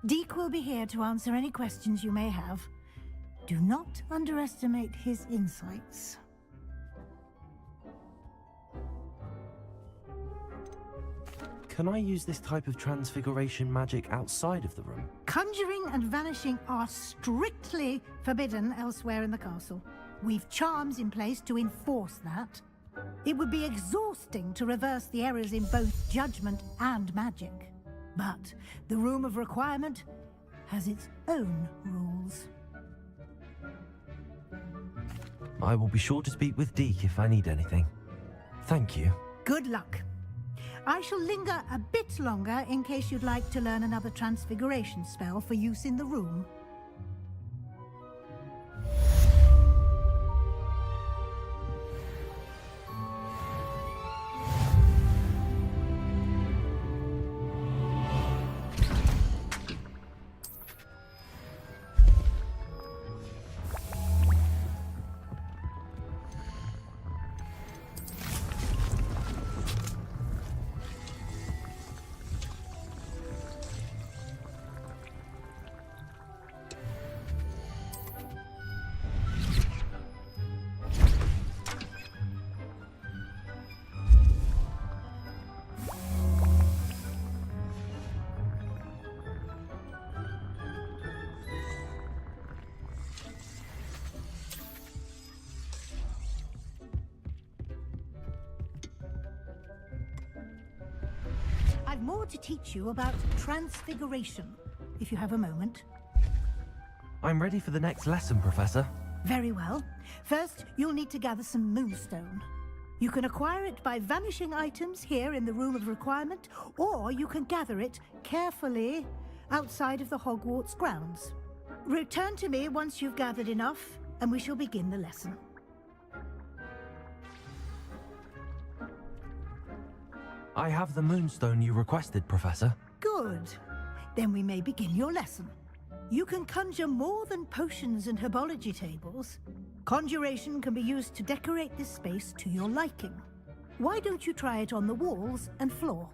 Deke will be here to answer any questions you may have. Do not underestimate his insights. Can I use this type of transfiguration magic outside of the room? Conjuring and vanishing are strictly forbidden elsewhere in the castle. We've charms in place to enforce that. It would be exhausting to reverse the errors in both judgment and magic. But the Room of Requirement has its own rules. I will be sure to speak with Deke if I need anything. Thank you. Good luck. I shall linger a bit longer in case you'd like to learn another transfiguration spell for use in the room. I've more to teach you about transfiguration, if you have a moment. I'm ready for the next lesson, Professor. Very well. First, you'll need to gather some moonstone. You can acquire it by vanishing items here in the Room of Requirement, or you can gather it carefully outside of the Hogwarts grounds. Return to me once you've gathered enough, and we shall begin the lesson. I have the moonstone you requested, Professor. Good. Then we may begin your lesson. You can conjure more than potions and herbology tables. Conjuration can be used to decorate this space to your liking. Why don't you try it on the walls and floor?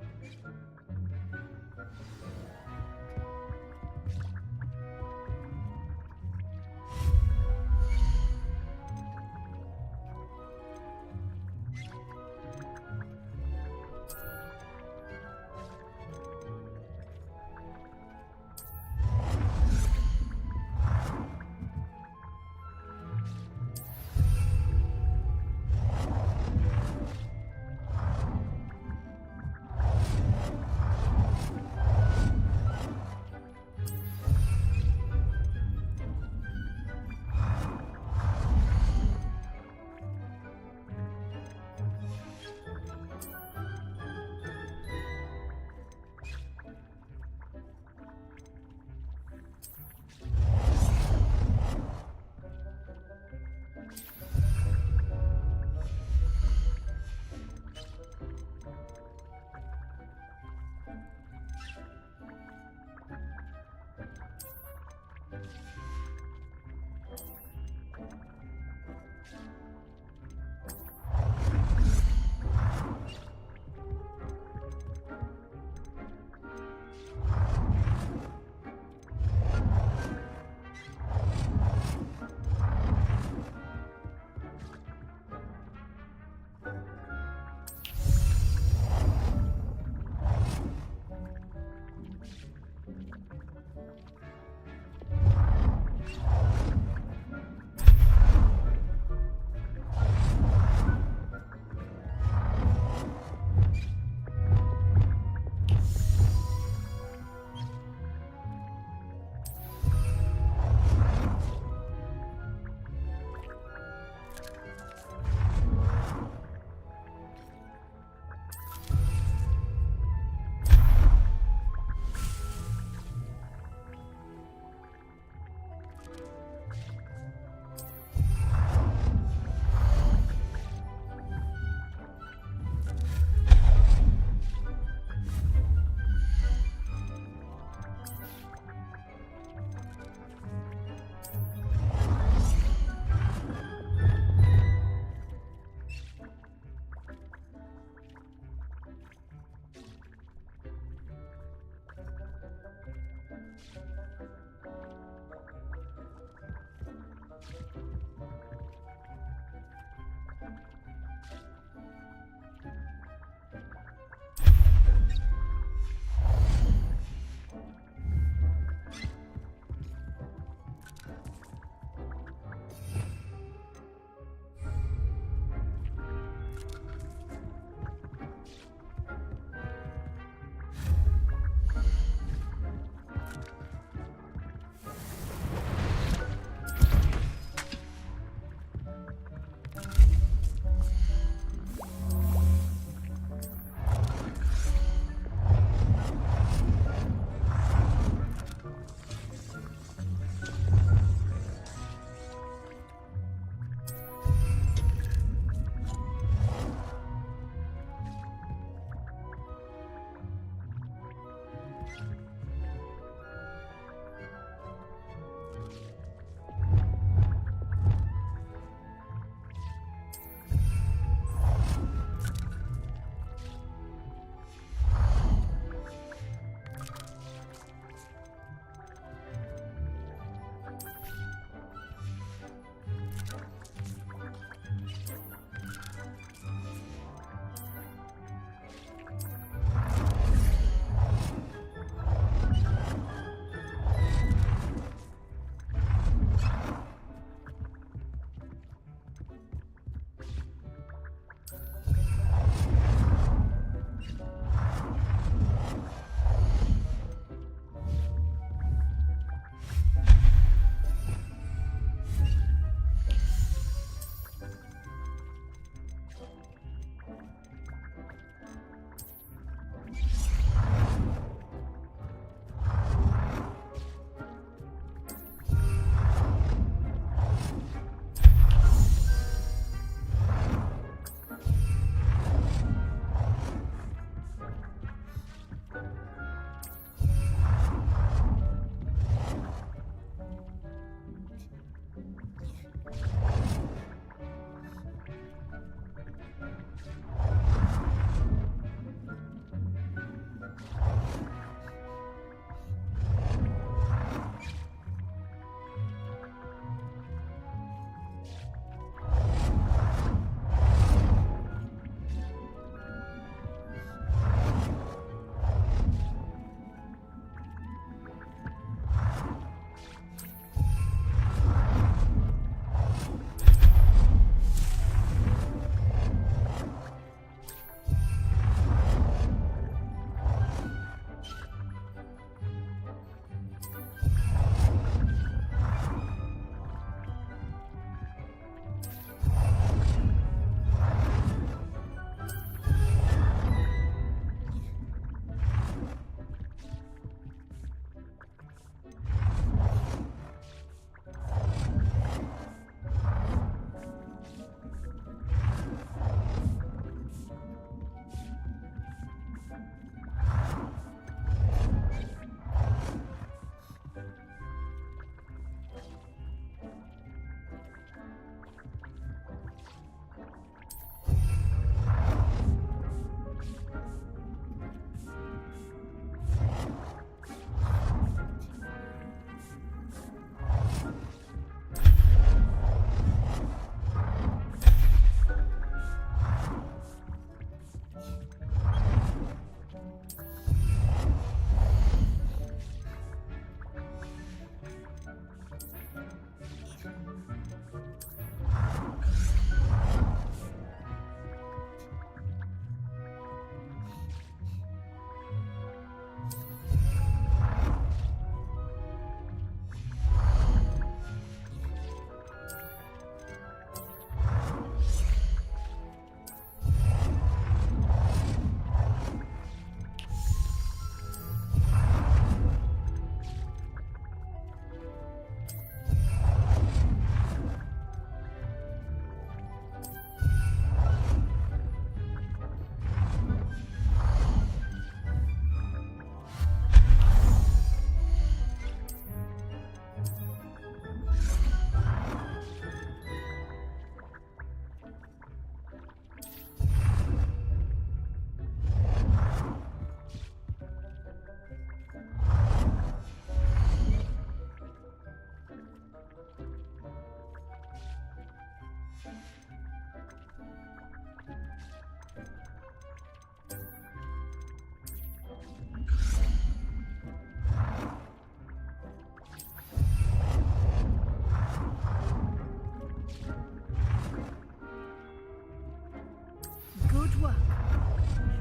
work.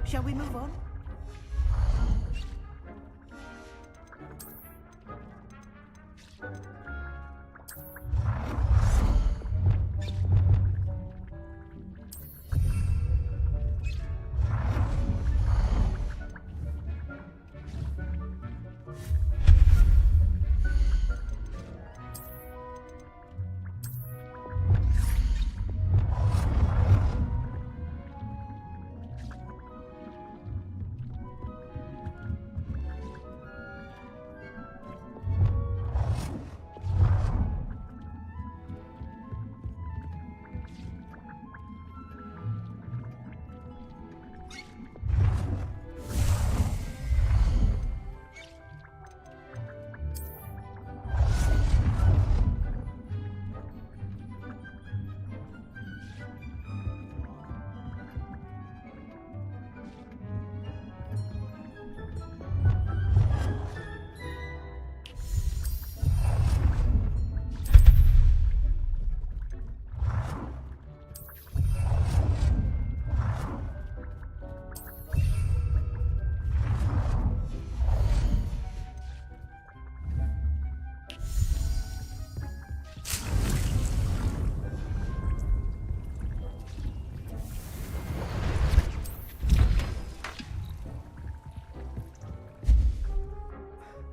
Shall we move on?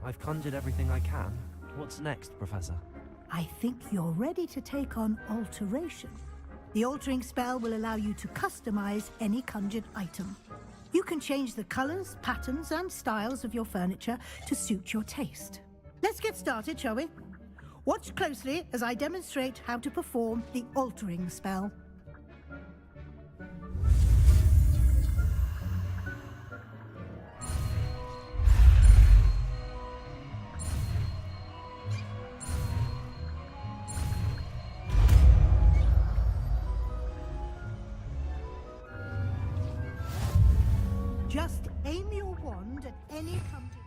I've conjured everything I can. What's next, Professor? I think you're ready to take on alteration. The altering spell will allow you to customize any conjured item. You can change the colors, patterns, and styles of your furniture to suit your taste. Let's get started, shall we? Watch closely as I demonstrate how to perform the altering spell. Just aim your wand at any conjured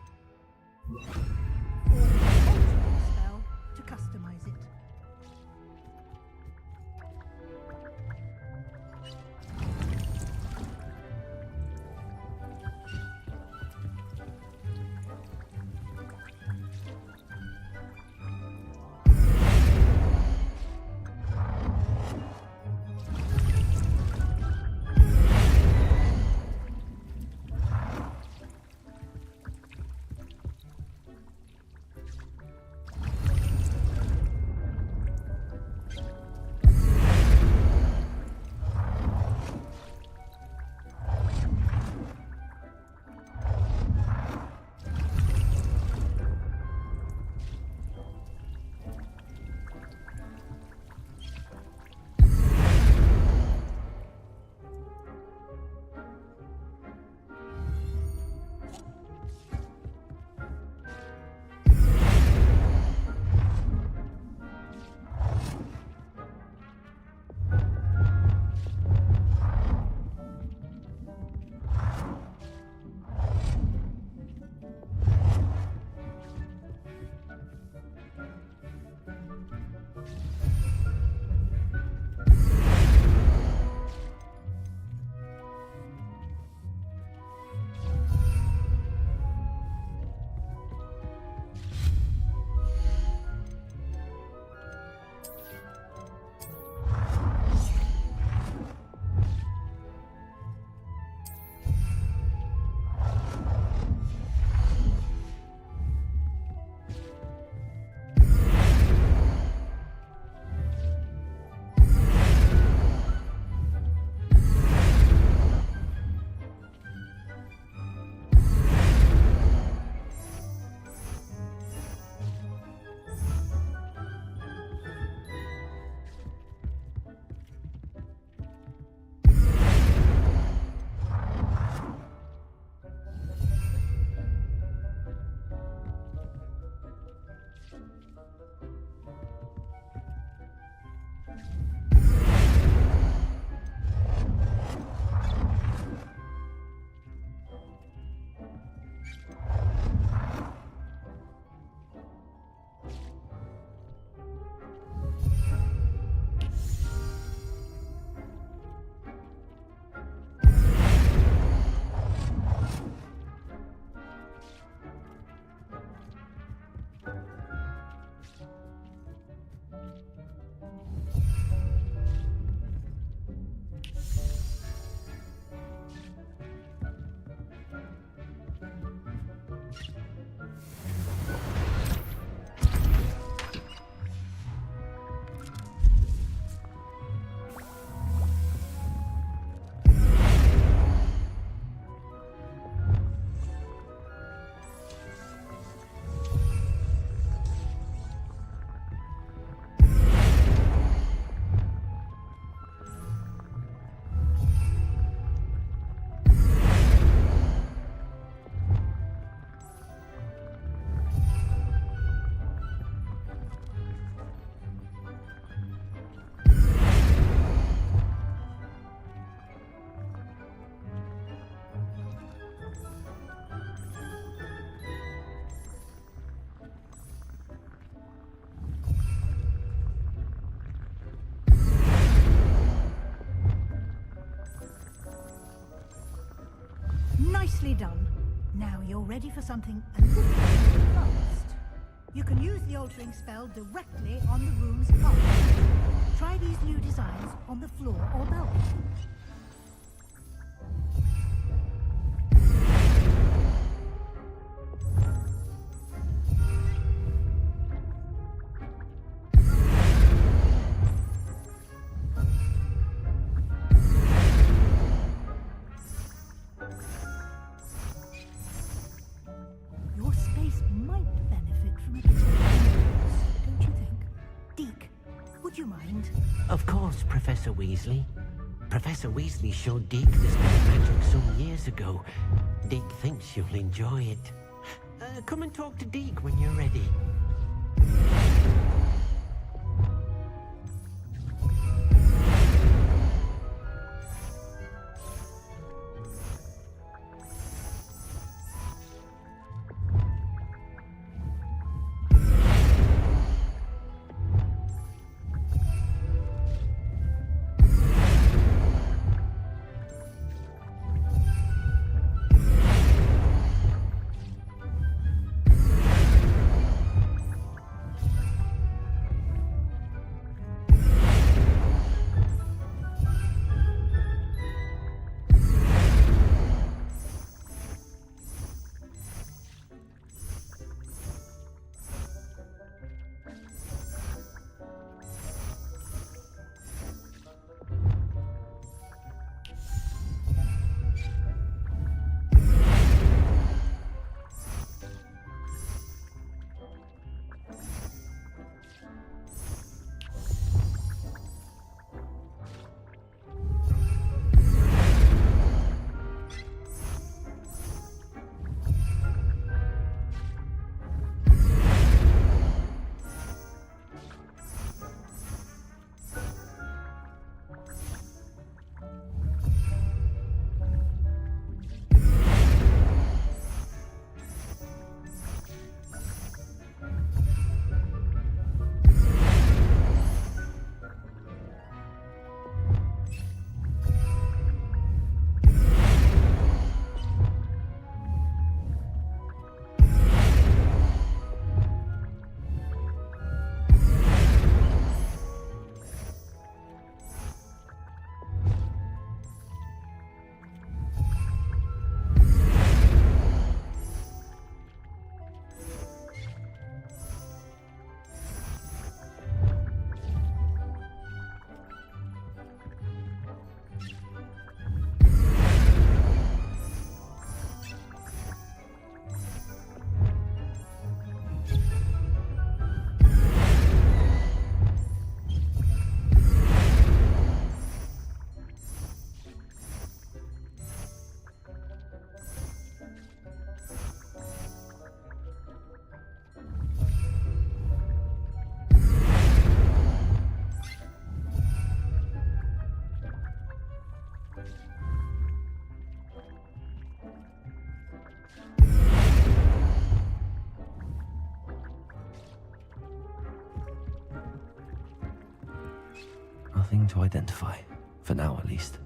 spell to customize it. Nicely done. Now you're ready for something a little more advanced. You can use the altering spell directly on the room's path. Try these new designs on the floor or balcony. Your space might benefit from a bit of ambience, don't you think? Deke, would you mind? Of course, Professor Weasley. Professor Weasley showed Deke this bit of magic some years ago. Deke thinks you'll enjoy it. Come and talk to Deke when you're ready. Nothing to identify, for now at least.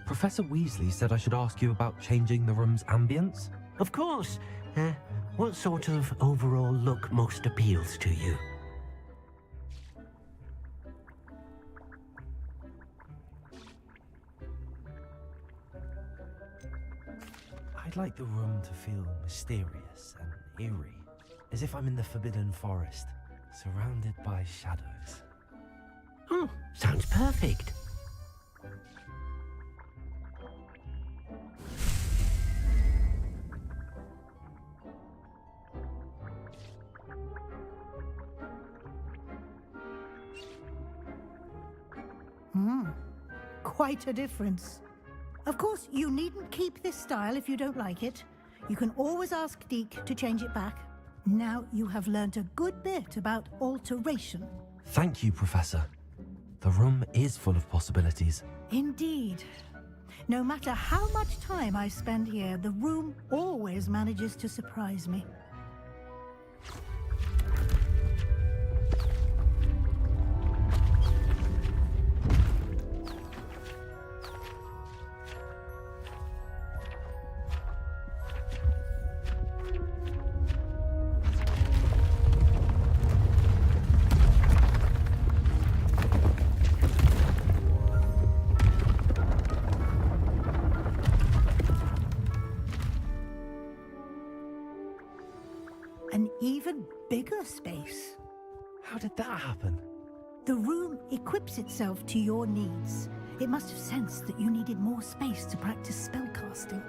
Professor Weasley said I should ask you about changing the room's ambience. Of course. What sort of overall look most appeals to you? I'd like the room to feel mysterious and eerie. as if I'm in the Forbidden Forest, surrounded by shadows. Oh, sounds perfect. Quite a difference. Of course, you needn't keep this style if you don't like it. You can always ask Deke to change it back. Now you have learnt a good bit about alteration. Thank you, Professor. The room is full of possibilities. Indeed. No matter how much time I spend here, the room always manages to surprise me. An even bigger space. How did that happen? The room equips itself to your needs. It must have sensed that you needed more space to practice spellcasting.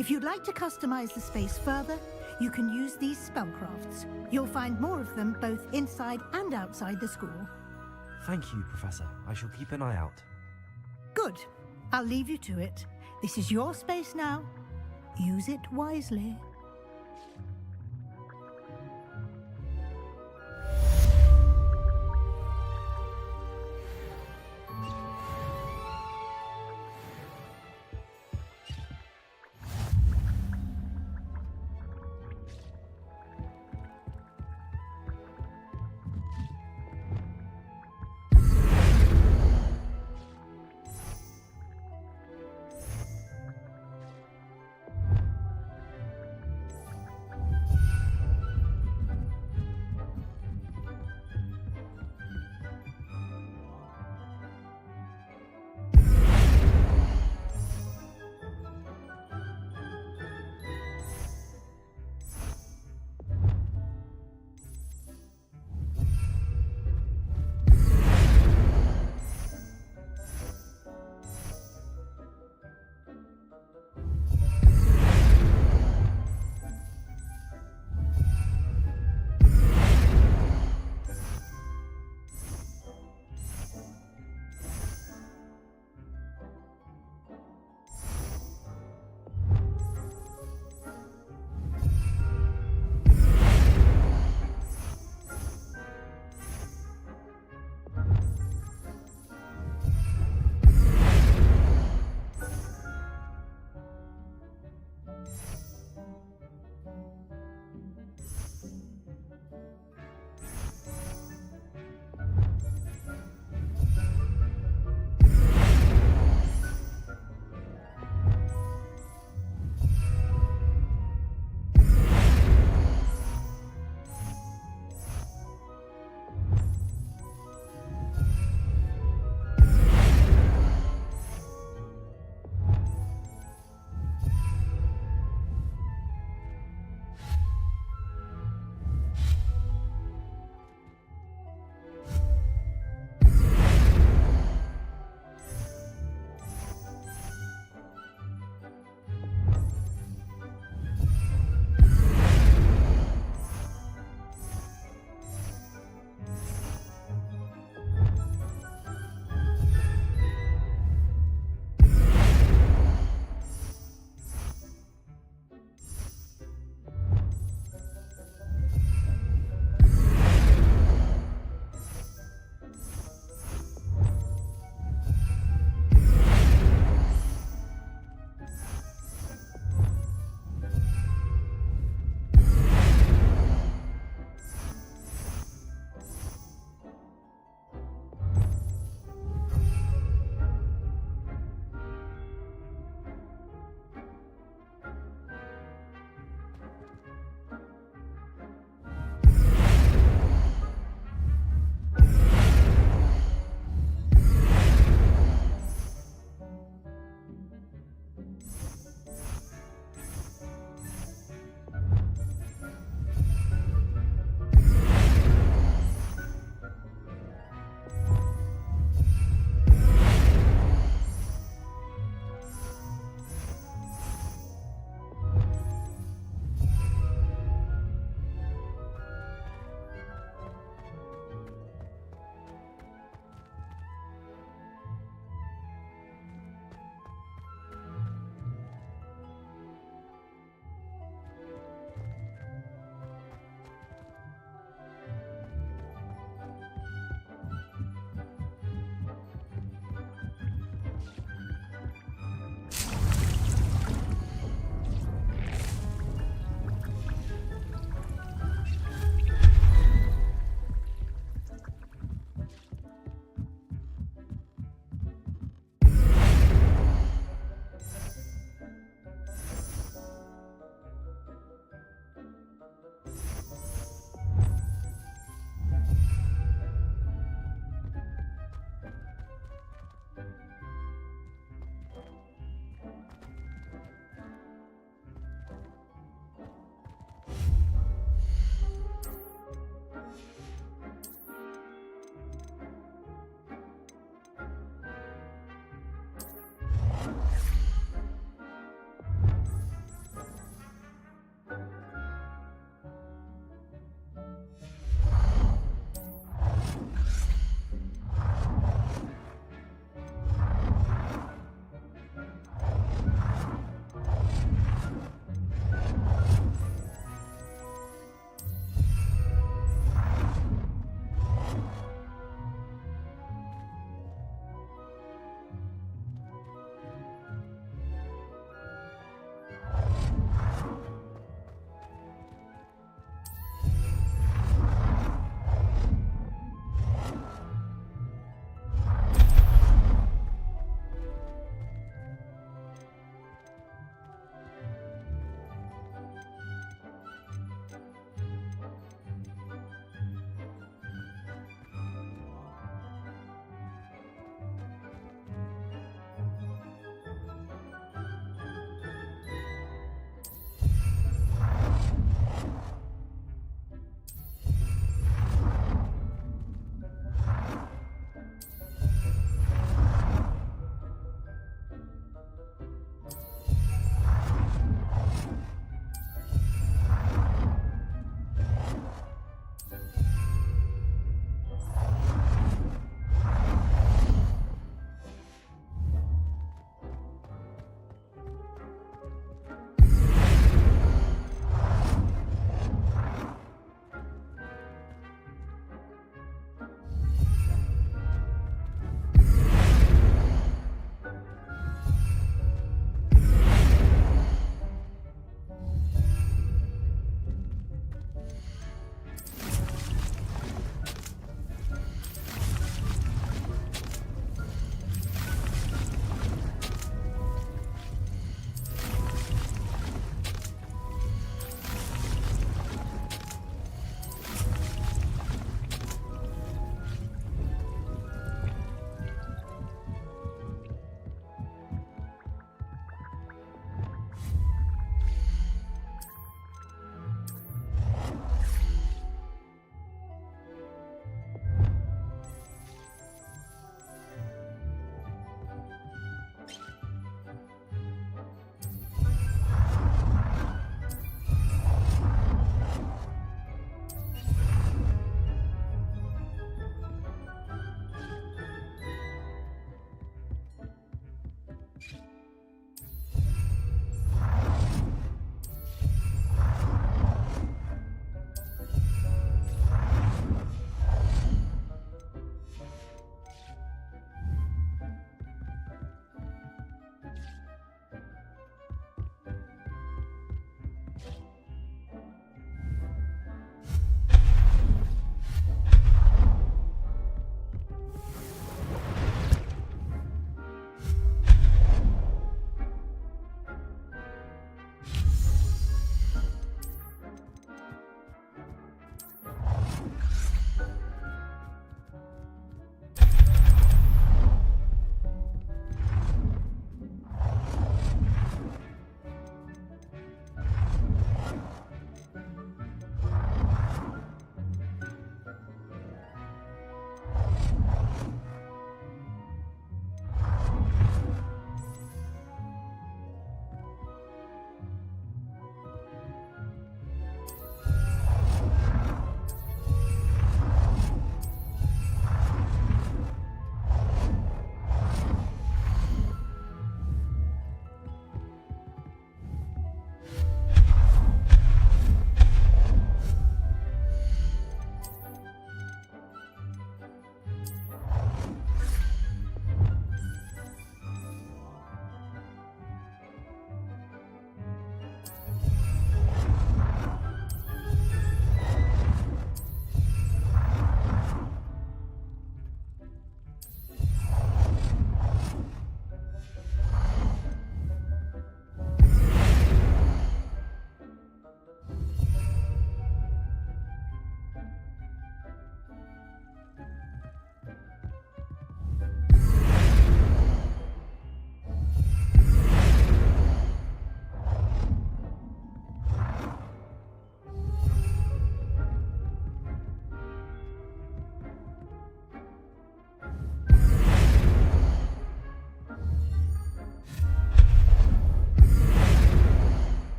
If you'd like to customize the space further, you can use these spellcrafts. You'll find more of them both inside and outside the school. Thank you, Professor. I shall keep an eye out. Good. I'll leave you to it. This is your space now. Use it wisely.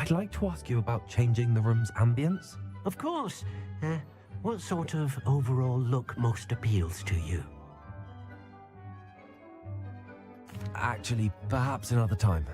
I'd like to ask you about changing the room's ambience. Of course. What sort of overall look most appeals to you? Actually, perhaps another time.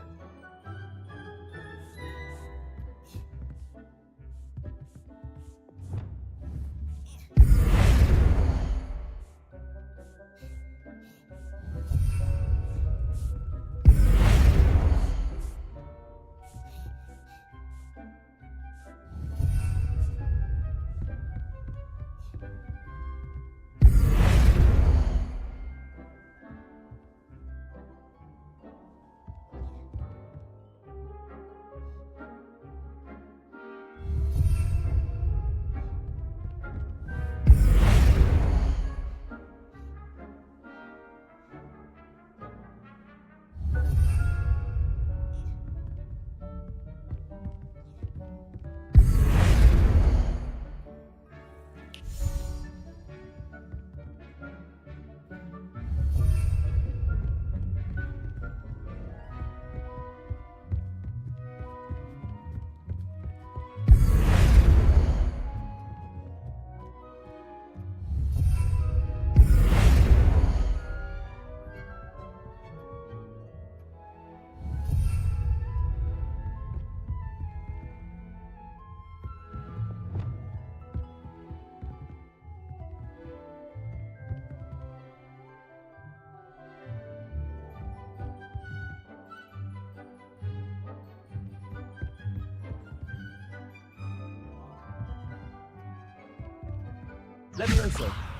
Levioso.